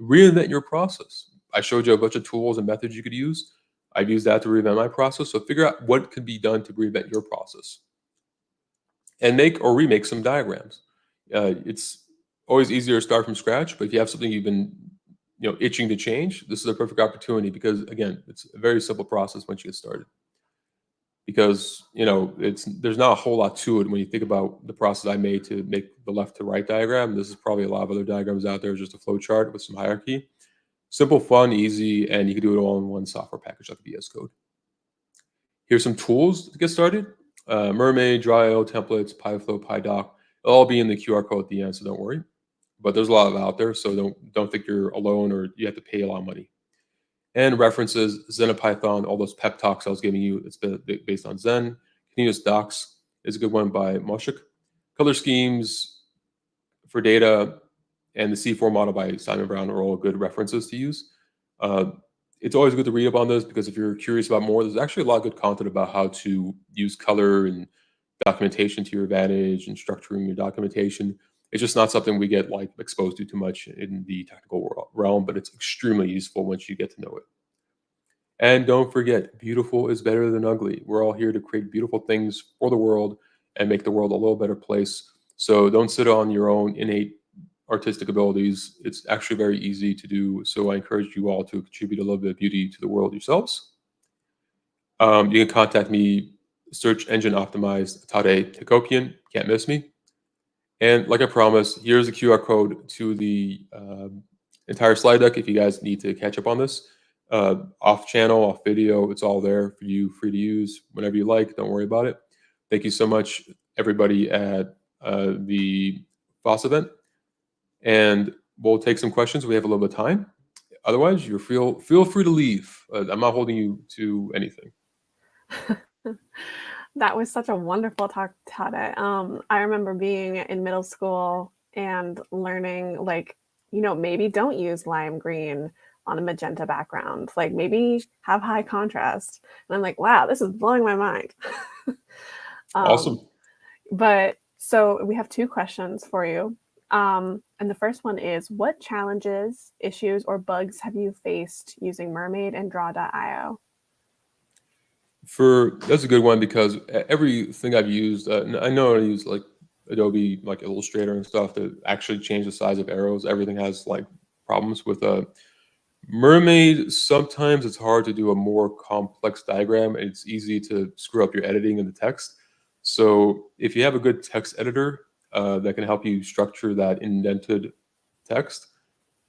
Reinvent your process. I showed you a bunch of tools and methods you could use. I've used that to reinvent my process. So figure out what could be done to reinvent your process. And make or remake some diagrams. It's always easier to start from scratch, but if you have something you've been itching to change, this is a perfect opportunity because, again, it's a very simple process once you get started. Because, there's not a whole lot to it when you think about the process I made to make the left to right diagram. This is probably a lot of other diagrams out there, just a flow chart with some hierarchy. Simple, fun, easy, and you can do it all in one software package like VS Code. Here's some tools to get started. Mermaid, Dryo, templates, PyFlow, PyDoc. It'll all be in the QR code at the end, so don't worry. But there's a lot of out there, so don't think you're alone or you have to pay a lot of money. And references, ZenPython, all those pep talks I was giving you, it's based on Zen. Continuous Docs is a good one by Moshik. Color schemes for data and the C4 model by Simon Brown are all good references to use. It's always good to read up on this because if you're curious about more, there's actually a lot of good content about how to use color and documentation to your advantage and structuring your documentation. It's just not something we get like exposed to too much in the technical realm, but it's extremely useful once you get to know it. And don't forget, beautiful is better than ugly. We're all here to create beautiful things for the world and make the world a little better place. So don't sit on your own innate artistic abilities. It's actually very easy to do. So I encourage you all to contribute a little bit of beauty to the world yourselves. You can contact me, search engine optimized Tade Hakopian, can't miss me. And like I promised, here's a QR code to the entire slide deck if you guys need to catch up on this. Off channel, off video, it's all there for you, free to use whenever you like. Don't worry about it. Thank you so much, everybody at the FOSS event. And we'll take some questions. We have a little bit of time. Otherwise, you feel free to leave. I'm not holding you to anything. That was such a wonderful talk, Tade. I remember being in middle school and learning, like, maybe don't use lime green on a magenta background. Like, maybe have high contrast. And I'm like, wow, this is blowing my mind. Awesome. But so we have two questions for you. And the first one is, what challenges, issues, or bugs have you faced using Mermaid and Draw.io? That's a good one because everything I've used, I know I use like Adobe, like Illustrator and stuff to actually change the size of arrows. Everything has like problems with Mermaid. Sometimes it's hard to do a more complex diagram. It's easy to screw up your editing in the text. So if you have a good text editor that can help you structure that indented text,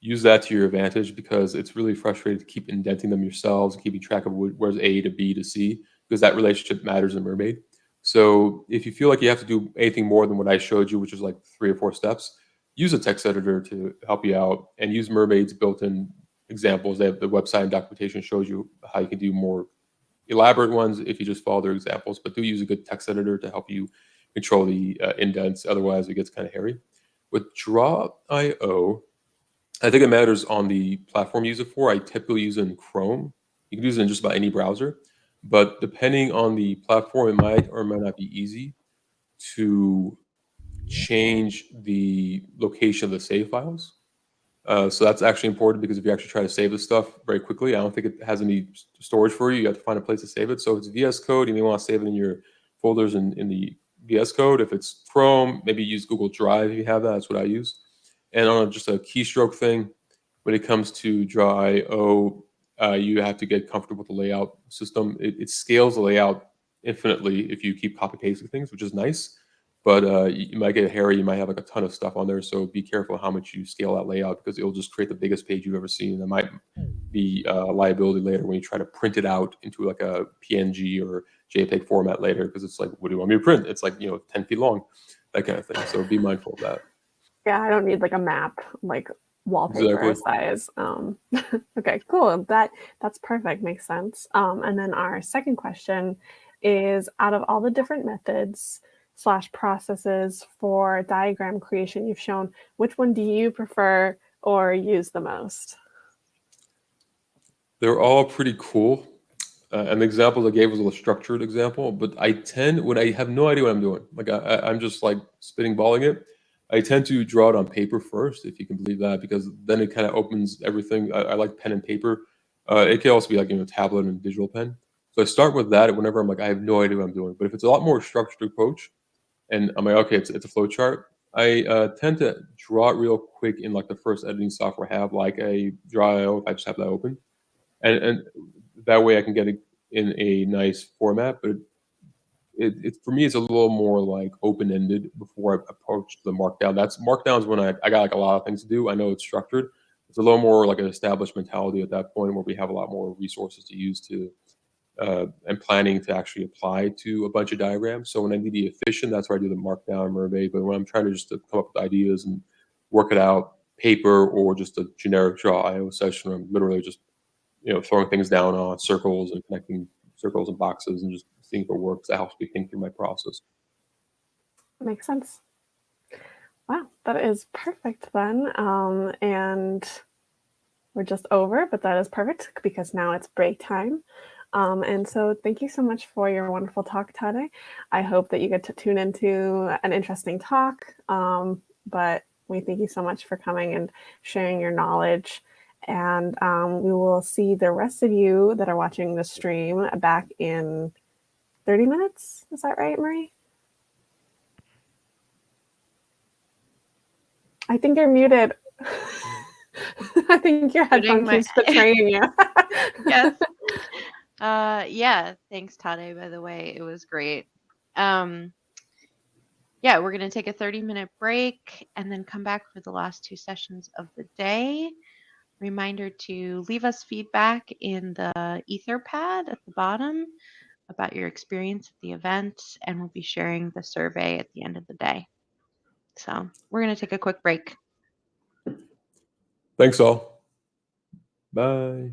use that to your advantage because it's really frustrating to keep indenting them yourselves, keeping track of where's A to B to C, because that relationship matters in Mermaid. So if you feel like you have to do anything more than what I showed you, which is like 3 or 4 steps, use a text editor to help you out and use Mermaid's built-in examples. They have the website and documentation shows you how you can do more elaborate ones if you just follow their examples, but do use a good text editor to help you control the indents. Otherwise, it gets kind of hairy. With Draw.io, I think it matters on the platform you use it for. I typically use it in Chrome. You can use it in just about any browser, but depending on the platform, it might or might not be easy to change the location of the save files. So that's actually important because if you actually try to save this stuff very quickly, I don't think it has any storage for you. You have to find a place to save it. So if it's VS Code, you may want to save it in your folders in the VS Code. If it's Chrome, maybe use Google Drive if you have that. That's what I use. And on just a keystroke thing, when it comes to Draw.io, you have to get comfortable with the layout system. It scales the layout infinitely if you keep copy pasting things, which is nice. But you might get hairy. You might have like a ton of stuff on there. So be careful how much you scale that layout because it'll just create the biggest page you've ever seen. That might be a liability later when you try to print it out into like a PNG or JPEG format later because it's like, what do you want me to print? It's like, 10 feet long, that kind of thing. So be mindful of that. Yeah, I don't need like a map, like wallpaper Exactly. size. Okay, cool. That's perfect. Makes sense. And then our second question is, out of all the different methods / processes for diagram creation you've shown, which one do you prefer or use the most? They're all pretty cool. And the example I gave was a structured example, but I tend, when I have no idea what I'm doing, like I'm just like spitting balling it, I tend to draw it on paper first, if you can believe that, because then it kind of opens everything. I like pen and paper. It can also be like, tablet and digital pen. So I start with that whenever I'm like, I have no idea what I'm doing. But if it's a lot more structured approach, and I'm like, okay, it's a flow chart, I tend to draw it real quick in like the first editing software I have, like a Draw.io, if I just have that open. And that way I can get it in a nice format. But it for me, it's a little more like open-ended before I approach the markdown. Markdown is when I got like a lot of things to do. I know it's structured. it's a little more like an established mentality at that point where we have a lot more resources to use to and planning to actually apply to a bunch of diagrams. So when I need the efficient, that's where I do the markdown Mermaid. But when I'm trying to just to come up with ideas and work it out, paper or just a generic draw IO session, where I'm literally just throwing things down on circles and connecting circles and boxes and just seeing if it works. That helps me think through my process. Makes sense. Wow, that is perfect then. And we're just over, but that is perfect because now it's break time. And so thank you so much for your wonderful talk, Tade. I hope that you get to tune into an interesting talk. But we thank you so much for coming and sharing your knowledge. And we will see the rest of you that are watching the stream back in 30 minutes. Is that right, Marie? I think you're muted. I think your headphone keeps betraying you. Yes. Yeah, thanks, Tade, by the way. It was great. Yeah, we're going to take a 30-minute break and then come back for the last two sessions of the day. Reminder to leave us feedback in the Etherpad at the bottom about your experience at the event, and we'll be sharing the survey at the end of the day. So we're going to take a quick break. Thanks all. Bye.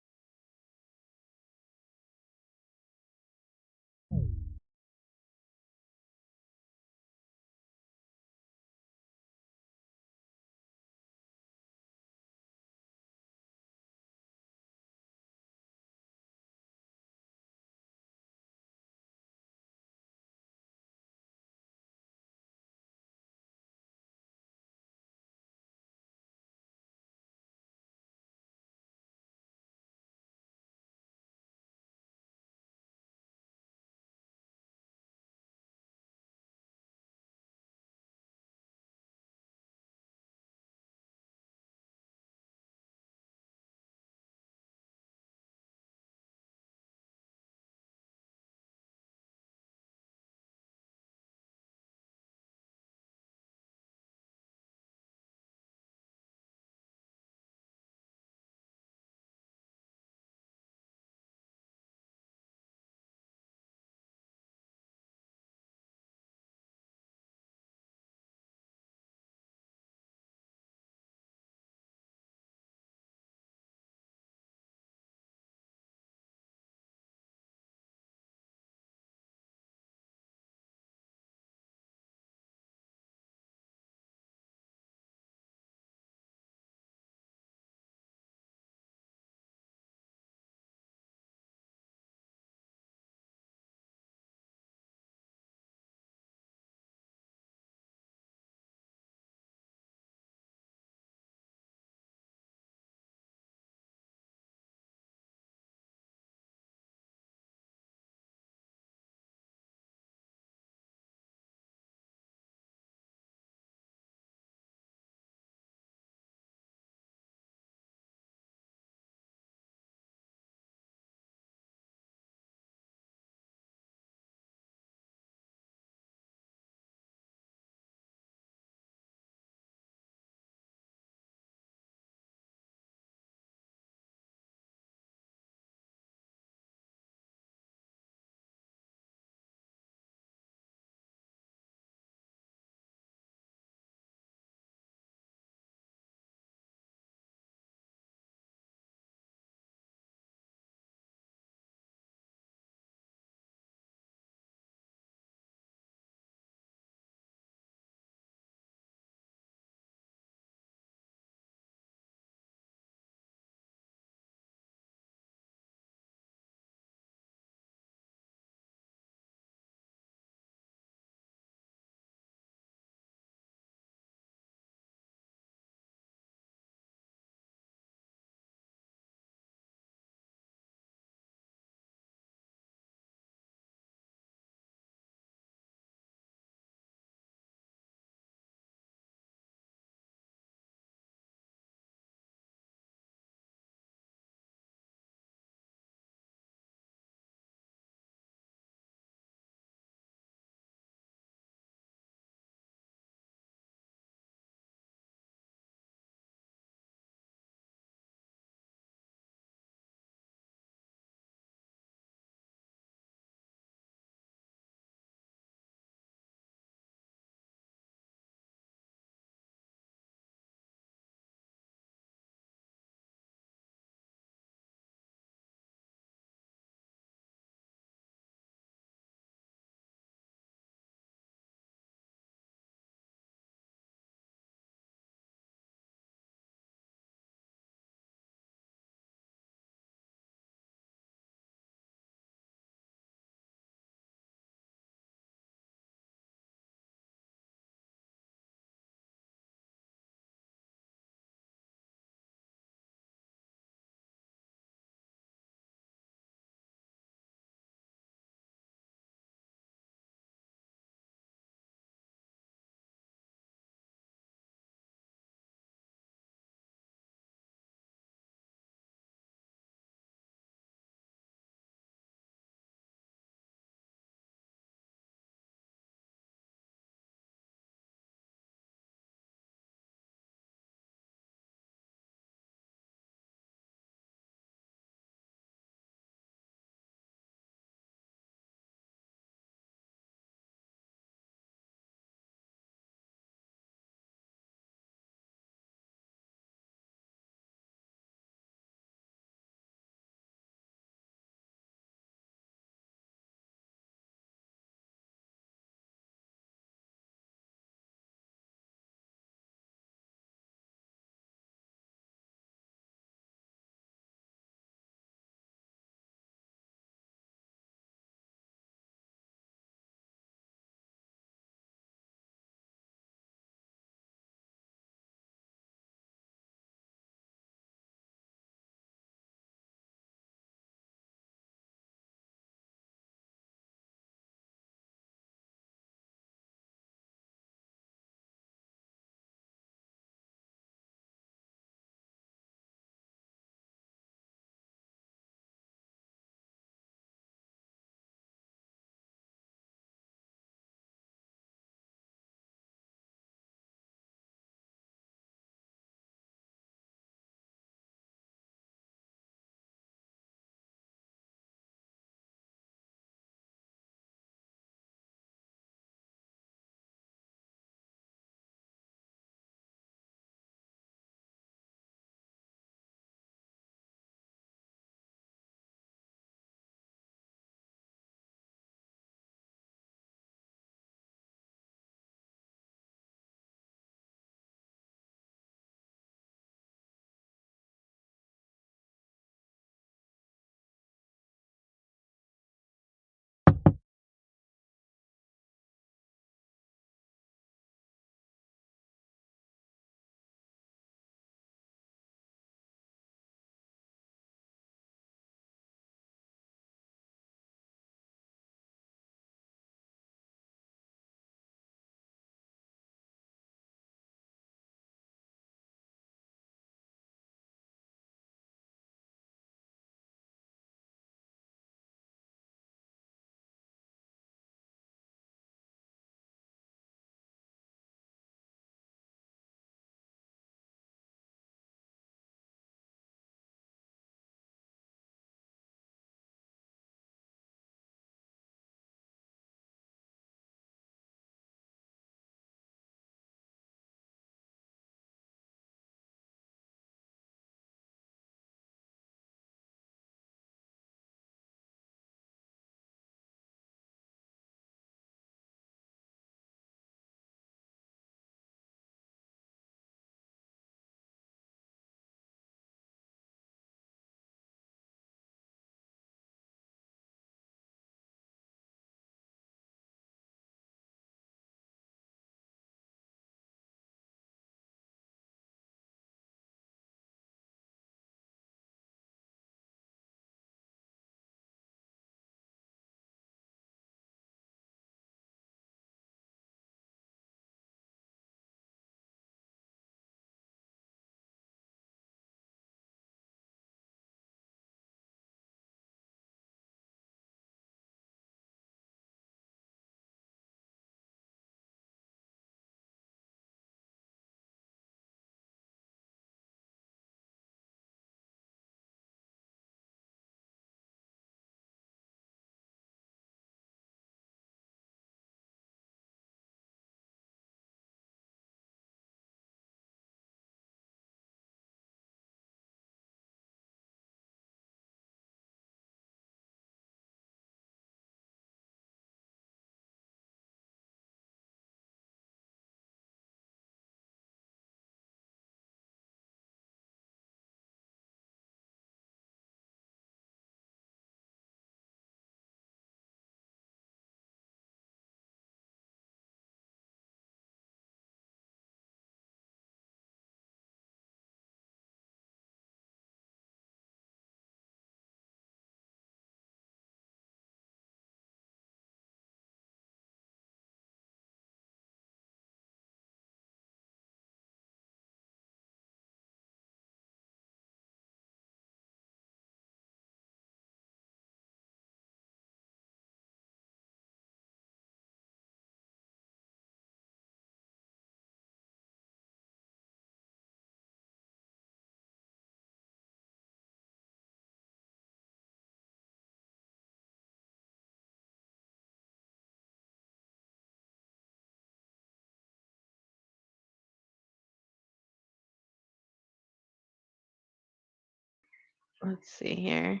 Let's see here.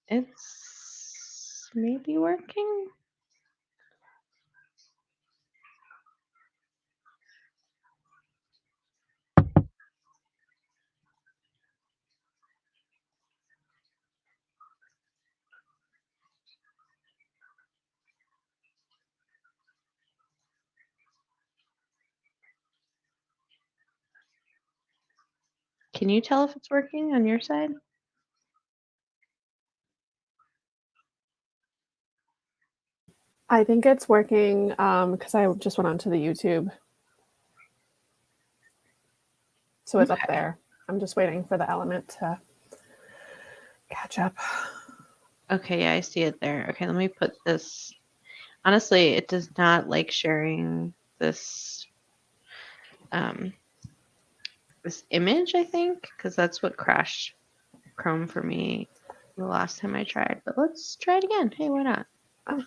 It's maybe working. Can you tell if it's working on your side? I think it's working because I just went onto the YouTube. So it's up Okay. there. I'm just waiting for the element to catch up. Okay, yeah, I see it there. Okay, let me put this. Honestly, it does not like sharing this this image, I think, because that's what crashed Chrome for me the last time I tried. But let's try it again. Hey, why not? Oh.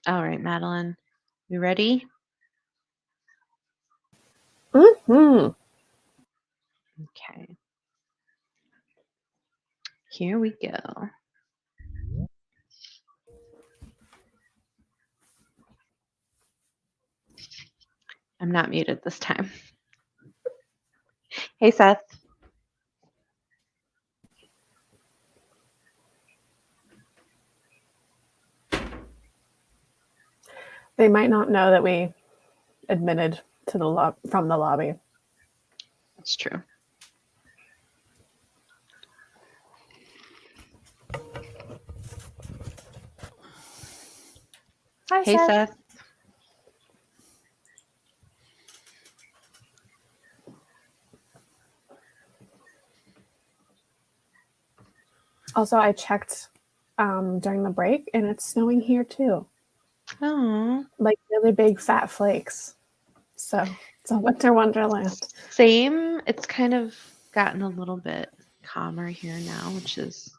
All right, Madeline, you ready? Mm-hmm. Okay. Here we go. I'm not muted this time. Hey, Seth. They might not know that we admitted to the from the lobby. That's true. Hi, Hey, Seth. Also, I checked during the break, and it's snowing here too. Oh. Like really big fat flakes. So it's a winter wonderland. Same. It's kind of gotten a little bit calmer here now, which is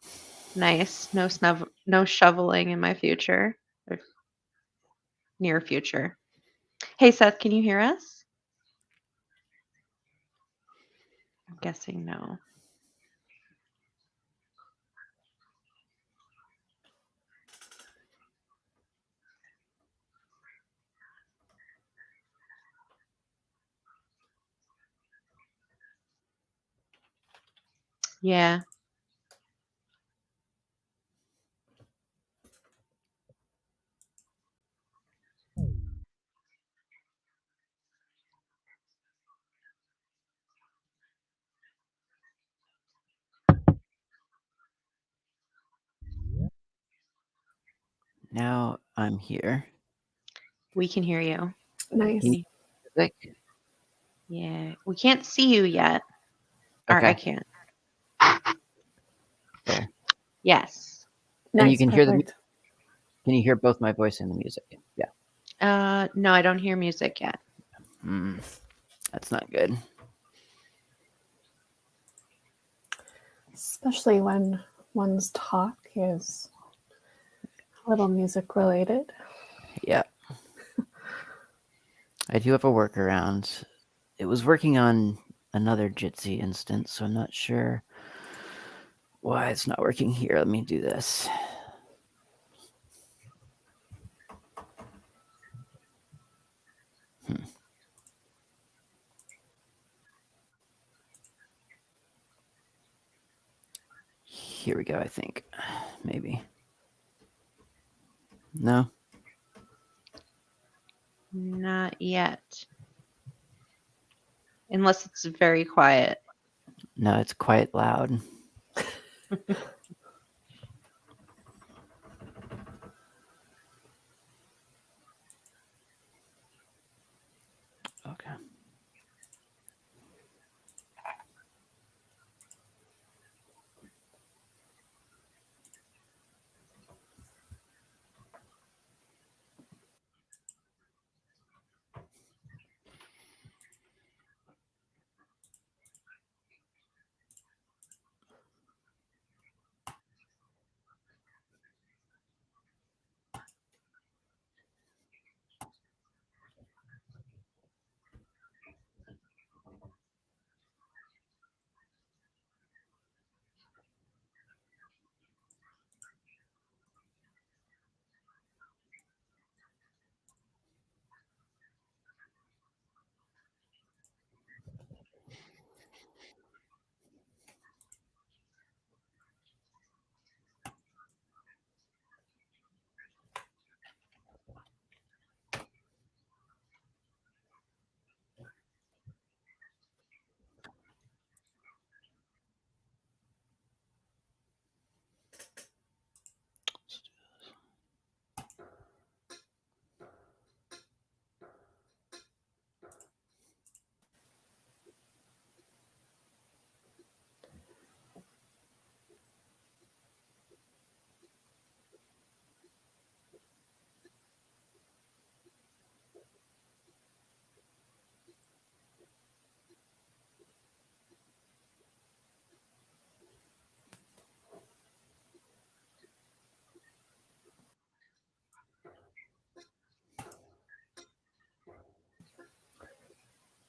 nice. No shoveling in my future or near future. Hey, Seth, can you hear us? I'm guessing no. Yeah. Now I'm here. We can hear you. Nice. Music? Yeah. We can't see you yet. Or I Okay. can't. There. Yes. And you Nice. can hear Perfect. can you hear both my voice and the music? Yeah. No, I don't hear music yet. That's not good. Especially when one's talk is a little music related. Yeah. I do have a workaround. It was working on another Jitsi instance, so I'm not sure why it's not working here. Let me do this. Here we go, I think. Maybe. No? Not yet. Unless it's very quiet. No, it's quite loud. Okay.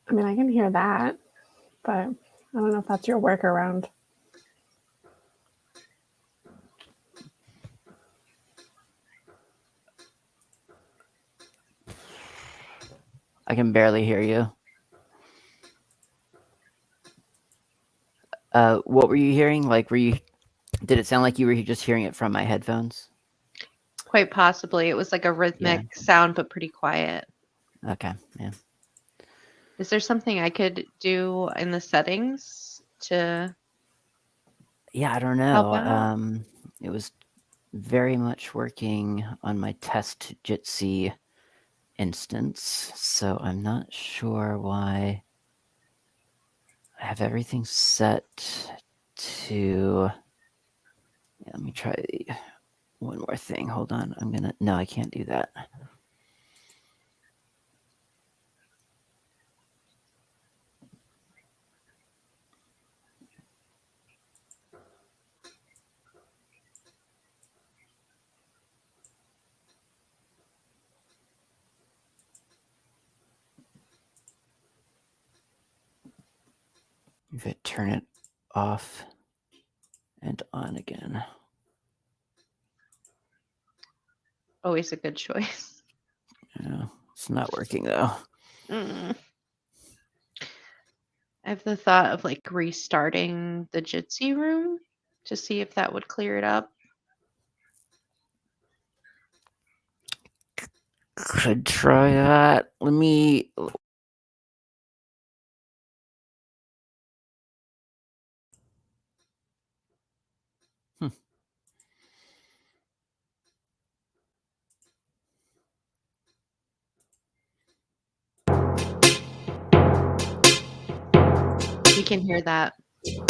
I mean, I can hear that, but I don't know if that's your workaround. I can barely hear you. What were you hearing? Like, did it sound like you were just hearing it from my headphones? Quite possibly. It was like a rhythmic sound, but pretty quiet. Okay, yeah. Is there something I could do in the settings to Yeah, I don't help know. out? It was very much working on my test Jitsi instance, so I'm not sure why I have everything set to... Yeah, let me try one more thing. Hold on. No, I can't do that. If I turn it off and on again. Always a good choice. No, it's not working though. I have the thought of like restarting the Jitsi room to see if that would clear it up. Could try that. Let me... We can hear that.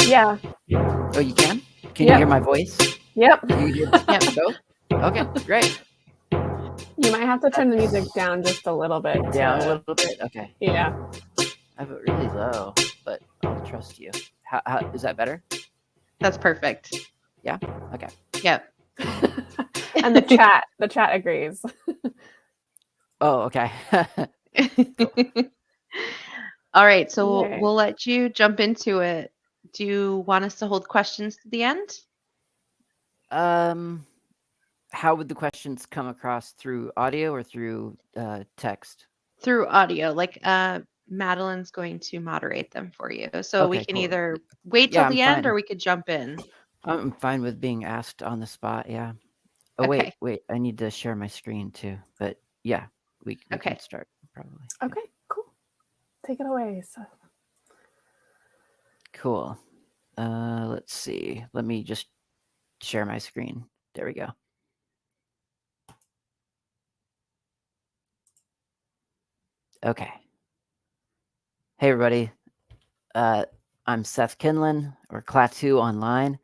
Yeah. Oh, you can? Can you hear my voice? Yep. You hear both? Okay, great. You might have to turn the music down just a little bit. Down a little bit? Okay. Yeah. I have it really low, but I'll trust you. How is that better? That's perfect. Yeah? Okay. Yep. And the chat agrees. Oh, okay. All right, so Okay. we'll let you jump into it. Do you want us to hold questions to the end? How would the questions come across, through audio or through text? Through audio. Like Madeline's going to moderate them for you. So we Okay, can cool. either wait till Yeah, I'm the end fine. or we could jump in. I'm fine with being asked on the spot, yeah. Oh, Okay. wait, I need to share my screen too. But yeah, we Okay. can start probably. Okay, cool. Take it away. So. Cool. Let's see. Let me just share my screen. There we go. Okay. Hey, everybody. I'm Seth Kinlan, or Klaatu online,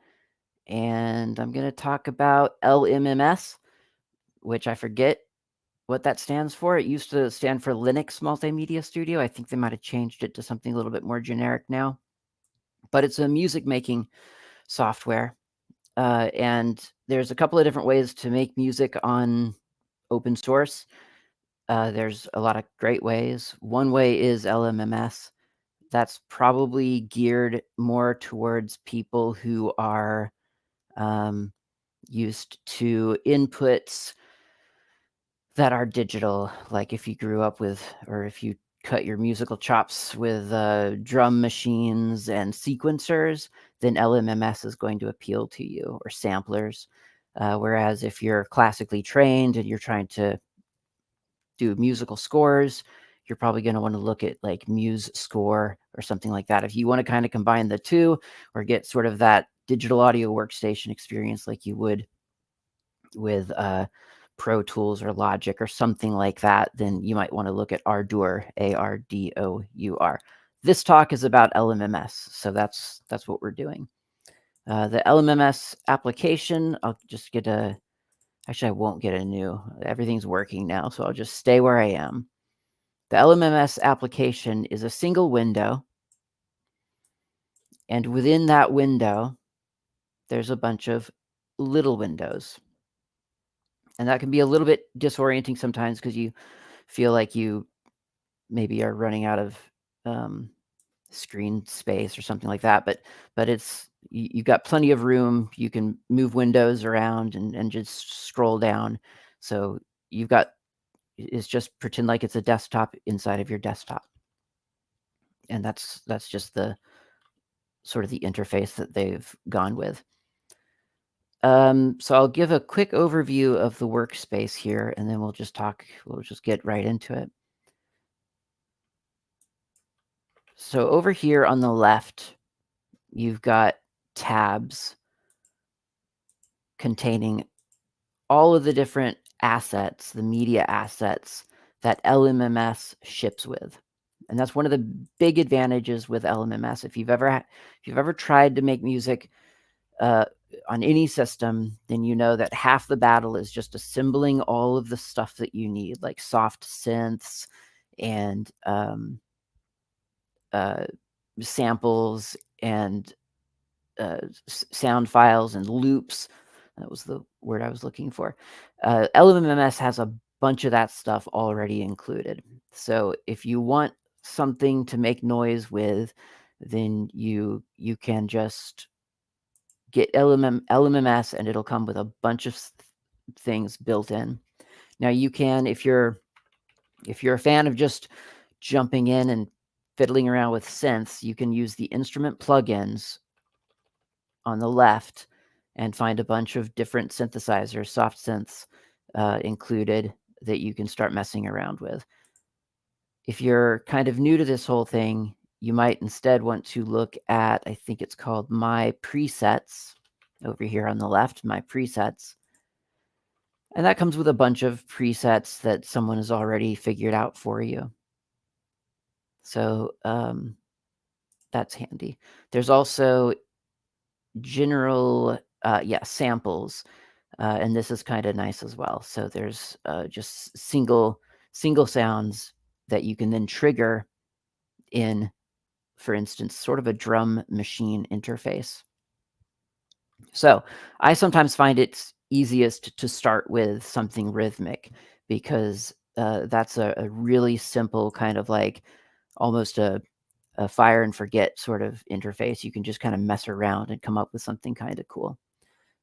and I'm going to talk about LMMS, which I forget what that stands for. It used to stand for Linux Multimedia Studio. I think they might have changed it to something a little bit more generic now. But it's a music making software. And there's a couple of different ways to make music on open source. There's a lot of great ways. One way is LMMS. That's probably geared more towards people who are used to inputs that are digital. Like if you grew up with, or if you cut your musical chops with drum machines and sequencers, then LMMS is going to appeal to you, or samplers. Whereas if you're classically trained and you're trying to do musical scores, you're probably going to want to look at like MuseScore or something like that. If you want to kind of combine the two or get sort of that digital audio workstation experience like you would with Pro Tools or Logic or something like that, then you might want to look at Ardour, Ardour. This talk is about LMMS, so that's what we're doing. The LMMS application, I'll just get a... Actually, I won't get a new. Everything's working now, so I'll just stay where I am. The LMMS application is a single window, and within that window, there's a bunch of little windows. And that can be a little bit disorienting sometimes because you feel like you maybe are running out of screen space or something like that. But it's you've got plenty of room. You can move windows around and just scroll down. So you've got it's just pretend like it's a desktop inside of your desktop. And that's just the sort of the interface that they've gone with. So I'll give a quick overview of the workspace here, and then we'll just get right into it. So over here on the left, you've got tabs containing all of the different assets, the media assets that LMMS ships with. And that's one of the big advantages with LMMS. If you've ever tried to make music on any system, then you know that half the battle is just assembling all of the stuff that you need, like soft synths and samples and sound files and loops. That was the word I was looking for. LMMS has a bunch of that stuff already included. So if you want something to make noise with, then you can just get LMMS and it'll come with a bunch of things built in. Now you can, if you're a fan of just jumping in and fiddling around with synths, you can use the instrument plugins on the left and find a bunch of different synthesizers, soft synths included that you can start messing around with. If you're kind of new to this whole thing, you might instead want to look at, I think it's called My Presets over here on the left, My Presets. And that comes with a bunch of presets that someone has already figured out for you. So that's handy. There's also general, samples. And this is kind of nice as well. So there's just single sounds that you can then trigger in, for instance, sort of a drum machine interface. So I sometimes find it's easiest to start with something rhythmic because that's a really simple kind of like almost a fire and forget sort of interface. You can just kind of mess around and come up with something kind of cool.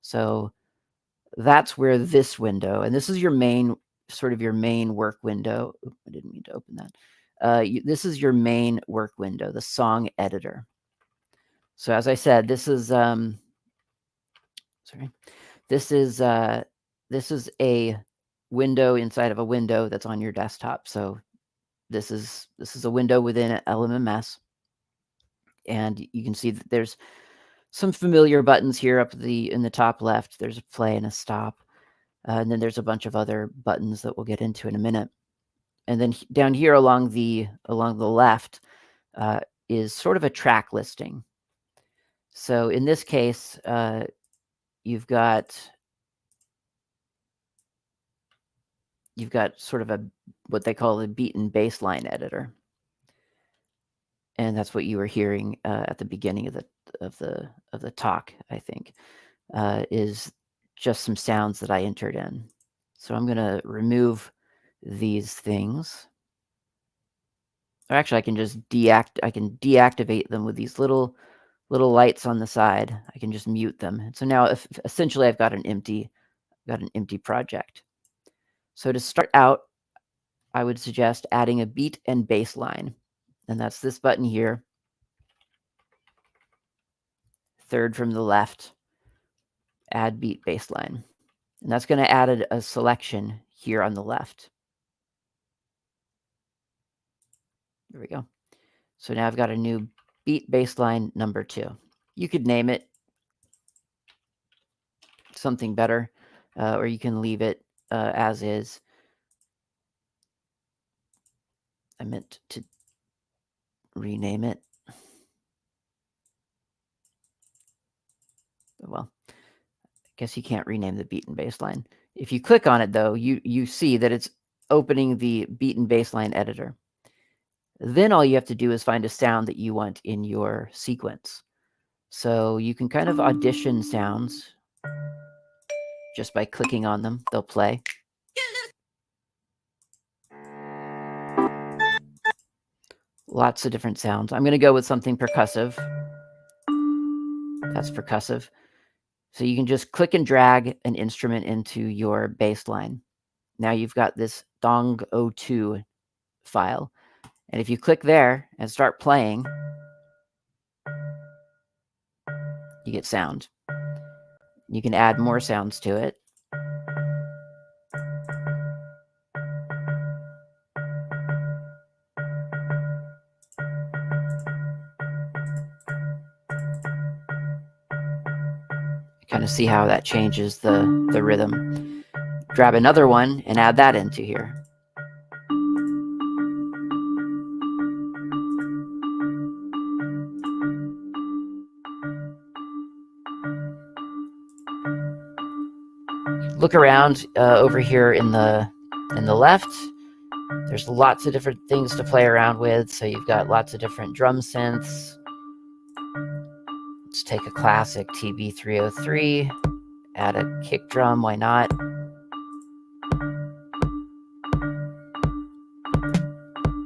So that's where this window, and this is your main work window. Oop, I didn't mean to open that. This is your main work window, the song editor. So as I said, this is this is a window inside of a window that's on your desktop. So this is a window within LMMS, and you can see that there's some familiar buttons here up in the top left. There's a play and a stop. And then there's a bunch of other buttons that we'll get into in a minute. And then down here along the left is sort of a track listing. So in this case, you've got sort of what they call a beat and baseline editor, and that's what you were hearing at the beginning of the talk. I think is just some sounds that I entered in. So I'm going to remove these things. Or actually, I can just deactivate them with these little lights on the side. I can just mute them. And so now, essentially, I've got an empty project. So to start out, I would suggest adding a beat and bass line, and that's this button here, third from the left. Add beat bass line, and that's going to add a selection here on the left. There we go. So now I've got a new beat baseline number 2. You could name it something better, or you can leave it as is. I meant to rename it. Well, I guess you can't rename the beat and baseline. If you click on it, though, you see that it's opening the beat and baseline editor. Then all you have to do is find a sound that you want in your sequence. So you can kind of audition sounds just by clicking on them. They'll play. Lots of different sounds. I'm going to go with something percussive. That's percussive. So you can just click and drag an instrument into your bass line. Now you've got this dong02 file. And if you click there and start playing, you get sound. You can add more sounds to it. Kind of see how that changes the rhythm. Grab another one and add that into here. Look around over here in the left. There's lots of different things to play around with. So you've got lots of different drum synths. Let's take a classic TB303, add a kick drum, why not?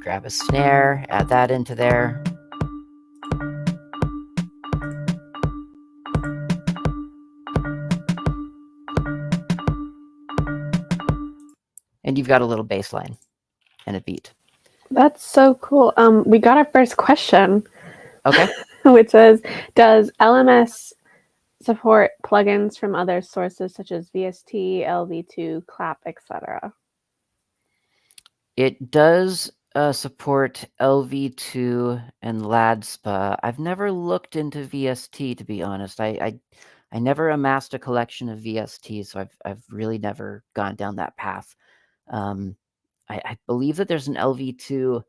Grab a snare, add that into there. And you've got a little bass line and a beat. That's so cool. We got our first question. Okay. Which is, does LMS support plugins from other sources such as VST, LV2, Clap, etc.? It does support LV2 and LADSPA. I've never looked into VST, to be honest. I never amassed a collection of VST, so I've really never gone down that path. I believe that there's an LV2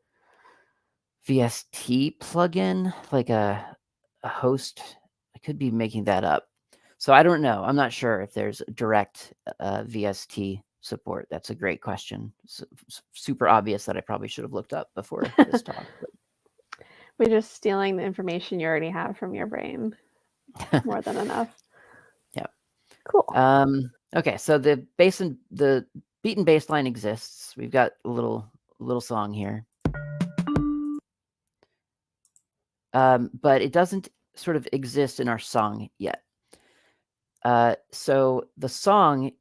VST plugin, like a host. I could be making that up. So I don't know. I'm not sure if there's direct VST support. That's a great question. Super obvious that I probably should have looked up before this talk. We're just stealing the information you already have from your brain. More than enough. Yeah. Cool. Okay, so the beat and bass line exists. We've got a little song here. But it doesn't sort of exist in our song yet. So the song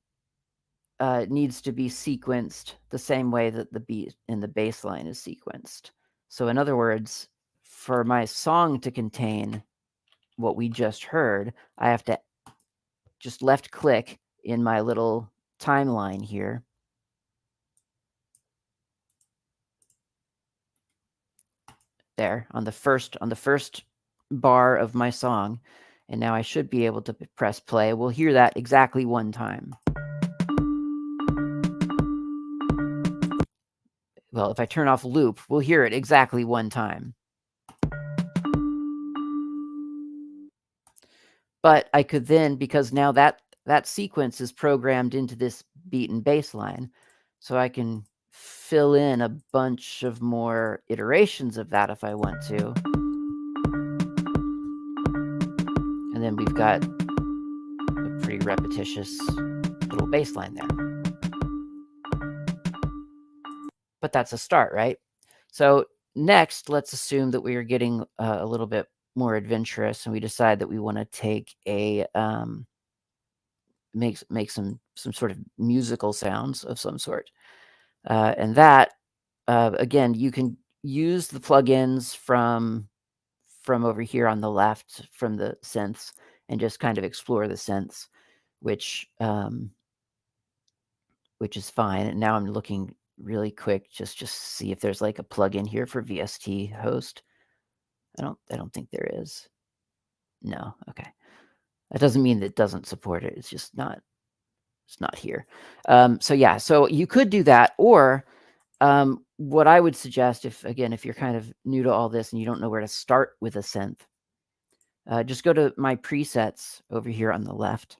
needs to be sequenced the same way that the beat in the bass line is sequenced. So in other words, for my song to contain what we just heard, I have to just left click in my little timeline here. There on the first bar of my song, and now I should be able to press play. We'll hear that exactly one time. Well, if I turn off loop, we'll hear it exactly one time. But I could then, because now that sequence is programmed into this beat and bass line, so I can fill in a bunch of more iterations of that if I want to. And then we've got a pretty repetitious little bass line there. But that's a start, right? So next, let's assume that we are getting a little bit more adventurous, and we decide that we want to take a make some sort of musical sounds of some sort, and that again, you can use the plugins from over here on the left from the synths and just kind of explore the synths, which is fine. And now I'm looking really quick just see if there's like a plugin here for VST host. I don't think there is. No. Okay. That doesn't mean that it doesn't support it. It's just not here. So yeah, so you could do that, or what I would suggest, if you're kind of new to all this and you don't know where to start with a synth, just go to my presets over here on the left.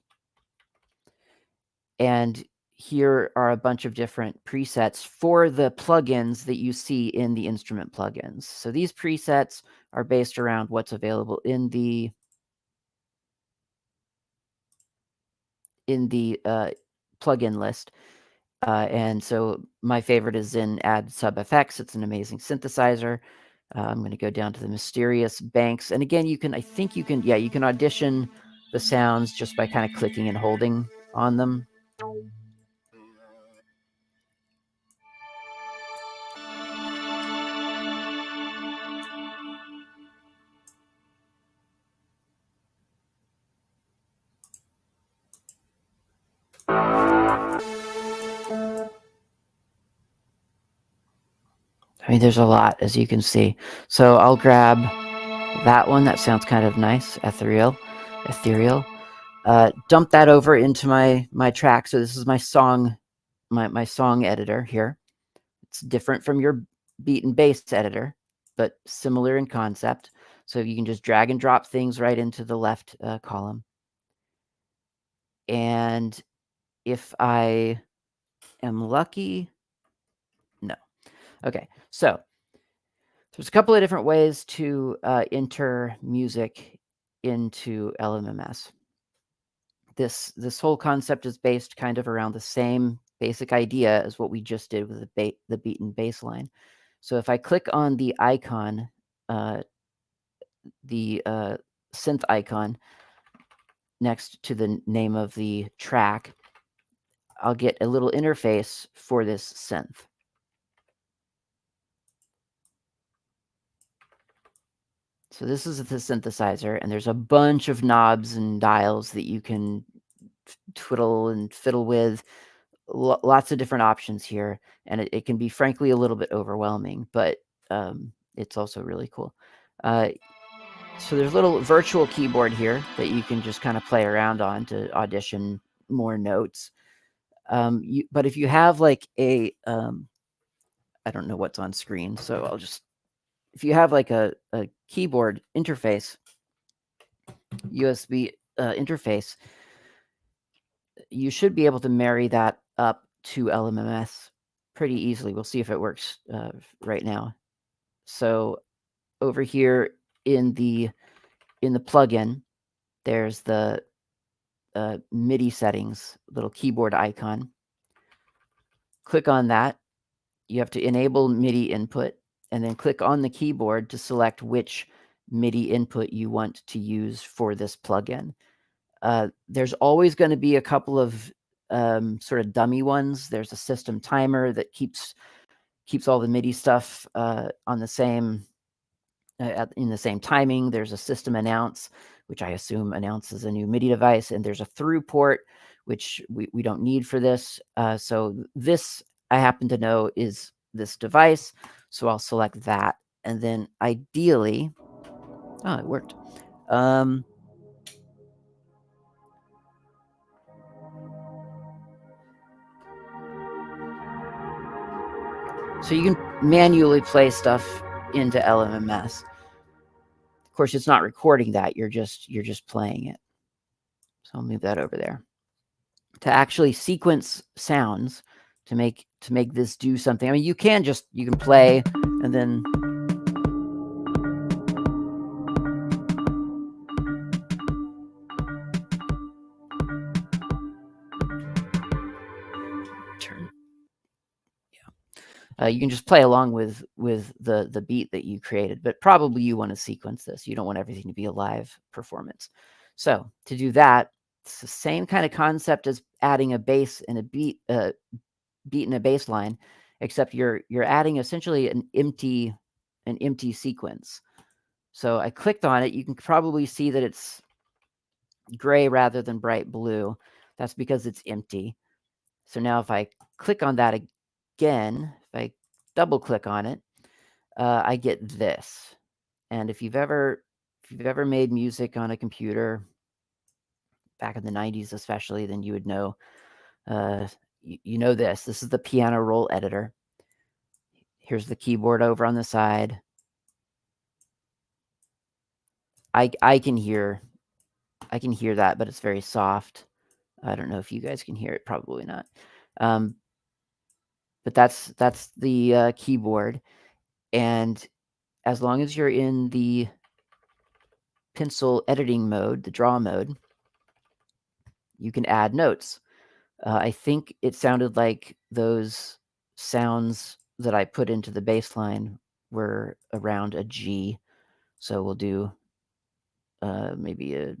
And here are a bunch of different presets for the plugins that you see in the instrument plugins. So these presets are based around what's available in the plugin list. And so my favorite is in Add Sub FX. It's an amazing synthesizer. I'm going to go down to the mysterious banks. And again, you can audition the sounds just by kind of clicking and holding on them. I mean, there's a lot, as you can see. So I'll grab that one. That sounds kind of nice, ethereal. Dump that over into my track. So this is my song, my song editor here. It's different from your beat and bass editor, but similar in concept. So you can just drag and drop things right into the left column. And if I am lucky, no. Okay, so there's a couple of different ways to enter music into LMMS. This whole concept is based kind of around the same basic idea as what we just did with the beat and bass line. So if I click on the icon, the synth icon next to the name of the track, I'll get a little interface for this synth. So this is the synthesizer, and there's a bunch of knobs and dials that you can twiddle and fiddle with. Lots of different options here, and it can be frankly a little bit overwhelming, but it's also really cool. So there's a little virtual keyboard here that you can just kind of play around on to audition more notes. But if you have like a, I don't know what's on screen, so if you have like a keyboard interface, USB interface, you should be able to marry that up to LMMS pretty easily. We'll see if it works right now. So over here in the plugin, there's the MIDI settings, little keyboard icon. Click on that. You have to enable MIDI input, and then click on the keyboard to select which MIDI input you want to use for this plugin. There's always going to be a couple of sort of dummy ones. There's a system timer that keeps all the MIDI stuff on the same in the same timing. There's a system announce, which I assume announces a new MIDI device, and there's a through port, which we don't need for this. So this, I happen to know, is this device. So I'll select that, and then ideally, it worked. So you can manually play stuff into LMMS. Of course, it's not recording that. You're just playing it. So I'll move that over there. To actually sequence sounds to make this do something. I mean, you can play and then turn. Yeah, you can just play along with the beat that you created, but probably you want to sequence this. You don't want everything to be a live performance. So to do that, it's the same kind of concept as adding a bass and a beat and a bass line, except you're adding essentially an empty sequence. So I clicked on it. You can probably see that it's gray rather than bright blue. That's because it's empty. So now if I click on that again, if I double click on it, I get this. And if you've ever made music on a computer back in the 90s especially, then you would know you know this. This is the piano roll editor. Here's the keyboard over on the side. I can hear that, but it's very soft. I don't know if you guys can hear it. Probably not. But that's the keyboard, and as long as you're in the pencil editing mode, the draw mode, you can add notes. I think it sounded like those sounds that I put into the bass line we're around a G. So we'll do maybe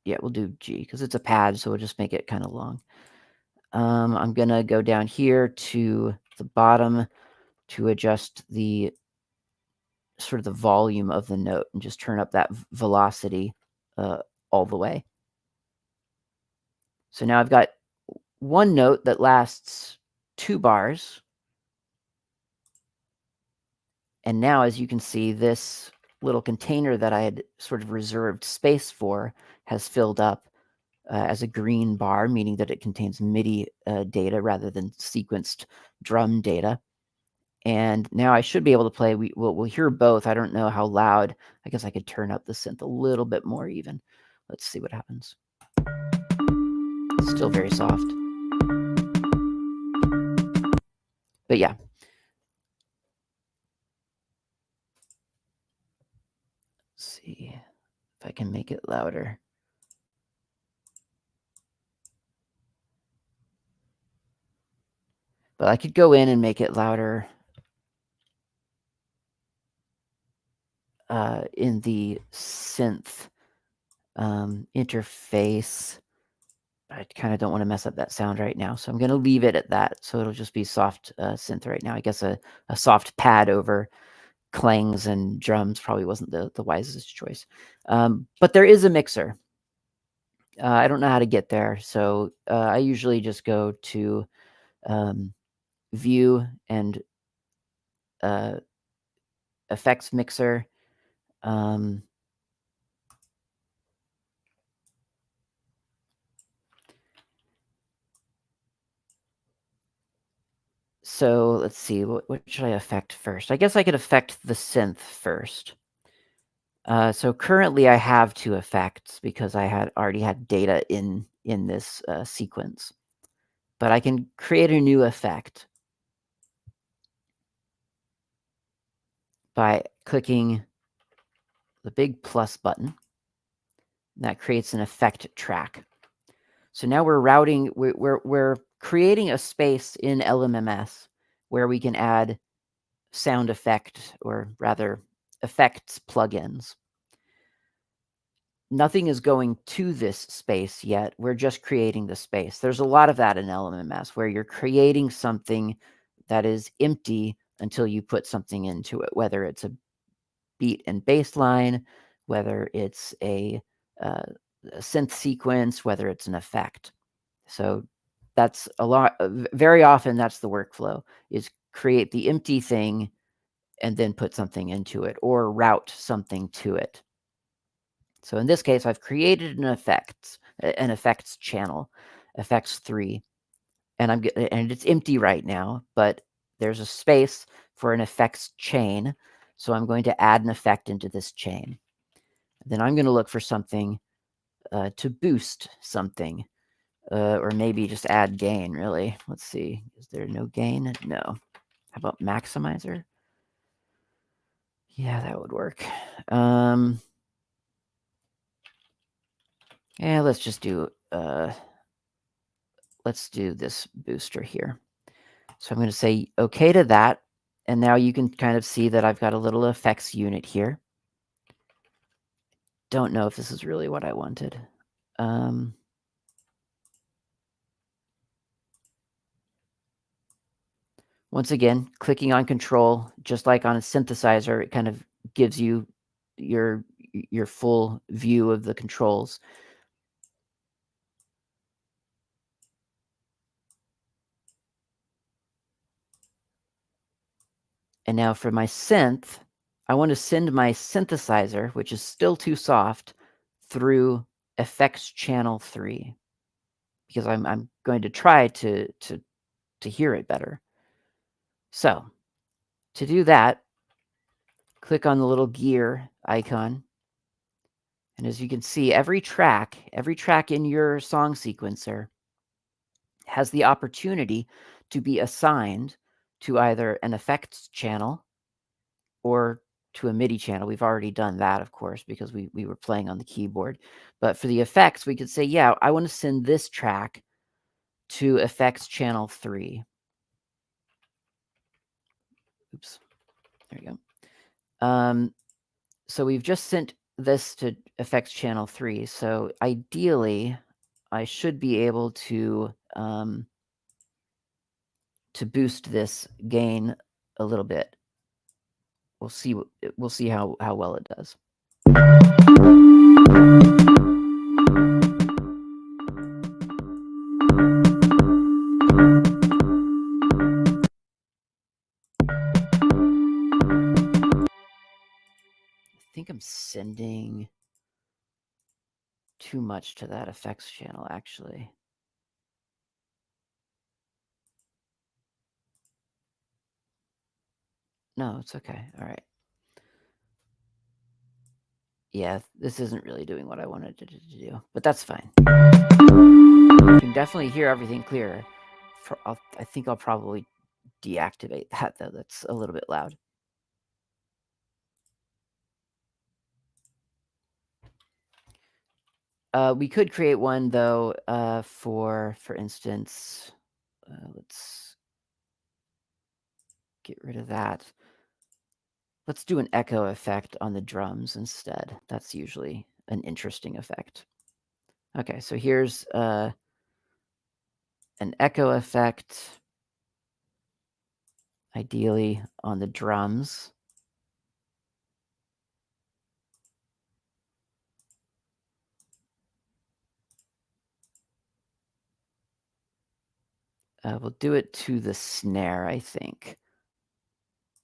we'll do G because it's a pad, so we'll just make it kind of long. I'm going to go down here to the bottom to adjust the sort of the volume of the note and just turn up that velocity all the way. So now I've got one note that lasts 2 bars. And now, as you can see, this little container that I had sort of reserved space for has filled up as a green bar, meaning that it contains MIDI data rather than sequenced drum data. And now I should be able to play. We'll hear both. I don't know how loud. I guess I could turn up the synth a little bit more even. Let's see what happens. Still very soft. But yeah. Let's see if I can make it louder. But I could go in and make it louder in the synth interface. I kind of don't want to mess up that sound right now, so I'm going to leave it at that. So it'll just be soft synth right now. I guess a soft pad over clangs and drums probably wasn't the wisest choice. But there is a mixer. I don't know how to get there, so I usually just go to View and Effects Mixer. So let's see, what should I affect first? I guess I could affect the synth first. So currently I have 2 effects because I had already had data in this sequence. But I can create a new effect by clicking the big plus button. That creates an effect track. So now we're routing, we're creating a space in LMMS where we can add sound effect, or rather effects plugins. Nothing is going to this space yet. We're just creating the space. There's a lot of that in LMMS where you're creating something that is empty until you put something into it, whether it's a beat and bass line, whether it's a synth sequence, whether it's an effect. So that's a lot. Very often that's the workflow, is create the empty thing and then put something into it or route something to it. So in this case, I've created an effects channel, effects 3, and it's empty right now, but there's a space for an effects chain. So I'm going to add an effect into this chain. Then I'm going to look for something to boost something, or maybe just add gain, really. Let's see. Is there no gain? No. How about maximizer? Yeah, that would work. Yeah, let's just do let's do this booster here. So I'm going to say okay to that. And now you can kind of see that I've got a little effects unit here. Don't know if this is really what I wanted. Once again, clicking on control, just like on a synthesizer, it kind of gives you your full view of the controls. And now for my synth, I want to send my synthesizer, which is still too soft, through effects channel 3, because I'm going to try to hear it better. So to do that, click on the little gear icon. And as you can see, every track in your song sequencer has the opportunity to be assigned to either an effects channel or to a MIDI channel. We've already done that, of course, because we were playing on the keyboard. But for the effects, we could say, yeah, I want to send this track to effects channel 3. Oops. There you go. So we've just sent this to effects channel 3. So ideally, I should be able to boost this gain a little bit. We'll see. We'll see how well it does. I think I'm sending too much to that effects channel, actually. No, it's okay. All right. Yeah, this isn't really doing what I wanted it to do, but that's fine. You can definitely hear everything clearer. I think I'll probably deactivate that, though. That's a little bit loud. We could create one, though, for instance, let's get rid of that. Let's do an echo effect on the drums instead. That's usually an interesting effect. Okay, so here's an echo effect, ideally on the drums. We'll do it to the snare, I think.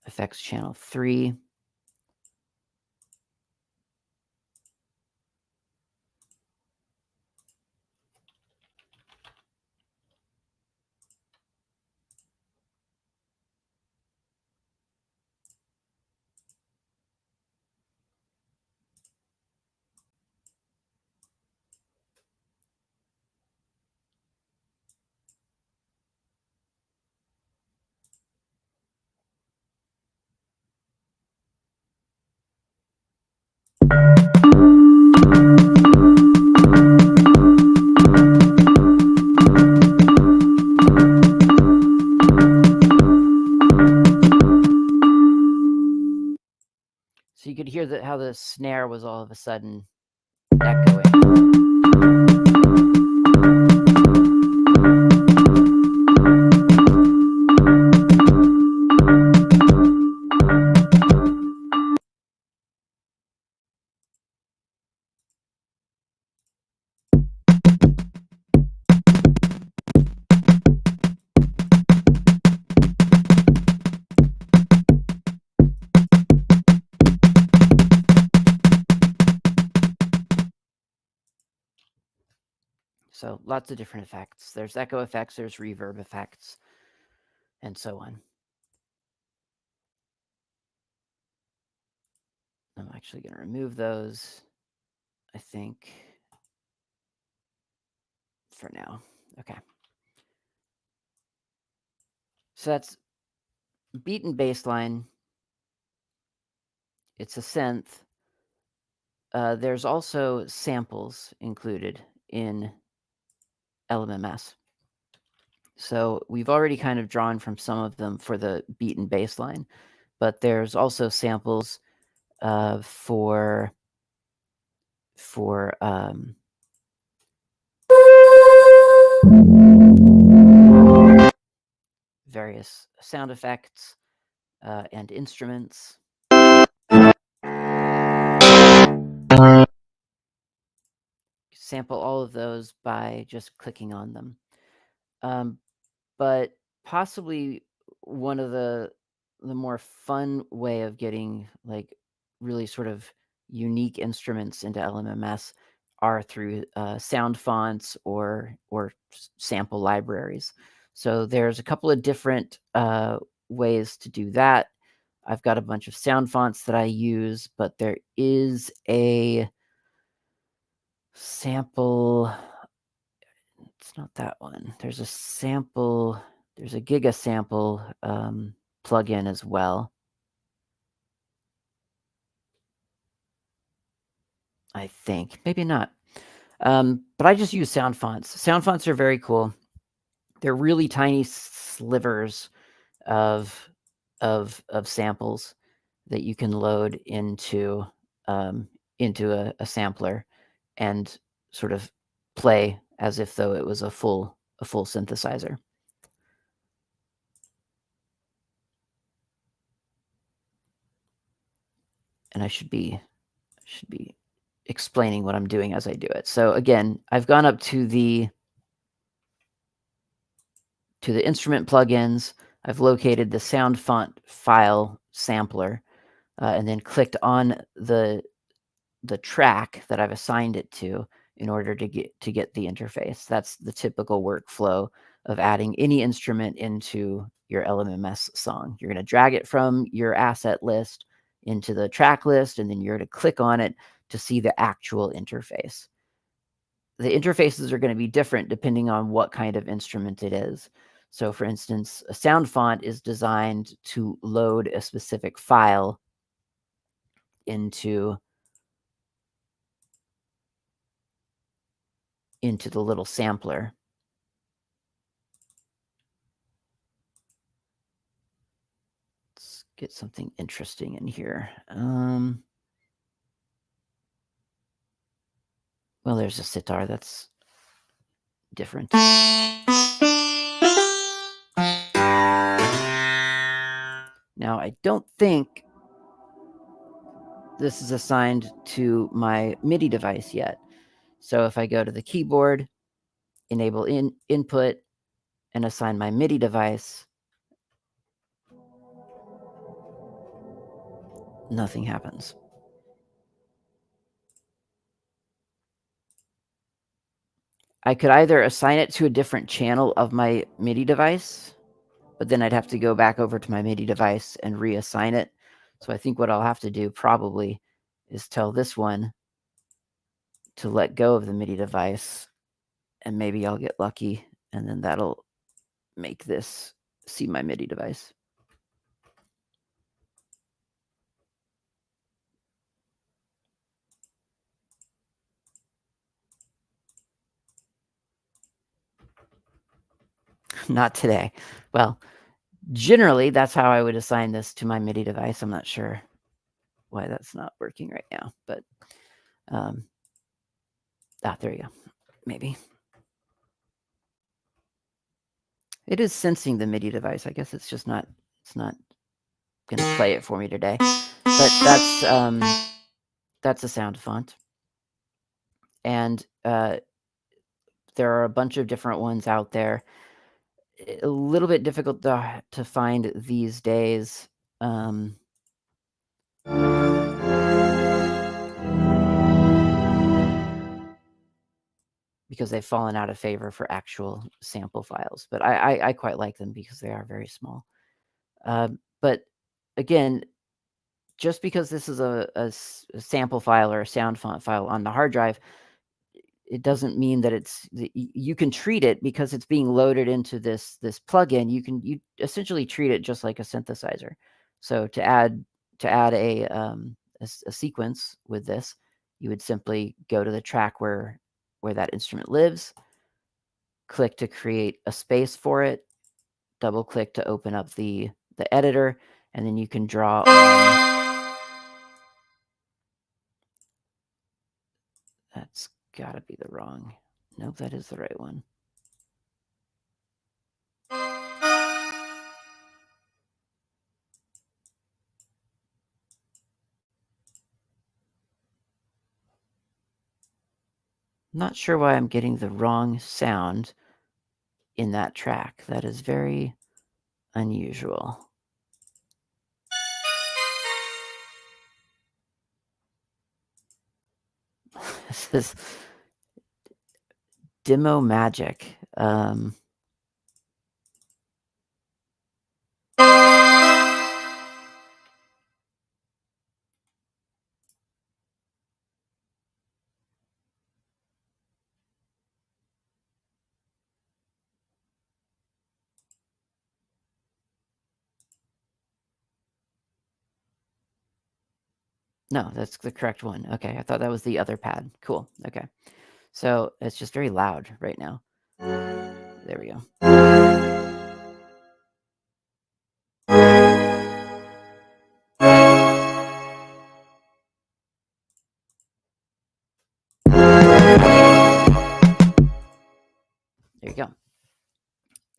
Effects channel 3. So you could hear how the snare was all of a sudden echoing. So lots of different effects. There's echo effects, there's reverb effects, and so on. I'm actually going to remove those, I think, for now. Okay. So that's beat and bass line. It's a synth. There's also samples included in LMMS. So we've already kind of drawn from some of them for the beat and bass line, but there's also samples for various sound effects and instruments. Sample all of those by just clicking on them. But possibly one of the more fun way of getting like really sort of unique instruments into LMMS are through sound fonts or sample libraries. So there's a couple of different ways to do that. I've got a bunch of sound fonts that I use, but there is a sample. It's not that one. There's a sample. There's a Giga sample plugin as well. I think maybe not. But I just use sound fonts. Sound fonts are very cool. They're really tiny slivers of samples, that you can load into a sampler and sort of play as if though it was a full synthesizer. And I should be explaining what I'm doing as I do it. So again, I've gone up to the instrument plugins. I've located the sound font file sampler, and then clicked on the track that I've assigned it to in order to get the interface. That's the typical workflow of adding any instrument into your LMMS song. You're going to drag it from your asset list into the track list, and then you're going to click on it to see the actual interface. The interfaces are going to be different depending on what kind of instrument it is. So for instance, a sound font is designed to load a specific file into the little sampler. Let's get something interesting in here. Well, there's a sitar. That's different. Now, I don't think this is assigned to my MIDI device yet. So if I go to the keyboard, enable input, and assign my MIDI device, nothing happens. I could either assign it to a different channel of my MIDI device, but then I'd have to go back over to my MIDI device and reassign it. So I think what I'll have to do probably is tell this one to let go of the MIDI device, and maybe I'll get lucky, and then that'll make this see my MIDI device. Not today. Well, generally, that's how I would assign this to my MIDI device. I'm not sure why that's not working right now, but there you go. Maybe. It is sensing the MIDI device. I guess it's just not, it's not going to play it for me today. But that's a sound font. And there are a bunch of different ones out there. A little bit difficult to find these days. Because they've fallen out of favor for actual sample files. But I quite like them because they are very small. But again, just because this is a sample file or a sound font file on the hard drive, it doesn't mean that you can treat it, because it's being loaded into this plugin. You essentially treat it just like a synthesizer. So to add a sequence with this, you would simply go to the track where that instrument lives, click to create a space for it, double click to open up the editor, and then you can draw on. That's gotta be the wrong. Nope, that is the right one. Not sure why I'm getting the wrong sound in that track. That is very unusual. This is demo magic. No, that's the correct one. Okay, I thought that was the other pad. Cool. Okay. So it's just very loud right now. There we go.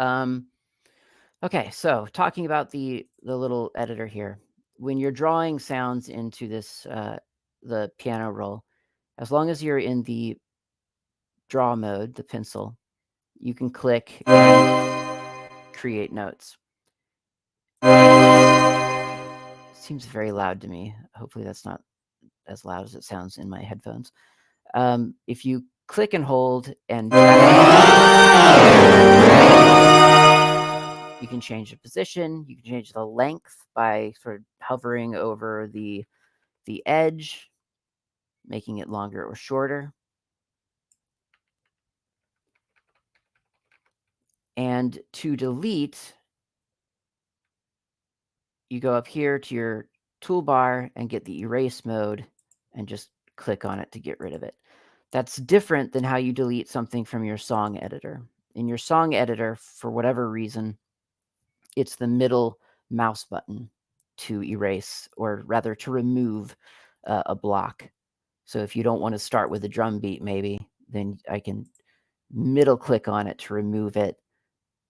Okay, so talking about the little editor here. When you're drawing sounds into this, the piano roll, as long as you're in the draw mode, the pencil, you can click and create notes. Seems very loud to me. Hopefully that's not as loud as it sounds in my headphones. If you click and hold and you can change the position, you can change the length by sort of hovering over the edge, making it longer or shorter. And to delete, you go up here to your toolbar and get the erase mode and just click on it to get rid of it. That's different than how you delete something from your song editor. In your song editor, for whatever reason, it's the middle mouse button to erase, or rather to remove a block. So if you don't want to start with a drum beat, maybe, then I can middle click on it to remove it.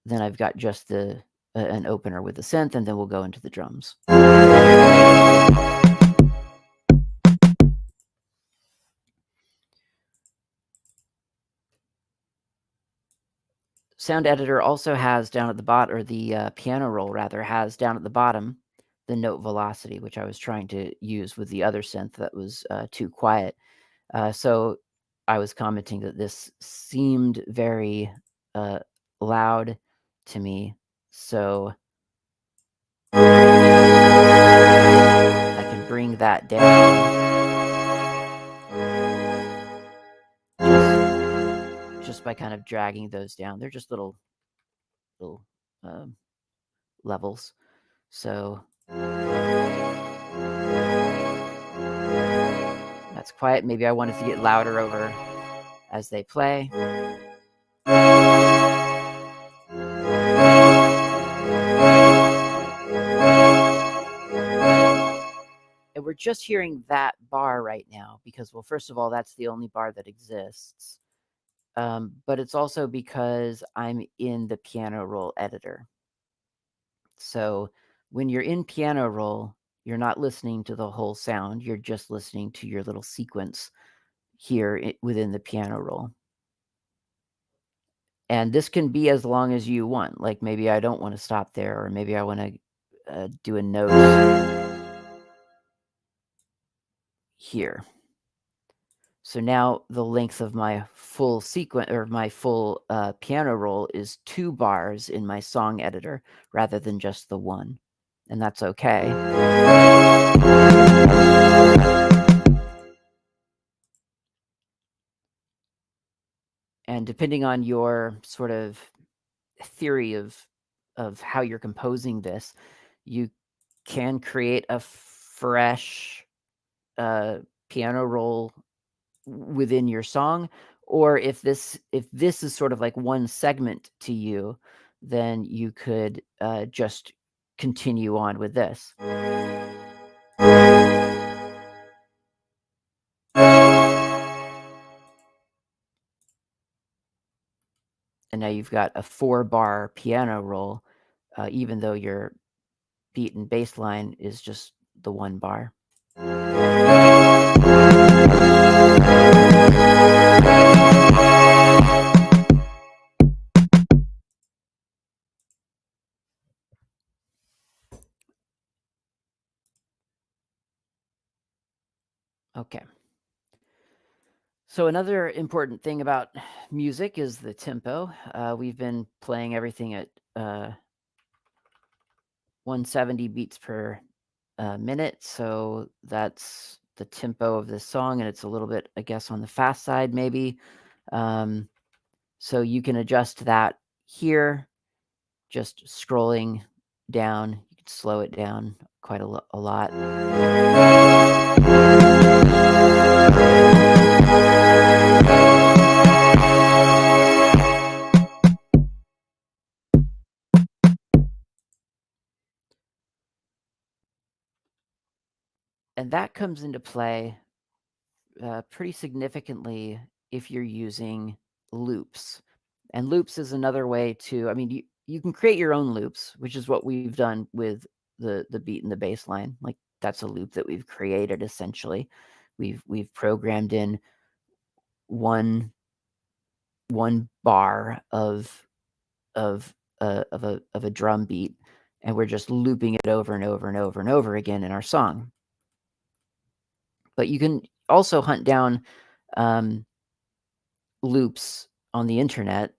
Then I've got just an opener with the synth, and then we'll go into the drums. Sound editor also has down at the bottom, or the piano roll rather, has down at the bottom the note velocity, which I was trying to use with the other synth that was too quiet. So I was commenting that this seemed very loud to me. So I can bring that down just by kind of dragging those down. They're just little levels. So that's quiet. Maybe I wanted to get louder over as they play. And we're just hearing that bar right now because, well, first of all, that's the only bar that exists. But it's also because I'm in the piano roll editor. So when you're in piano roll, you're not listening to the whole sound. You're just listening to your little sequence here within the piano roll. And this can be as long as you want. Like maybe I don't want to stop there, or maybe I want to do a note here. So now the length of my full sequence, or my full piano roll, is 2 bars in my song editor rather than just the 1. And that's okay. And depending on your sort of theory of how you're composing this, you can create a fresh piano roll within your song, or if this is sort of like one segment to you, then you could just continue on with this. And now you've got a 4-bar piano roll, even though your beat and bass line is just the 1 bar. Okay. So another important thing about music is the tempo. We've been playing everything at 170 beats per minute. So that's the tempo of this song, and it's a little bit, I guess, on the fast side maybe. So you can adjust that here, just scrolling down. You can slow it down quite a lot. And that comes into play pretty significantly if you're using loops. And loops is another way to, I mean, you can create your own loops, which is what we've done with the beat and the bass line. Like that's a loop that we've created essentially. We've programmed in one bar of a drum beat, and we're just looping it over and over and over and over again in our song. But you can also hunt down loops on the internet.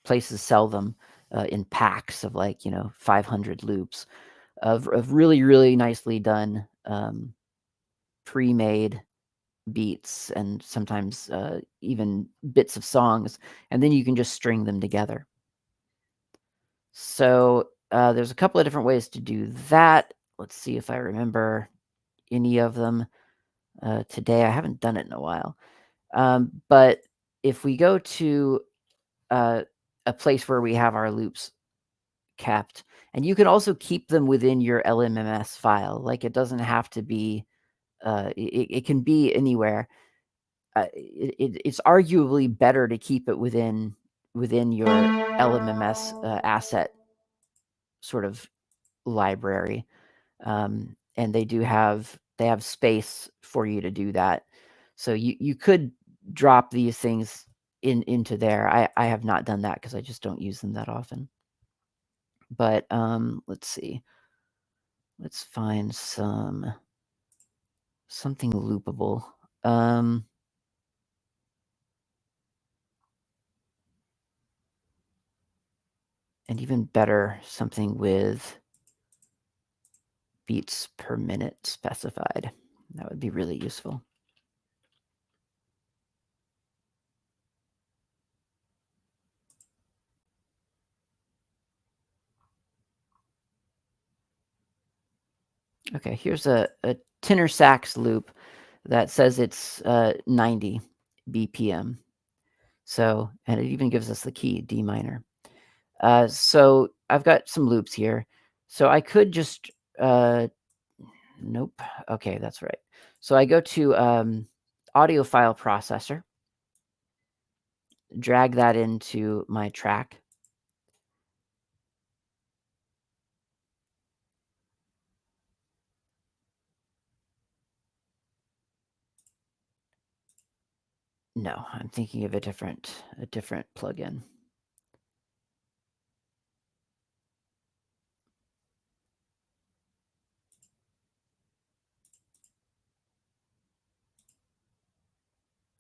Places sell them in packs of like 500 loops of really really nicely done pre-made beats and sometimes even bits of songs, and then you can just string them together. So there's a couple of different ways to do that. Let's see if I remember any of them today. I haven't done it in a while. But if we go to a place where we have our loops kept, and you can also keep them within your LMMS file. Like it doesn't have to be, it can be anywhere. It's arguably better to keep it within your LMMS asset sort of library, and they have space for you to do that. So you could drop these things into there. I have not done that because I just don't use them that often. But let's see. Let's find something loopable. And even better, something with beats per minute specified. That would be really useful. Okay, here's a tenor sax loop that says it's 90 BPM. So, and it even gives us the key, D minor. So I've got some loops here. So I could just, nope. Okay, that's right. So I go to audio file processor, drag that into my track. No, I'm thinking of a different plugin.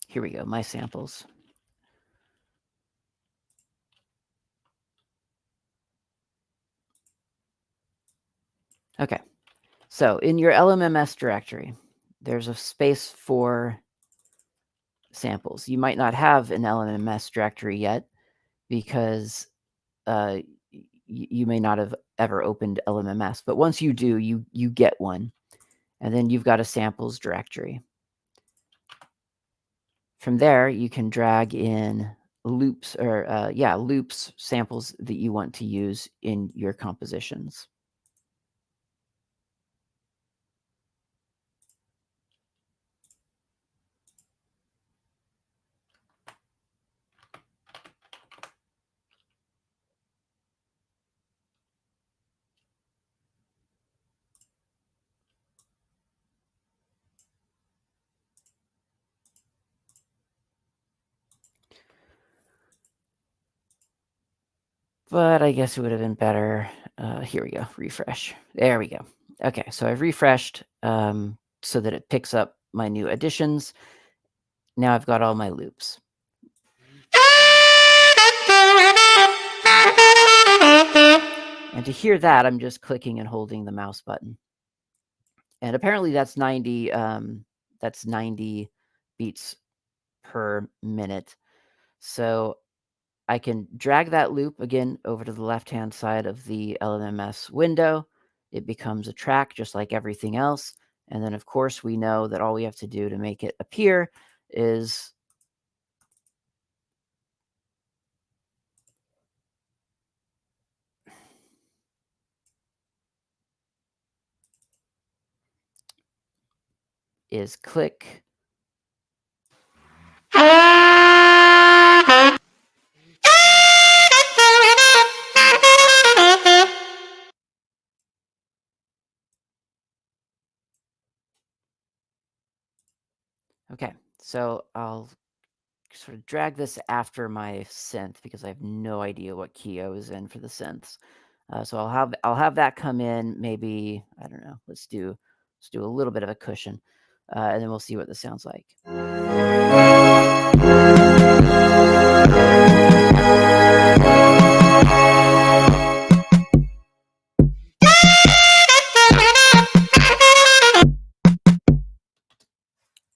Here we go, my samples. Okay, so in your LMMS directory, there's a space for samples. You might not have an LMMS directory yet because you may not have ever opened LMMS, but once you do, you get one, and then you've got a samples directory. From there, you can drag in loops or loops, samples that you want to use in your compositions. But I guess it would have been better. Here we go, refresh. There we go. Okay, so I've refreshed so that it picks up my new additions. Now I've got all my loops. And to hear that, I'm just clicking and holding the mouse button. And apparently that's 90 beats per minute. So I can drag that loop again over to the left-hand side of the LMMS window. It becomes a track just like everything else. And then, of course, we know that all we have to do to make it appear is click So I'll sort of drag this after my synth because I have no idea what key I was in for the synths. So I'll have that come in. Maybe, I don't know. Let's do a little bit of a cushion, and then we'll see what this sounds like.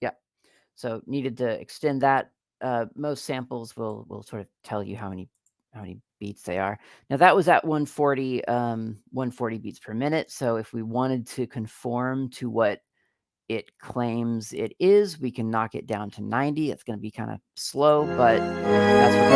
Yeah. So needed to extend that. Most samples will sort of tell you how many beats they are. Now that was at 140 beats per minute. So if we wanted to conform to what it claims it is, we can knock it down to 90. It's going to be kind of slow, but that's what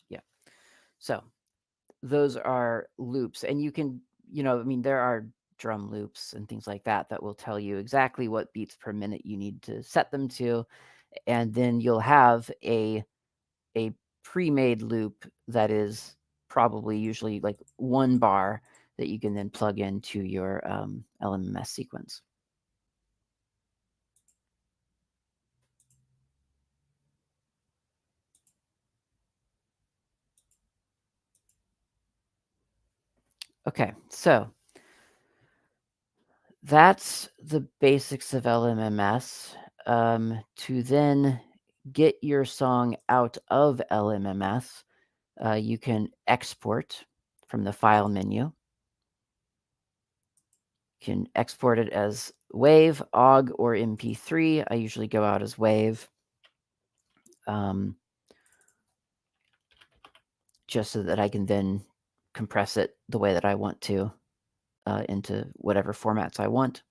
yeah. So those are loops, and you can, I mean, there are drum loops and things like that will tell you exactly what beats per minute you need to set them to, and then you'll have a pre-made loop that is probably usually like 1 bar that you can then plug into your LMMS sequence. Okay, so that's the basics of LMMS. To then get your song out of LMMS, you can export from the file menu. You can export it as WAV, OGG, or MP3. I usually go out as WAV, just so that I can then compress it the way that I want to into whatever formats I want.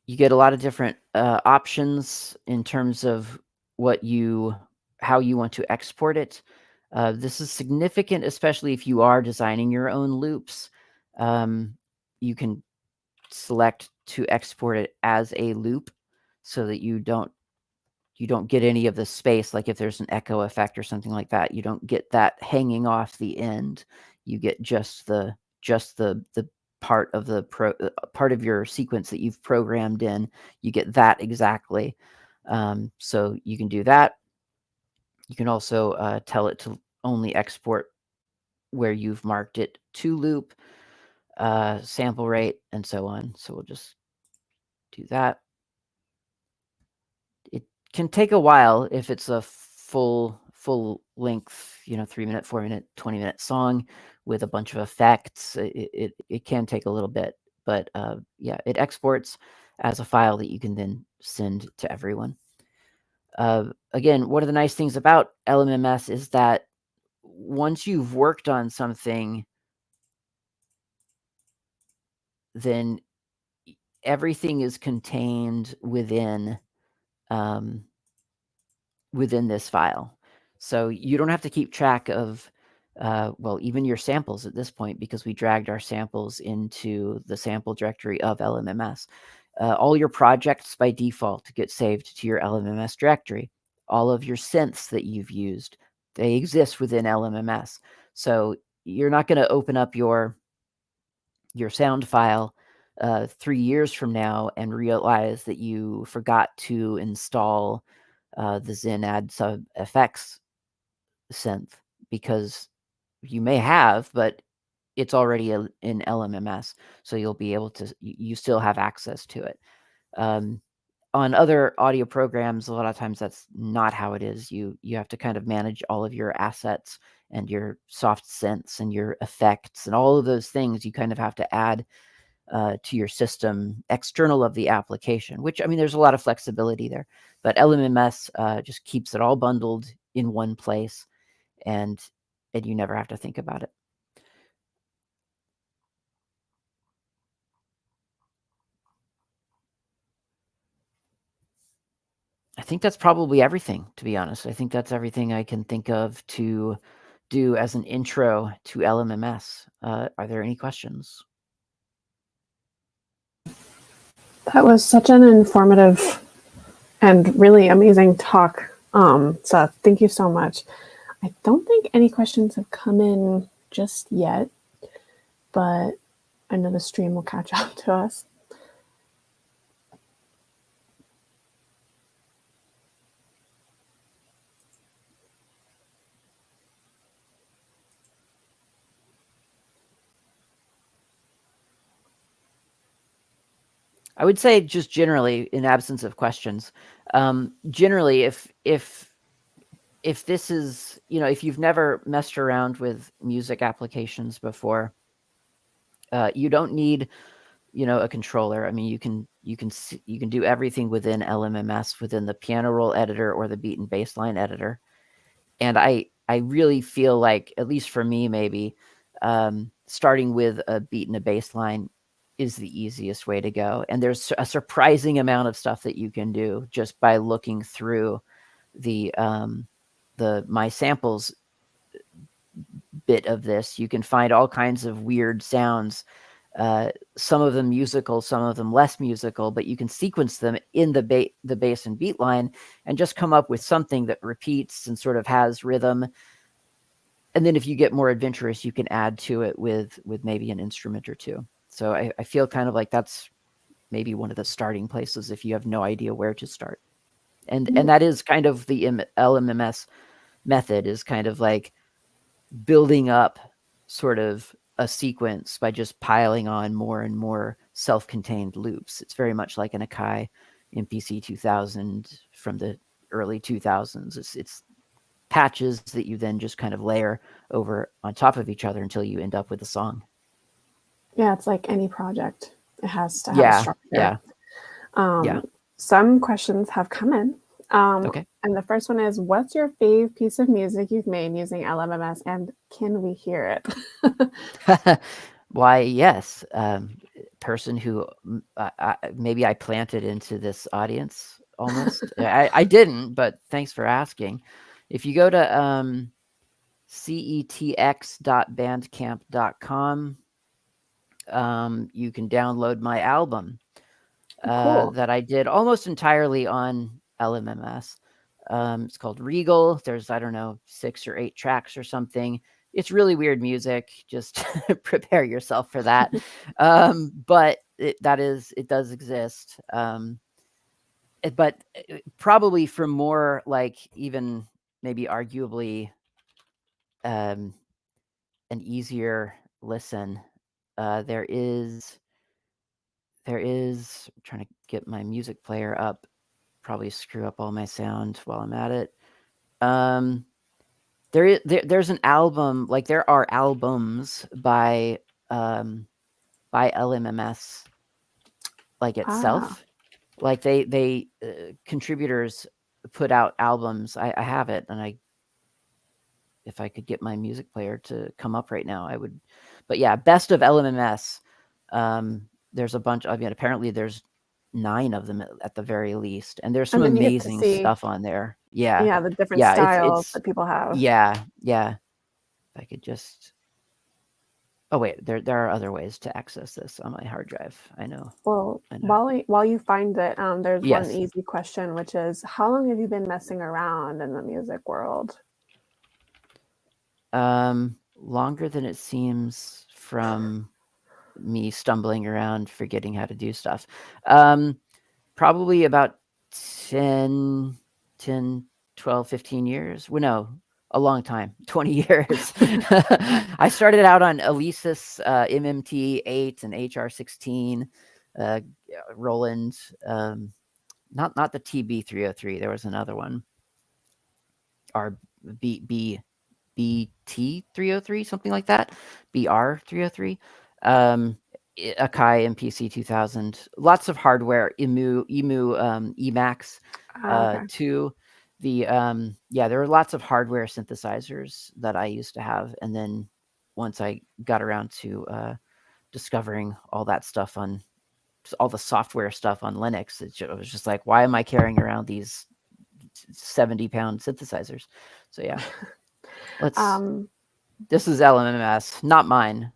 You get a lot of different options in terms of how you want to export it. This is significant, especially if you are designing your own loops. You can select to export it as a loop so that you don't get any of the space. Like if there's an echo effect or something like that, you don't get that hanging off the end. You get just the part of the part of your sequence that you've programmed in. You get that exactly. So you can do that. You can also tell it to only export where you've marked it to loop, sample rate, and so on. So we'll just do that. It can take a while if it's a full length, 3-minute, 4-minute, 20-minute song with a bunch of effects. It can take a little bit, but yeah, it exports as a file that you can then send to everyone. Again, one of the nice things about LMMS is that once you've worked on something, then everything is contained within this file. So you don't have to keep track of, well, even your samples at this point, because we dragged our samples into the sample directory of LMMS. All your projects by default get saved to your LMMS directory. All of your synths that you've used, they exist within LMMS. So you're not going to open up your sound file 3 years from now and realize that you forgot to install the Zen Add Sub FX synth, because you may have, but it's already in LMMS, so you'll be able to, you still have access to it. On other audio programs, a lot of times that's not how it is. You have to kind of manage all of your assets and your soft synths and your effects and all of those things. You kind of have to add to your system external of the application, which, I mean, there's a lot of flexibility there, but LMMS just keeps it all bundled in one place, and you never have to think about it. I think that's probably everything, to be honest. I think that's everything I can think of to do as an intro to LMMS. Are there any questions? That was such an informative and really amazing talk, Seth. Thank you so much. I don't think any questions have come in just yet, but I know the stream will catch up to us. I would say just generally, in absence of questions, generally, if this is, if you've never messed around with music applications before, you don't need, a controller. I mean, you can do everything within LMMS, within the piano roll editor or the beat and bass line editor. And I really feel like, at least for me, maybe starting with a beat and a bass line is the easiest way to go. And there's a surprising amount of stuff that you can do just by looking through the my samples bit of this. You can find all kinds of weird sounds, some of them musical, some of them less musical, but you can sequence them in the bass and beat line and just come up with something that repeats and sort of has rhythm. And then if you get more adventurous, you can add to it with maybe an instrument or two. So I feel kind of like that's maybe one of the starting places if you have no idea where to start. And that is kind of the LMMS method, is kind of like building up sort of a sequence by just piling on more and more self-contained loops. It's very much like an Akai MPC 2000 from the early 2000s. It's patches that you then just kind of layer over on top of each other until you end up with a song. Yeah, it's like any project. It has to have a structure. Yeah. Some questions have come in. Okay. And the first one is, what's your fave piece of music you've made using LMMS, and can we hear it? Why, yes. Person who maybe I planted into this audience almost. I didn't, but thanks for asking. If you go to cetx.bandcamp.com, you can download my album Cool. that I did almost entirely on LMMS. It's called Regal. There's, I don't know, 6 or 8 tracks or something. It's really weird music. Just prepare yourself for that. But it does exist. But probably for more like even maybe arguably an easier listen, there is I'm trying to get my music player up, probably screw up all my sound while I'm at it. There's an album, like there are albums by LMMS like itself. Like they contributors put out albums. I have it, and if I could get my music player to come up right now, I would. But yeah, best of LMMS. There's a bunch. I mean, apparently there's 9 of them at the very least, and there's some amazing stuff on there. Yeah, the different styles that people have. Yeah. If I could just. Oh wait, there are other ways to access this on my hard drive. I know. Well, while you find it, there's one easy question, which is, how long have you been messing around in the music world? Longer than it seems from me stumbling around, forgetting how to do stuff. Probably about 10, 12, 15 years. Well, no, a long time, 20 years. I started out on Alesis MMT8 and HR16, Roland, not the TB303. There was another one, or BT303, something like that, BR303. Akai MPC 2000, lots of hardware, EMU Emacs, too. There are lots of hardware synthesizers that I used to have, and then once I got around to discovering all that stuff on all the software stuff on Linux, it was just like, why am I carrying around these 70-pound synthesizers? So yeah, let's. This is LMMS, not mine.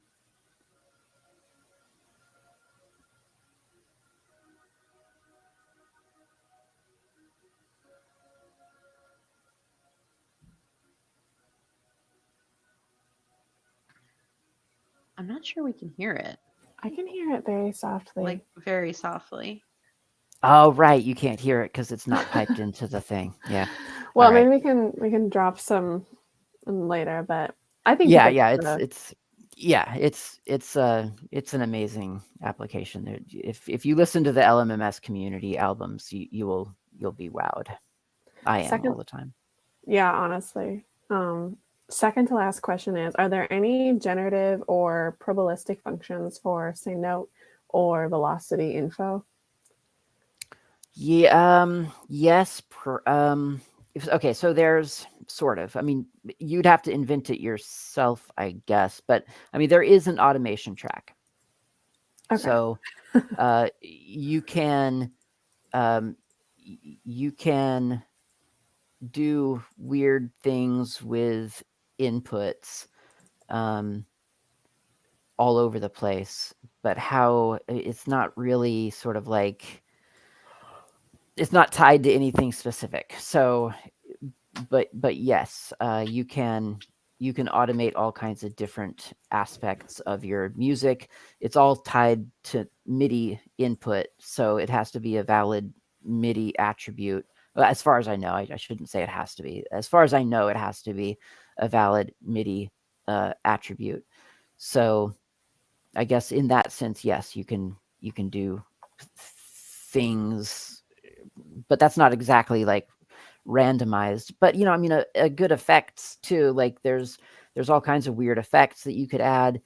I'm not sure we can hear it. I can hear it very softly. Like very softly. Oh, right. You can't hear it because it's not piped into the thing. Yeah. Well, All right. maybe we can drop some later, but I think Yeah, people yeah. should, It's an amazing application. If you listen to the LMMS community albums, you'll be wowed. I am all the time. Yeah, honestly. Second to last question is, are there any generative or probabilistic functions for, say, note or velocity info? Yeah, yes. Okay, so there's sort of. I mean, you'd have to invent it yourself, I guess. But I mean, there is an automation track. Okay. So you can do weird things with inputs all over the place, but how it's not really sort of like, it's not tied to anything specific. So but yes, you can automate all kinds of different aspects of your music. It's all tied to MIDI input, so it has to be a valid MIDI attribute. Well, as far as I know, I shouldn't say it has to be. As far as I know, it has to be a valid MIDI attribute. So I guess in that sense, yes, you can do things, but that's not exactly like randomized. But I mean, a good effects too. Like there's all kinds of weird effects that you could add.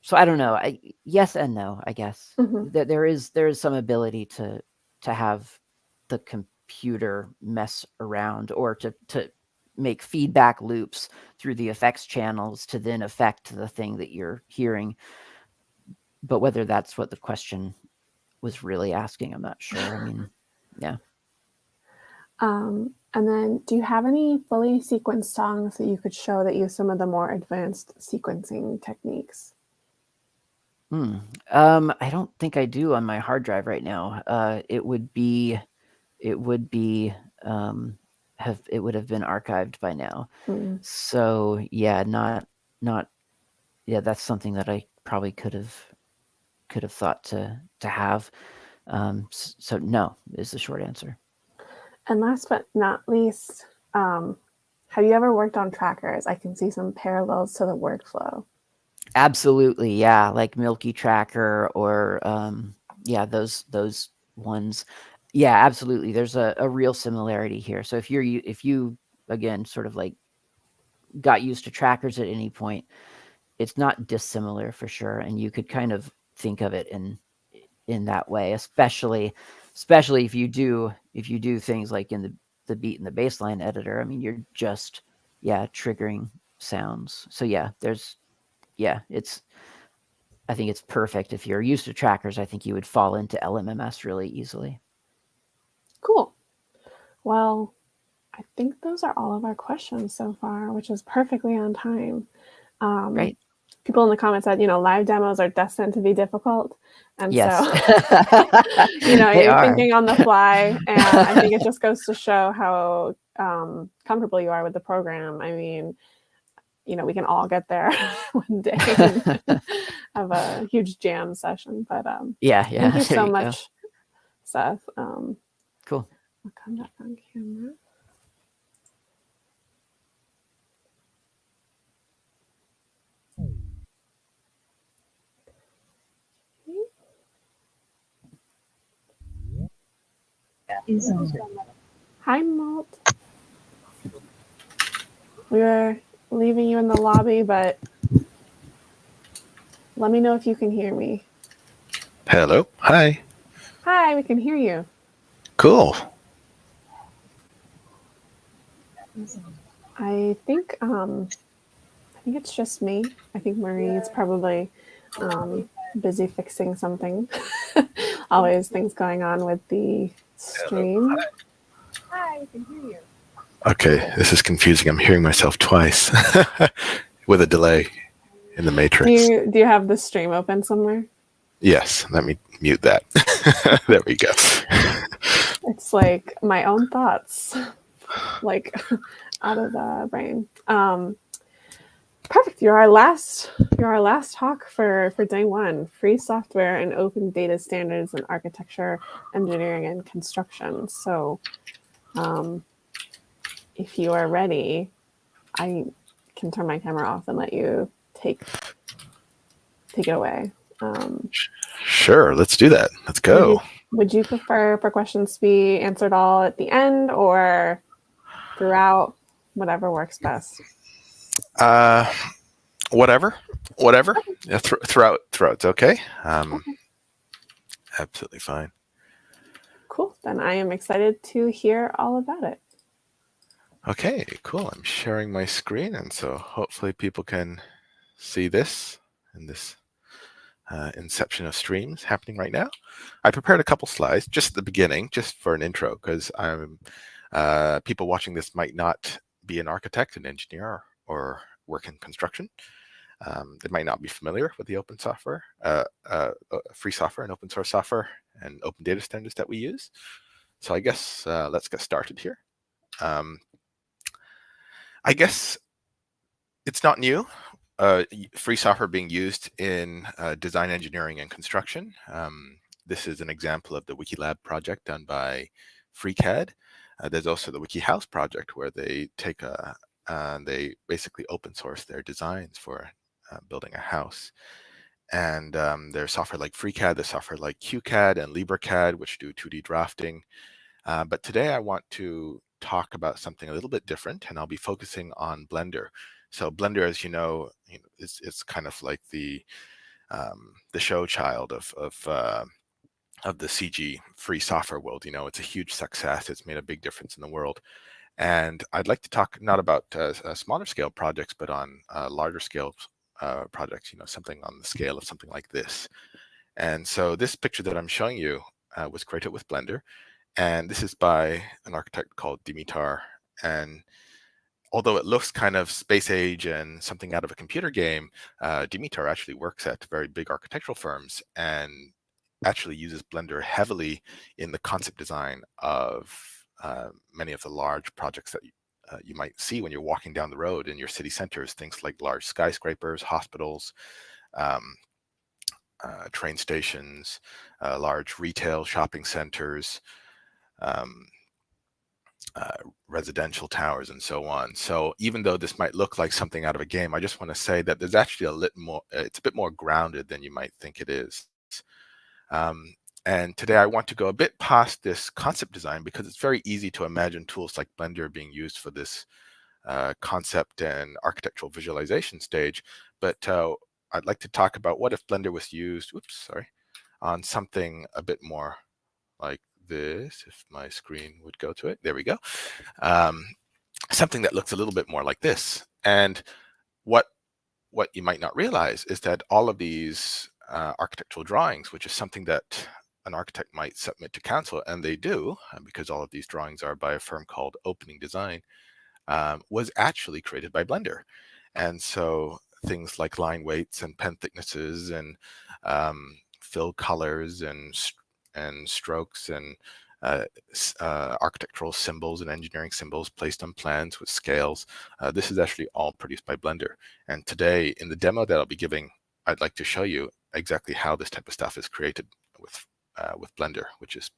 So I don't know. Yes and no, I guess. There is some ability to have the computer mess around, or to make feedback loops through the effects channels to then affect the thing that you're hearing. But whether that's what the question was really asking, I'm not sure. I mean, yeah. And then, do you have any fully sequenced songs that you could show that use some of the more advanced sequencing techniques? I don't think I do on my hard drive right now. It would have been archived by now. So yeah, not yeah. That's something that I probably could have thought to have. So no is the short answer. And last but not least, have you ever worked on trackers? I can see some parallels to the workflow. Absolutely, yeah, like Milky Tracker, or yeah, those ones. Yeah, absolutely. There's a real similarity here. So if you again sort of like got used to trackers at any point, it's not dissimilar for sure, and you could kind of think of it in that way, especially if you do things like in the beat and the bassline editor. I mean, you're just triggering sounds. So yeah, I think it's perfect. If you're used to trackers, I think you would fall into LMMS really easily. Cool. Well, I think those are all of our questions so far, which is perfectly on time. Great. People in the comments said, live demos are destined to be difficult. And yes. So, They you're are. thinking on the fly. And I think it just goes to show how comfortable you are with the program. I mean, we can all get there one day and have a huge jam session. But yeah. Thank you There so you much, go. Seth. Cool. I'll come back on camera. Hi, Malt. We were leaving you in the lobby, but let me know if you can hear me. Hello. Hi. Hi, we can hear you. Cool. I think it's just me. I think Marie's probably busy fixing something. Always things going on with the stream. Hi, we can hear you. Okay, this is confusing. I'm hearing myself twice. with a delay in the matrix. Do you have the stream open somewhere? Yes, let me mute that. There we go. It's like my own thoughts, like out of the brain. Perfect. You're our last talk for day one: free software and open data standards in architecture, engineering, and construction. So, if you are ready, I can turn my camera off and let you take it away. Sure, let's do that. Let's go. Would you prefer for questions to be answered all at the end or throughout? Whatever works best. Whatever. Yeah, throughout's okay. Okay. Absolutely fine. Cool. Then I am excited to hear all about it. Okay, cool. I'm sharing my screen, and so hopefully people can see this and this inception of streams happening right now. I prepared a couple slides just at the beginning, just for an intro, because people watching this might not be an architect, an engineer, or work in construction. They might not be familiar with the open software, free software and open source software and open data standards that we use. So I guess let's get started here. I guess it's not new. Free software being used in design, engineering, and construction. This is an example of the WikiLab project done by FreeCAD. There's also the WikiHouse project where they take they basically open source their designs for building a house. And there's software like FreeCAD, there's software like QCAD and LibreCAD, which do 2D drafting. But today I want to talk about something a little bit different, and I'll be focusing on Blender. So Blender, as you know, it's kind of like the show child of the CG free software world. You know, it's a huge success. It's made a big difference in the world. And I'd like to talk not about smaller scale projects, but on larger scale projects, you know, something on the scale of something like this. And so this picture that I'm showing you was created with Blender. And this is by an architect called Dimitar. And although it looks kind of space age and something out of a computer game, Dimitar actually works at very big architectural firms and actually uses Blender heavily in the concept design of many of the large projects that you might see when you're walking down the road in your city centers, things like large skyscrapers, hospitals, train stations, large retail shopping centers, residential towers, and so on. So even though this might look like something out of a game, I just want to say that there's actually a little more, it's a bit more grounded than you might think it is. And today I want to go a bit past this concept design because it's very easy to imagine tools like Blender being used for this concept and architectural visualization stage. But I'd like to talk about what if Blender was used, on something a bit more like this, if my screen would go to it. There we go. Something that looks a little bit more like this. And what you might not realize is that all of these architectural drawings, which is something that an architect might submit to council, and they do, because all of these drawings are by a firm called Opening Design, was actually created by Blender. And so things like line weights and pen thicknesses and fill colors and strokes and architectural symbols and engineering symbols placed on plans with scales. This is actually all produced by Blender. And today, in the demo that I'll be giving, I'd like to show you exactly how this type of stuff is created with Blender, which is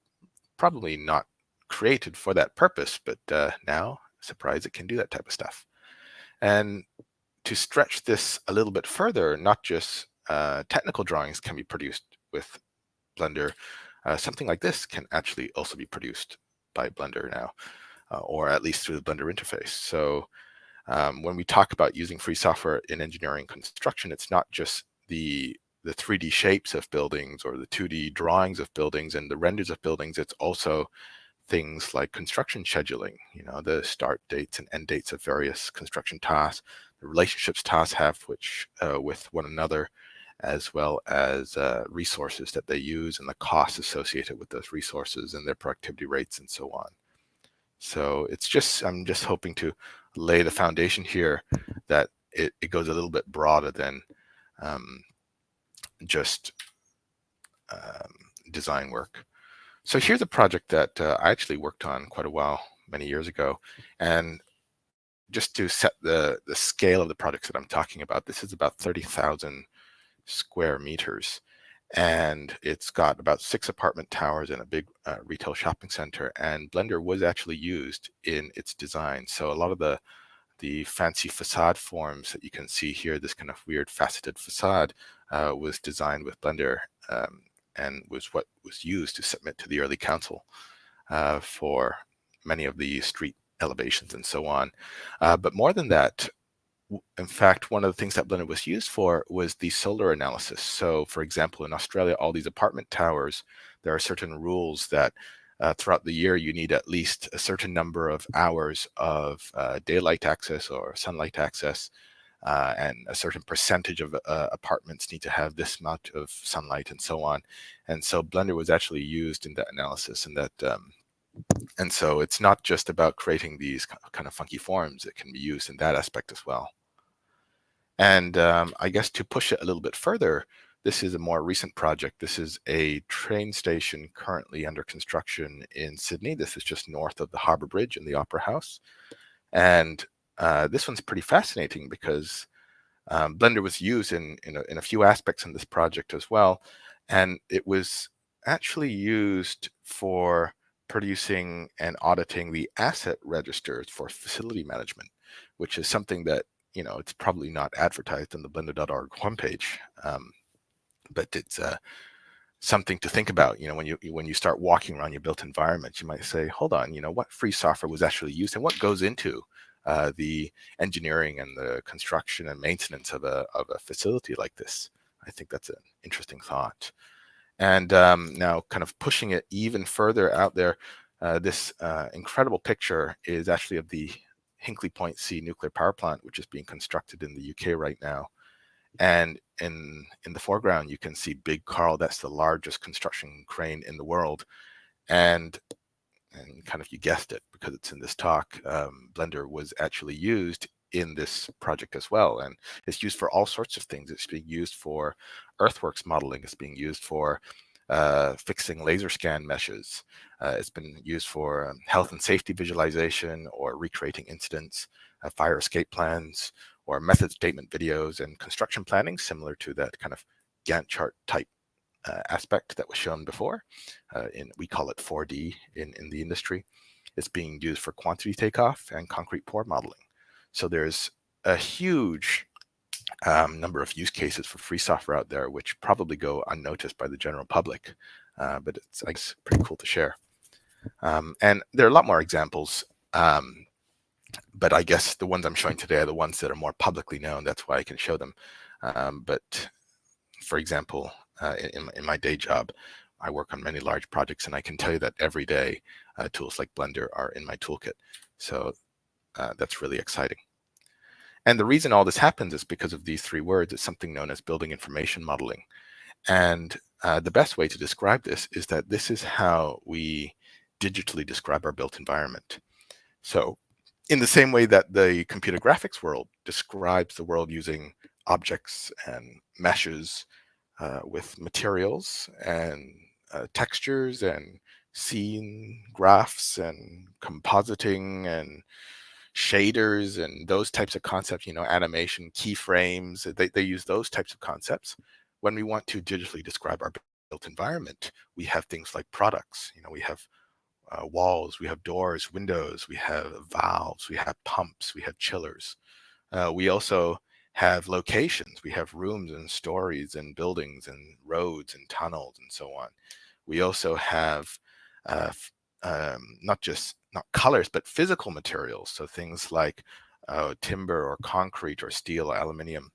probably not created for that purpose, but now, surprise, it can do that type of stuff. And to stretch this a little bit further, not just technical drawings can be produced with Blender. Something like this can actually also be produced by Blender now, or at least through the Blender interface. So when we talk about using free software in engineering construction, it's not just the 3D shapes of buildings or the 2D drawings of buildings and the renders of buildings. It's also things like construction scheduling, you know, the start dates and end dates of various construction tasks, the relationships tasks have with one another, as well as resources that they use and the costs associated with those resources and their productivity rates and so on. So it's just, I'm just hoping to lay the foundation here that it goes a little bit broader than just design work. So here's a project that I actually worked on quite a while, many years ago. And just to set the scale of the projects that I'm talking about, this is about 30,000 square meters. And it's got about 6 apartment towers and a big retail shopping center. And Blender was actually used in its design. So a lot of the fancy facade forms that you can see here, this kind of weird faceted facade, was designed with Blender and was what was used to submit to the early council for many of the street elevations and so on. But more than that, in fact, one of the things that Blender was used for was the solar analysis. So for example, in Australia, all these apartment towers, there are certain rules that throughout the year, you need at least a certain number of hours of daylight access or sunlight access, and a certain percentage of apartments need to have this amount of sunlight and so on. And so Blender was actually used in that analysis, and that and so it's not just about creating these kind of funky forms. It can be used in that aspect as well. And I guess to push it a little bit further, this is a more recent project. This is a train station currently under construction in Sydney. This is just north of the Harbour Bridge and the Opera House. And this one's pretty fascinating because Blender was used in a few aspects in this project as well. And it was actually used for producing and auditing the asset registers for facility management, which is something that, it's probably not advertised on the blender.org homepage, but it's something to think about. When you start walking around your built environment, you might say, hold on, what free software was actually used and what goes into the engineering and the construction and maintenance of a facility like this. I think that's an interesting thought. And now kind of pushing it even further out there, this incredible picture is actually of the Hinkley Point C nuclear power plant, which is being constructed in the UK right now. And in the foreground, you can see Big Carl. That's the largest construction crane in the world. And kind of, you guessed it, because it's in this talk, Blender was actually used in this project as well. And it's used for all sorts of things. It's being used for earthworks modeling. It's being used for fixing laser scan meshes. It's been used for health and safety visualization, or recreating incidents, fire escape plans, or method statement videos, and construction planning, similar to that kind of Gantt chart type aspect that was shown before. We call it 4D in the industry. It's being used for quantity takeoff and concrete pour modeling. So there's a huge number of use cases for free software out there, which probably go unnoticed by the general public, but it's, I guess, pretty cool to share. And there are a lot more examples, but I guess the ones I'm showing today are the ones that are more publicly known. That's why I can show them. But for example, in my day job, I work on many large projects, and I can tell you that every day tools like Blender are in my toolkit. So that's really exciting. And the reason all this happens is because of these 3 words. It's something known as building information modeling. And the best way to describe this is that this is how we digitally describe our built environment. So in the same way that the computer graphics world describes the world using objects and meshes with materials and textures and scene graphs and compositing and shaders and those types of concepts, animation, keyframes, they use those types of concepts. When we want to digitally describe our built environment, we have things like products. We have walls, we have doors, windows, we have valves, we have pumps, we have chillers. We also have locations. We have rooms and stories and buildings and roads and tunnels and so on. We also have not colors, but physical materials. So things like timber or concrete or steel or aluminium.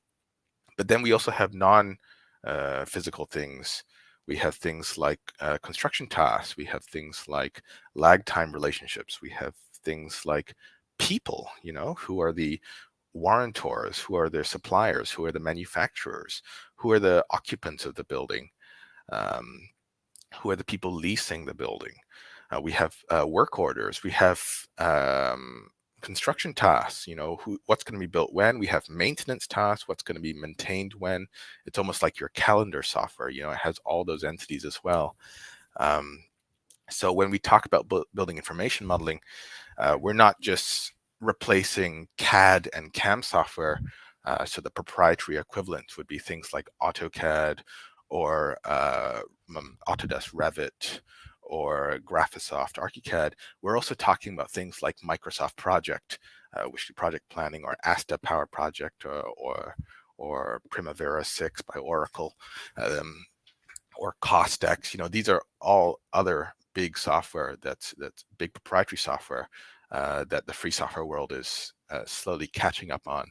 But then we also have non-physical things. We have things like construction tasks. We have things like lag time relationships. We have things like people, who are the warrantors, who are their suppliers, who are the manufacturers, who are the occupants of the building, who are the people leasing the building. We have work orders. We have construction tasks, what's going to be built when. We have maintenance tasks, what's going to be maintained when. It's almost like your calendar software, it has all those entities as well. So when we talk about building information modeling, we're not just replacing CAD and CAM software. So the proprietary equivalents would be things like AutoCAD or Autodesk Revit or Graphisoft ArchiCAD. We're also talking about things like Microsoft Project, which is project planning, or Asta Power Project, or Primavera 6 by Oracle, or Costex. These are all other big software that's big proprietary software that the free software world is slowly catching up on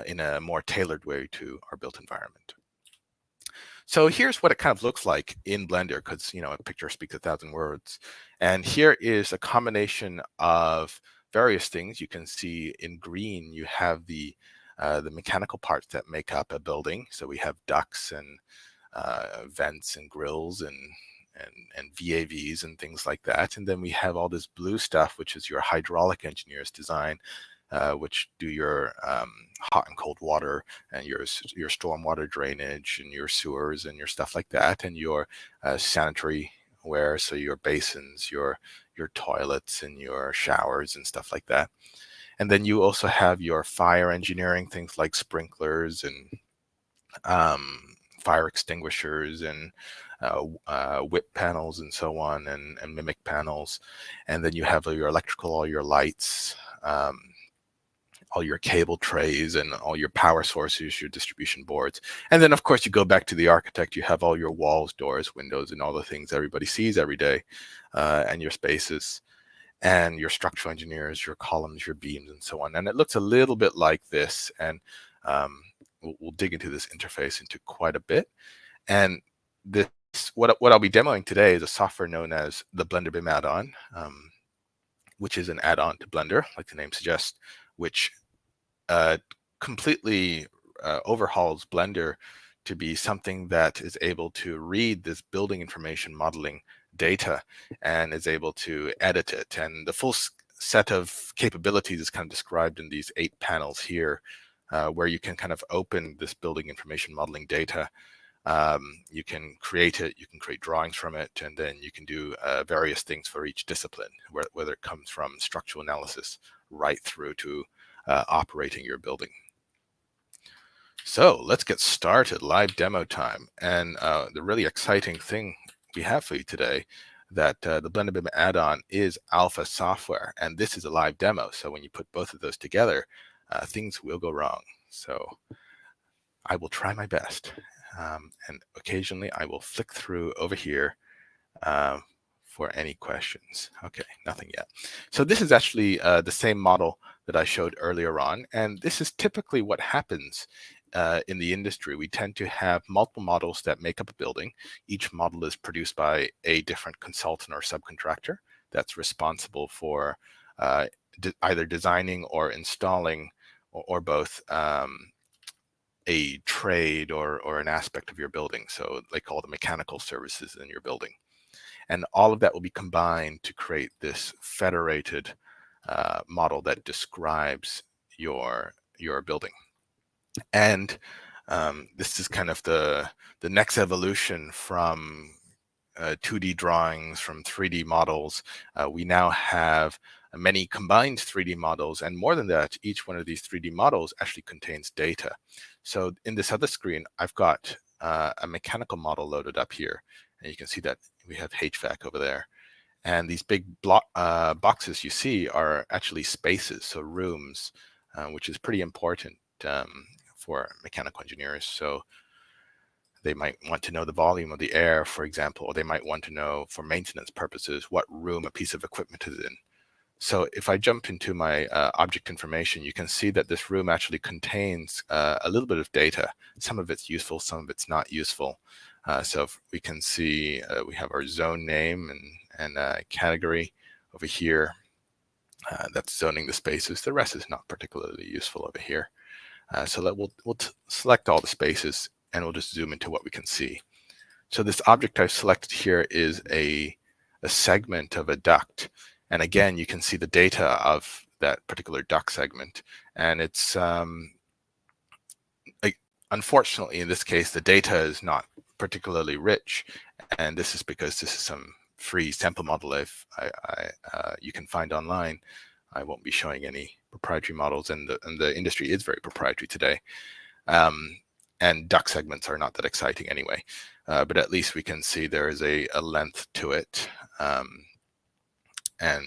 in a more tailored way to our built environment. So here's what it kind of looks like in Blender, because a picture speaks 1,000 words. And here is a combination of various things. You can see in green you have the mechanical parts that make up a building. So we have ducts and vents and grills and VAVs and things like that. And then we have all this blue stuff, which is your hydraulic engineer's design, which do your hot and cold water and your stormwater drainage and your sewers and your stuff like that, and your sanitary ware, so your basins, your toilets and your showers and stuff like that. And then you also have your fire engineering, things like sprinklers and fire extinguishers and whip panels and so on, and mimic panels. And then you have your electrical, all your lights, all your cable trays and all your power sources, your distribution boards. And then of course you go back to the architect, you have all your walls, doors, windows, and all the things everybody sees every day, and your spaces, and your structural engineers, your columns, your beams, and so on. And it looks a little bit like this, and we'll dig into this interface into quite a bit. And this, what I'll be demoing today is a software known as the Blender BIM add-on, which is an add-on to Blender, like the name suggests, which completely overhauls Blender to be something that is able to read this building information modeling data and is able to edit it. And the full set of capabilities is kind of described in these 8 panels here, where you can kind of open this building information modeling data. You can create it, you can create drawings from it, and then you can do various things for each discipline, whether it comes from structural analysis right through to operating your building. So let's get started, live demo time. And the really exciting thing we have for you today, that the Blender BIM add-on is alpha software, and this is a live demo. So when you put both of those together, things will go wrong. So I will try my best. And occasionally I will flick through over here for any questions. Okay, nothing yet. So this is actually the same model that I showed earlier on. And this is typically what happens in the industry. We tend to have multiple models that make up a building. Each model is produced by a different consultant or subcontractor that's responsible for either designing or installing, or both, a trade or an aspect of your building. So they call the mechanical services in your building. And all of that will be combined to create this federated model that describes your building. And this is kind of the next evolution from 2D drawings, from 3D models. We now have many combined 3D models, and more than that, each one of these 3D models actually contains data. So in this other screen, I've got a mechanical model loaded up here, and you can see that we have HVAC over there. And these big boxes you see are actually spaces, so rooms, which is pretty important for mechanical engineers. So they might want to know the volume of the air, for example, or they might want to know for maintenance purposes what room a piece of equipment is in. So if I jump into my object information, you can see that this room actually contains a little bit of data. Some of it's useful, some of it's not useful. So if we can see we have our zone name and category over here. That's zoning the spaces. The rest is not particularly useful over here. So that we'll select all the spaces, and we'll just zoom into what we can see. So this object I've selected here is a segment of a duct. And again, you can see the data of that particular duct segment. And it's unfortunately, in this case, the data is not particularly rich, and this is because this is some free sample model you can find online. I won't be showing any proprietary models, and the industry is very proprietary today. And duct segments are not that exciting anyway, but at least we can see there is a length to it, and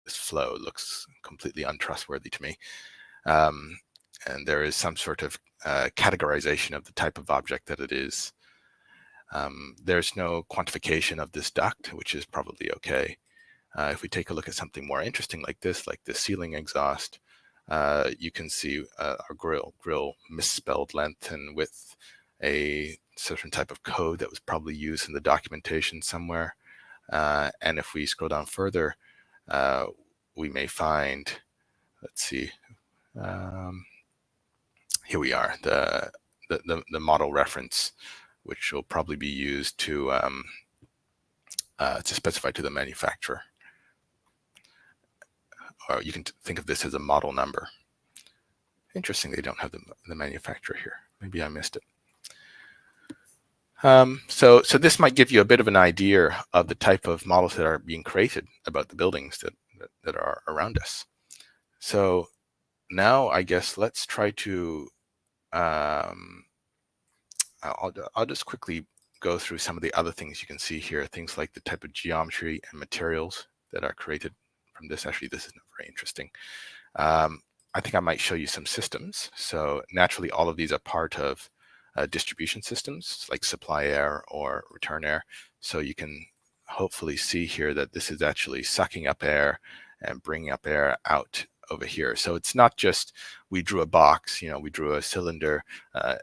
this flow looks completely untrustworthy to me. And there is some sort of categorization of the type of object that it is. There's no quantification of this duct, which is probably okay. If we take a look at something more interesting like this ceiling exhaust, you can see our grill misspelled length and width, a certain type of code that was probably used in the documentation somewhere. And if we scroll down further, we may find, let's see, here we are, the model reference, which will probably be used to specify to the manufacturer. Or you can think of this as a model number. Interesting, they don't have the manufacturer here. Maybe I missed it. So this might give you a bit of an idea of the type of models that are being created about the buildings that are around us. So now I guess let's try to, I'll just quickly go through some of the other things you can see here, things like the type of geometry and materials that are created from this. Actually, this is not very interesting. I think I might show you some systems. So naturally, all of these are part of distribution systems like supply air or return air. So you can hopefully see here that this is actually sucking up air and bringing up air out over here. So it's not just we drew a box, we drew a cylinder.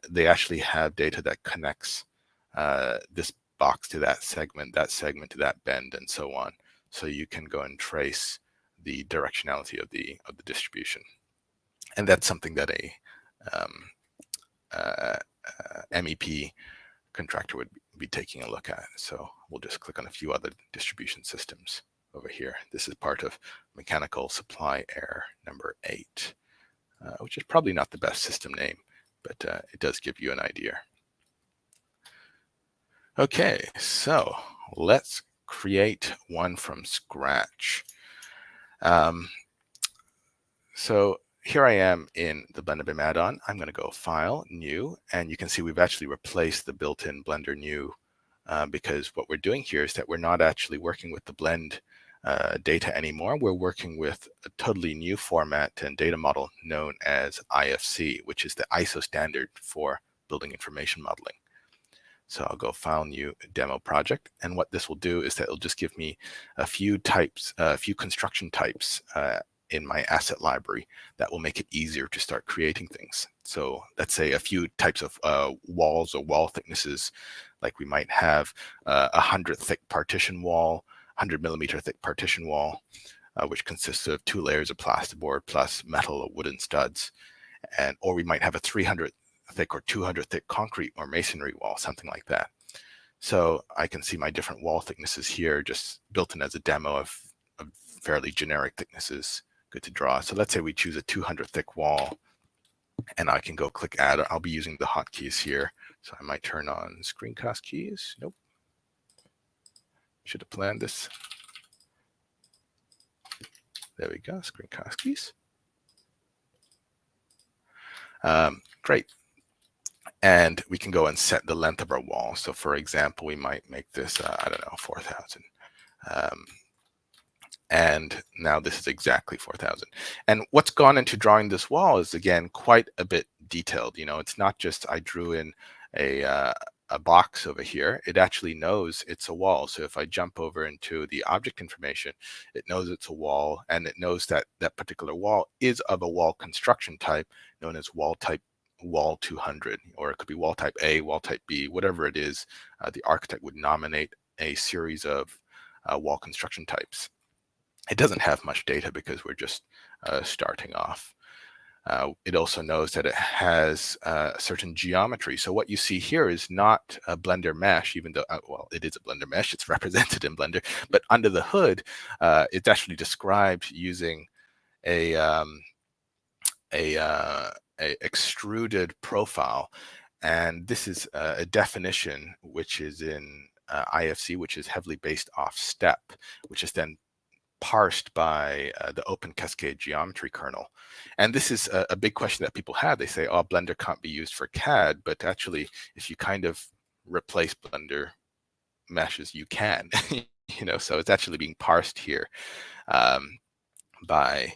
They actually have data that connects this box to that segment to that bend, and so on. So you can go and trace the directionality of the distribution. And that's something that a MEP contractor would be taking a look at. So we'll just click on a few other distribution systems over here. This is part of mechanical supply air number 8, which is probably not the best system name, but it does give you an idea. Okay, so let's create one from scratch. So here I am in the Blender BIM add-on. I'm going to go File, New, and you can see we've actually replaced the built-in Blender New because what we're doing here is that we're not actually working with the blend data anymore. We're working with a totally new format and data model known as IFC, which is the ISO standard for building information modeling. So I'll go File, New, Demo Project, and what this will do is that it'll just give me a few types, a few construction types in my asset library that will make it easier to start creating things. So let's say a few types of walls or wall thicknesses, like we might have a 100 thick partition wall, 100 millimeter thick partition wall, which consists of 2 layers of plasterboard plus metal or wooden studs. Or we might have a 300 thick or 200 thick concrete or masonry wall, something like that. So I can see my different wall thicknesses here, just built in as a demo of fairly generic thicknesses, good to draw. So let's say we choose a 200 thick wall, and I can go click Add. I'll be using the hotkeys here, so I might turn on screencast keys. Nope. Should have planned this. There we go, screencast keys. Great. And we can go and set the length of our wall. So for example, we might make this, I don't know, 4,000. And now this is exactly 4,000. And what's gone into drawing this wall is, again, quite a bit detailed. It's not just I drew in a box over here. It actually knows it's a wall. So if I jump over into the object information, it knows it's a wall, and it knows that that particular wall is of a wall construction type known as wall type wall 200, or it could be wall type A, wall type B, whatever it is. The architect would nominate a series of wall construction types. It doesn't have much data because we're just starting off. It also knows that it has a certain geometry. So what you see here is not a Blender mesh, even though, well, it is a Blender mesh. It's represented in Blender. But under the hood, it's actually described using a extruded profile, and this is a definition which is in IFC, which is heavily based off STEP, which is then parsed by the Open Cascade geometry kernel. And this is a big question that people have. They say, oh, Blender can't be used for CAD, but actually, if you kind of replace Blender meshes, you can. So it's actually being parsed here by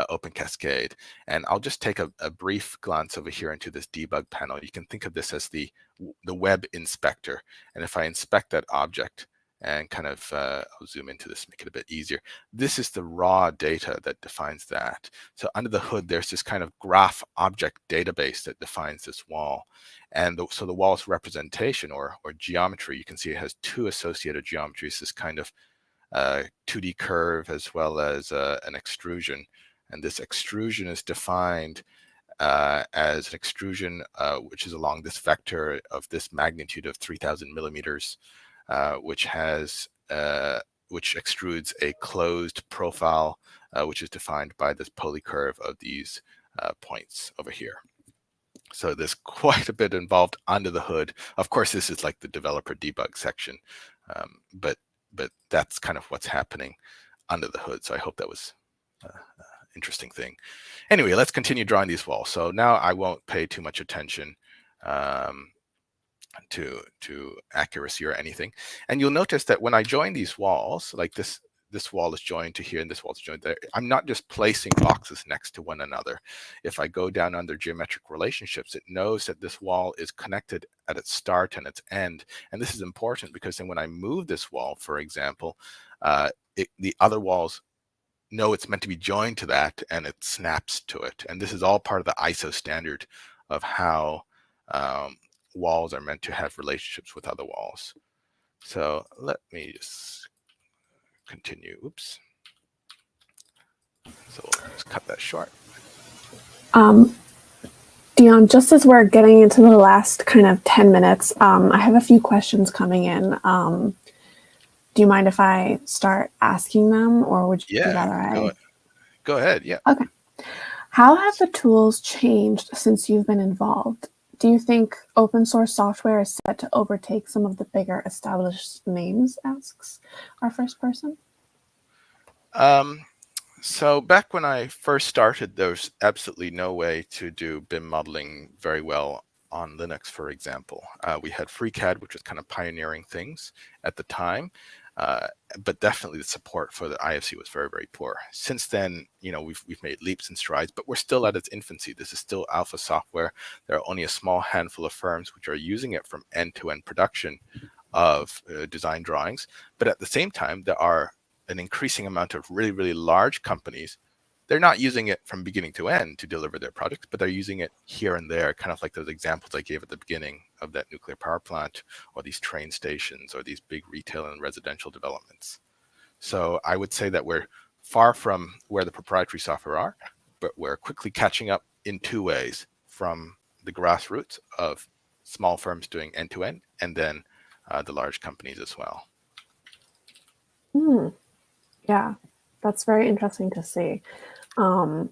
Open Cascade. And I'll just take a brief glance over here into this debug panel. You can think of this as the web inspector. And if I inspect that object and kind of, I'll zoom into this, make it a bit easier. This is the raw data that defines that. So under the hood, there's this kind of graph object database that defines this wall. And so the wall's representation or geometry, you can see it has two associated geometries, this kind of 2D curve as well as an extrusion. And this extrusion is defined as an extrusion which is along this vector of this magnitude of 3,000 millimeters, which extrudes a closed profile, which is defined by this polycurve of these points over here. So there's quite a bit involved under the hood. Of course, this is like the developer debug section, but that's kind of what's happening under the hood. So I hope that was an interesting thing. Anyway, let's continue drawing these walls. So now I won't pay too much attention to accuracy or anything. And you'll notice that when I join these walls, like this wall is joined to here and this wall is joined there, I'm not just placing boxes next to one another. If I go down under geometric relationships, it knows that this wall is connected at its start and its end. And this is important because then when I move this wall, for example, the other walls know it's meant to be joined to that and it snaps to it. And this is all part of the ISO standard of how walls are meant to have relationships with other walls. So let me just continue. Oops. So let's cut that short. Dion, just as we're getting into the last kind of 10 minutes, I have a few questions coming in. Do you mind if I start asking them, or would you rather I? Go ahead, yeah. Okay. How have the tools changed since you've been involved? Do you think open source software is set to overtake some of the bigger established names, asks our first person? So back when I first started, there was absolutely no way to do BIM modeling very well on Linux, for example. We had FreeCAD, which was kind of pioneering things at the time, but definitely the support for the IFC was very, very poor. Since then, we've made leaps and strides, but we're still at its infancy. This is still alpha software. There are only a small handful of firms which are using it from end-to-end production of design drawings. But at the same time, there are an increasing amount of really, really large companies. They're not using it from beginning to end to deliver their projects, but they're using it here and there, kind of like those examples I gave at the beginning of that nuclear power plant, or these train stations, or these big retail and residential developments. So I would say that we're far from where the proprietary software are, but we're quickly catching up in two ways: from the grassroots of small firms doing end-to-end, and then the large companies as well. Yeah, that's very interesting to see. Our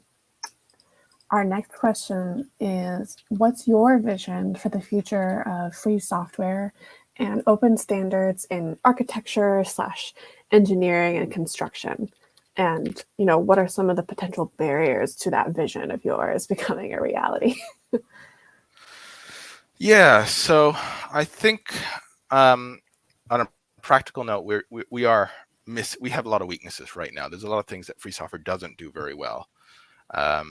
next question is, what's your vision for the future of free software and open standards in architecture/engineering and construction? And, what are some of the potential barriers to that vision of yours becoming a reality? Yeah, so I think on a practical note, we have a lot of weaknesses right now. There's a lot of things that free software doesn't do very well.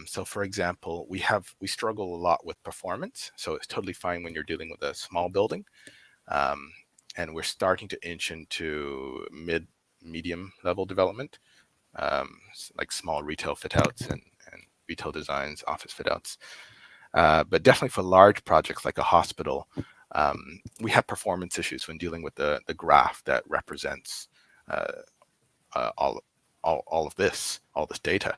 So for example, we struggle a lot with performance. So it's totally fine when you're dealing with a small building. And we're starting to inch into medium level development, like small retail fit outs and retail designs, office fit outs. But definitely for large projects like a hospital, we have performance issues when dealing with the graph that represents all of this, all this data,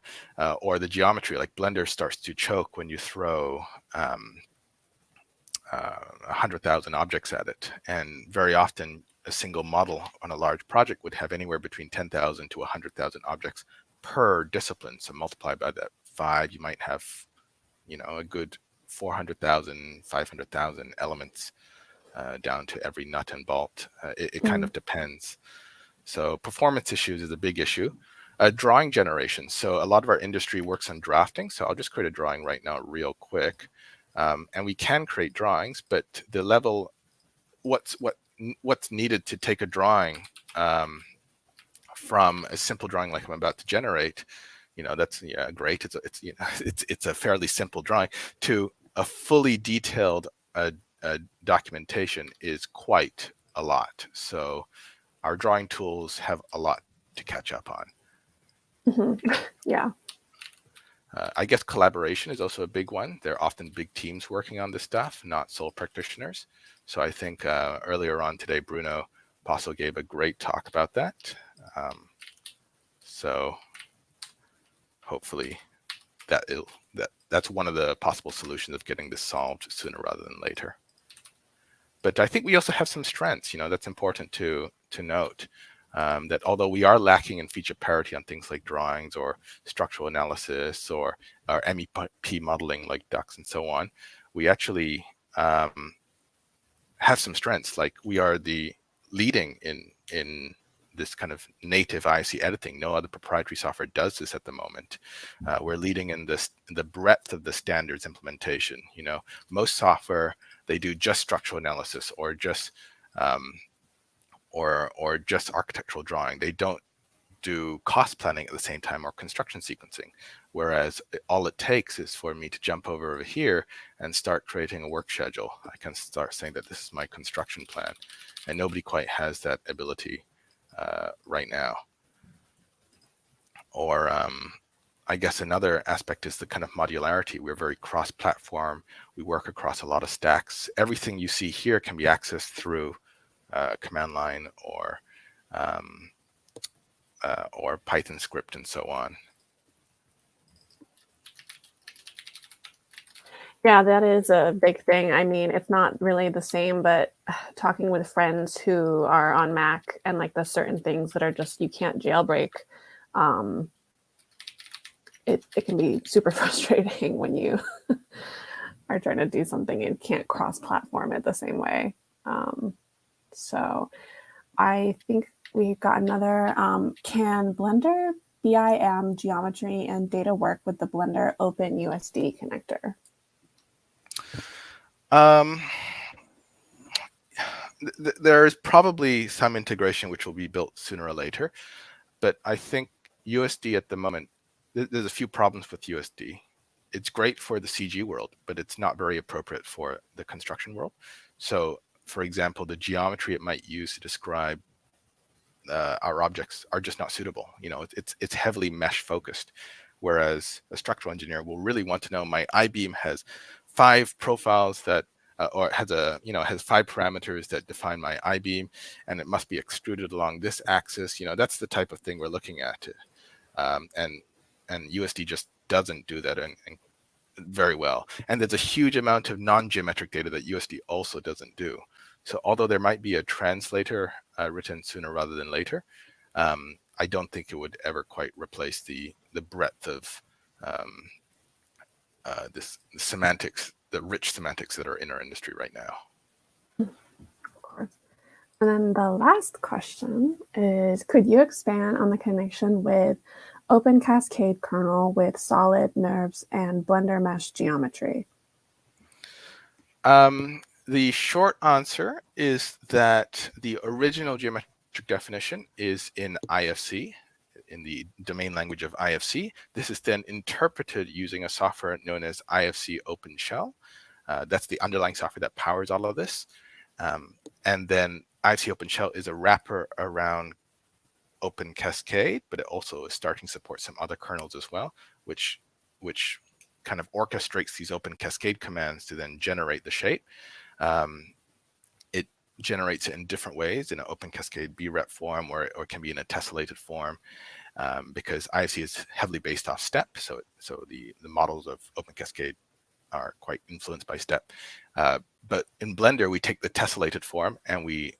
or the geometry. Like Blender starts to choke when you throw 100,000 objects at it, and very often a single model on a large project would have anywhere between 10,000 to 100,000 objects per discipline. So multiply by that 5, you might have, a good 400,000, 500,000 elements down to every nut and bolt. It kind of depends. So performance issues is a big issue. Drawing generation. So a lot of our industry works on drafting. So I'll just create a drawing right now real quick. And we can create drawings, but the level, what's needed to take a drawing from a simple drawing like I'm about to generate, that's great. It's a fairly simple drawing, to a fully detailed documentation is quite a lot. So our drawing tools have a lot to catch up on. Yeah. I guess collaboration is also a big one. There are often big teams working on this stuff, not sole practitioners. So I think earlier on today, Bruno Passo gave a great talk about that. So hopefully that's one of the possible solutions of getting this solved sooner rather than later. But I think we also have some strengths, that's important to note. That although we are lacking in feature parity on things like drawings or structural analysis or MEP modeling like ducts and so on, we actually have some strengths. Like we are the leading in this kind of native IFC editing. No other proprietary software does this at the moment. We're leading in the breadth of the standards implementation. Most software, they do just structural analysis or just or just architectural drawing. They don't do cost planning at the same time or construction sequencing. Whereas all it takes is for me to jump over here and start creating a work schedule. I can start saying that this is my construction plan, and nobody quite has that ability right now. Or I guess another aspect is the kind of modularity. We're very cross-platform. We work across a lot of stacks. Everything you see here can be accessed through command line or Python script and so on. Yeah, that is a big thing. I mean, it's not really the same, but talking with friends who are on Mac and like the certain things that are just, you can't jailbreak, it can be super frustrating when you are trying to do something and can't cross-platform it the same way. So I think we've got another, can Blender BIM geometry and data work with the Blender OpenUSD connector? There's probably some integration which will be built sooner or later, but I think USD at the moment, there's a few problems with USD. It's great for the CG world, but it's not very appropriate for the construction world. So, for example, the geometry it might use to describe our objects are just not suitable. It's heavily mesh focused, whereas a structural engineer will really want to know my I-beam has 5 profiles that or has has 5 parameters that define my I-beam, and it must be extruded along this axis. That's the type of thing we're looking at, and USD just doesn't do that and very well. And there's a huge amount of non-geometric data that USD also doesn't do. So although there might be a translator written sooner rather than later, I don't think it would ever quite replace the breadth of this semantics, the rich semantics that are in our industry right now. Of course. And then the last question is, could you expand on the connection with Open Cascade kernel with solid NURBS and Blender mesh geometry? The short answer is that the original geometric definition is in IFC, in the domain language of IFC. This is then interpreted using a software known as IFC OpenShell. That's the underlying software that powers all of this. And then IFC OpenShell is a wrapper around Open Cascade, but it also is starting to support some other kernels as well, which kind of orchestrates these Open Cascade commands to then generate the shape. It generates it in different ways, in an Open Cascade BREP form, or it can be in a tessellated form, because IFC is heavily based off STEP, so the models of Open Cascade are quite influenced by STEP. But in Blender, we take the tessellated form and we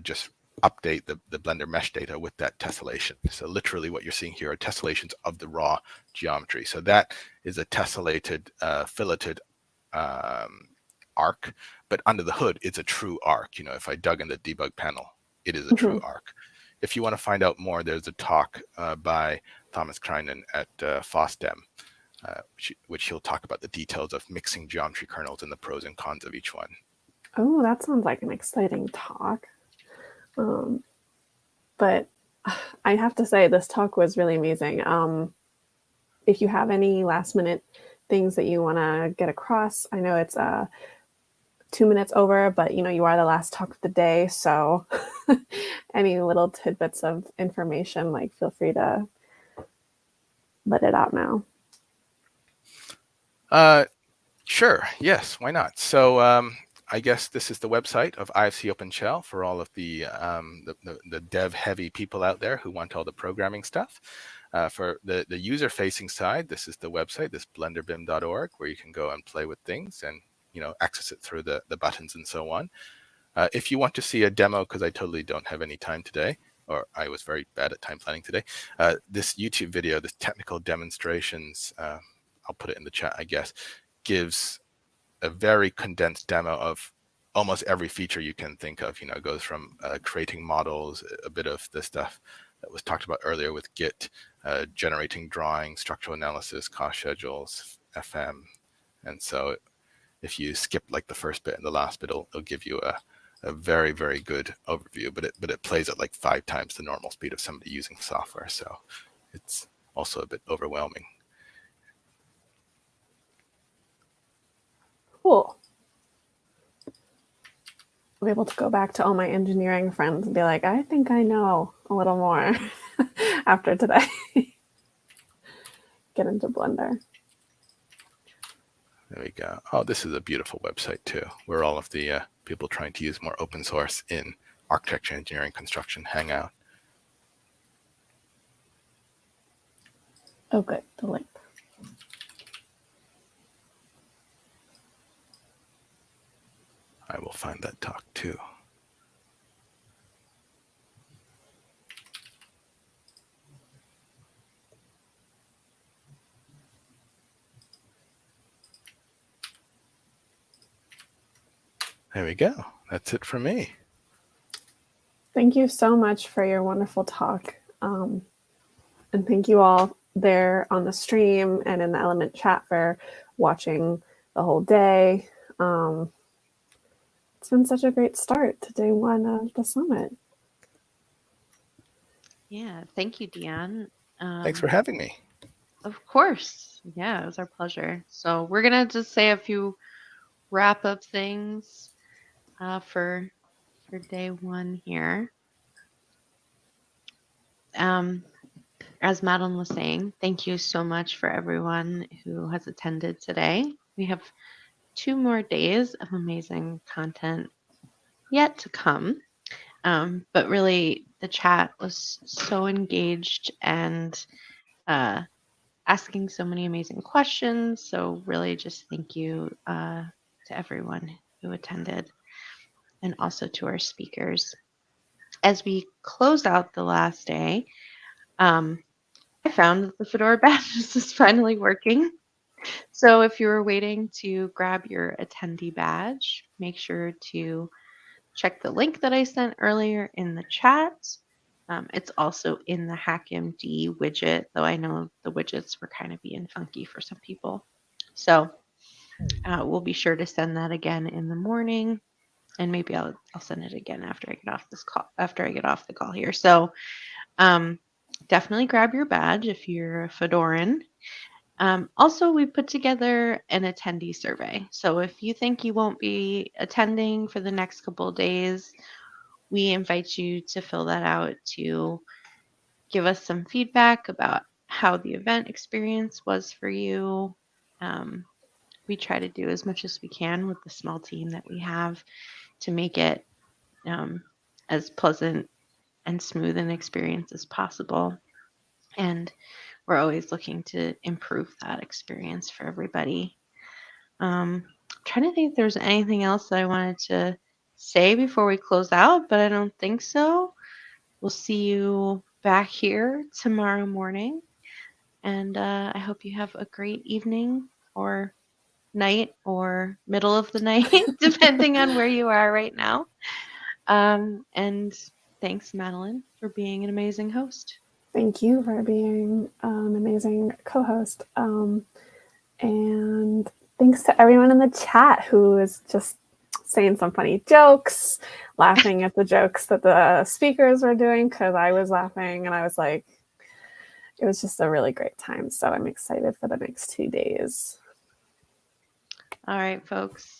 just update the Blender mesh data with that tessellation. So literally what you're seeing here are tessellations of the raw geometry. So that is a tessellated, filleted arc, but under the hood, it's a true arc. You know, if I dug in the debug panel, it is a true arc. If you want to find out more, there's a talk by Thomas Kreinen at FOSDEM, which he'll talk about the details of mixing geometry kernels and the pros and cons of each one. Oh, that sounds like an exciting talk. But I have to say, this talk was really amazing. If you have any last minute things that you want to get across, I know it's 2 minutes over, but you know, you are the last talk of the day. So any little tidbits of information, like feel free to let it out now. Sure. Yes. Why not? So I guess this is the website of IFC OpenShell for all of the dev-heavy people out there who want all the programming stuff. For the user-facing side, this is the website, this blenderbim.org, where you can go and play with things and, you know, access it through the buttons and so on. If you want to see a demo, because I totally don't have any time today, or I was very bad at time planning today, this YouTube video, this technical demonstrations, I'll put it in the chat, I guess, gives a very condensed demo of almost every feature you can think of. You know, it goes from creating models, a bit of the stuff that was talked about earlier with Git, generating drawings, structural analysis, cost schedules, FM. And so if you skip like the first bit and the last bit, it'll give you a very, very good overview, but it plays at like 5 times the normal speed of somebody using software. So it's also a bit overwhelming. Cool. I'll be able to go back to all my engineering friends and be like, I think I know a little more after today. Get into Blender. There we go. Oh, this is a beautiful website too, where all of the people trying to use more open source in architecture, engineering, construction hang out. Oh, good. The link. I will find that talk too. There we go. That's it for me. Thank you so much for your wonderful talk. And thank you all there on the stream and in the Element chat for watching the whole day. It's been such a great start to day 1 of the summit. Yeah, thank you, Dion. Thanks for having me. Of course. Yeah, it was our pleasure. So we're going to just say a few wrap-up things for day 1 here. As Madeline was saying, thank you so much for everyone who has attended today. We have 2 more days of amazing content yet to come. But really, the chat was so engaged and asking so many amazing questions. So really just thank you to everyone who attended and also to our speakers. As we close out the last day, I found that the Fedora badges is finally working. So if you were waiting to grab your attendee badge, make sure to check the link that I sent earlier in the chat. It's also in the HackMD widget, though I know the widgets were kind of being funky for some people. So we'll be sure to send that again in the morning, and maybe I'll send it again after I get off this call. After I get off the call here, so definitely grab your badge if you're a Fedoran. Also, we put together an attendee survey. So if you think you won't be attending for the next couple of days, we invite you to fill that out to give us some feedback about how the event experience was for you. We try to do as much as we can with the small team that we have to make it as pleasant and smooth an experience as possible. And we're always looking to improve that experience for everybody. Trying to think if there's anything else that I wanted to say before we close out, but I don't think so. We'll see you back here tomorrow morning. And I hope you have a great evening or night or middle of the night, depending on where you are right now. And thanks, Madeline, for being an amazing host. Thank you for being an amazing co-host. And thanks to everyone in the chat who is just saying some funny jokes, laughing at the jokes that the speakers were doing, because I was laughing and I was like, it was just a really great time. So I'm excited for the next 2 days. All right, folks.